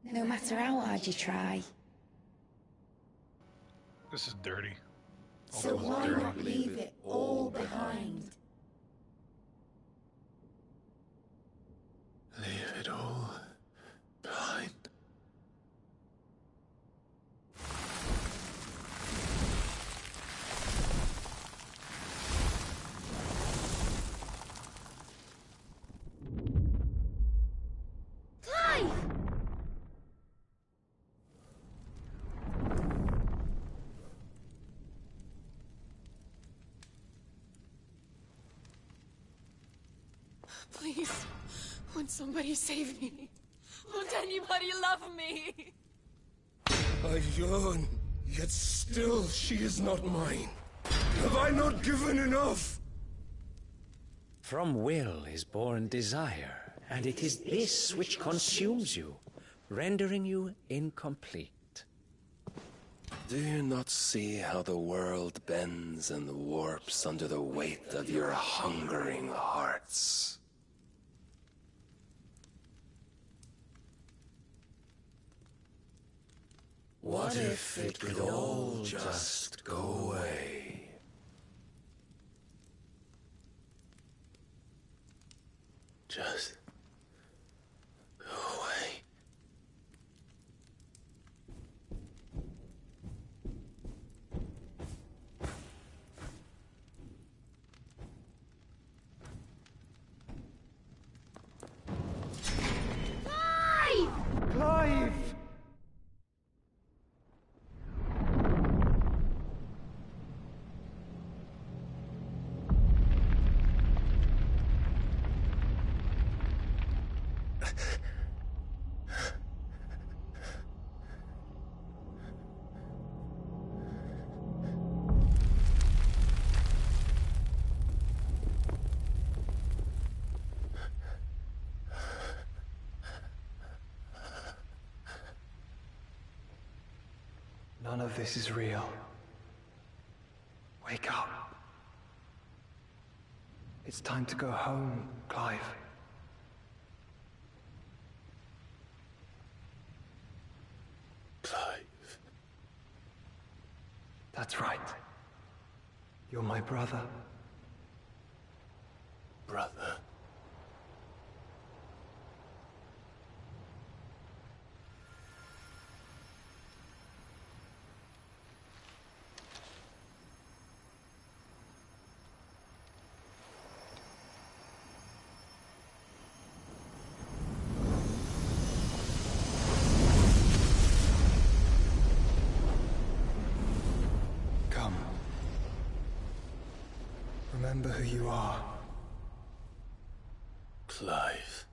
No matter how hard you try. This is dirty. So why not leave it all behind? Leave it all behind. Clive! Please, won't somebody save me? Won't anybody love me? I yearn, yet still she is not mine. Have I not given enough? From will is born desire, and it is this which consumes you, rendering you incomplete. Do you not see how the world bends and warps under the weight of your hungering hearts? What if it could all just go away? Just go away. Clive! Clive! None of this is real. Wake up. It's time to go home, Clive. Clive. That's right. You're my brother. Brother. Come. Remember who you are. Clive.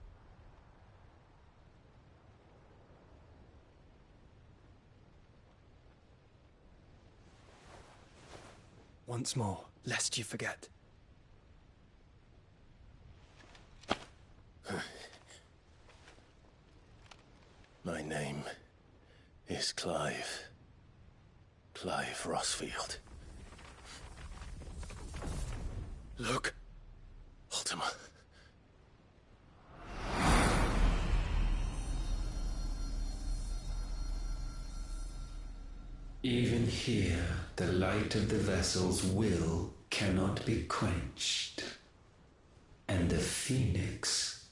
Once more, lest you forget. My name is Clive. Clive Rossfield. Look, Ultima. Even here, the light of the vessel's will cannot be quenched. And the Phoenix,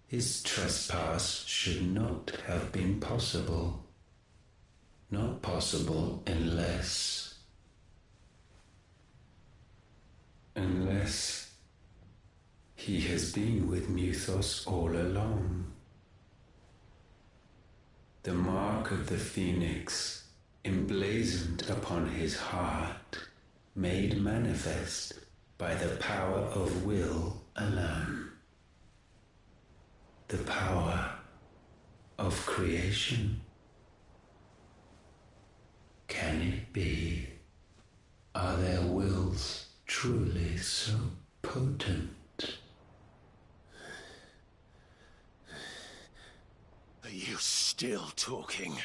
his trespass should not have been possible. Not possible unless he has been with Muthos all along. The mark of the Phoenix, emblazoned upon his heart, made manifest by the power of will alone. The power of creation. Can it be? Are their wills truly so potent? Are you still talking?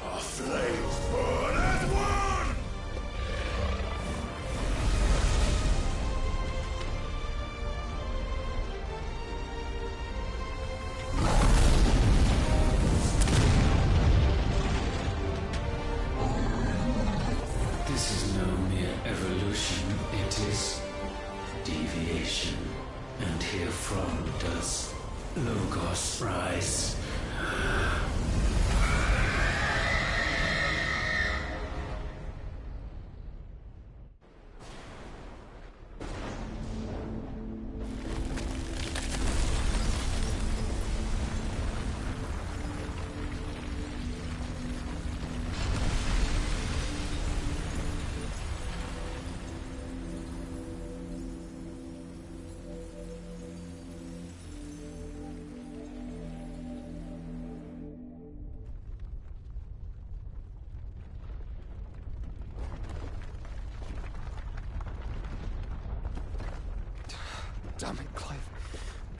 Our flames burn as one! This is no mere evolution, it is deviation. And herefrom does Logos rise. Damn it, Clive.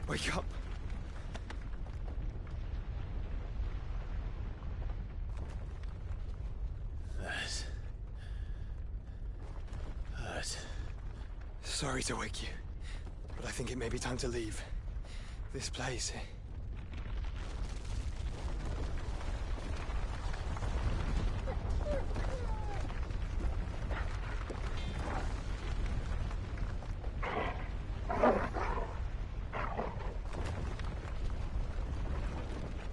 Wake up. That... Sorry to wake you, but I think it may be time to leave. This place.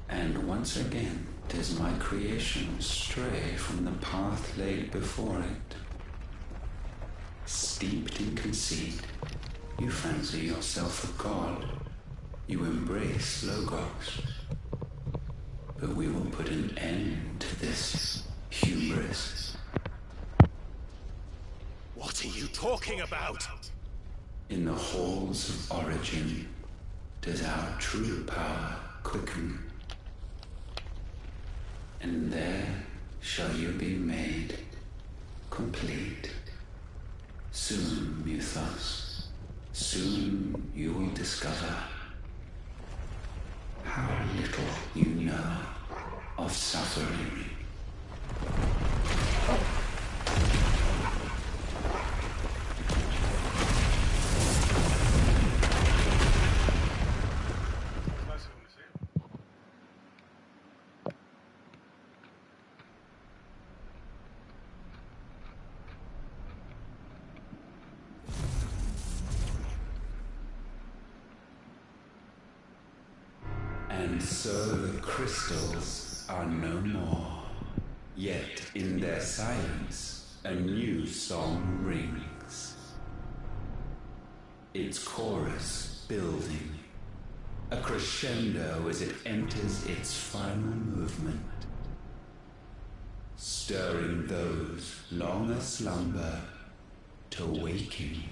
And once again does my creation stray from the path laid before it. Steeped in conceit, you fancy yourself a god. You embrace Logos. But we will put an end to this hubris. What are you talking about? In the halls of origin does our true power quicken. And there shall you be made complete. Soon, Mythos, soon you will discover how little you know of suffering. And so the crystals are no more. Yet in their silence, a new song rings. Its chorus building, a crescendo as it enters its final movement, stirring those long aslumber to waking.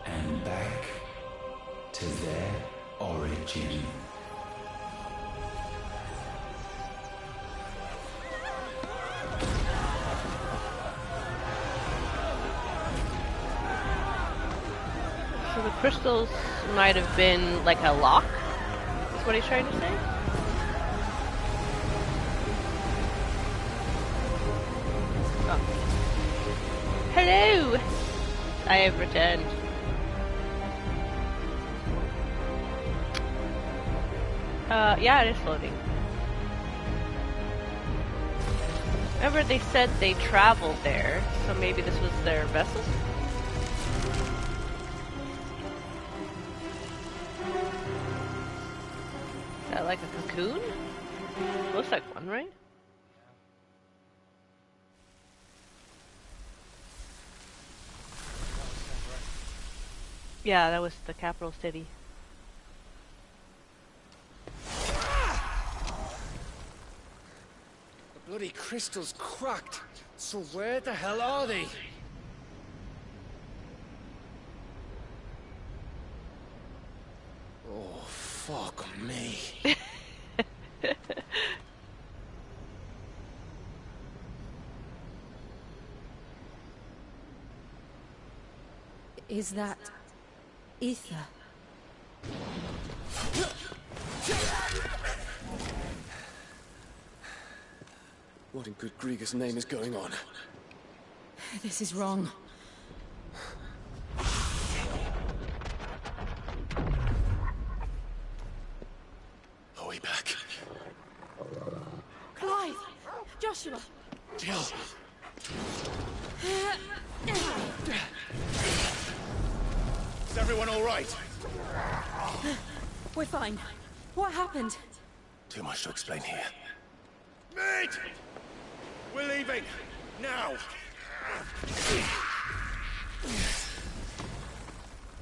And back to their origin. So the crystals might have been like a lock? Is what he's trying to say? Oh. Hello! I have returned. Yeah, it is floating. Remember they said they traveled there, so maybe this was their vessel? that? Like a cocoon? Looks like one, right? Yeah, that was the capital city. The bloody crystal's cracked. So where the hell are they? Oh, fuck me. Is that ether? What in good Grieger's name is going on? This is wrong. Are we back? Clive! Joshua! Jill! Is everyone all right? We're fine. What happened? Too much to explain here. Mate! We're leaving! Now!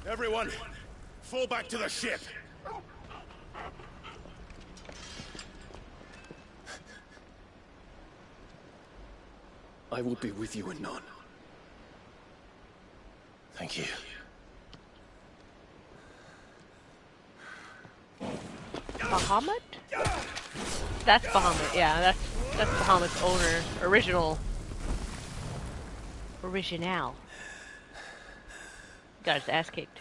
Everyone, fall back to the ship! I will be with you anon. Thank you. Bahamut? That's Bahamut, yeah, that's Bahamut's owner. Original. Got his ass kicked.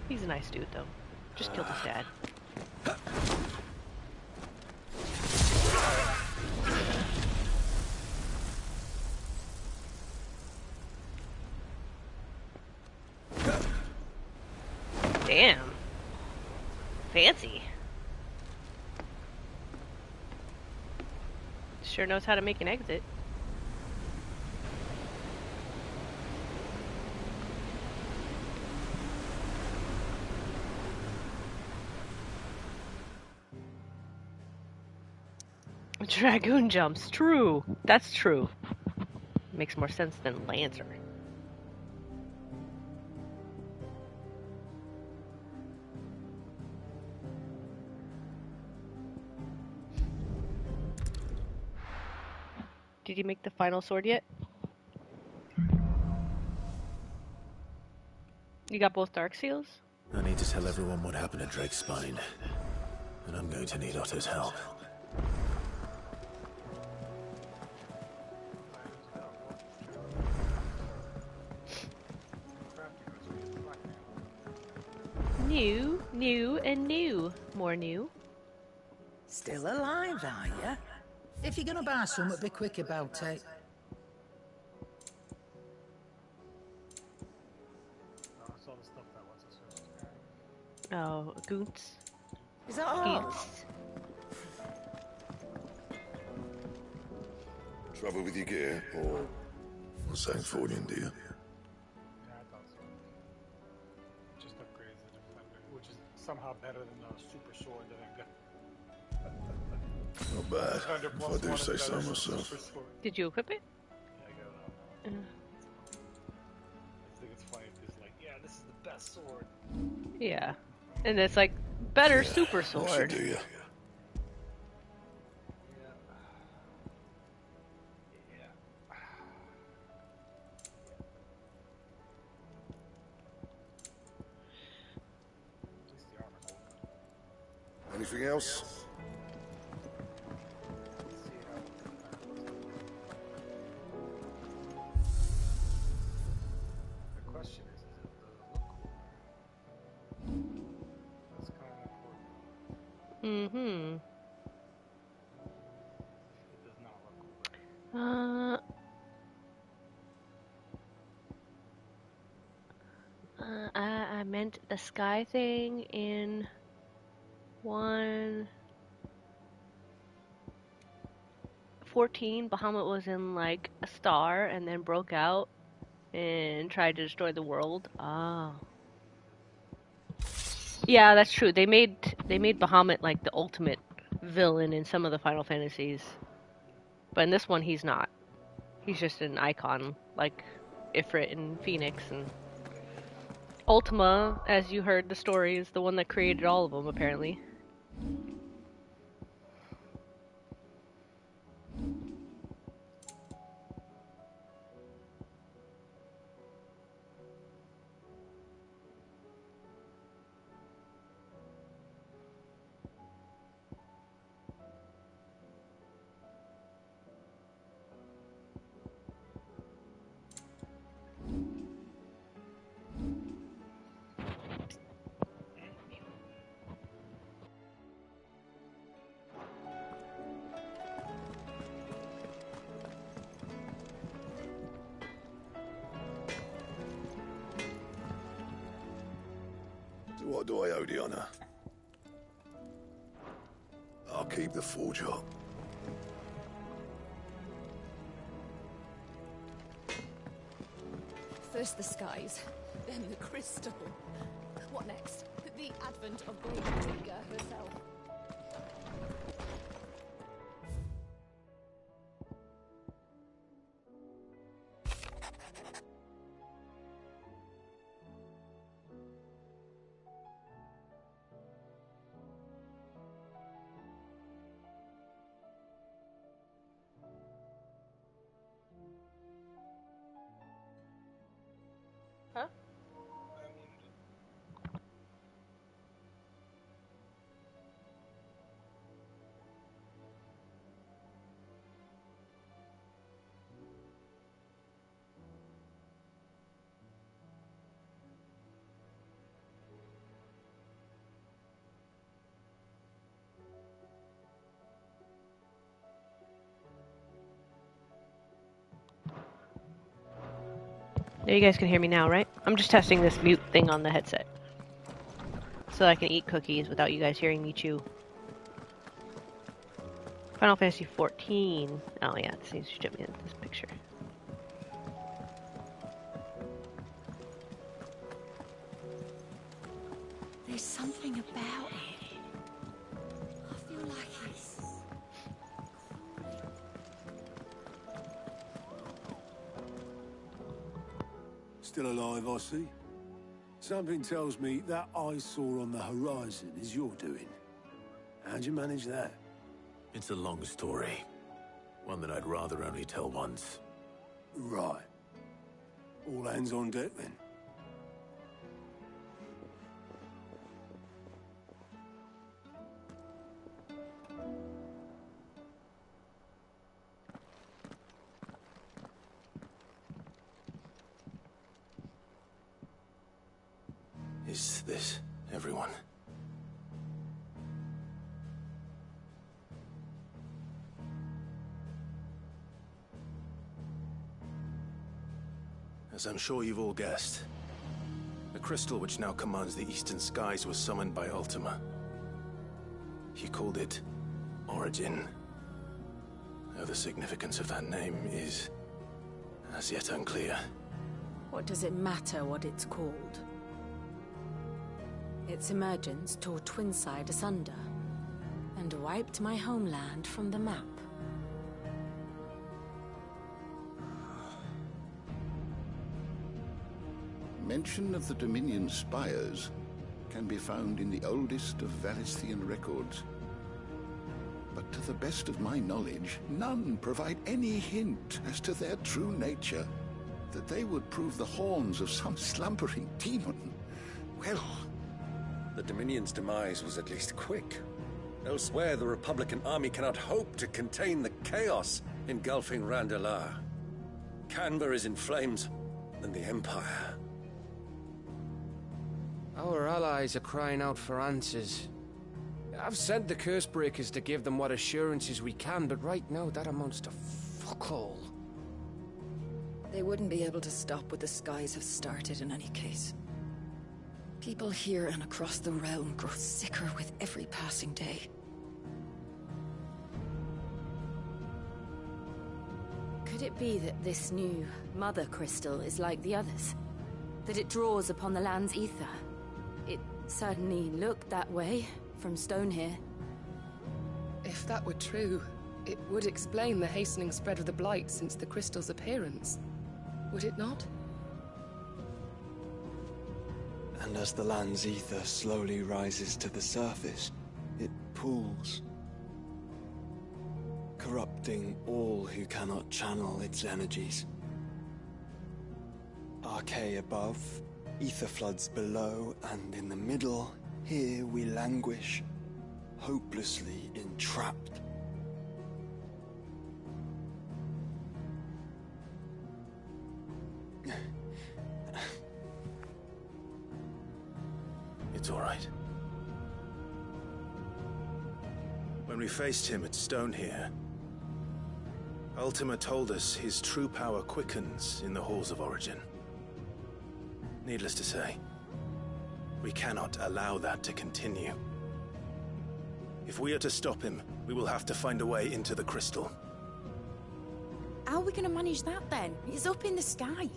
He's a nice dude though. Just killed his dad. Damn. Fancy. Sure knows how to make an exit. Dragoon jumps. True. That's true. Makes more sense than Lancer. Did you make the final sword yet? You got both dark seals? I need to tell everyone what happened at Drake's Spine. And I'm going to need Otto's help. New, and new. More new. Still alive, are ya? If you're gonna buy something, be quick about it. Oh, Goons. Is that all? Goons. Trouble with your gear, or same fortune, do you? Just upgrades the defender, which is somehow better than the super sword that I got. Not bad, if I do say so myself. Did you equip it? Yeah, I got it. I think it's funny because, like, yeah, this is the best sword. Yeah. And it's like, better super sword. Do you? Anything else? The question is it does it look cool? That's kind of important. Mm-hmm. It does not look cool. I meant the sky thing in 1.14. Bahamut was in like a star and then broke out and tried to destroy the world. Oh. Yeah, that's true. They made Bahamut like the ultimate villain in some of the Final Fantasies, but in this one he's not. He's just an icon, like Ifrit and Phoenix, and Ultima, as you heard the story, is the one that created all of them, apparently. So what do I owe the honor? I'll keep the forge up. First the skies, then the crystal. What next? The advent of Great Tiga herself. Huh? Now you guys can hear me now, right? I'm just testing this mute thing on the headset. So I can eat cookies without you guys hearing me chew. Final Fantasy 14. Oh yeah, it seems to show me in this picture. There's something about it. I feel like it's... Still alive, I see. Something tells me that eyesore on the horizon is your doing. How'd you manage that? It's a long story. One that I'd rather only tell once. Right. All hands on deck, then. Is this everyone? As I'm sure you've all guessed, the crystal which now commands the eastern skies was summoned by Ultima. He called it Origin. Though the significance of that name is as yet unclear. What does it matter what it's called? Its emergence tore Twinside asunder and wiped my homeland from the map. Mention of the Dominion spires can be found in the oldest of Valisthian records. But to the best of my knowledge, none provide any hint as to their true nature. That they would prove the horns of some slumbering demon. Well... The Dominion's demise was at least quick. Elsewhere, the Republican army cannot hope to contain the chaos engulfing Randalar. Canberra is in flames, and the Empire. Our allies are crying out for answers. I've sent the Cursebreakers to give them what assurances we can, but right now that amounts to fuck all. They wouldn't be able to stop what the skies have started in any case. People here and across the realm grow sicker with every passing day. Could it be that this new Mother Crystal is like the others? That it draws upon the land's ether? It Certainly looked that way, from stone here. If that were true, it would explain the hastening spread of the Blight since the crystal's appearance. Would it not? And as the land's ether slowly rises to the surface, it pools, corrupting all who cannot channel its energies. Archay above, ether floods below, and in the middle, here we languish, hopelessly entrapped. It's all right. When we faced him at Stone here, Ultima told us his true power quickens in the Halls of Origin. Needless to say, we cannot allow that to continue. If we are to stop him, we will have to find a way into the crystal. How are we going to manage that then? It's up in the sky.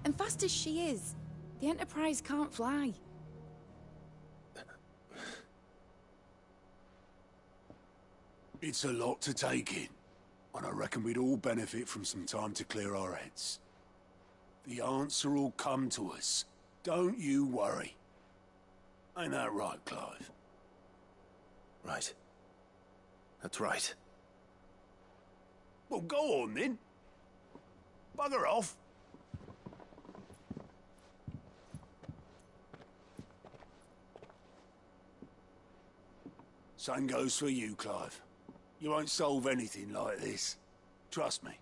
And fast as she is, the Enterprise can't fly. It's a lot to take in, and I reckon we'd all benefit from some time to clear our heads. The answer will come to us. Don't you worry. Ain't that right, Clive? Right. That's right. Well, go on then. Bugger off. Same goes for you, Clive. You won't solve anything like this. Trust me.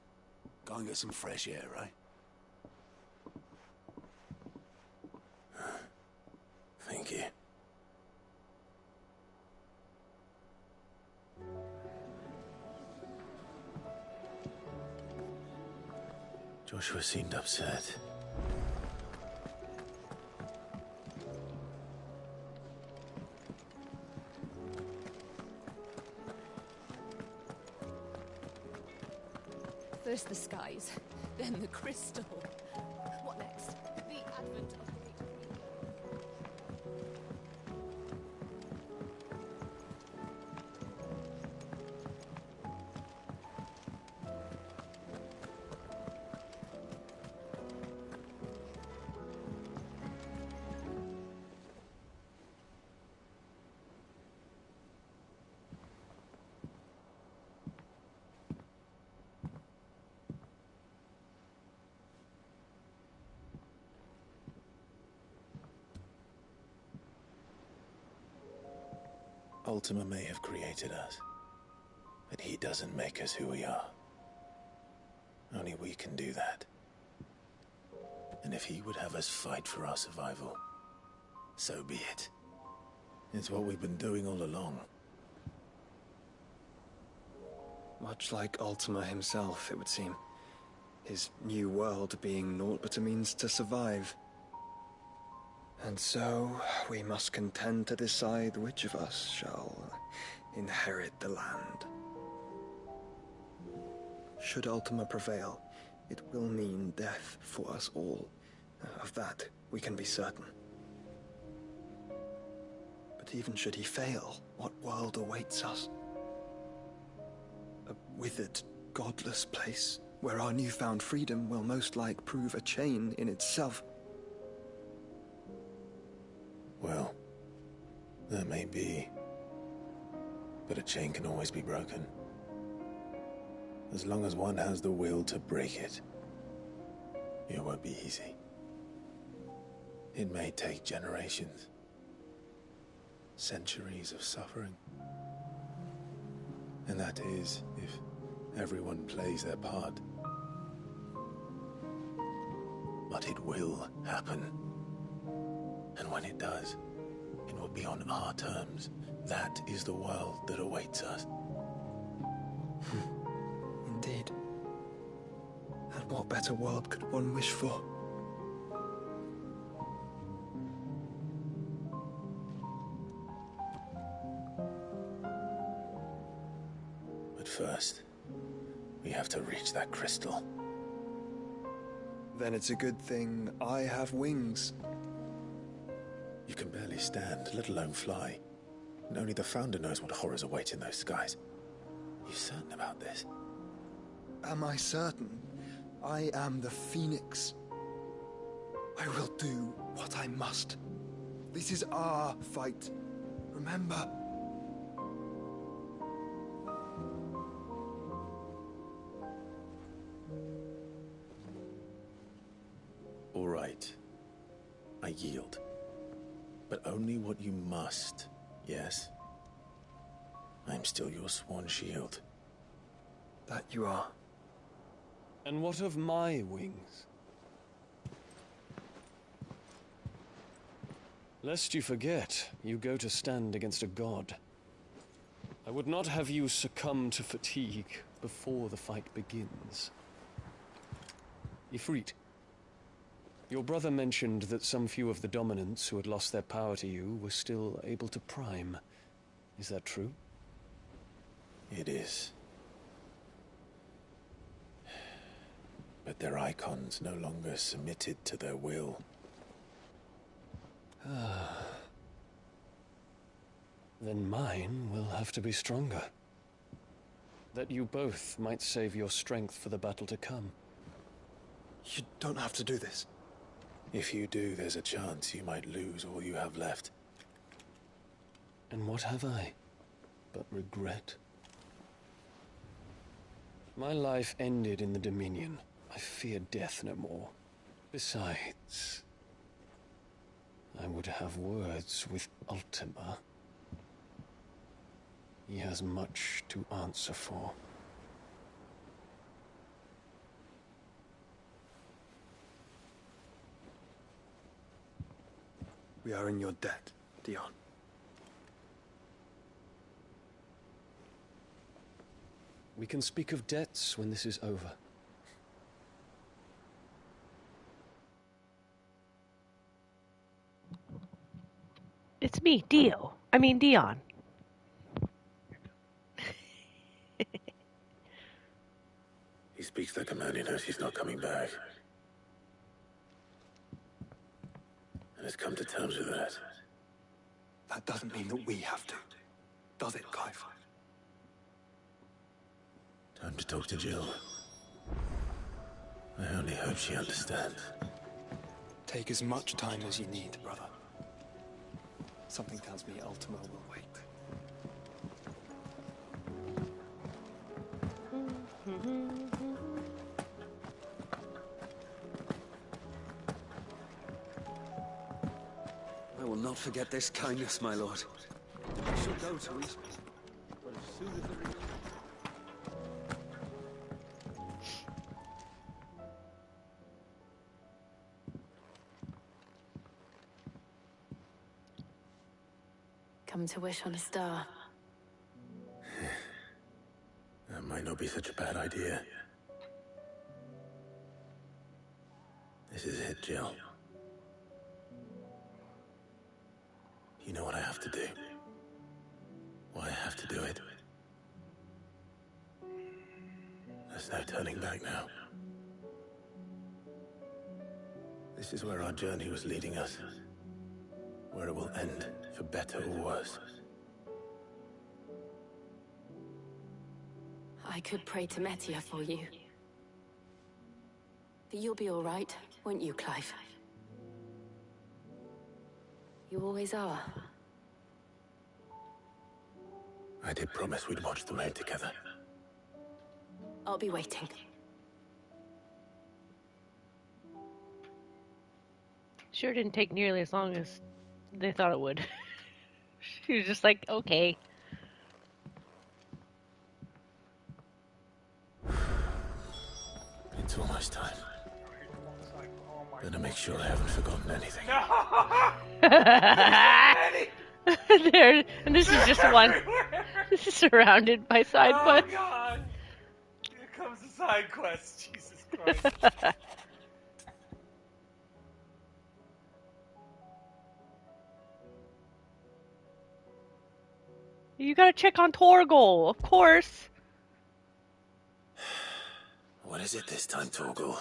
Go and get some fresh air, eh? Thank you. Joshua seemed upset. First the skies, then the crystal. What next? The advent of great Ultima may have created us, but he doesn't make us who we are. Only we can do that. And if he would have us fight for our survival, so be it. It's what we've been doing all along. Much like Ultima himself, it would seem. His new world being naught but a means to survive. And so, we must contend to decide which of us shall inherit the land. Should Ultima prevail, it will mean death for us all. Of that, we can be certain. But even should he fail, what world awaits us? A withered, godless place, where our newfound freedom will most like prove a chain in itself. Well, that may be, but a chain can always be broken. As long as one has the will to break it, it won't be easy. It may take generations, centuries of suffering. And that is, if everyone plays their part. But it will happen. And when it does, it will be on our terms. That is the world that awaits us. Indeed. And what better world could one wish for? But first, we have to reach that crystal. Then it's a good thing I have wings. You can barely stand, let alone fly. And only the Founder knows what horrors await in those skies. You certain about this? Am I certain? I am the Phoenix. I will do what I must. This is our fight. Remember? All right. I yield. But only what you must, yes? I am still your sworn shield. That you are. And what of my wings? Lest you forget, you go to stand against a god. I would not have you succumb to fatigue before the fight begins. Ifrit, your brother mentioned that some few of the dominants who had lost their power to you were still able to prime. Is that true? It is. But their icons no longer submitted to their will. Then mine will have to be stronger. That you both might save your strength for the battle to come. You don't have to do this. If you do, there's a chance you might lose all you have left. And what have I but regret? My life ended in the Dominion. I fear death no more. Besides, I would have words with Ultima. He has much to answer for. We are in your debt, Dion. We can speak of debts when this is over. It's me, Dion. He speaks like a man who knows he's not coming back. And has come to terms with that. That doesn't mean that we have to. Does it, Clive? Time to talk to Jill. I only hope she understands. Take as much time as you need, brother. Something tells me Ultima will wait. I will not forget this kindness, my lord. I shall go to eat, but as soon as the Come to wish on a star. That might not be such a bad idea. This is it, Jill. You know what I have to do. Why I have to do it. There's no turning back now. This is where our journey was leading us. Where it will end, for better or worse. I could pray to Metia for you. But you'll be all right, won't you, Clive? You always are. I did promise we'd watch the moon together. I'll be waiting. Sure didn't take nearly as long as they thought it would. She was just like, okay. It's almost time. Better make sure I haven't forgotten anything. There, and this is just one. This is surrounded by side quests. Oh god! Here comes the side quest. Jesus Christ. You gotta check on Torgal, of course. What is it this time, Torgal?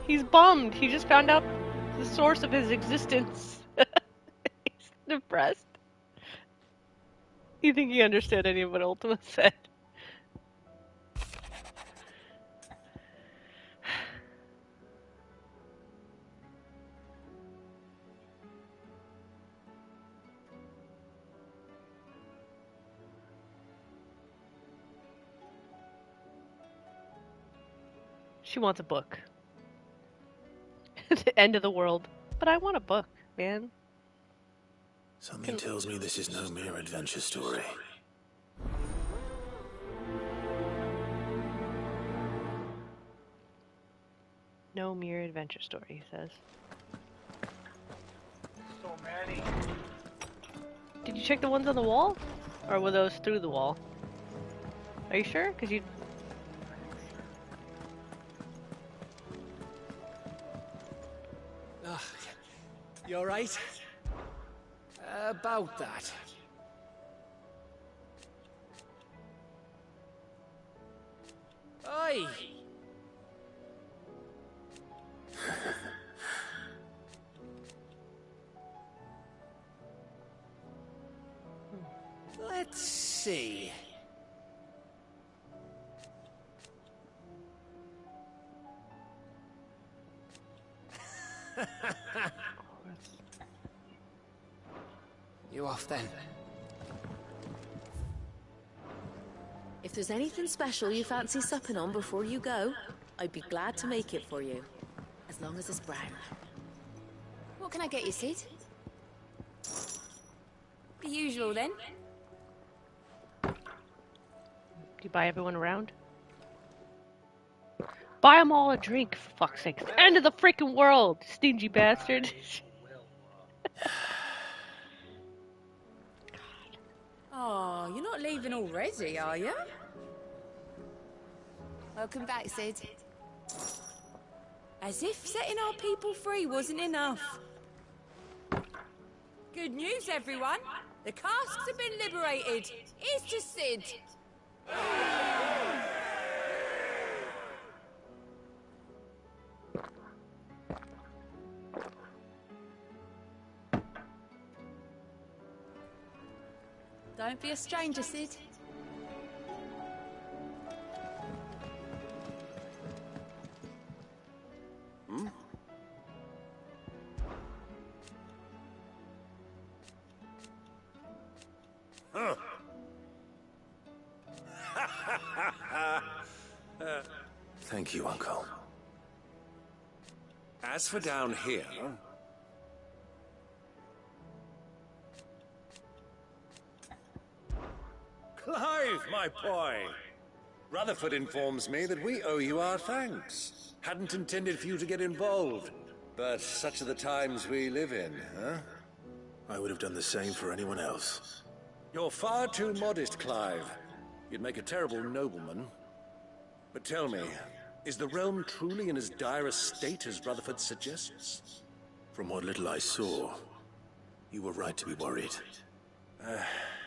He's bummed. He just found out the source of his existence. Depressed. You think he understood any of what Ultima said? She wants a book. The end of the world. But I want a book, man. Something tells me this is no mere adventure story. No mere adventure story, he says. So many. Did you check the ones on the wall? Or were those through the wall? Are you sure? Because you... You alright? About that. Oi! Let's see. You off then? If there's anything special you fancy supping on before you go, I'd be glad to make it for you. As long as it's brown. What can I get you, Sid? The usual, then. Do you buy everyone around? Buy them all a drink, for fuck's sake. It's the end of the freaking world, stingy bastard. Oh, you're not leaving already, are you? Welcome back, Sid. As if setting our people free wasn't enough. Good news, everyone. The casks have been liberated. Here's to Sid. Don't be a stranger, Sid. Hmm? Huh. Thank you, Uncle. As for down here... Clive, my boy! Rutherford informs me that we owe you our thanks. Hadn't intended for you to get involved, but such are the times we live in, huh? I would have done the same for anyone else. You're far too modest, Clive. You'd make a terrible nobleman. But tell me, is the realm truly in as dire a state as Rutherford suggests? From what little I saw, you were right to be worried.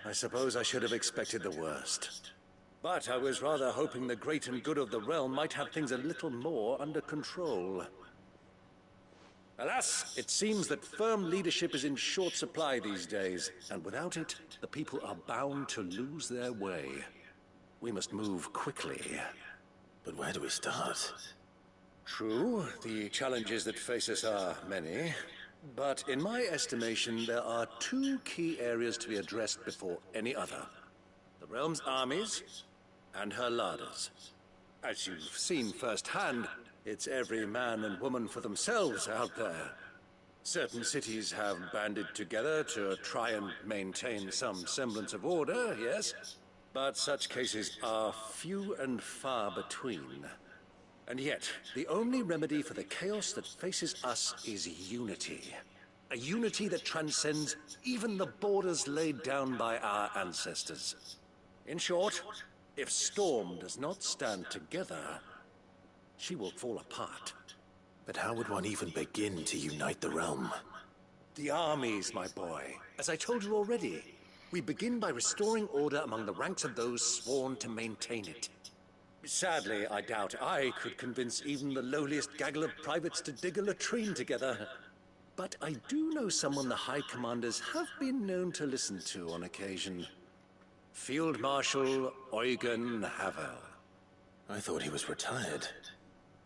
I suppose I should have expected the worst. But I was rather hoping the great and good of the realm might have things a little more under control. Alas, it seems that firm leadership is in short supply these days, and without it, the people are bound to lose their way. We must move quickly. But where do we start? True, the challenges that face us are many. But in my estimation, there are two key areas to be addressed before any other. The realm's armies, and her larders. As you've seen firsthand, it's every man and woman for themselves out there. Certain cities have banded together to try and maintain some semblance of order, yes? But such cases are few and far between. And yet, the only remedy for the chaos that faces us is unity. A unity that transcends even the borders laid down by our ancestors. In short, if Storm does not stand together, she will fall apart. But how would one even begin to unite the realm? The armies, my boy. As I told you already, we begin by restoring order among the ranks of those sworn to maintain it. Sadly, I doubt I could convince even the lowliest gaggle of privates to dig a latrine together. but I do know someone the High Commanders have been known to listen to on occasion. Field Marshal Eugen Havel. I thought he was retired.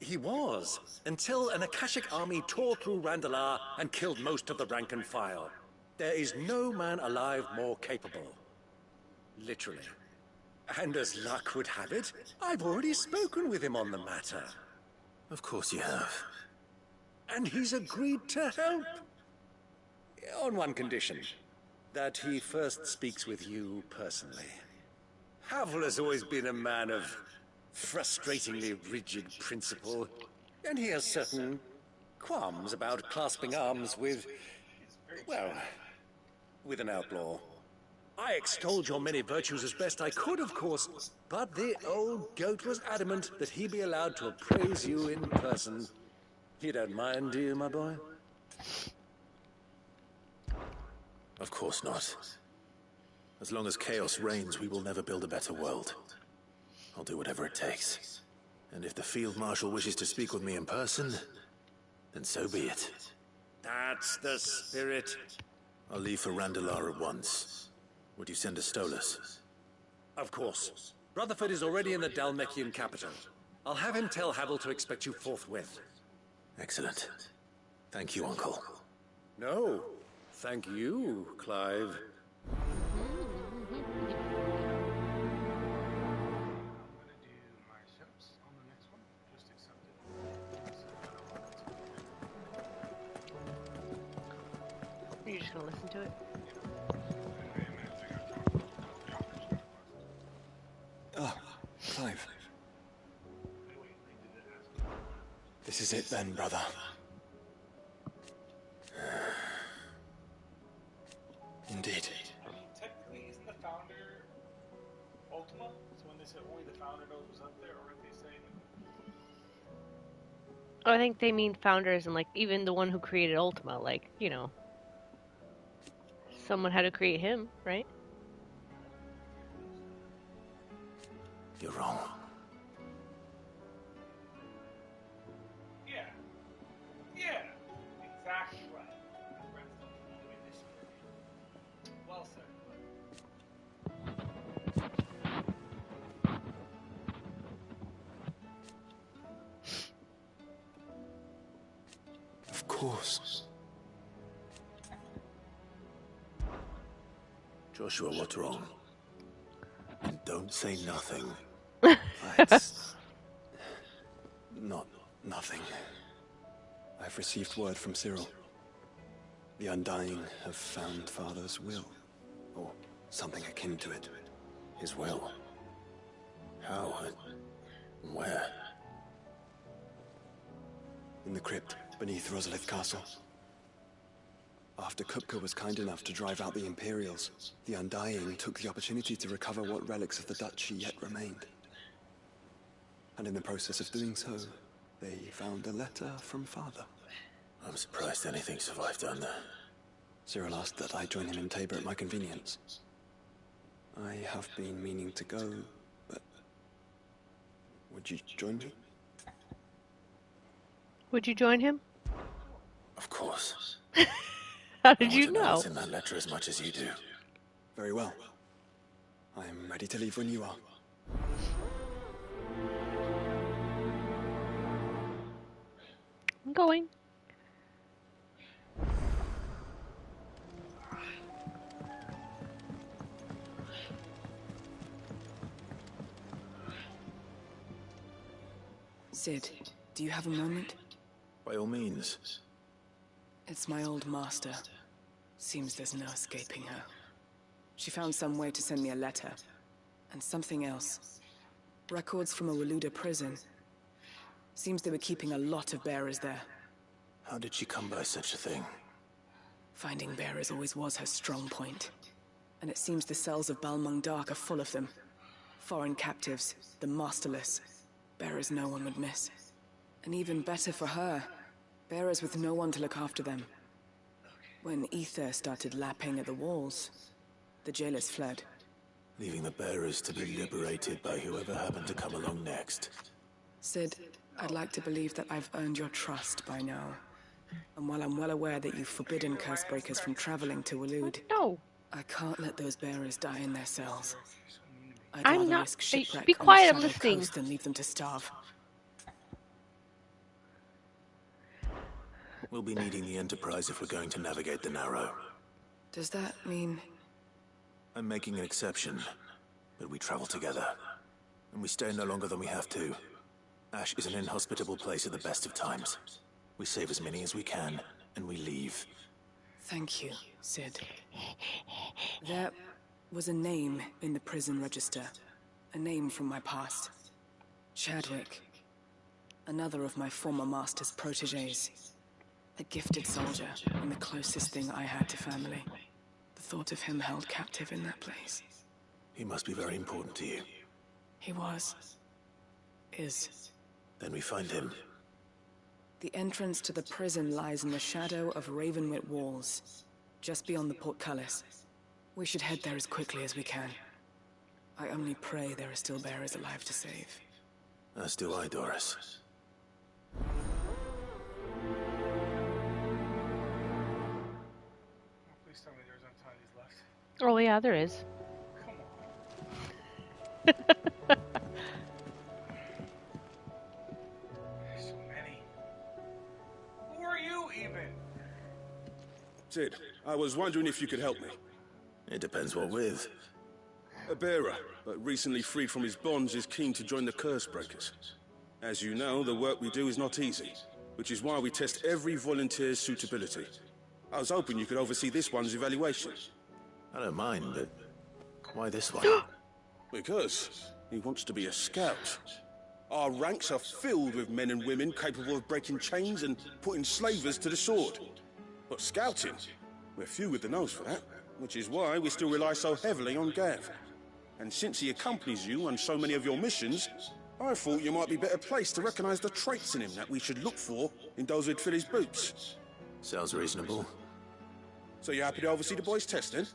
He was, until an Akashic army tore through Randalar and killed most of the rank and file. There is no man alive more capable. Literally. And as luck would have it, I've already spoken with him on the matter. Of course you have. And he's agreed to help. On one condition. That he first speaks with you personally. Havel has always been a man of frustratingly rigid principle, and he has certain qualms about clasping arms with, well, with an outlaw. I extolled your many virtues as best I could, of course, but the old goat was adamant that he be allowed to appraise you in person. You don't mind, do you, my boy? Of course not. As long as chaos reigns, we will never build a better world. I'll do whatever it takes. And if the Field Marshal wishes to speak with me in person, then so be it. That's the spirit. I'll leave for Randalar at once. Would you send a Stolas? Of course. Rutherford is already in the Dalmekian capital. I'll have him tell Havel to expect you forthwith. Excellent. Thank you, Uncle. No. Thank you, Clive. Are you just gonna listen to it? Oh, Clive. This is it then, brother. Indeed. I mean, technically, isn't the founder Ultima? So when they say only the founder knows what's up there, or if they say... Oh, I think they mean founders and, like, even the one who created Ultima. Like, you know. Someone had to create him, right? You're wrong. Yeah. Yeah. Exactly right. Well said. Of course. Joshua, what's wrong? And don't say nothing. It's not nothing. I've received word from Cyril. The Undying have found Father's will, or something akin to it. His will? How and where? In the crypt beneath Rosalith Castle. After Kupka was kind enough to drive out the Imperials, the Undying took the opportunity to recover what relics of the Duchy yet remained. And in the process of doing so, they found a letter from Father. I'm surprised anything survived down there. Cyril asked that I join him in Tabor at my convenience. I have been meaning to go, but... would you join me? Would you join him? Of course. How did you I know? what's in that letter as much as you do. Very well. I'm ready to leave when you are. I'm going. Sid, do you have a moment? By all means. It's my old master. Seems there's no escaping her. She found some way to send me a letter. And something else. Records from a Waluda prison. Seems they were keeping a lot of bearers there. How did she come by such a thing? Finding bearers always was her strong point. And it seems the cells of Balmung Dark are full of them. Foreign captives, the masterless. Bearers no one would miss. And even better for her, bearers with no one to look after them. When ether started lapping at the walls, the jailers fled. Leaving the bearers to be liberated by whoever happened to come along next. Sid, I'd like to believe that I've earned your trust by now. And while I'm well aware that you've forbidden Cursebreakers from traveling to Waloed, no, I can't let those bearers die in their cells. I'd I'm rather not. risk shipwreck Be on the quiet. I'm Shadow listening. Coast than leave them to starve. We'll be needing the Enterprise if we're going to navigate the Narrow. Does that mean... I'm making an exception, but we travel together. And we stay no longer than we have to. Ash is an inhospitable place at the best of times. We save as many as we can, and we leave. Thank you, Sid. There was a name in the prison register. A name from my past. Chadwick. Another of my former master's protégés. A gifted soldier, and the closest thing I had to family. The thought of him held captive in that place. He must be very important to you. He was. Is. Then we find him. The entrance to the prison lies in the shadow of Ravenwit Walls, just beyond the portcullis. We should head there as quickly as we can. I only pray there are still bearers alive to save. As do I, Doris. Please tell me there's no tinies left. Oh yeah, there is. Come on. So many. Who are you even? Sid, I was wondering if you could help me. It depends what with. A bearer, but recently freed from his bonds, is keen to join the Cursebreakers. As you know, the work we do is not easy, which is why we test every volunteer's suitability. I was hoping you could oversee this one's evaluation. I don't mind, but why this one? Because he wants to be a scout. Our ranks are filled with men and women capable of breaking chains and putting slavers to the sword. But scouting, we're few with the nose for that, which is why we still rely so heavily on Gav. And since he accompanies you on so many of your missions, I thought you might be better placed to recognize the traits in him that we should look for in those who'd fill his boots. Sounds reasonable. So you happy to oversee the boys' test, then?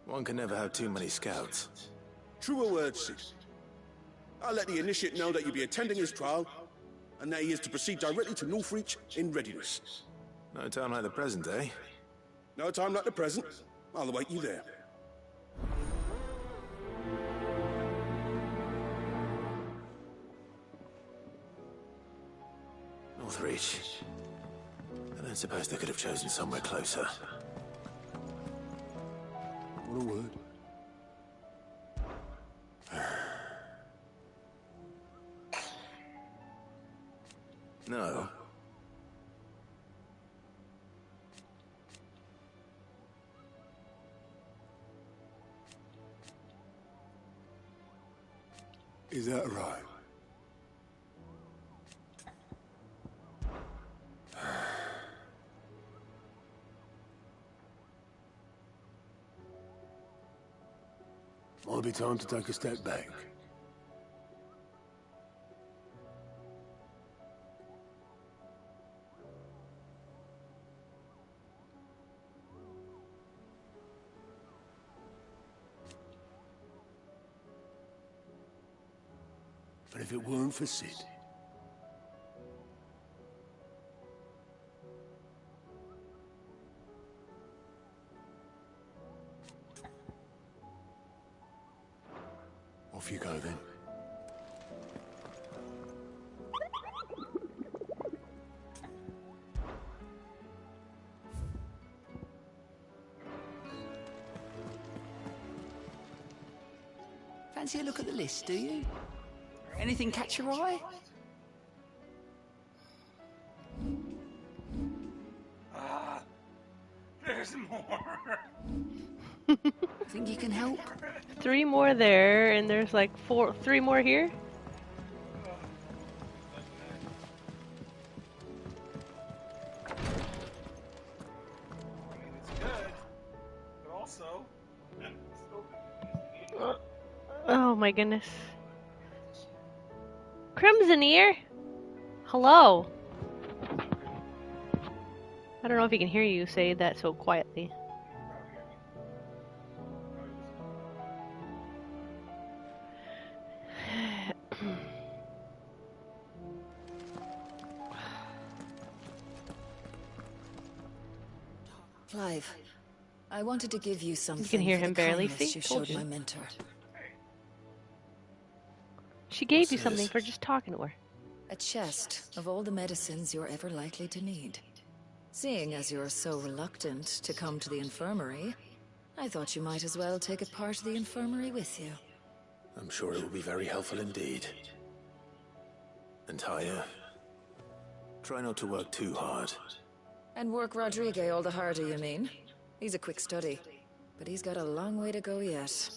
One can never have too many scouts. Truer words, Sid. I'll let the initiate know that you'll be attending his trial, and that he is to proceed directly to Northreach in readiness. No time like the present, eh? No time like the present. I'll await you there. Northreach. I don't suppose they could have chosen somewhere closer. What a word. No. Is that right? Might be time to take a step back. But if it weren't for Sid... Off you go, then. Fancy a look at the list, do you? Anything catch your eye? There's more. Think you can help? 3 more there, and there's like 3 more here. It's good, but also Oh my goodness. Crimson Ear? Hello. I don't know if he can hear you say that so quietly. Clive, I wanted to give you something You can hear for him the barely. kindness See? you Told showed my you. mentor. She gave What's you something this? for just talking to her. A chest of all the medicines you're ever likely to need. Seeing as you're so reluctant to come to the infirmary, I thought you might as well take a part of the infirmary with you. I'm sure it will be very helpful indeed. And Taya, try not to work too hard. And work Rodrigue all the harder, you mean? He's a quick study, but he's got a long way to go yet.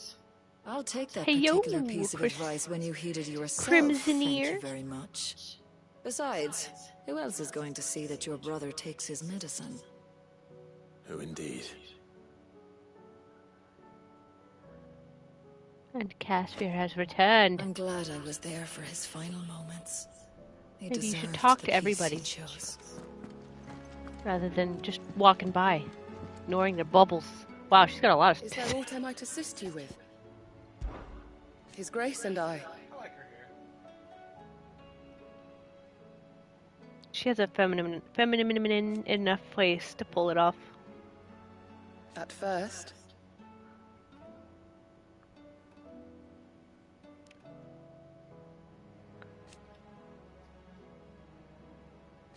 I'll take that Hey, yo, particular piece of advice when you heed it yourself. Crimson Thank Ear. you very much. Besides, who else is going to see that your brother takes his medicine? Who indeed? And Caspar has returned. I'm glad I was there for his final moments. He Maybe you should deserved talk the to peace everybody. he chose. Rather than just walking by, ignoring their bubbles. Wow, she's got a lot of... Is there aught I might assist you with? His Grace and I. She has a feminine enough place to pull it off. At first.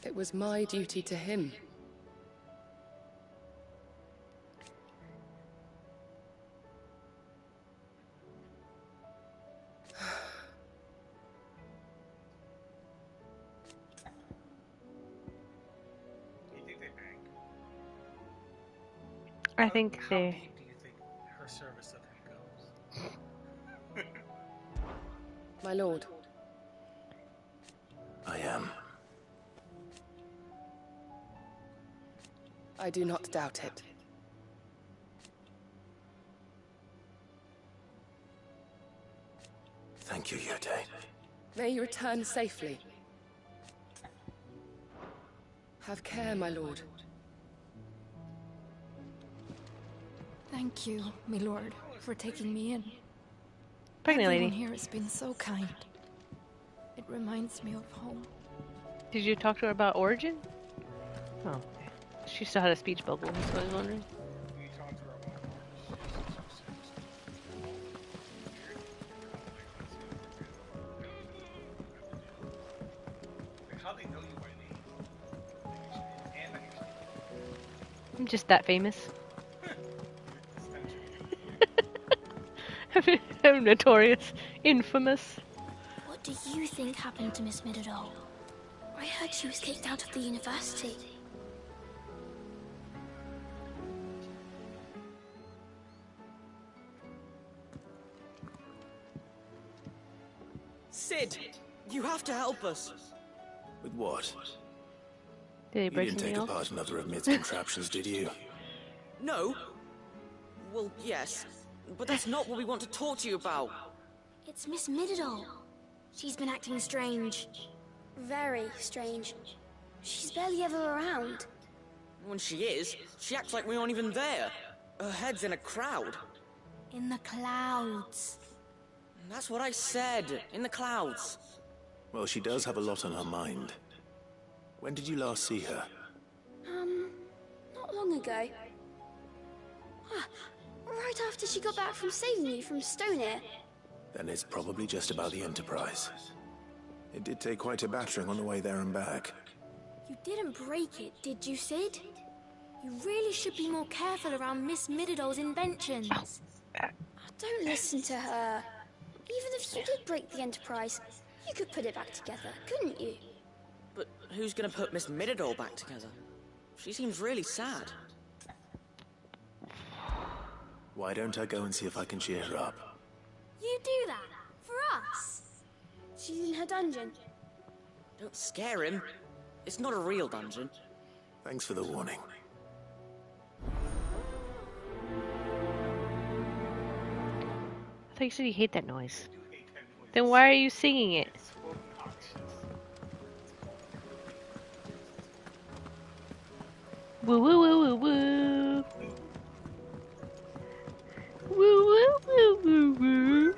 It was my duty to him. I think How they... deep do you think her service of him goes? My lord. I am. I do not doubt it. Thank you, Yute. May you return safely. Have care, my lord. Thank you, my lord, for taking me in. Pregnant Everyone lady. here has been so kind. It reminds me of home. Did you talk to her about origin? Oh, okay. She still had a speech bubble, so I was wondering. How they know you by name? And I'm just that famous. I'm notorious, infamous. What do you think happened to Miss Midadol? I heard she was kicked out of the university. Sid, you have to help us. With what? Did they You break didn't something take else? apart another of Mid's contraptions, did you? No. Well, yes. But that's not what we want to talk to you about. It's Miss Midadol. She's been acting strange. Very strange. She's barely ever around. When she is, she acts like we aren't even there. Her head's in a crowd. In the clouds. That's what I said. In the clouds. Well, she does have a lot on her mind. When did you last see her? Not long ago. Ah, right after she got back from saving you from Stoneir. Then it's probably just about the Enterprise. It did take quite a battering on the way there and back. You didn't break it, did you, Sid? You really should be more careful around Miss Midadol's inventions. Don't listen to her. Even if you did break the Enterprise, you could put it back together, couldn't you? But who's gonna put Miss Midadol back together? She seems really sad. Why don't I go and see if I can cheer her up? You do that? For us? She's in her dungeon. Don't scare him. It's not a real dungeon. Thanks for the warning. I thought you said you hate that noise. Then why are you singing it? Woo woo woo woo woo. Woo woo woo woo woo.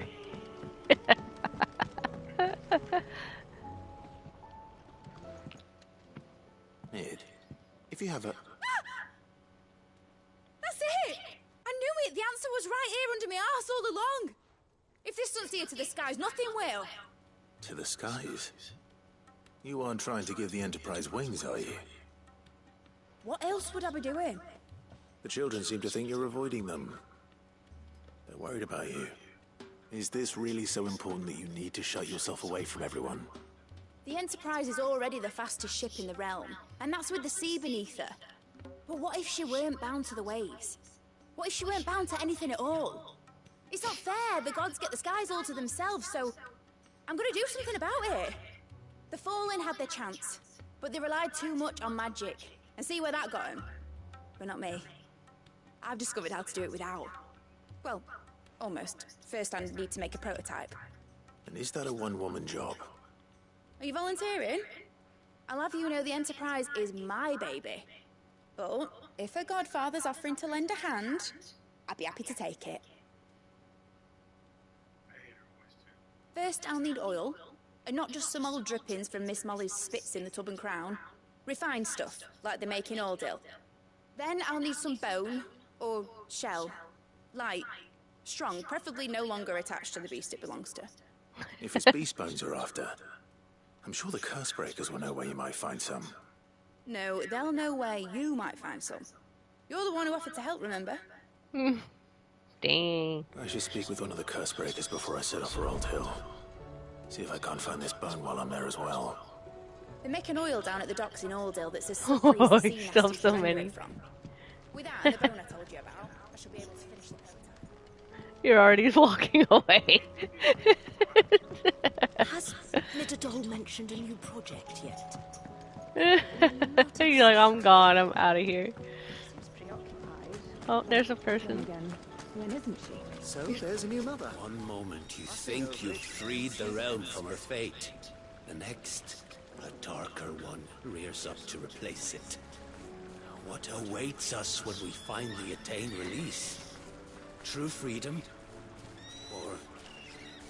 Mid, if you have a... steer to the skies, nothing will. To the skies? You aren't trying to give the Enterprise wings, are you? What else would I be doing? The children seem to think you're avoiding them. They're worried about you. Is this really so important that you need to shut yourself away from everyone? The Enterprise is already the fastest ship in the realm, and that's with the sea beneath her. But what if she weren't bound to the waves? What if she weren't bound to anything at all? It's not fair. The gods get the skies all to themselves, so I'm gonna do something about it. The Fallen had their chance, but they relied too much on magic. And see where that got them? But not me. I've discovered how to do it without. Well, almost. First I need to make a prototype. And is that a one-woman job? Are you volunteering? I'll have you know the Enterprise is my baby. But if her godfather's offering to lend a hand, I'd be happy to take it. First, I'll need oil, and not just some old drippings from Miss Molly's spits in the Tub and Crown. Refined stuff, like they make in Aldil. Then I'll need some bone, or shell. Light, strong, preferably no longer attached to the beast it belongs to. If it's beast bones you're after, I'm sure the Cursebreakers will know where you might find some. No, they'll know where you might find some. You're the one who offered to help, remember? Dang. I should speak with one of the Cursebreakers before I set off for Old Hill. See if I can't find this bone while I'm there as well. They make an oil down at the docks in Aldil that's as slippery as the sea still nasty so you can many. render it from. With that and the bone I told you about, I shall be able to finish the prototype. You're already walking away. Has Nitadol mentioned a new project yet? You're like, I'm gone, I'm out of here. Oh, there's a person. When isn't she? So, there's a new mother. One moment you think you've freed the realm from her fate. The next, a darker one rears up to replace it. What awaits us when we finally attain release? True freedom? Or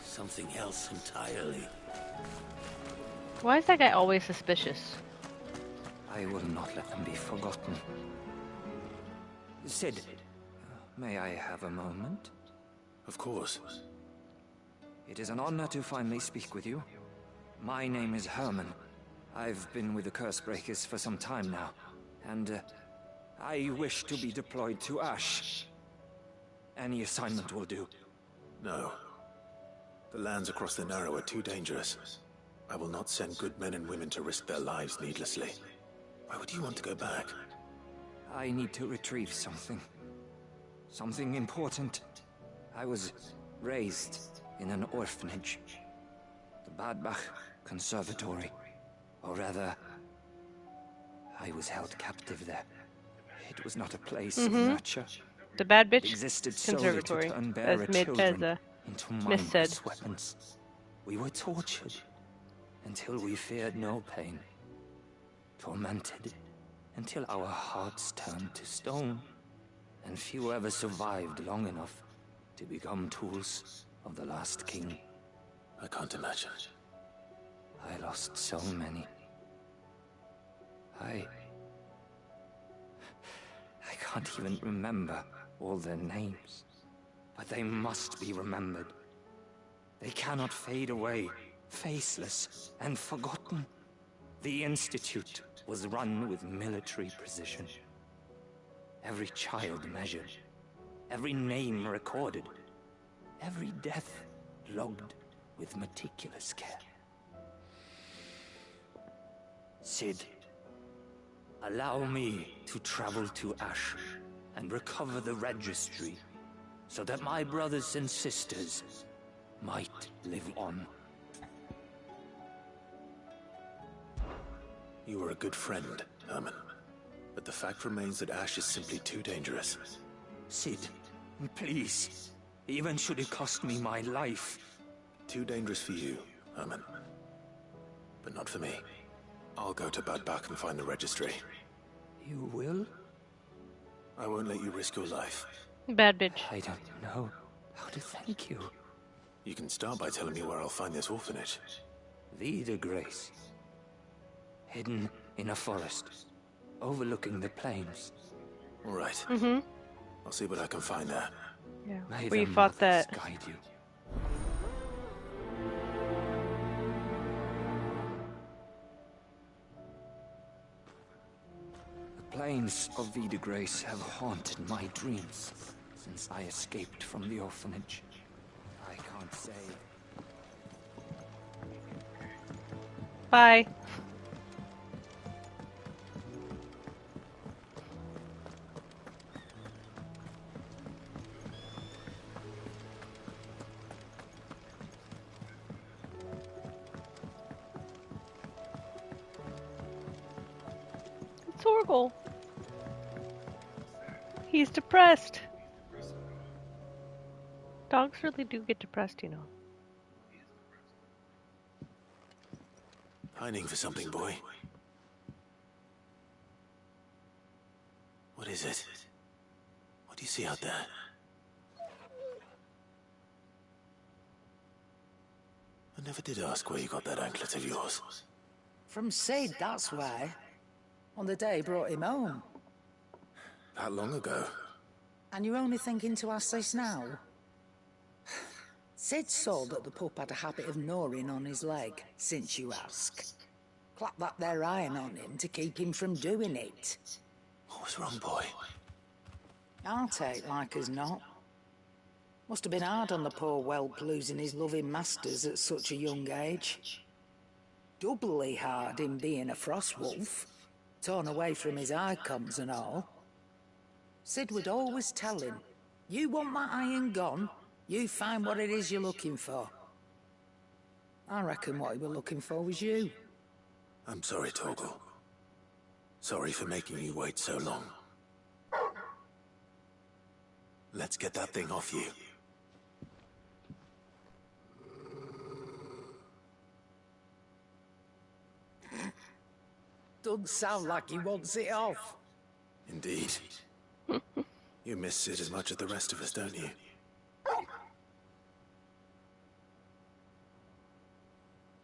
something else entirely? Why is that guy always suspicious? I will not let them be forgotten. Sid, may I have a moment? Of course. It is an honor to finally speak with you. My name is Herman. I've been with the Cursebreakers for some time now, and I wish to be deployed to Ash. Any assignment will do. No. The lands across the Narrow are too dangerous. I will not send good men and women to risk their lives needlessly. Why would you want to go back? I need to retrieve something. Something important. I was raised in an orphanage. The Badbach Conservatory. Or rather, I was held captive there. It was not a place of nurture. The Bad Bitch It existed Conservatory, solely to turn as bearer Mid children into Miss said. mindless weapons. We were tortured until we feared no pain. Tormented until our hearts turned to stone. And few ever survived long enough to become tools of the last king. I can't imagine. I lost so many. I can't even remember all their names. But they must be remembered. They cannot fade away, faceless and forgotten. The Institute was run with military precision. Every child measured, every name recorded, every death logged with meticulous care. Sid, allow me to travel to Ash and recover the registry so that my brothers and sisters might live on. You were a good friend, Herman. But the fact remains that Ash is simply too dangerous. Sid, please. Even should it cost me my life. Too dangerous for you, Herman. But not for me. I'll go to Badbach and find the registry. You will? I won't let you risk your life. Bad bitch. I don't know how to thank you. You can start by telling me where I'll find this orphanage. Vida Grace. Hidden in a forest, overlooking the plains. All right. I'll see what I can find there. Yeah. May We the fought mothers that guide you. plains of Vida Grace have haunted my dreams since I escaped from the orphanage. I can't say. Bye. It's Torgal. He's depressed. Dogs really do get depressed, you know. Pining for something, boy. What is it? What do you see out there? I never did ask where you got that anklet of yours. From Sid, that's why. On the day he brought him home. That long ago? And you're only thinking to ask this now? Sid saw that the pup had a habit of gnawing on his leg, since you ask. Clap that there iron on him to keep him from doing it. What was wrong, boy? I'll take like as not. Must have been hard on the poor whelp losing his loving masters at such a young age. Doubly hard in being a frost wolf, torn away from his icons and all. Sid would always tell him, you want my iron gone, you find what it is you're looking for. I reckon what he was looking for was you. I'm sorry, Torgal. Sorry for making you wait so long. Let's get that thing off you. Doesn't sound like he wants it off. Indeed. You miss Sid as much as the rest of us, don't you?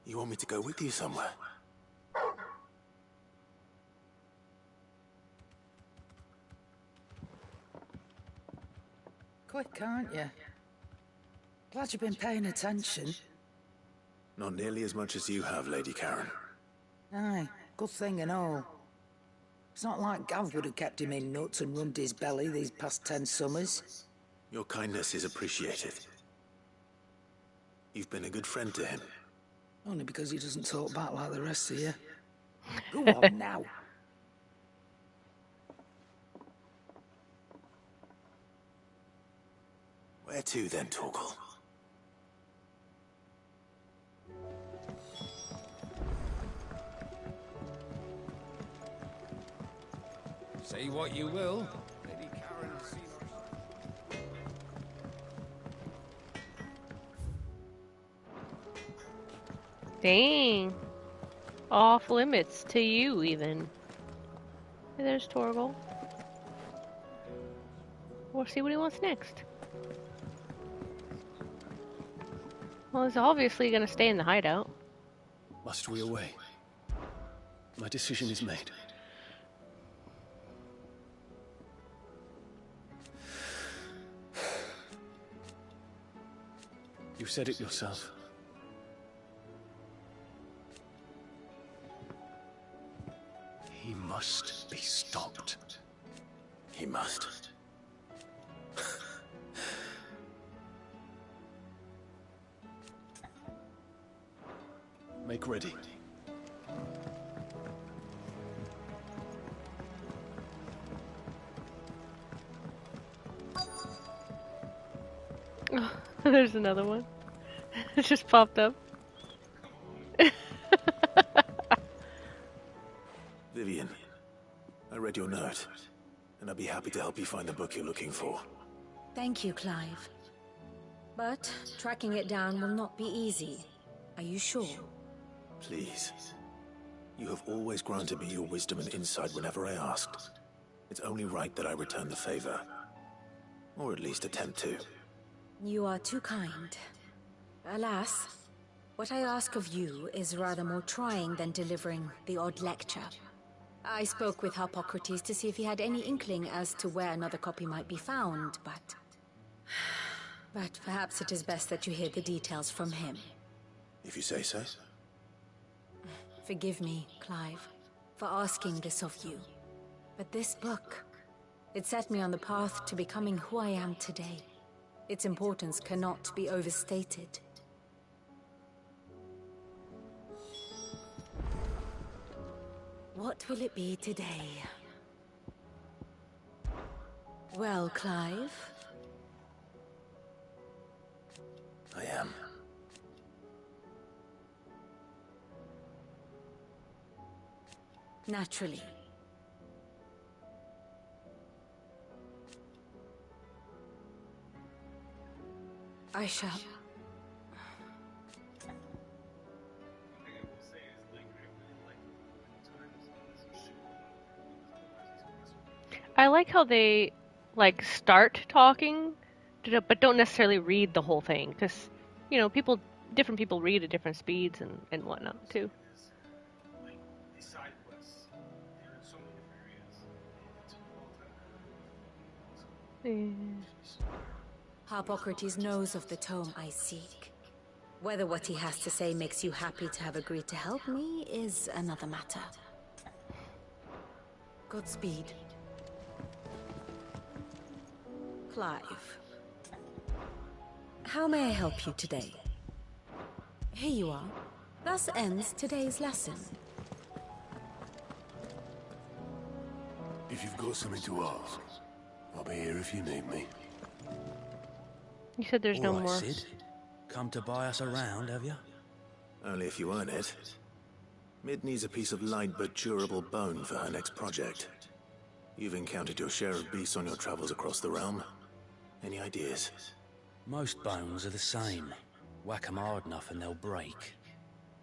You want me to go with you somewhere? Quick, aren't you? Glad you've been paying attention. Not nearly as much as you have, Lady Karen. Aye, good thing and all. It's not like Gav would have kept him in nuts and rubbed his belly these past 10 summers. Your kindness is appreciated. You've been a good friend to him. Only because he doesn't talk back like the rest of you. Go on now. Where to then, Torgal? Say what you will. Lady Karen has seen our... Dang. Off limits to you, even. Hey, there's Torgal. We'll see what he wants next. Well, he's obviously gonna stay in the hideout. Must we away? My decision is made. You said it yourself. He must be stopped. He must. Make ready. Oh, there's another one. It just popped up. Vivian, I read your note, and I'd be happy to help you find the book you're looking for. Thank you, Clive. But tracking it down will not be easy. Are you sure? Please. You have always granted me your wisdom and insight whenever I asked. It's only right that I return the favor. Or at least attempt to. You are too kind. Alas, what I ask of you is rather more trying than delivering the odd lecture. I spoke with Harpocrates to see if he had any inkling as to where another copy might be found, but... But perhaps it is best that you hear the details from him. If you say so. Forgive me, Clive, for asking this of you. But this book, it set me on the path to becoming who I am today. Its importance cannot be overstated. What will it be today? Well, Clive? I am. Naturally. I shall. I like how they like start talking, but don't necessarily read the whole thing, because you know, different people read at different speeds and whatnot too. Harpocrates knows of the tome I seek. Whether what he has to say makes you happy to have agreed to help me is another matter. Godspeed. Clive. How may I help you today? Here you are. Thus ends today's lesson. If you've got something to ask, I'll be here if you need me. You said there's no All right, more. Sid. Come to buy us around, have you? Only if you earn it. Mid needs a piece of light but durable bone for her next project. You've encountered your share of beasts on your travels across the realm. Any ideas? Most bones are the same. Whack 'em hard enough and they'll break.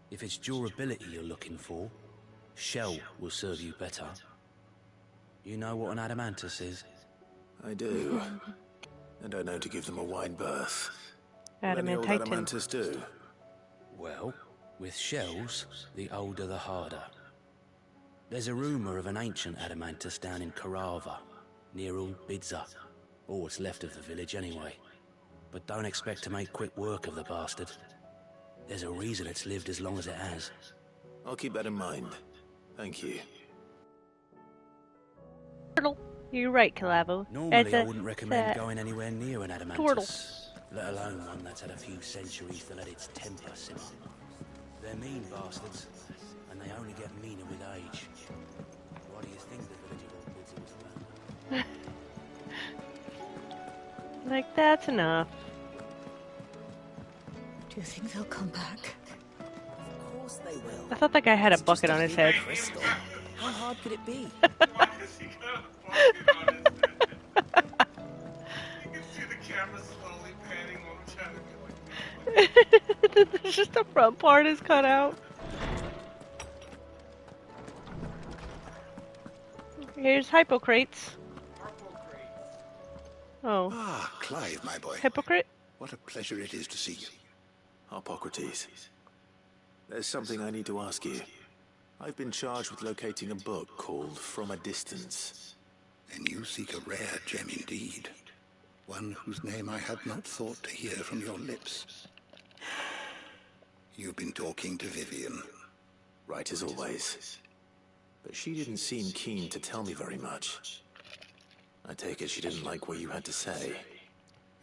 If it's durability you're looking for, shell will serve you better. You know what an adamantus is? I do. And I know to give them a wide berth. What any old adamantus do? Well, with shells, the older the harder. There's a rumour of an ancient adamantus down in Karava, near Bidza, or what's left of the village anyway. But don't expect to make quick work of the bastard. There's a reason it's lived as long as it has. I'll keep that in mind. Thank you. Turtle. You're right, Calavo. Normally I wouldn't recommend going anywhere near an adamantus, turtle. let alone one that's had a few centuries to let its temper simmer. They're mean bastards, and they only get meaner with age. Why do you think the village of Old Bidza was founded? Like, that's enough. Do you think they'll come back? Of course they will. I thought that guy had a It's bucket just on a his big head. crystal. How hard could it be? Just the front part is cut out. Here's Hippocrates. Oh. Ah, Clive, my boy. Hypocrite? What a pleasure it is to see you. Harpocrates. There's something I need to ask you. I've been charged with locating a book called From a Distance. Then you seek a rare gem indeed. One whose name I had not thought to hear from your lips. You've been talking to Vivian. Right as always. But she didn't seem keen to tell me very much. I take it she didn't like what you had to say.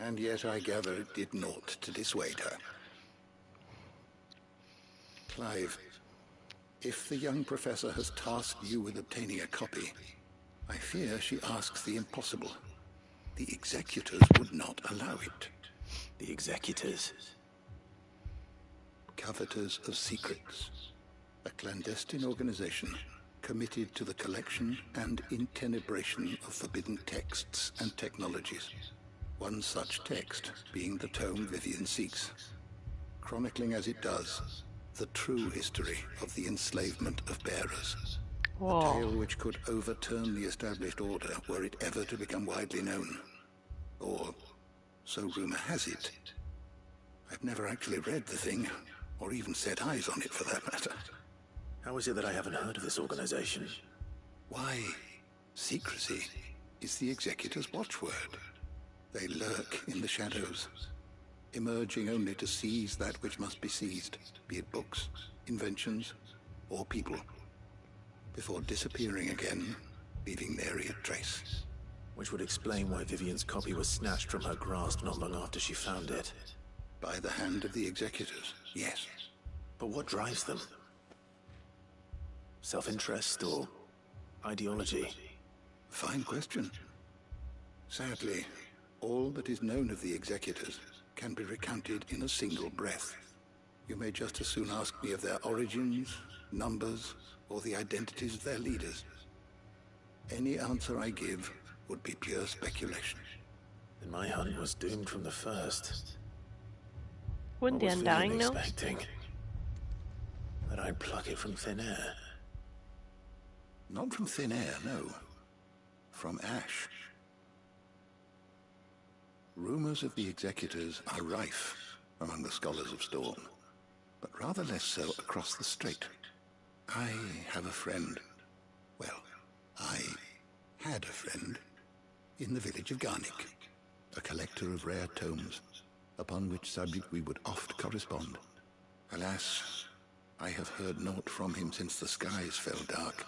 And yet I gather it did naught to dissuade her. Clive, if the young professor has tasked you with obtaining a copy, I fear she asks the impossible. The executors would not allow it. The executors? Coveters of Secrets. A clandestine organization committed to the collection and intenebration of forbidden texts and technologies. One such text being the tome Vivian seeks, chronicling as it does the true history of the enslavement of bearers. Whoa. A tale which could overturn the established order were it ever to become widely known. Or, so rumor has it. I've never actually read the thing, or even set eyes on it for that matter. How is it that I haven't heard of this organization? Why, secrecy is the Executor's watchword. They lurk in the shadows, emerging only to seize that which must be seized, be it books, inventions, or people, before disappearing again leaving nary a trace. Which would explain why Vivian's copy was snatched from her grasp not long after she found it. By the hand of the executors, yes. But what drives them? Self-interest or ideology? Fine question. Sadly, all that is known of the executors can be recounted in a single breath. You may just as soon ask me of their origins, numbers, or the identities of their leaders. Any answer I give would be pure speculation. Then my hunt was doomed from the first. Wouldn't the What was Undying Vivian know? expecting? That I'd pluck it from thin air? Not from thin air, no. From ash. Rumors of the executors are rife among the scholars of Storm, but rather less so across the strait. I have a friend. Well, I had a friend in the village of Garnick, a collector of rare tomes, upon which subject we would oft correspond. Alas, I have heard naught from him since the skies fell dark.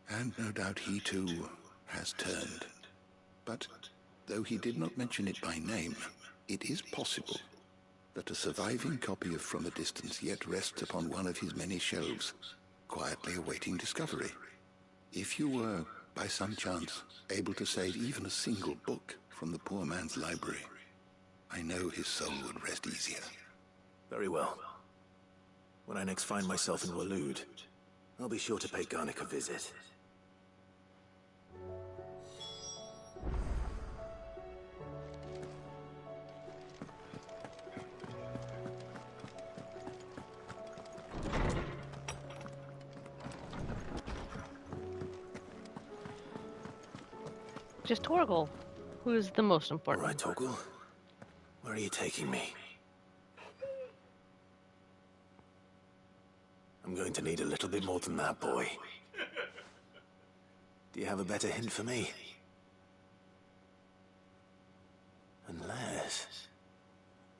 And no doubt he too has turned. But though he did not mention it by name, it is possible that a surviving copy of From a Distance yet rests upon one of his many shelves, quietly awaiting discovery. If you were, by some chance, able to save even a single book from the poor man's library, I know his soul would rest easier. Very well. When I next find myself in Waloed, I'll be sure to pay Garnick a visit. Just Torgal, who's the most important. All right, Torgal. Where are you taking me? I'm going to need a little bit more than that, boy. Do you have a better hint for me? Unless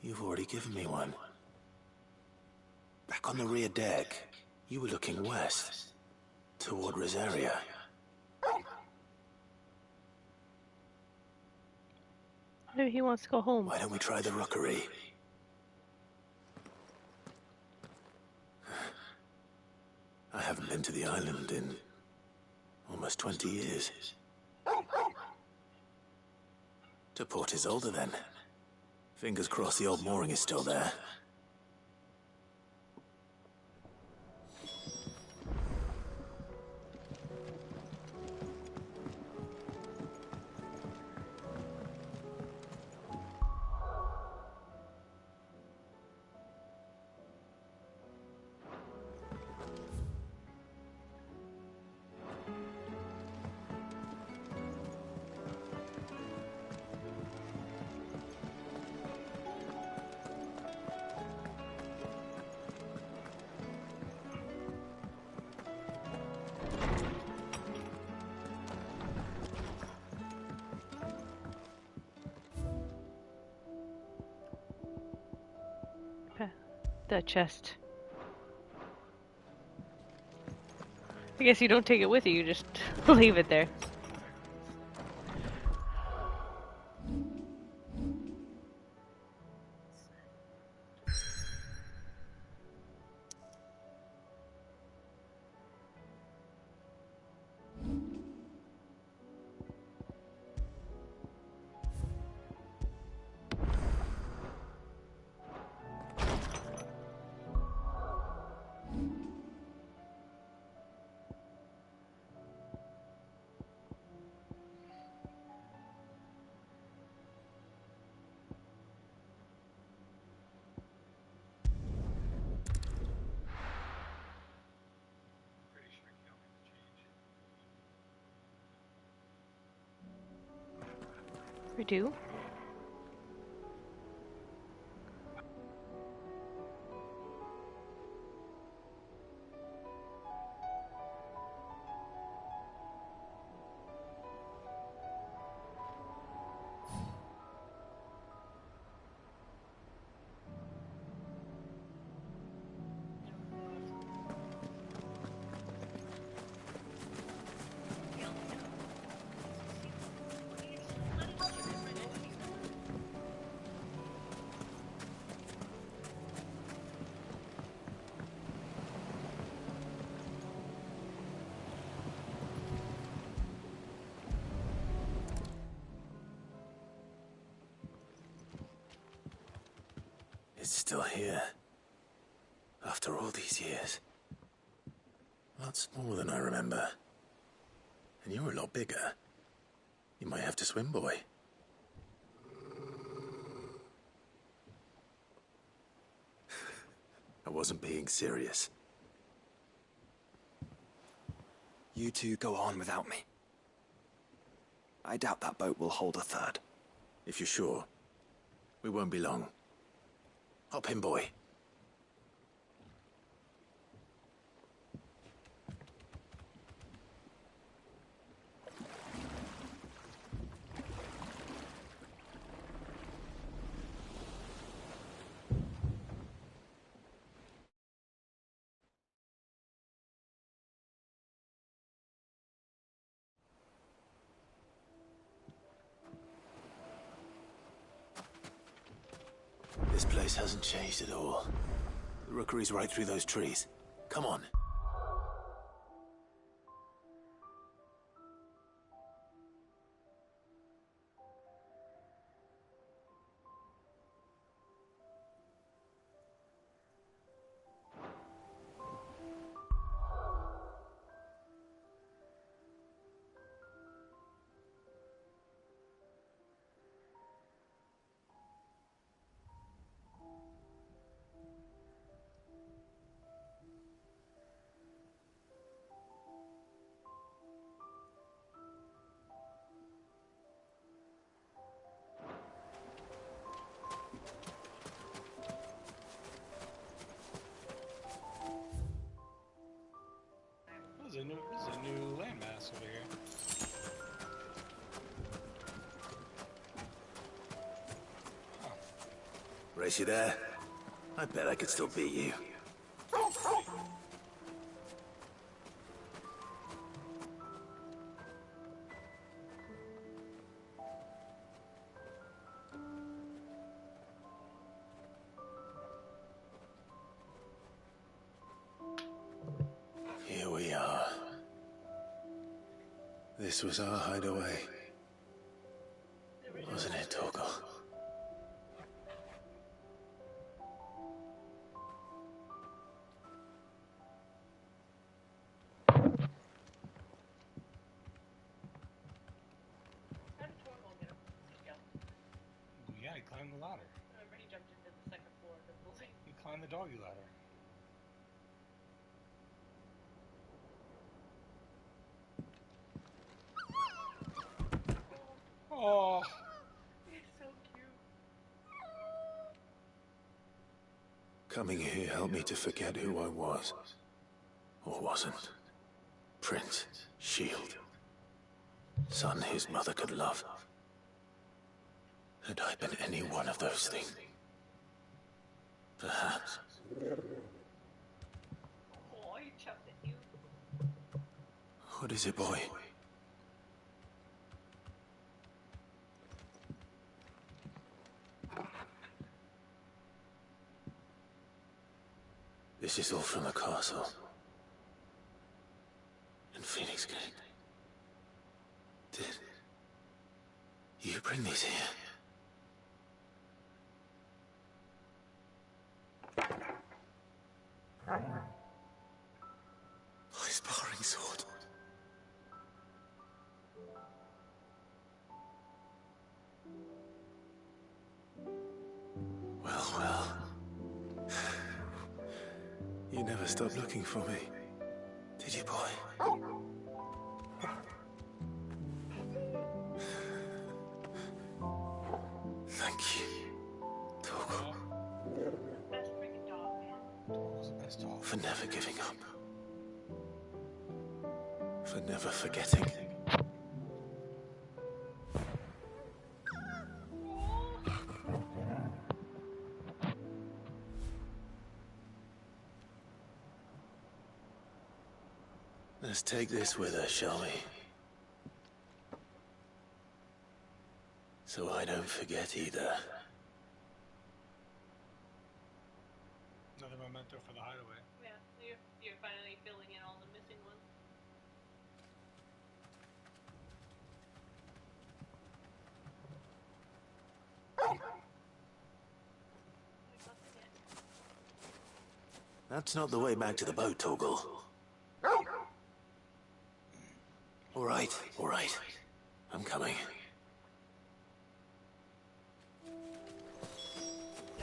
you've already given me one. Back on the rear deck, you were looking west, toward Rosaria. Maybe he wants to go home. Why don't we try the rookery? I haven't been to the island in almost 20 years. To Port Isolde, then. Fingers crossed the old mooring is still there. The chest. I guess you don't take it with you, you just leave it there. We do? still here. After all these years. Lots more than I remember. And you're a lot bigger. You might have to swim, boy. I wasn't being serious. You two go on without me. I doubt that boat will hold a third. If you're sure, we won't be long. Hop in, boy. This place hasn't changed at all. The rookery's right through those trees. Come on. This is a new landmass over here. Race you there? I bet I could still beat you. Here we are. This was our hideaway. Wasn't it, Torgal? Yeah, he climbed the ladder. He jumped into the second floor of the building. He climbed the doggy ladder. Oh, he's so cute. Coming here helped me to forget who I was. Or wasn't. Prince, shield. Son his mother could love. Had I been any one of those things? Perhaps. Oh, he chucked at you. What is it, boy? This is all from the castle. In Phoenix Gate. Did you bring these here? My sparring sword. Well, well. You never stopped looking for me, did you, boy? Thank you, Torgal. For never giving up. For never forgetting. Let's take this with us, shall we? So I don't forget either. Another memento for the hideaway. Yeah, you're finally filling in all the missing ones. That's not the way back to the boat, Torgal. All right. I'm coming.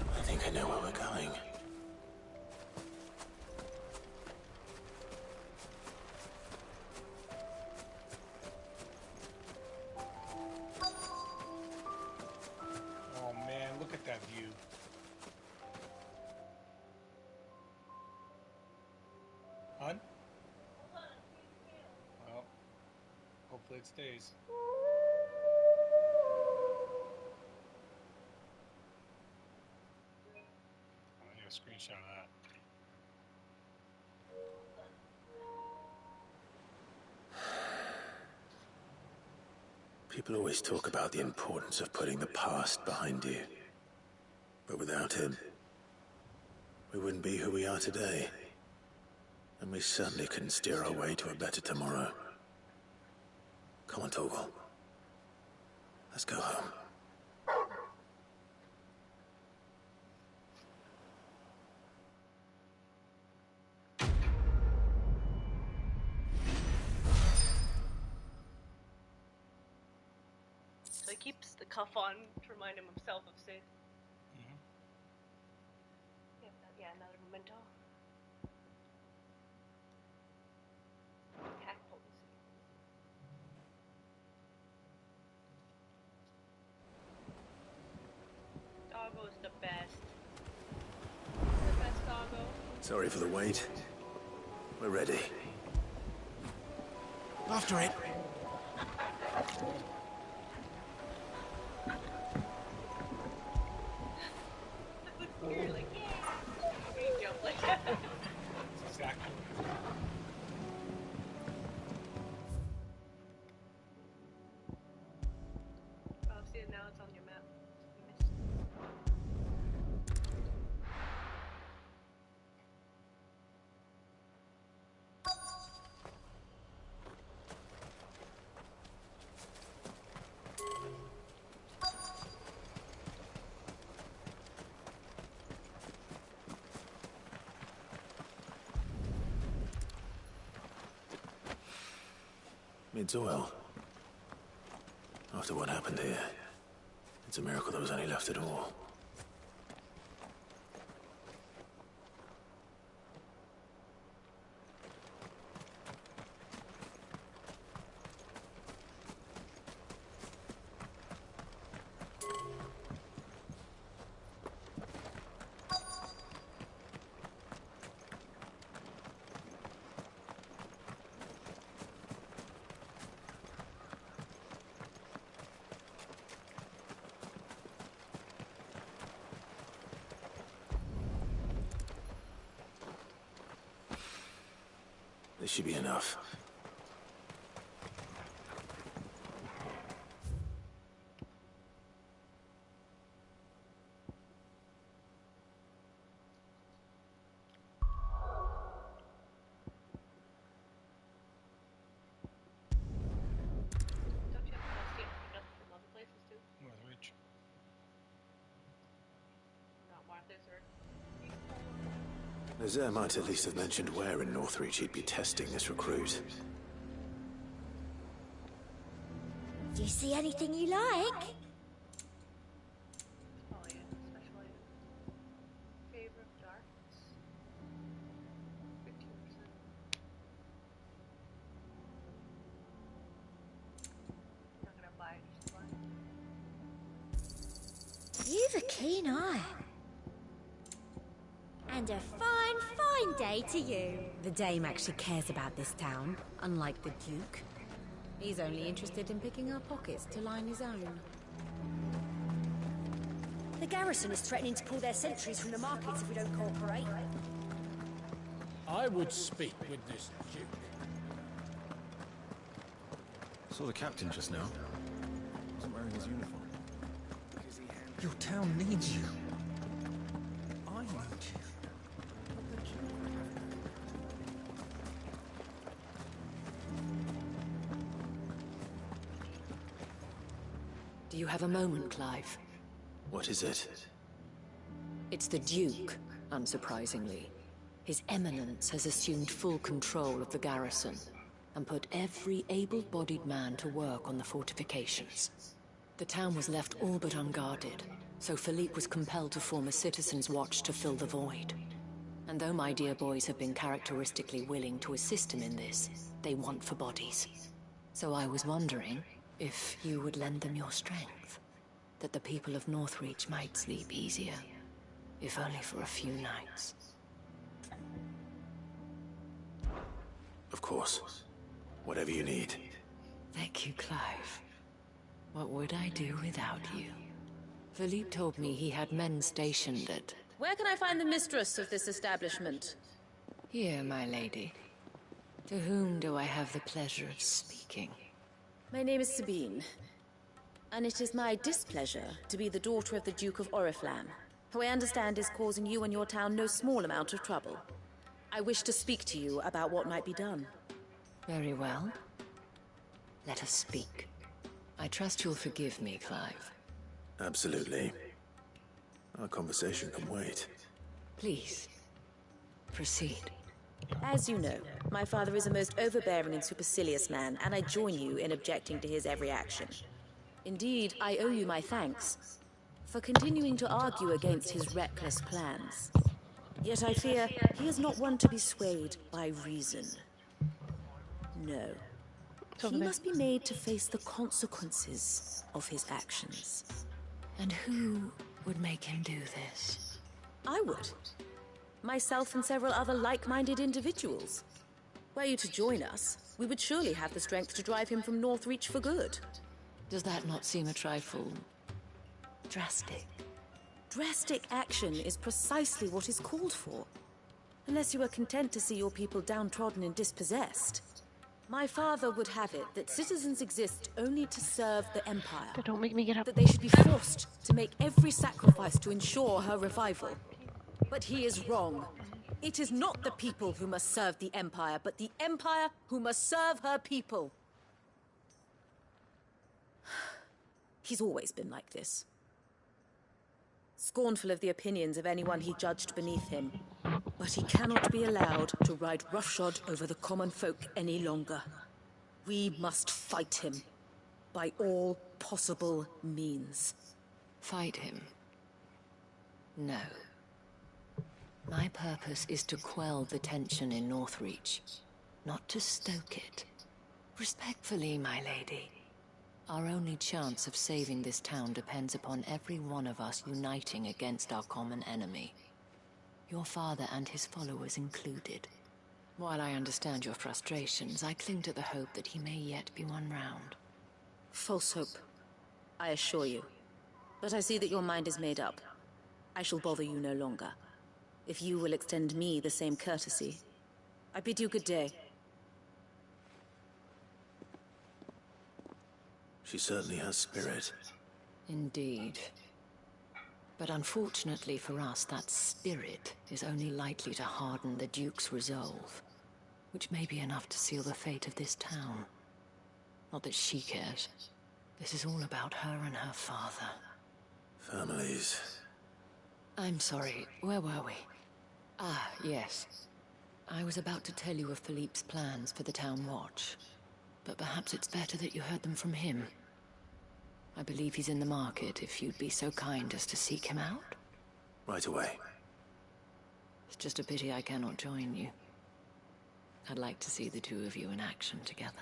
I think I know where we're going. Oh man, look at that view. Hun? Well, hopefully it stays. I need a screenshot of that. People always talk about the importance of putting the past behind you. But without him, we wouldn't be who we are today. And we certainly couldn't steer our way to a better tomorrow. Come on, Torgal. Let's go home. So he keeps the cuff on to remind himself of Sid. Yeah, another memento. Hack potency. Doggo's the best. The best doggo. Sorry for the wait. We're ready. After it. You're like, yeah. You jump like that. Exactly. Oh, see it now, it's on your map. It's oil. After what happened here, it's a miracle there was any left at all. This should be enough. Don't you have to see it pick up from other places too? Northridge. Not Martha's or... Nazaire might at least have mentioned where in Northreach he'd be testing this recruit. Do you see anything you like? Oh yeah, special item. Favor of darkness. 15%. Not gonna buy it, just buy it. You've a keen eye. And a fine day to you. The Dame actually cares about this town, unlike the Duke. He's only interested in picking our pockets to line his own. The garrison is threatening to pull their sentries from the markets if we don't cooperate. I would speak with this Duke. Saw the captain just now. Wasn't wearing his uniform. Your town needs you. I need you. Do you have a moment, Clive? What is it? It's the Duke, unsurprisingly. His Eminence has assumed full control of the garrison and put every able-bodied man to work on the fortifications. The town was left all but unguarded, so Philippe was compelled to form a citizens' watch to fill the void. And though my dear boys have been characteristically willing to assist him in this, they want for bodies. So I was wondering if you would lend them your strength, that the people of Northreach might sleep easier, if only for a few nights. Of course. Whatever you need. Thank you, Clive. What would I do without you? Philippe told me he had men stationed at... Where can I find the mistress of this establishment? Here, my lady. To whom do I have the pleasure of speaking? My name is Sabine, and it is my displeasure to be the daughter of the Duke of Oriflamme, who I understand is causing you and your town no small amount of trouble. I wish to speak to you about what might be done. Very well. Let us speak. I trust you'll forgive me, Clive. Absolutely. Our conversation can wait. Please, proceed. As you know, my father is a most overbearing and supercilious man, and I join you in objecting to his every action. Indeed, I owe you my thanks for continuing to argue against his reckless plans. Yet I fear he is not one to be swayed by reason. No. He must be made to face the consequences of his actions. And who would make him do this? I would. Myself and several other like-minded individuals. Were you to join us, we would surely have the strength to drive him from Northreach for good. Does that not seem a trifle... drastic? Drastic action is precisely what is called for. Unless you are content to see your people downtrodden and dispossessed. My father would have it that citizens exist only to serve the Empire. Don't make me get up. That they should be forced to make every sacrifice to ensure her revival. But he is wrong. It is not the people who must serve the Empire, but the Empire who must serve her people. He's always been like this. Scornful of the opinions of anyone he judged beneath him. But he cannot be allowed to ride roughshod over the common folk any longer. We must fight him by all possible means. Fight him? No. My purpose is to quell the tension in Northreach, not to stoke it. Respectfully, my lady. Our only chance of saving this town depends upon every one of us uniting against our common enemy. Your father and his followers included. While I understand your frustrations, I cling to the hope that he may yet be won round. False hope, I assure you. But I see that your mind is made up. I shall bother you no longer. If you will extend me the same courtesy, I bid you good day. She certainly has spirit. Indeed. But unfortunately for us, that spirit is only likely to harden the Duke's resolve, which may be enough to seal the fate of this town. Not that she cares. This is all about her and her father. Families. I'm sorry, where were we? Ah, yes. I was about to tell you of Philippe's plans for the town watch, but perhaps it's better that you heard them from him. I believe he's in the market, if you'd be so kind as to seek him out. Right away. It's just a pity I cannot join you. I'd like to see the two of you in action together.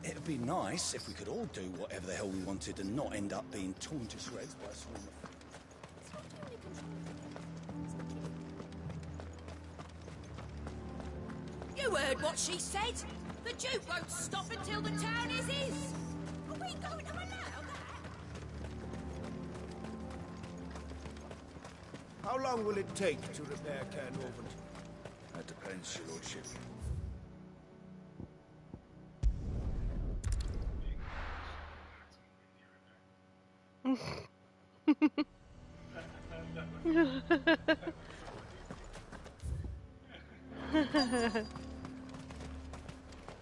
It'd be nice if we could all do whatever the hell we wanted and not end up being torn to shreds by a swarm of... You heard what she said? The Duke won't stop until the town is his. Are we going to allow that? How long will it take to repair Cairn Orvant? That depends, your lordship.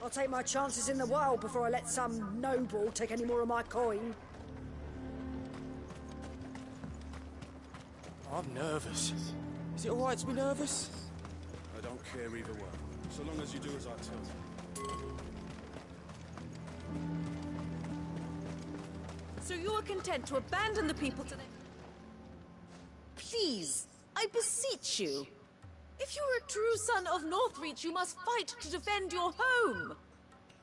I'll take my chances in the wild before I let some noble take any more of my coin. I'm nervous. Is it alright to be nervous? I don't care either way, so long as you do as I tell you. So you are content to abandon the people to their... Please, I beseech you. If you are a true son of Northreach, you must fight to defend your home.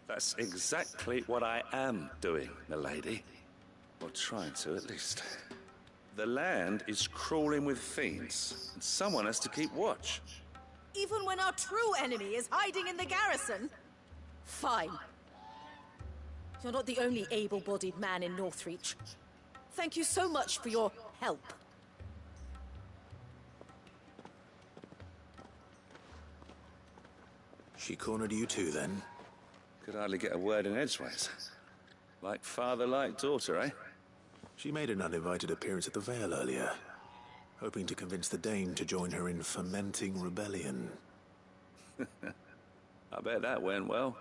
That's exactly what I am doing, milady. Or trying to, at least. The land is crawling with fiends, and someone has to keep watch. Even when our true enemy is hiding in the garrison? Fine. You're not the only able-bodied man in Northreach. Thank you so much for your help. She cornered you too, then? Could hardly get a word in edgeways. Like father, like daughter, eh? She made an uninvited appearance at the Vale earlier, hoping to convince the Dane to join her in fomenting rebellion. I bet that went well.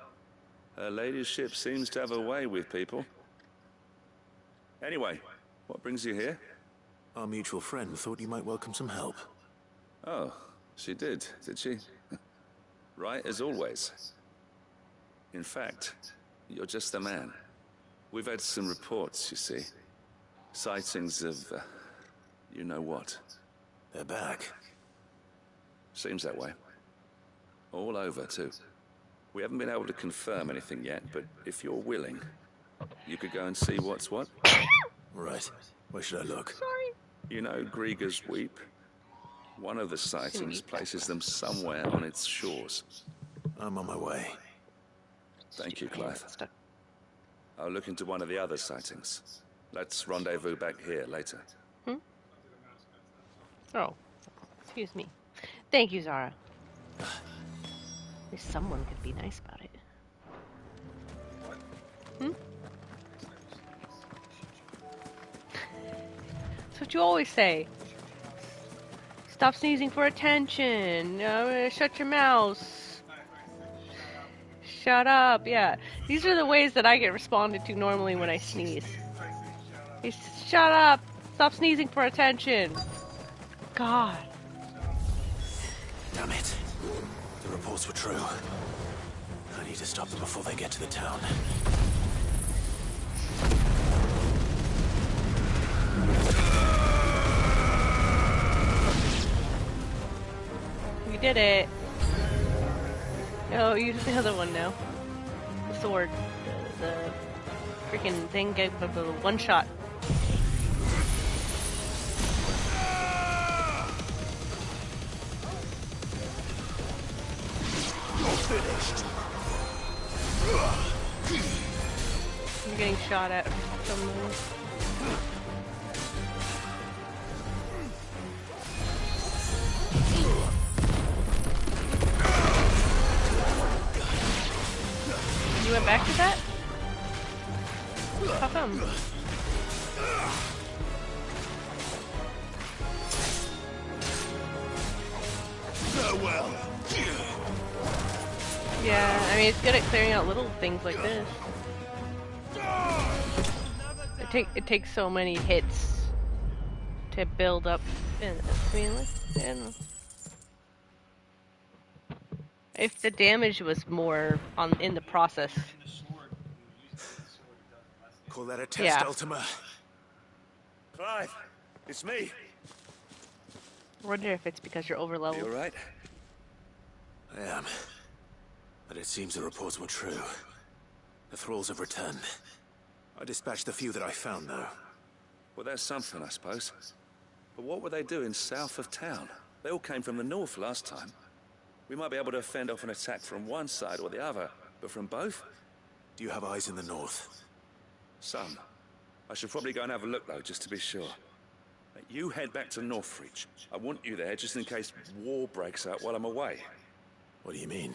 Her ladyship seems to have a way with people. Anyway, what brings you here? Our mutual friend thought you might welcome some help. Oh, she did she? Right as always. In fact, you're just the man. We've had some reports, you see. Sightings of, you know what. They're back. Seems that way. All over, too. We haven't been able to confirm anything yet, but if you're willing, you could go and see what's what. Right. Where should I look? Sorry. You know Grieger's Weep? One of the sightings places them somewhere on its shores. I'm on my way. Thank you, Clive. I'll look into one of the other sightings. Let's rendezvous back here later. Oh, excuse me. Thank you, Zara. At least someone could be nice about it. That's what you always say. Stop sneezing for attention. Shut your mouth. Shut up. Yeah. These are the ways that I get responded to normally when I sneeze. Shut up. Stop sneezing for attention. God. Damn it. The reports were true. I need to stop them before they get to the town. We did it. Oh, use the other one now. The sword. The freaking thing gave a one shot. You're getting shot at from You went back to that? How come? Farewell. Yeah, I mean, it's good at clearing out little things like this. It takes so many hits to build up. I mean, I don't know. If the damage was more in the process. Call that a test, Yeah. Ultima? Clive, it's me. I wonder if it's because you're overleveled. You alright? I am. But it seems the reports were true. The thralls have returned. I dispatched the few that I found, though. Well, that's something, I suppose. But what were they doing south of town? They all came from the north last time. We might be able to fend off an attack from one side or the other, but from both? Do you have eyes in the north? Some. I should probably go and have a look, though, just to be sure. You head back to Northreach. I want you there just in case war breaks out while I'm away. What do you mean?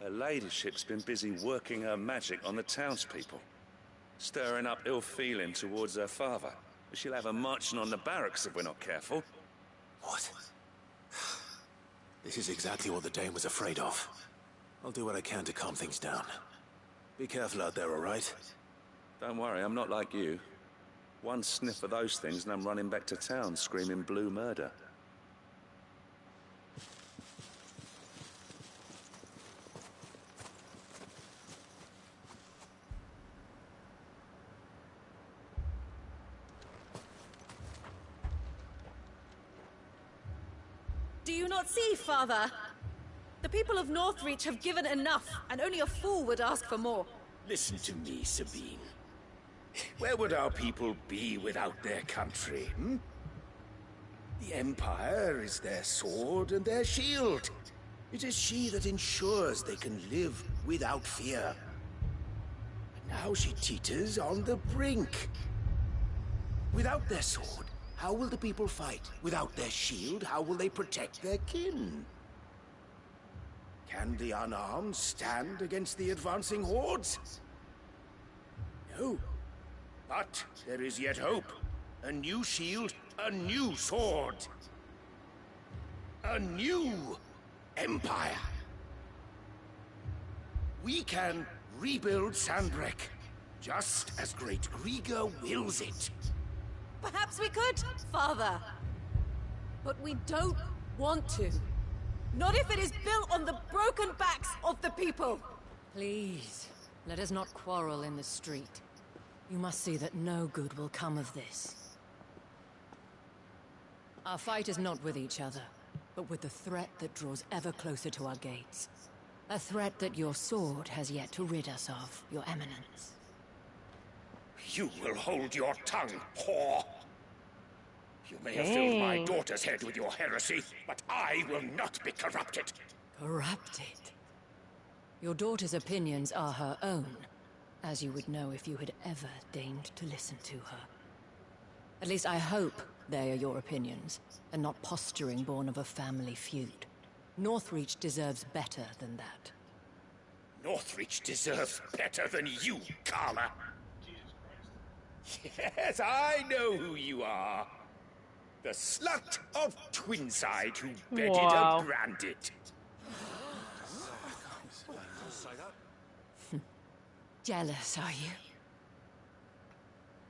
Her ladyship's been busy working her magic on the townspeople, stirring up ill feeling towards her father. She'll have her marching on the barracks if we're not careful. What? This is exactly what the Dane was afraid of. I'll do what I can to calm things down. Be careful out there, all right? Don't worry, I'm not like you. One sniff of those things and I'm running back to town screaming blue murder. Do you not see, Father? The people of Northreach have given enough, and only a fool would ask for more. Listen to me, Sabine. Where would our people be without their country, hmm? The Empire is their sword and their shield. It is she that ensures they can live without fear. And now she teeters on the brink. Without their sword, how will the people fight? Without their shield, how will they protect their kin? Can the unarmed stand against the advancing hordes? No. But there is yet hope. A new shield, a new sword. A new empire. We can rebuild Sandbreck, just as Great Riga wills it. Perhaps we could, Father. But we don't want to. Not if it is built on the broken backs of the people. Please, let us not quarrel in the street. You must see that no good will come of this. Our fight is not with each other, but with the threat that draws ever closer to our gates. A threat that your sword has yet to rid us of, Your Eminence. You will hold your tongue, whore! You may have filled my daughter's head with your heresy, but I will not be corrupted. Corrupted? Your daughter's opinions are her own, as you would know if you had ever deigned to listen to her. At least I hope they are your opinions, and not posturing born of a family feud. Northreach deserves better than that. Northreach deserves better than you, Carla. Yes, I know who you are. The slut of Twinside who bedded a bandit. Jealous, are you?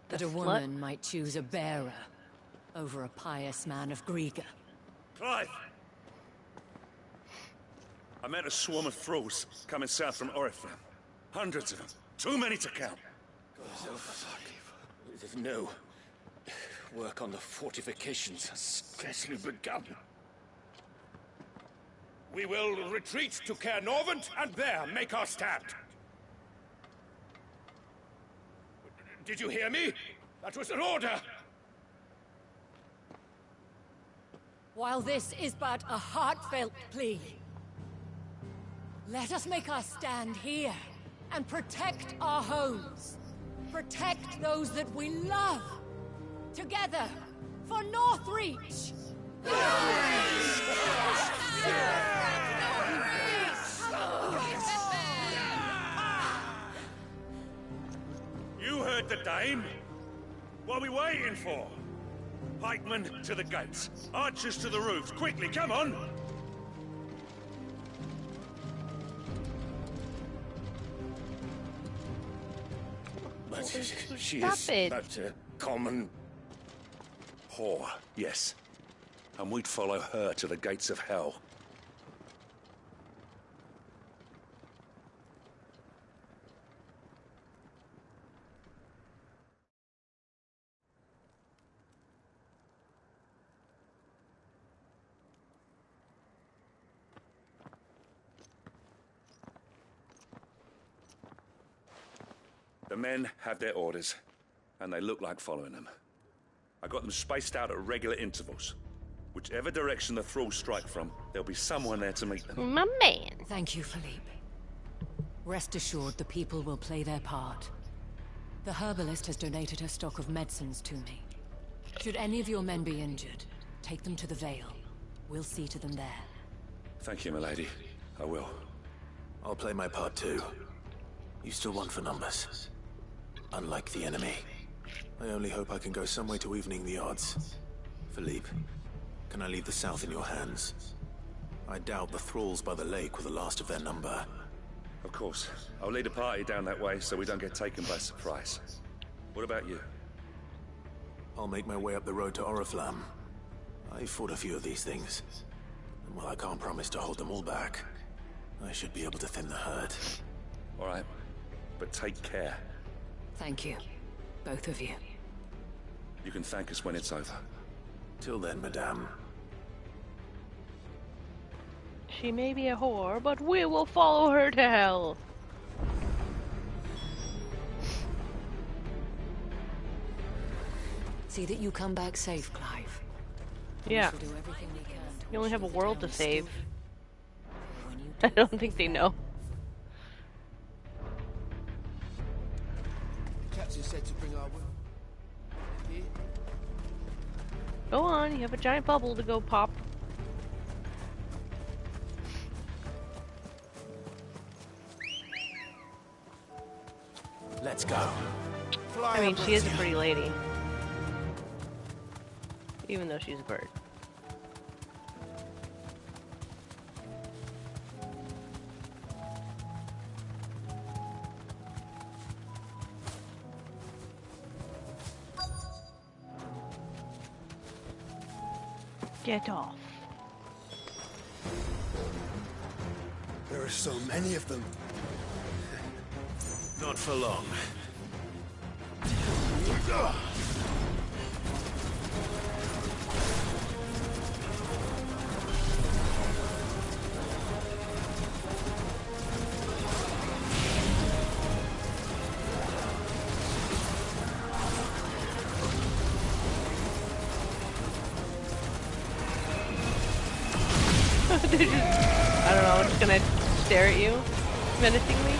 That a woman might choose a bearer over a pious man of Griga. Clive! I met a swarm of thralls coming south from Oriflamme. Hundreds of them. Too many to count. Oh, fuck. No. Work on the fortifications has scarcely begun. We will retreat to Caer Norvent and there make our stand. Did you hear me? That was an order! While this is but a heartfelt plea, let us make our stand here and protect our homes. Protect those that we love. Together, for Northreach! You heard the dame. What are we waiting for? Pikemen to the gates. Archers to the roofs. Quickly, come on! But she is but a common whore, yes. And we'd follow her to the gates of hell. The men have their orders, and they look like following them. I got them spaced out at regular intervals. Whichever direction the thralls strike from, there'll be someone there to meet them. My man. Thank you, Philippe. Rest assured the people will play their part. The herbalist has donated her stock of medicines to me. Should any of your men be injured, take them to the Vale. We'll see to them there. Thank you, milady. I will. I'll play my part too. You still want for numbers. Unlike the enemy. I only hope I can go some way to evening the odds. Philippe, can I leave the south in your hands? I doubt the thralls by the lake were the last of their number. Of course. I'll lead a party down that way so we don't get taken by surprise. What about you? I'll make my way up the road to Oriflamme. I fought a few of these things. And while I can't promise to hold them all back, I should be able to thin the herd. All right. But take care. Thank you. Both of you. You can thank us when it's over. Till then, madame. She may be a whore, but we will follow her to hell. See that you come back safe, Clive. Yeah. We shall do everything we can to You only have a ensure the world to town is save. still- When you I don't think they know. Captain said to bring our women. Here. Go on, you have a giant bubble to go pop. Let's go. I mean, she is a pretty lady. Even though she's a bird. Get off. There are so many of them. Not for long. They're just, I don't know, just gonna stare at you menacingly.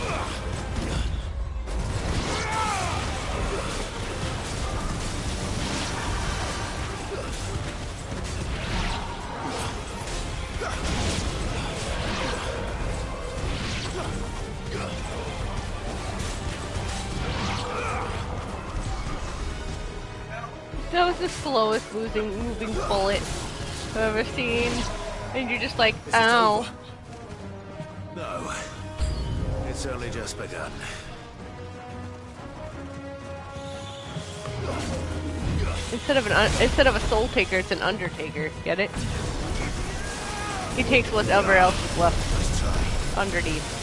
That was the slowest moving bullet I've ever seen. And you're just like, ow. No. It's only just begun. Instead of a soul taker, it's an undertaker. Get it? He takes whatever else is left underneath.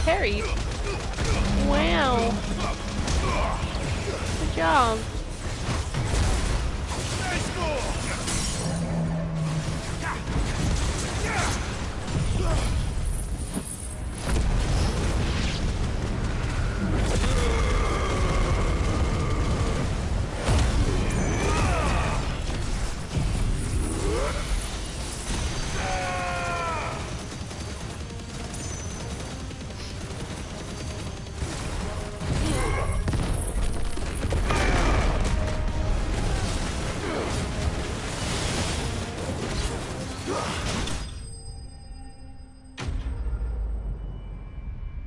Harry. Wow. Good job.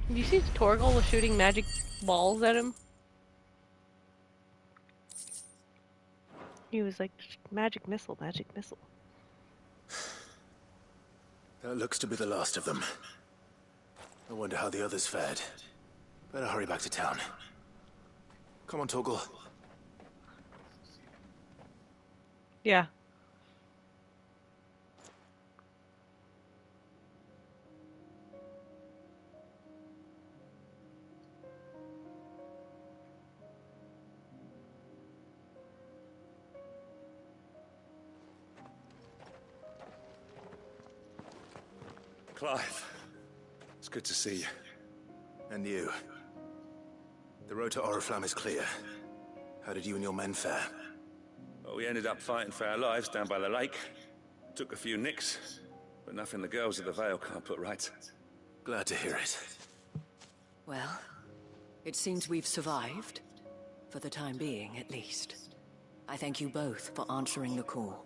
Did you see Torgal was shooting magic balls at him? He was like, magic missile, magic missile. That looks to be the last of them. I wonder how the others fared. Better hurry back to town. Come on, Torgal. Yeah. Clive, it's good to see you. And you. The road to Oriflamme is clear. How did you and your men fare? Well, we ended up fighting for our lives down by the lake. Took a few nicks, but nothing the girls of the Vale can't put right. Glad to hear it. Well, it seems we've survived. For the time being, at least. I thank you both for answering the call.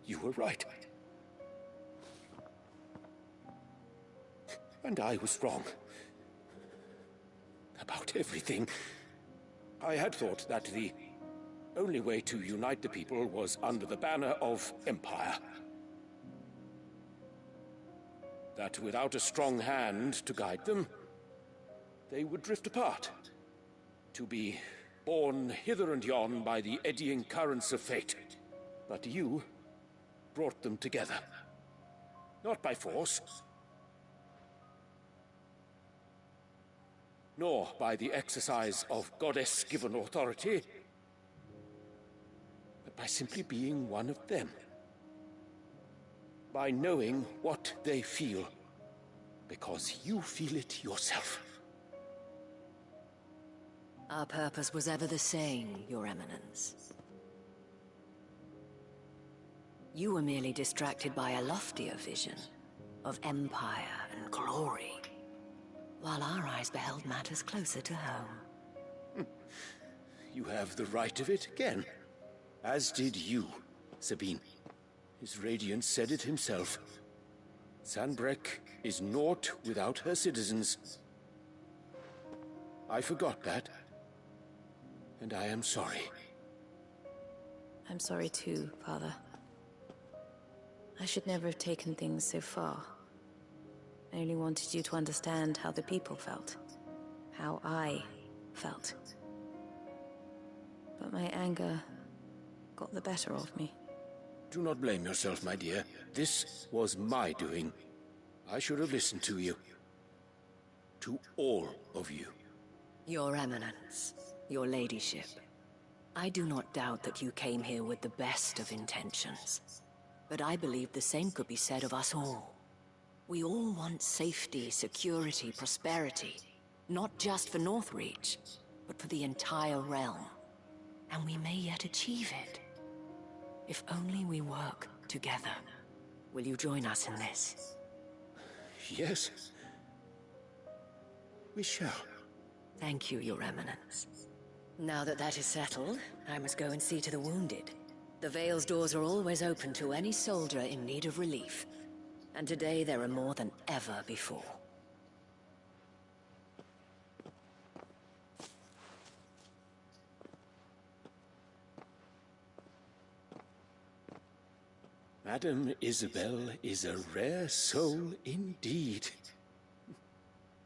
You were right. And I was wrong. About everything. I had thought that the only way to unite the people was under the banner of Empire. That without a strong hand to guide them, they would drift apart. To be borne hither and yon by the eddying currents of fate. But you brought them together. Not by force, nor by the exercise of goddess-given authority, but by simply being one of them. By knowing what they feel, because you feel it yourself. Our purpose was ever the same, Your Eminence. You were merely distracted by a loftier vision of empire and glory, while our eyes beheld matters closer to home. You have the right of it again. As did you, Sabine. His Radiance said it himself. Sanbreque is naught without her citizens. I forgot that. And I am sorry. I'm sorry too, Father. I should never have taken things so far. I only wanted you to understand how the people felt. How I felt. But my anger got the better of me. Do not blame yourself, my dear. This was my doing. I should have listened to you. To all of you. Your Eminence, your Ladyship, I do not doubt that you came here with the best of intentions. But I believe the same could be said of us all. We all want safety, security, prosperity. Not just for Northreach, but for the entire realm. And we may yet achieve it. If only we work together. Will you join us in this? Yes. We shall. Thank you, Your Eminence. Now that that is settled, I must go and see to the wounded. The Vale's doors are always open to any soldier in need of relief. And today there are more than ever before. Madame Isabel is a rare soul indeed.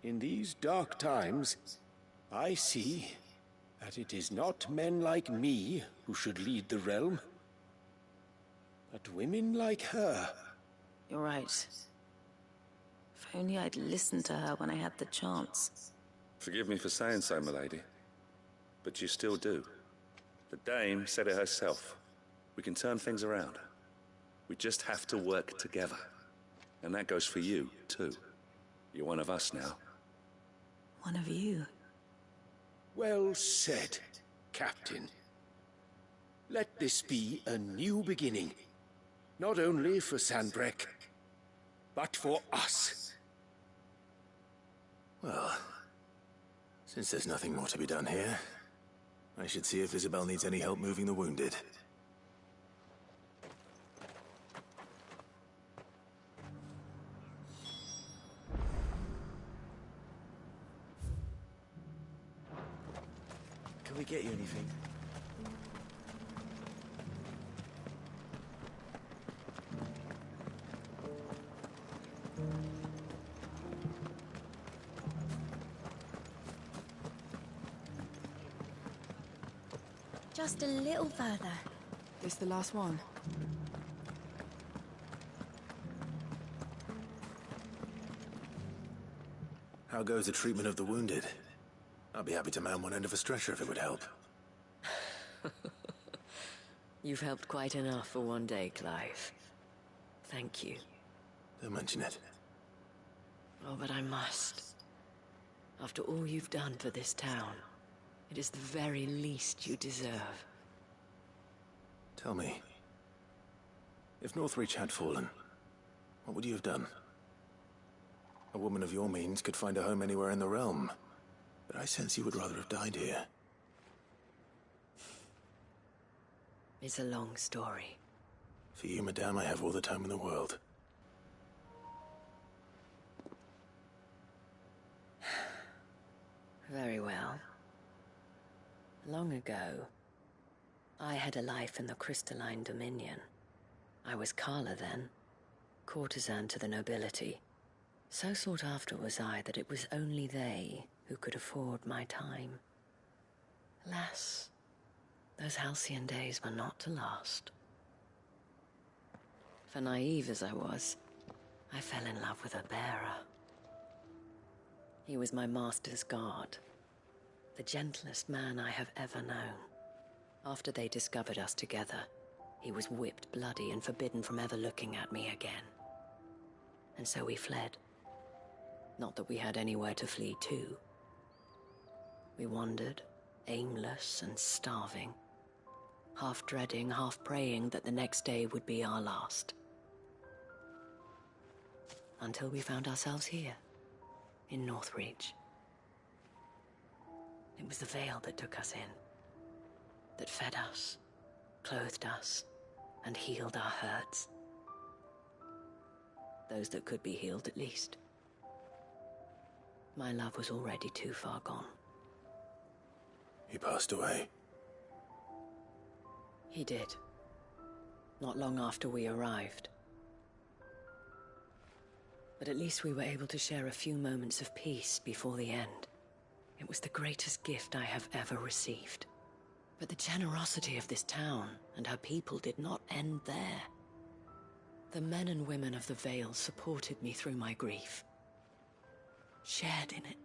In these dark times, I see that it is not men like me who should lead the realm, but women like her. You're right. If only I'd listened to her when I had the chance. Forgive me for saying so, milady, but you still do. The Dame said it herself. We can turn things around. We just have to work together. And that goes for you, too. You're one of us now. One of you. Well said, Captain. Let this be a new beginning. Not only for Sanbreque, but for us. Well, since there's nothing more to be done here, I should see if Isabel needs any help moving the wounded. Can we get you anything? Just a little further. This the last one? How goes the treatment of the wounded? I'd be happy to man one end of a stretcher if it would help. You've helped quite enough for one day, Clive. Thank you. Don't mention it. Oh, but I must. After all you've done for this town, it is the very least you deserve. Tell me, If Northreach had fallen, what would you have done? A woman of your means could find a home anywhere in the realm, but I sense you would rather have died here. It's a long story. For you, madame, I have all the time in the world. Very well. Long ago, I had a life in the Crystalline Dominion. I was Carla then, courtesan to the nobility. So sought after was I that it was only they who could afford my time. Alas, those halcyon days were not to last. For naive as I was, I fell in love with a bearer. He was my master's guard, the gentlest man I have ever known. After they discovered us together, he was whipped bloody and forbidden from ever looking at me again. And so we fled. Not that we had anywhere to flee to. We wandered, aimless and starving, half dreading, half praying that the next day would be our last. Until we found ourselves here, in Northreach. It was the veil that took us in, that fed us, clothed us, and healed our hurts. Those that could be healed, at least. My love was already too far gone. He passed away. He did. Not long after we arrived. But at least we were able to share a few moments of peace before the end. It was the greatest gift I have ever received. But the generosity of this town and her people did not end there. The men and women of the Vale supported me through my grief. Shared in it,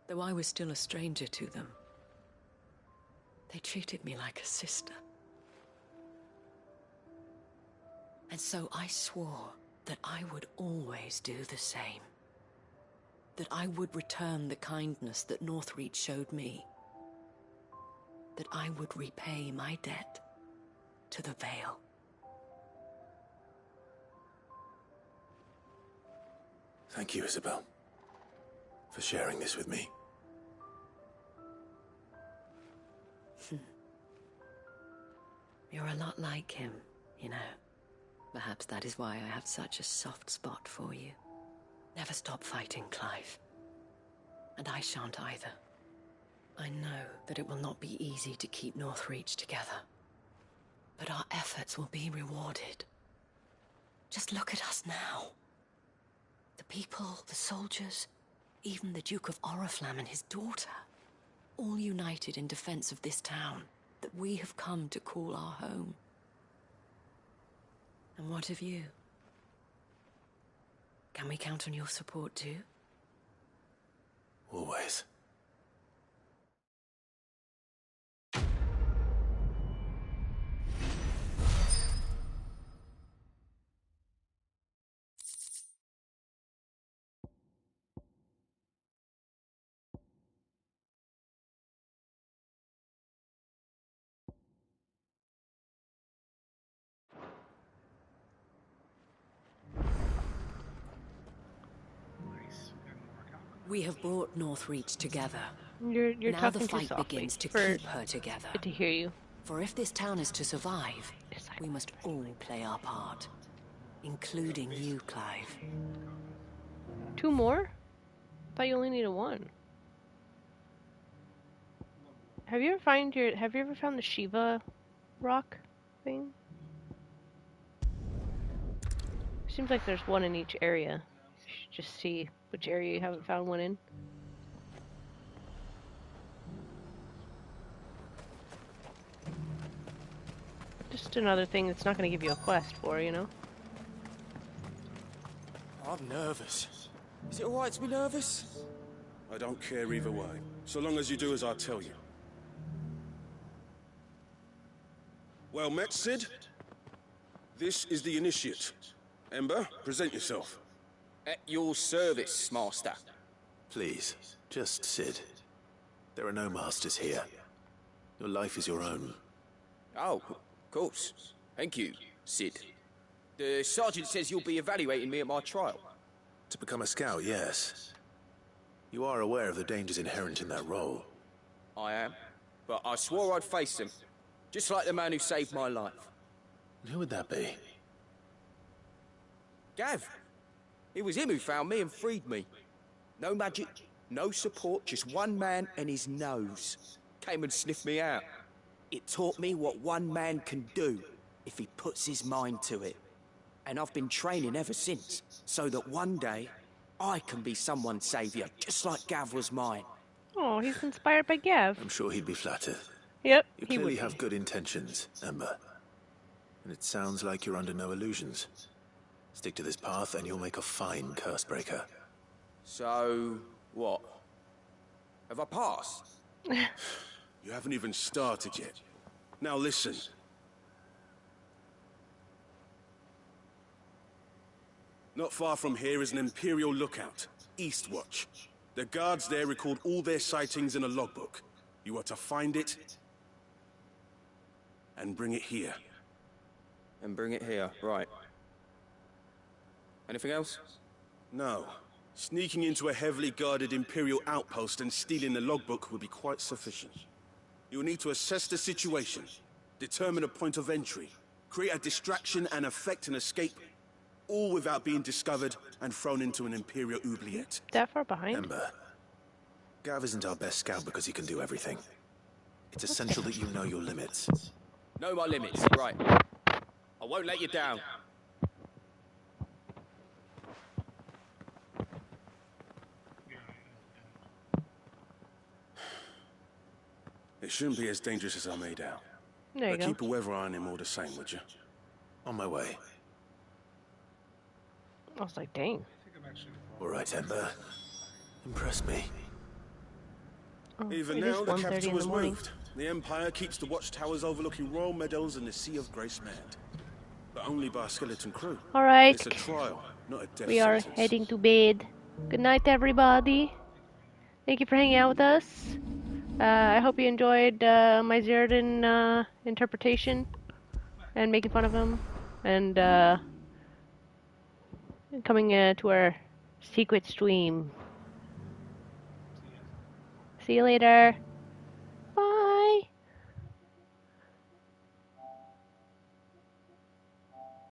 though I was still a stranger to them. They treated me like a sister. And so I swore that I would always do the same. That I would return the kindness that Northreach showed me. That I would repay my debt to the Vale. Thank you, Isabel, for sharing this with me. You're a lot like him, you know. Perhaps that is why I have such a soft spot for you. Never stop fighting, Clive. And I shan't either. I know that it will not be easy to keep Northreach together. But our efforts will be rewarded. Just look at us now. The people, the soldiers, even the Duke of Oriflamme and his daughter. All united in defense of this town that we have come to call our home. And what of you? Can we count on your support too? Always. We have brought Northreach together. You're now the talking too fight softly begins to for keep her together. it to hear you. For if this town is to survive, we must all play our part, including you, Clive. 2 more? I thought you only needed 1. Have you ever found the Shiva rock thing? Seems like there's 1 in each area. You should just see which area you haven't found 1 in. Just another thing that's not going to give you a quest for, you know? I'm nervous. Is it alright to be nervous? I don't care either way, so long as you do as I tell you. Well met, Sid. This is the Initiate. Ember, present yourself. At your service, Master. Please, just Sid. There are no masters here. Your life is your own. Oh, of course. Thank you, Sid. The sergeant says you'll be evaluating me at my trial. To become a scout, yes. You are aware of the dangers inherent in that role. I am. But I swore I'd face them. Just like the man who saved my life. Who would that be? Gav. It was him who found me and freed me. No magic, no support, just one man and his nose. Came and sniffed me out. It taught me what one man can do if he puts his mind to it. And I've been training ever since, so that one day I can be someone's saviour, just like Gav was mine. Oh, he's inspired by Gav. I'm sure he'd be flattered. Yep, You he clearly would have be. good intentions, Ember. And it sounds like you're under no illusions. Stick to this path and you'll make a fine curse-breaker. So, what? Have I passed? You haven't even started yet. Now listen. Not far from here is an Imperial lookout, Eastwatch. The guards there record all their sightings in a logbook. You are to find it and bring it here. And bring it here, right. Anything else? No. Sneaking into a heavily guarded Imperial outpost and stealing the logbook would be quite sufficient. You'll need to assess the situation, determine a point of entry, create a distraction and effect an escape, all without being discovered and thrown into an Imperial oubliette. That far behind? Ember, Gav isn't our best scout because he can do everything. It's essential that you know your limits. Know my limits, right. I won't let you down. It shouldn't be as dangerous as I made out. There you but go. keep a weather eye on him all the same, would you? On my way. I was like, dang. All right, Ember. Impress me. Oh, Even it now, is the 1:30 capital in has the morning. moved. The Empire keeps the watchtowers overlooking royal meadows and the Sea of Grace manned. But only by a skeleton crew. All right. It's a trial, not a death We are sentence. heading to bed. Good night, everybody. Thank you for hanging out with us. I hope you enjoyed my Zeradan interpretation and making fun of him. And coming to our secret stream. See you later.